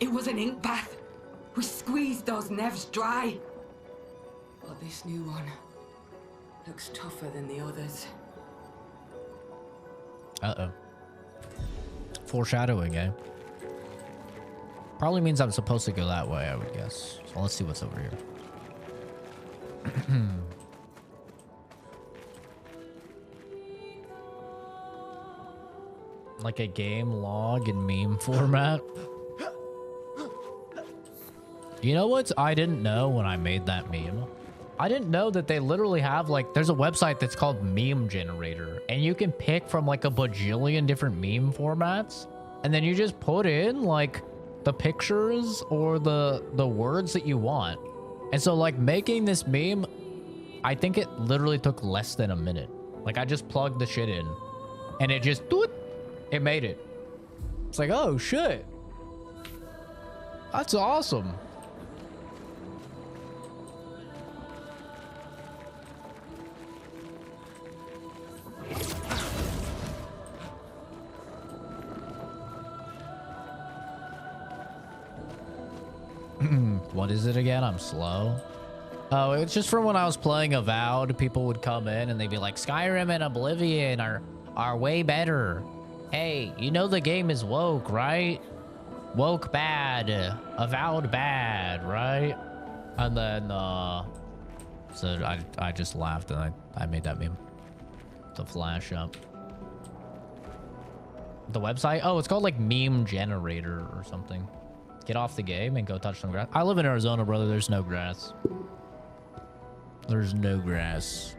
It was an ink bath. We squeezed those Nevs dry. But this new one looks tougher than the others. Uh-oh. Foreshadowing, eh? Probably means I'm supposed to go that way, I would guess. So let's see what's over here. Like a game log in meme format. You know what I didn't know when I made that meme? I didn't know that they literally have like, there's a website that's called Meme Generator, and you can pick from like a bajillion different meme formats, and then you just put in like the pictures or the words that you want. And so like making this meme, I think it literally took less than a minute. Like I just plugged the shit in and it just, it made it. It's like, oh shit. That's awesome. What is it again? I'm slow. Oh, it's just from when I was playing Avowed. People would come in and they'd be like, Skyrim and Oblivion are way better. Hey, you know the game is woke, right? Woke bad. Avowed bad, right? And then, so I just laughed and I made that meme to flash up. The website? Oh, it's called like Meme Generator or something. Get off the game and go touch some grass. I live in Arizona, brother. There's no grass. There's no grass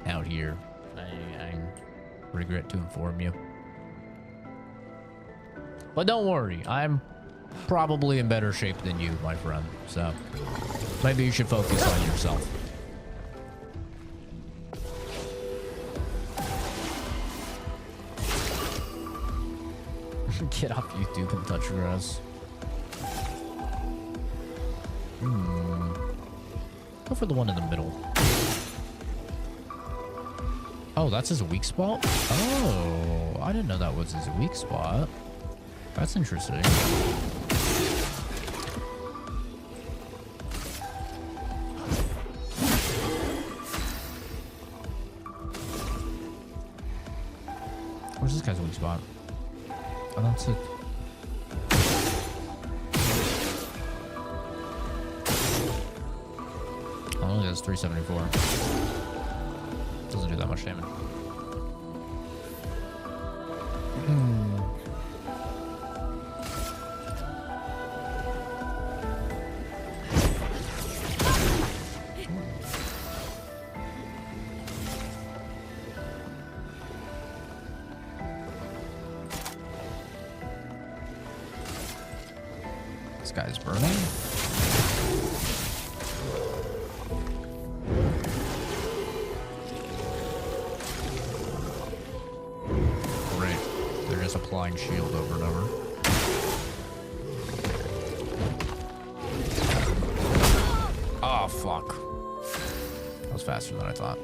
out here. I regret to inform you. But don't worry. I'm probably in better shape than you, my friend. So maybe you should focus on yourself. Get off YouTube and touch grass. Go for the one in the middle. Oh, that's his weak spot? Oh, I didn't know that was his weak spot. That's interesting. Where's this guy's weak spot? Oh, that's it. Oh, that's 374. Doesn't do that much damage. This guy's burning. Applying shield over and over. Oh, fuck. That was faster than I thought.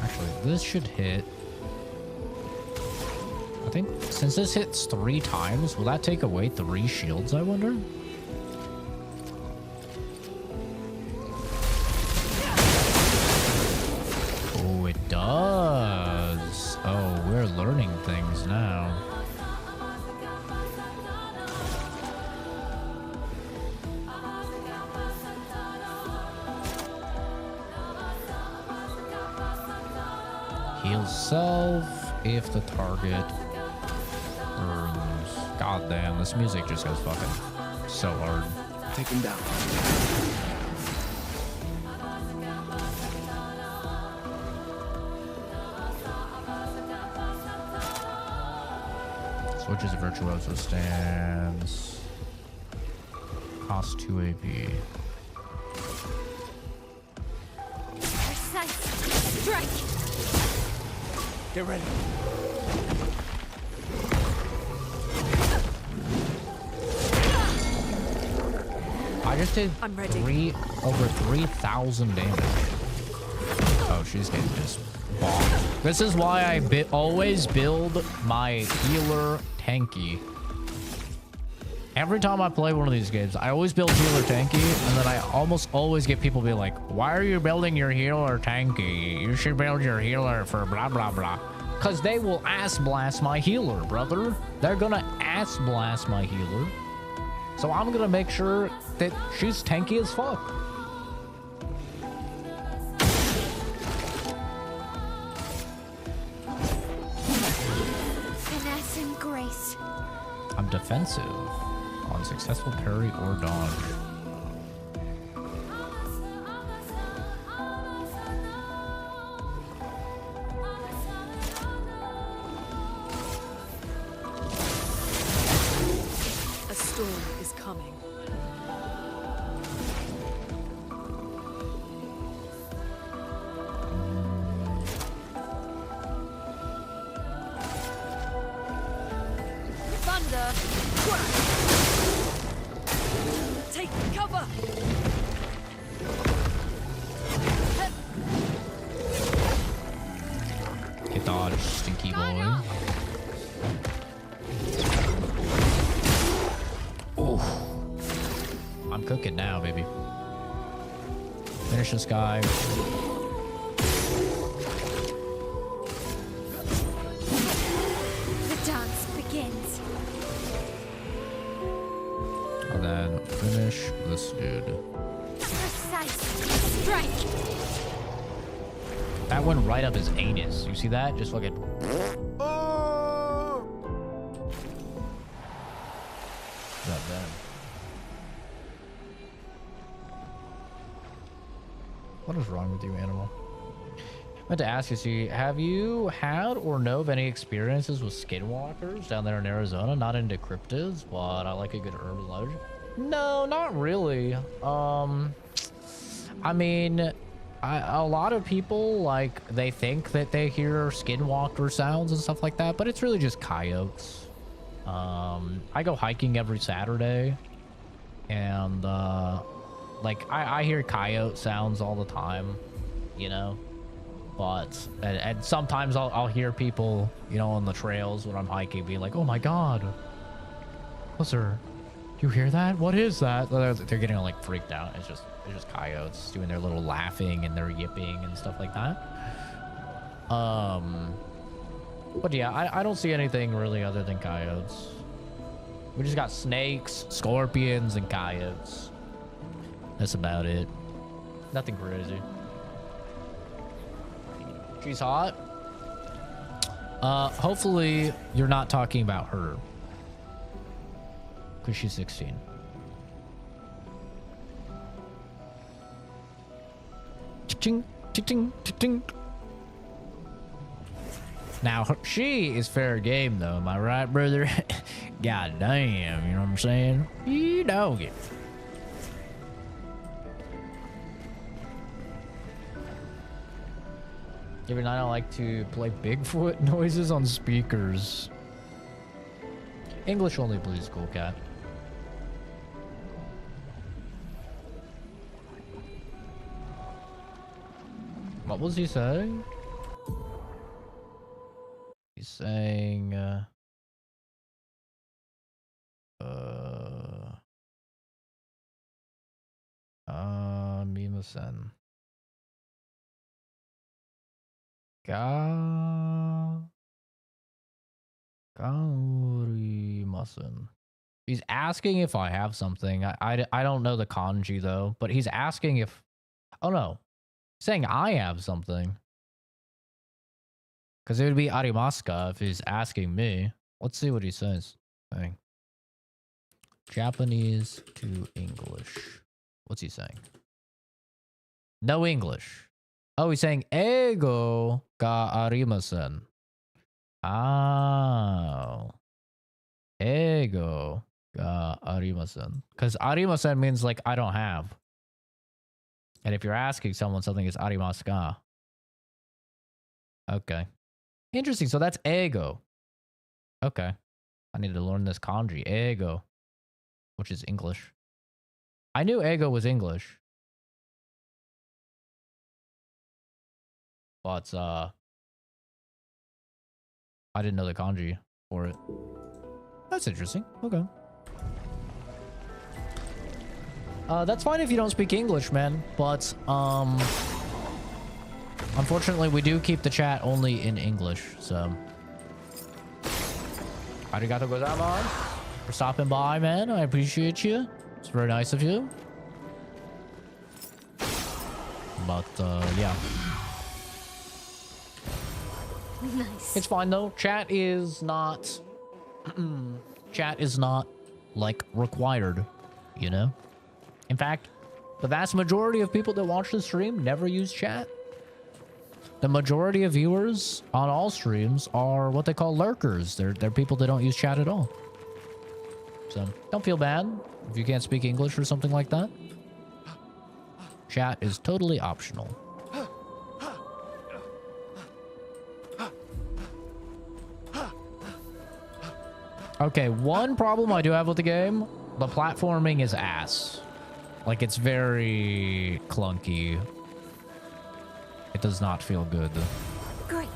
Actually, this should hit. I think since this hits 3 times, will that take away 3 shields, I wonder? Oh, it does. Oh, we're learning things now. Heal self if the target burns. God damn, this music just goes fucking so hard. Take him down. Switches Virtuoso stance. Cost 2 AP. Precise strike. Get ready. I just did over 3,000 damage. Oh, she's getting just bombed. This is why I always build my healer tanky. Every time I play one of these games, I always build healer tanky, and then I almost always get people be like, why are you building your healer tanky? You should build your healer for blah, blah, blah. Because they will ass blast my healer, brother. They're gonna ass blast my healer. So I'm gonna make sure that she's tanky as fuck. Finesse and grace. I'm defensive on successful parry or dodge. A storm is coming. Thunder! Crack! Take cover! Get dodge, stinky boy. Oh, I'm cooking now, baby. Finish this guy. The dance begins. And then finish this dude. Precise strike. That went right up his anus. You see that? Just fucking. Not bad. What is wrong with you, animal? I meant to ask you, see, have you had or know of any experiences with skinwalkers down there in Arizona? Not into cryptids, but I like a good urban legend. No, not really. I mean, a lot of people, like, they think that they hear skinwalker sounds and stuff like that, but it's really just coyotes. I go hiking every Saturday, and, like, I hear coyote sounds all the time, you know? But, and sometimes I'll hear people, you know, on the trails when I'm hiking being like, oh my god, Blizzard, do you hear that? What is that? They're getting like freaked out. It's just coyotes doing their little laughing and their yipping and stuff like that. But yeah, I don't see anything really other than coyotes. We just got snakes, scorpions, and coyotes. That's about it. Nothing crazy. She's hot. Hopefully you're not talking about her. Because she's 16. Ching, ching, ching. Now, she is fair game, though. Am I right, brother? God damn, you know what I'm saying? You dog it. Every night I like to play Bigfoot noises on speakers. English only, please, cool cat. What was he saying? He's saying, Mimasen. Gaurimasen. He's asking if I have something. I don't know the kanji though, but he's asking if, oh no, saying I have something. Because it would be arimaska if he's asking me. Let's see what he says. Dang. Japanese to English. What's he saying? No English. Oh, he's saying ego ga arimasen. Oh. Ego ga arimasen. Because arimasen means like I don't have. And if you're asking someone something, it's arimasu ka. Okay. Interesting. So that's ego. Okay. I need to learn this kanji. Ego. Which is English. I knew ego was English. But, I didn't know the kanji for it. That's interesting. Okay. That's fine if you don't speak English, man. But, unfortunately, we do keep the chat only in English, so. Arigato gozaimasu for stopping by, man. I appreciate you. It's very nice of you. But, yeah. Nice. It's fine, though. Chat is not... chat is not, like, required, you know? In fact, the vast majority of people that watch the stream never use chat. The majority of viewers on all streams are what they call lurkers. They're people that don't use chat at all. So don't feel bad if you can't speak English or something like that. Chat is totally optional. Okay, one problem I do have with the game, the platforming is ass. Like, it's very clunky. It does not feel good. Great.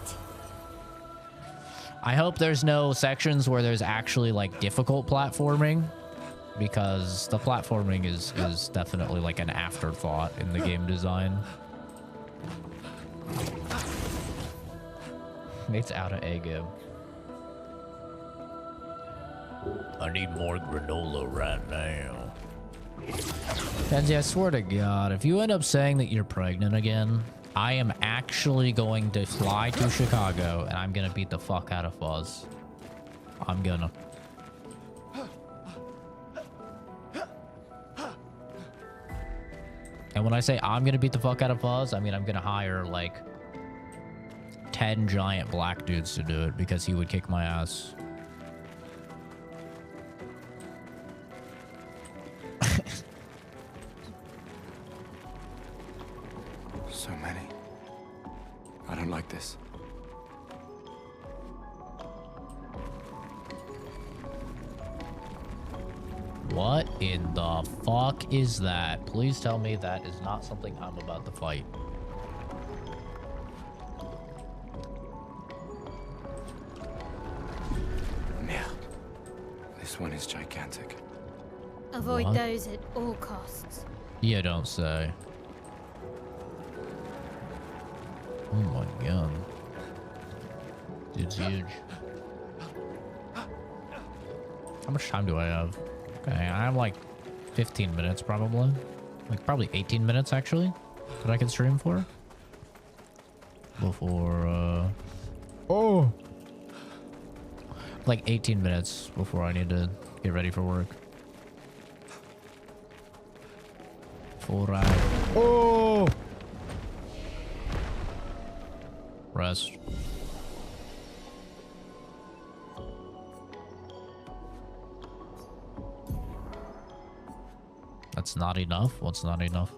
I hope there's no sections where there's actually, like, difficult platforming, because the platforming is definitely, like, an afterthought in the game design. It's out of Ego. I need more granola right now. Kenzie, I swear to God, if you end up saying that you're pregnant again, I am actually going to fly to Chicago and I'm gonna beat the fuck out of Fuzz. I'm gonna. And when I say I'm gonna beat the fuck out of Fuzz, I mean I'm gonna hire like 10 giant black dudes to do it because he would kick my ass. So many. I don't like this. What in the fuck is that? Please tell me that is not something I'm about to fight. Merde. This one is gigantic. Avoid What? those at all costs. You don't say. Oh my god. Dude's huge. How much time do I have? Okay, I have like 15 minutes probably. Like probably 18 minutes actually that I can stream for. Before, oh! Like 18 minutes before I need to get ready for work. Full ride. Oh! Rest. That's not enough? What's not enough?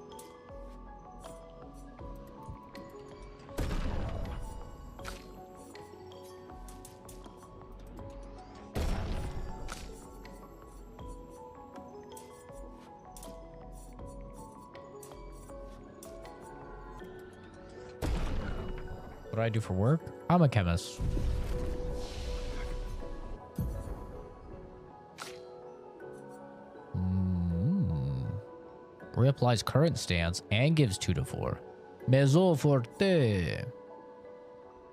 What do I do for work? I'm a chemist. Reapplies current stance and gives 2 to 4. Maison forte.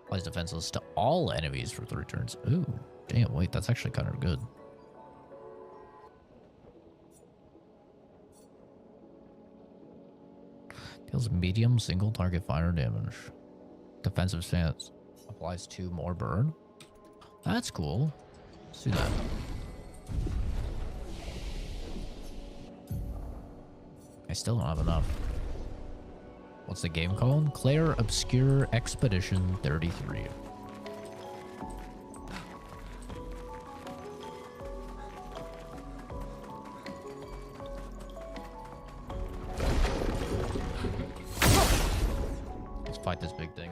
Applies defenseless to all enemies for 3 turns. Ooh, damn, wait, that's actually kind of good. Deals medium single target fire damage. Defensive stance. Applies 2 more burn. That's cool. Let's do that. I still don't have enough. What's the game called? Clair, Obscur, Expedition 33. Let's fight this big thing.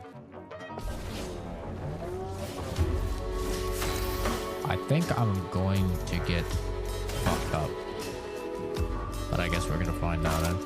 I think I'm going to get fucked up. But I guess we're gonna find out then.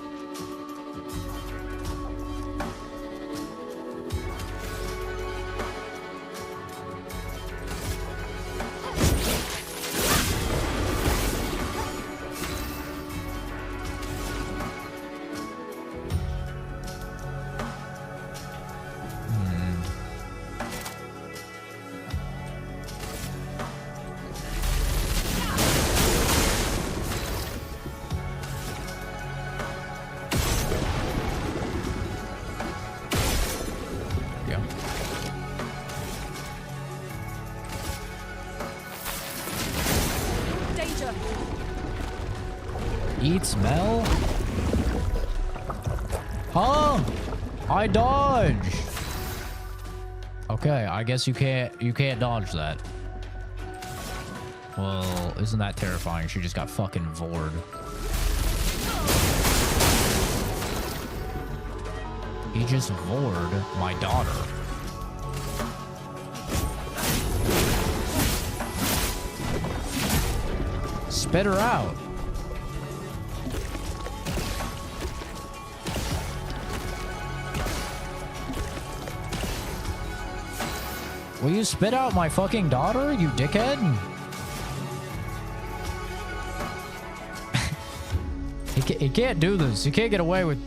Eat smell? Huh? I dodge. Okay, I guess you can't dodge that. Well, isn't that terrifying? She just got fucking vored. He just vored my daughter. Spit her out. Will you spit out my fucking daughter, you dickhead? He can't do this. He can't get away with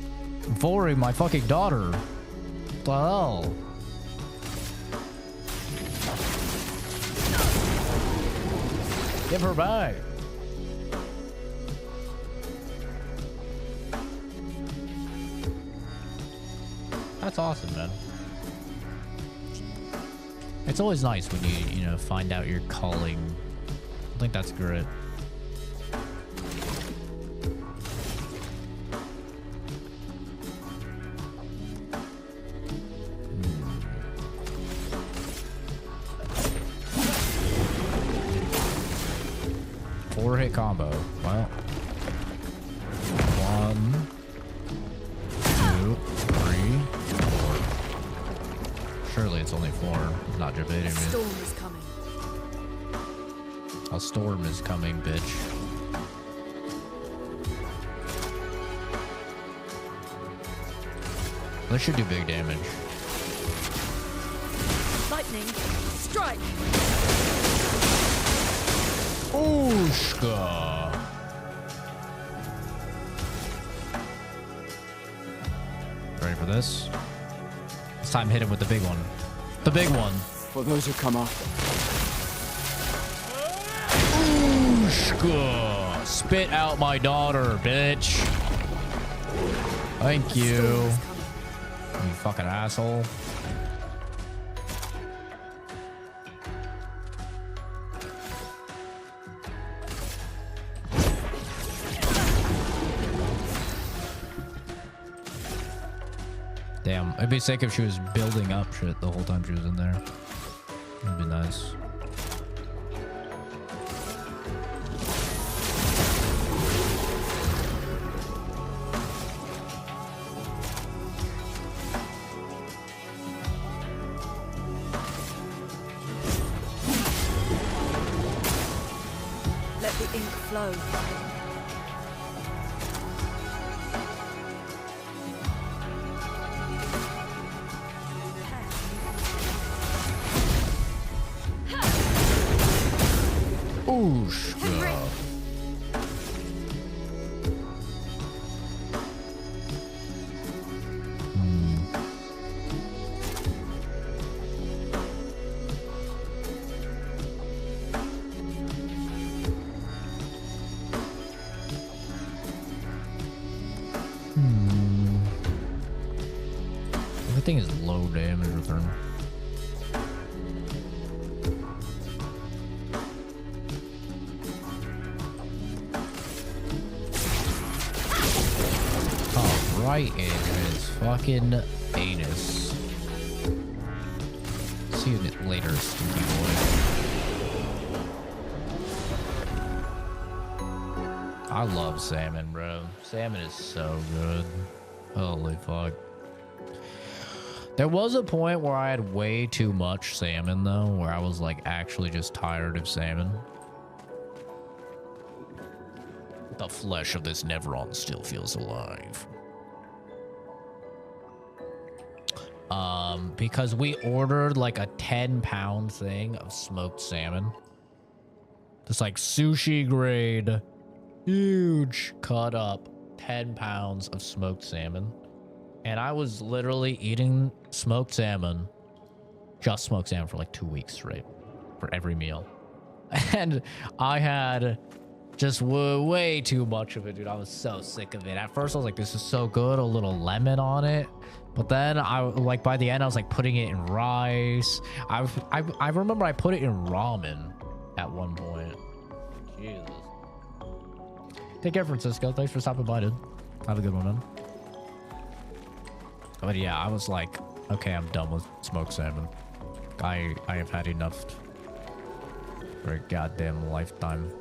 voring my fucking daughter. What the hell? Give her back. That's awesome, man. It's always nice when you know, find out your calling. I think that's great. Four-hit combo. Well, 1, 2, 3, 4. Surely it's only 4. I'm not debating A it. storm is coming. A storm is coming, bitch. This should do big damage. Lightning, strike! Obscur. Ready for this? This time hit him with the big one. The big one. For those who come after. Obscur. Spit out my daughter, bitch. Thank you. You fucking asshole. Damn, it'd be sick if she was building up shit the whole time she was in there. That'd be nice. Let the ink flow. Obscur. Everything is low damage return. Right in his fucking anus. See you later, stinky boy. I love salmon, bro. Salmon is so good. Holy fuck. There was a point where I had way too much salmon, though, where I was like actually just tired of salmon. The flesh of this Neveron still feels alive. Because we ordered like a 10-pound thing of smoked salmon. Just like sushi grade, huge cut up 10 pounds of smoked salmon. And I was literally eating smoked salmon, just smoked salmon for like 2 weeks straight for every meal. And I had just way too much of it, dude. I was so sick of it. At first I was like, this is so good, a little lemon on it. But then I like by the end I was like putting it in rice. I remember I put it in ramen at one point. Jesus. Take care, Francisco. Thanks for stopping by, dude. Have a good one, man. But yeah, I was like, okay, I'm done with smoked salmon. I have had enough for a goddamn lifetime.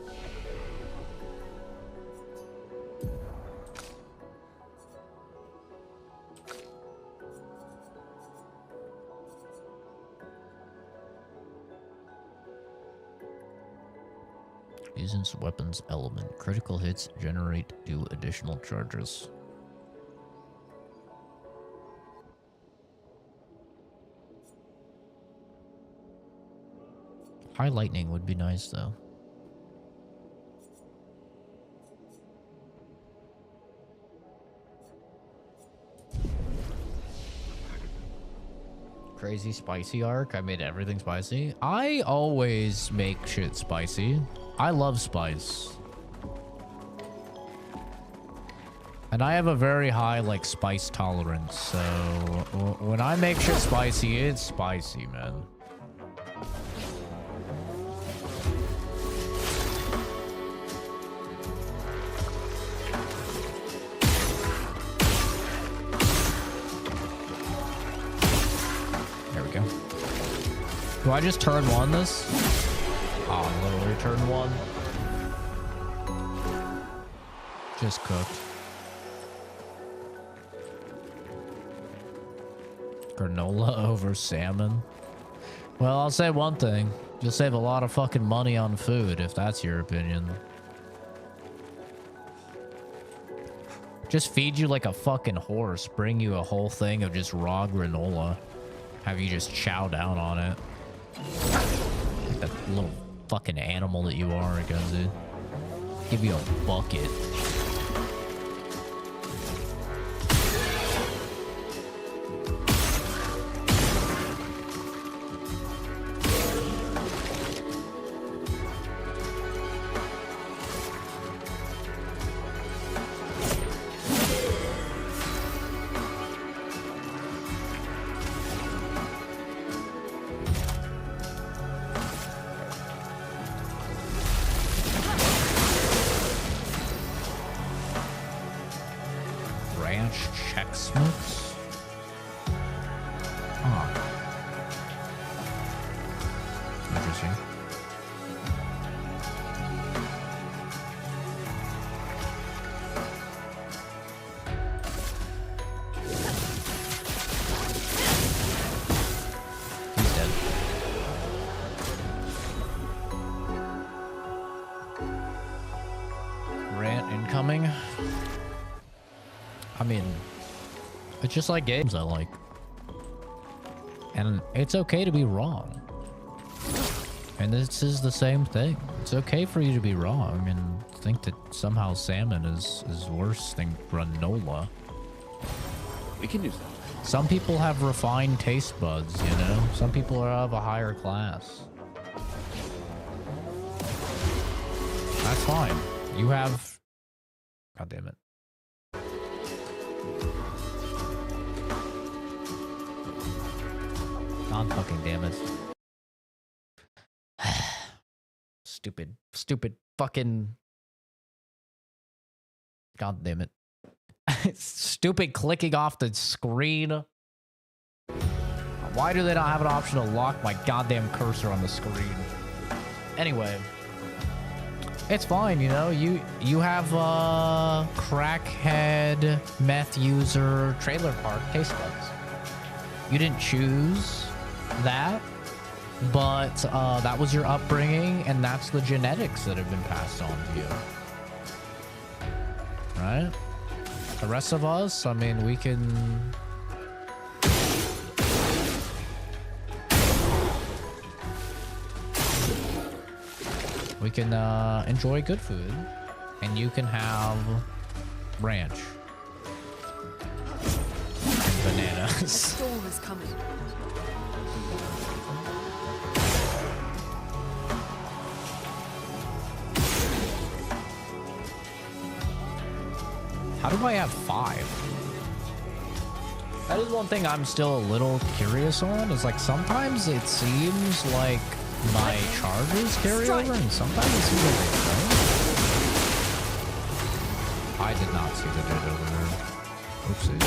Using weapons element. Critical hits generate 2 additional charges. High lightning would be nice, though. Crazy spicy arc. I made everything spicy. I always make shit spicy. I love spice. And I have a very high, like, spice tolerance. So when I make shit spicy, it's spicy, man. There we go. Do I just turn 1 this? Oh, literally turn 1. Just cooked. Granola over salmon. Well, I'll say one thing. You'll save a lot of fucking money on food, if that's your opinion. Just feed you like a fucking horse. Bring you a whole thing of just raw granola. Have you just chow down on it. Like that little fucking animal that you are, dude. Give you a bucket. It's just like games I like. And it's okay to be wrong. And this is the same thing. It's okay for you to be wrong and think that somehow salmon is worse than granola. We can use that. Some people have refined taste buds, you know? Some people are of a higher class. That's fine. You have... God damn it. God fucking damn it. Stupid fucking... God damn it. Stupid clicking off the screen. Why do they not have an option to lock my goddamn cursor on the screen? Anyway. It's fine, you know? You have crackhead, meth user, trailer park taste buds. You didn't choose that, but that was your upbringing, and that's the genetics that have been passed on to you. Right? The rest of us, I mean, we can... We can enjoy good food, and you can have ranch and bananas. The storm is coming. How do I have 5? That is one thing I'm still a little curious on, is like sometimes it seems like my charges carry over and sometimes it seems like they don't. I did not see the dude over there. Oopsies.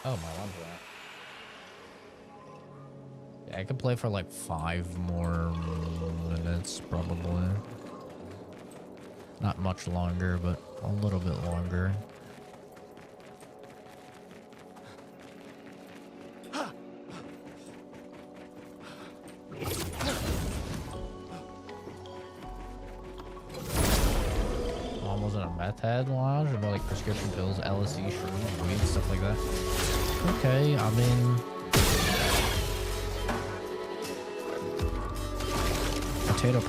Oh, my alarm's out. Yeah, I could play for like 5 more minutes, probably. Not much longer, but a little bit longer. Almost in a meth head lounge, or more like prescription pills, LSD, shrooms, weed, stuff like that. Okay, I mean, potato.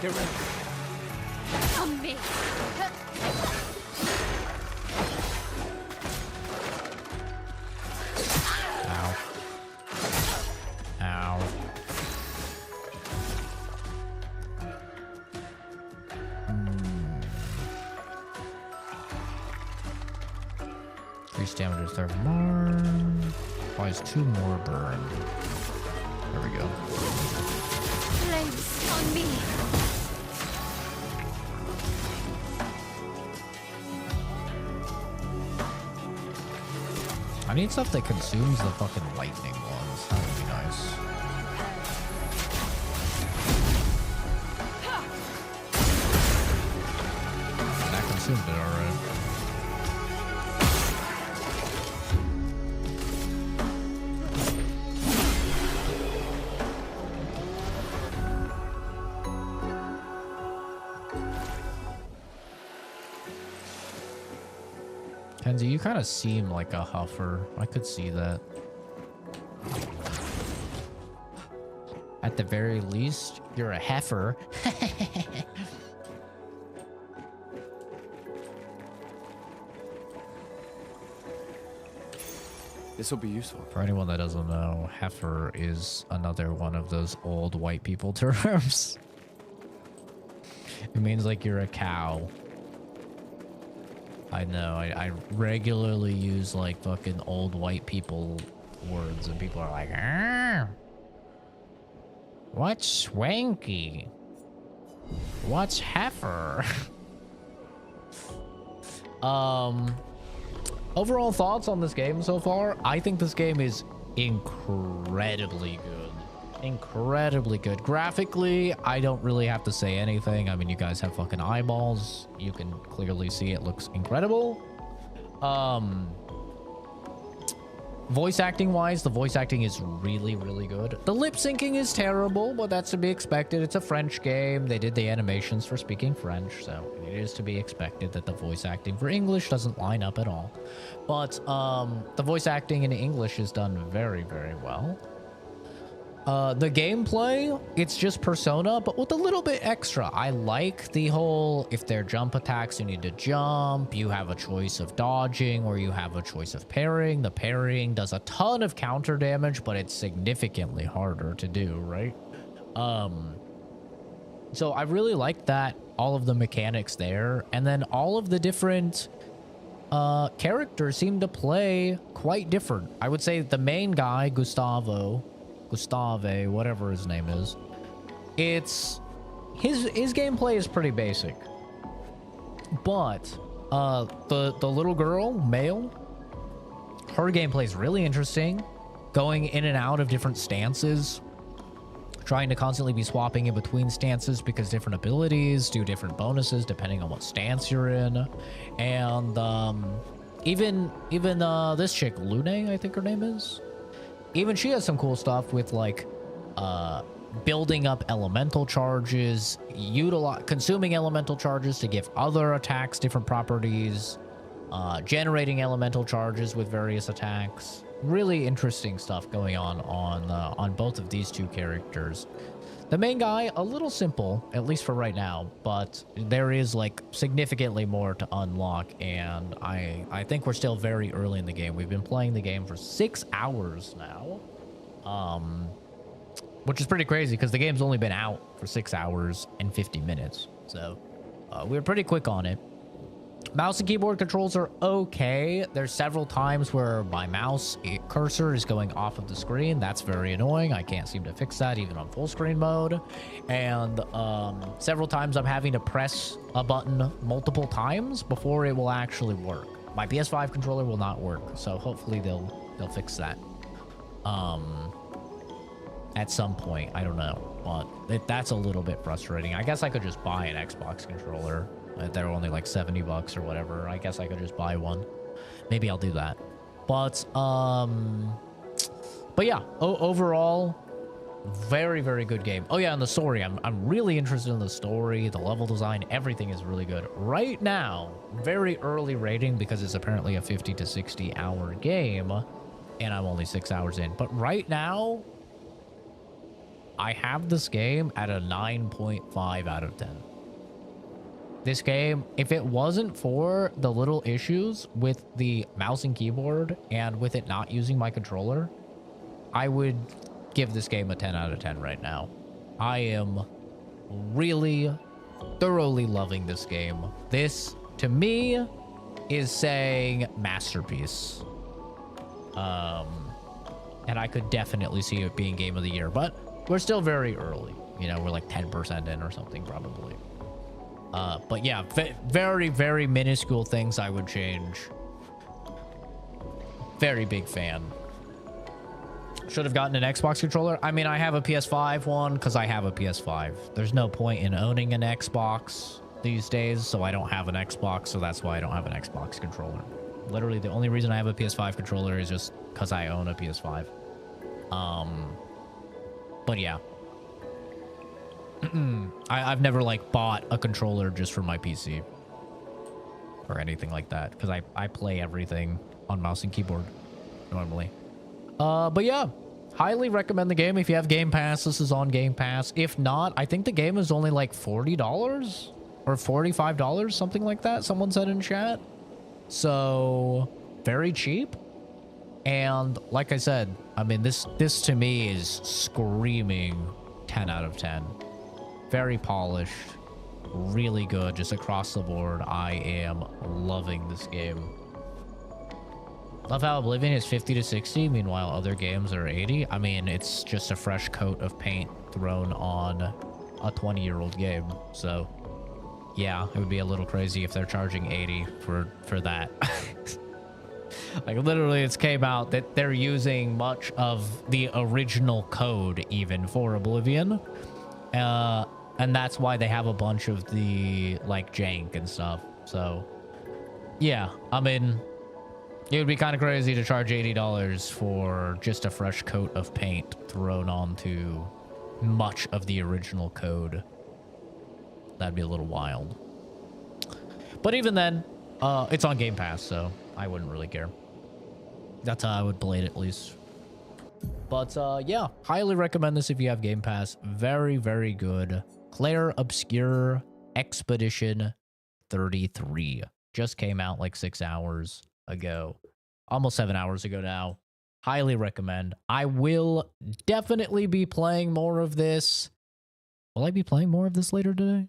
Get ready. On me. Ow. Ow. Increased damage is 30 more. Applies 2 more burn. There we go. Flames on me. I need stuff that consumes the fucking lightning ones. That would be nice. That consumed it already. Kenzie, you kind of seem like a huffer. I could see that. At the very least, you're a heifer. This will be useful. For anyone that doesn't know, heifer is another one of those old white people terms. It means like you're a cow. I know, I regularly use like fucking old white people words and people are like, "Ah, what's swanky? What's heifer?" Overall thoughts on this game so far? I think this game is incredibly good. Incredibly good. Graphically, I don't really have to say anything. I mean, you guys have fucking eyeballs. You can clearly see it looks incredible. Voice acting wise, the voice acting is really, really good. The lip syncing is terrible, but that's to be expected. It's a French game. They did the animations for speaking French, so it is to be expected that the voice acting for English doesn't line up at all. But the voice acting in English is done very, very well. The gameplay, it's just Persona, but with a little bit extra. I like the whole, if they're jump attacks, you need to jump. You have a choice of dodging or you have a choice of parrying. The parrying does a ton of counter damage, but it's significantly harder to do, right? So I really like that, all of the mechanics there. And then all of the different characters seem to play quite different. I would say the main guy, Gustave, whatever his name is, it's his gameplay is pretty basic, but the little girl, male, her gameplay is really interesting, going in and out of different stances, trying to constantly be swapping in between stances because different abilities do different bonuses depending on what stance you're in. And even this chick, Lune, I think her name is, even she has some cool stuff with like building up elemental charges, consuming elemental charges to give other attacks different properties. generating elemental charges with various attacks. Really interesting stuff going on both of these two characters. The main guy, a little simple, at least for right now, but there is like significantly more to unlock, and I think we're still very early in the game. We've been playing the game for 6 hours now, which is pretty crazy because the game's only been out for 6 hours and 50 minutes. So we were pretty quick on it. Mouse and keyboard controls are okay. There's several times where my mouse cursor is going off of the screen. That's very annoying. I can't seem to fix that even on full screen mode. And several times I'm having to press a button multiple times before it will actually work. My PS5 controller will not work, so hopefully they'll fix that. At some point, I don't know, but that's a little bit frustrating. I guess I could just buy an Xbox controller. They're only like 70 bucks or whatever. I guess I could just buy one. Maybe I'll do that. But yeah, overall, very, very good game. Oh yeah, and the story. I'm really interested in the story, the level design, everything is really good. Right now, very early rating because it's apparently a 50 to 60 hour game, and I'm only 6 hours in. But right now, I have this game at a 9.5 out of 10. This game, if it wasn't for the little issues with the mouse and keyboard and with it not using my controller, I would give this game a 10 out of 10 right now. I am really thoroughly loving this game. This, to me, is saying masterpiece. And I could definitely see it being game of the year, but we're still very early. You know, we're like 10% in or something probably. But yeah, very, very minuscule things I would change. Very big fan. Should have gotten an Xbox controller. I mean, I have a PS5 one because I have a PS5. There's no point in owning an Xbox these days, so I don't have an Xbox, so that's why I don't have an Xbox controller. Literally, the only reason I have a PS5 controller is just because I own a PS5. But yeah. I've never like bought a controller just for my PC or anything like that because I play everything on mouse and keyboard normally. But yeah, highly recommend the game. If you have Game Pass, this is on Game Pass. If not, I think the game is only like $40 or $45, something like that. Someone said in chat. So very cheap. And like I said, I mean, this to me is screaming 10 out of 10. Very polished, really good, just across the board. I am loving this game. Love how Oblivion is 50 to 60, meanwhile other games are 80. I mean, it's just a fresh coat of paint thrown on a 20-year-old game. So, yeah, it would be a little crazy if they're charging 80 for that. Like, literally, it's came out that they're using much of the original code even for Oblivion. And that's why they have a bunch of the, like, jank and stuff. So, yeah, I mean, it would be kind of crazy to charge $80 for just a fresh coat of paint thrown onto much of the original code. That'd be a little wild. But even then, it's on Game Pass, so I wouldn't really care. That's how I would play it, at least. But, yeah, highly recommend this if you have Game Pass. Very, very good. Clair, Obscur, Expedition 33. Just came out like 6 hours ago. Almost 7 hours ago now. Highly recommend. I will definitely be playing more of this. Will I be playing more of this later today?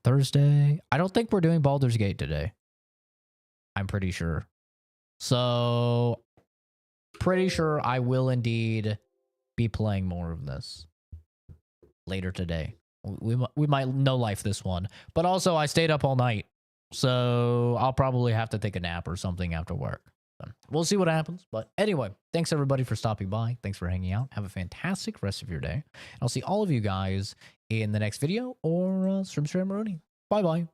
Thursday? I don't think we're doing Baldur's Gate today. I'm pretty sure. So, pretty sure I will indeed be playing more of this later today. We might no life this one. But also, I stayed up all night. So, I'll probably have to take a nap or something after work. So, we'll see what happens. But anyway, thanks everybody for stopping by. Thanks for hanging out. Have a fantastic rest of your day. I'll see all of you guys in the next video or Stream Maroney. Bye-bye.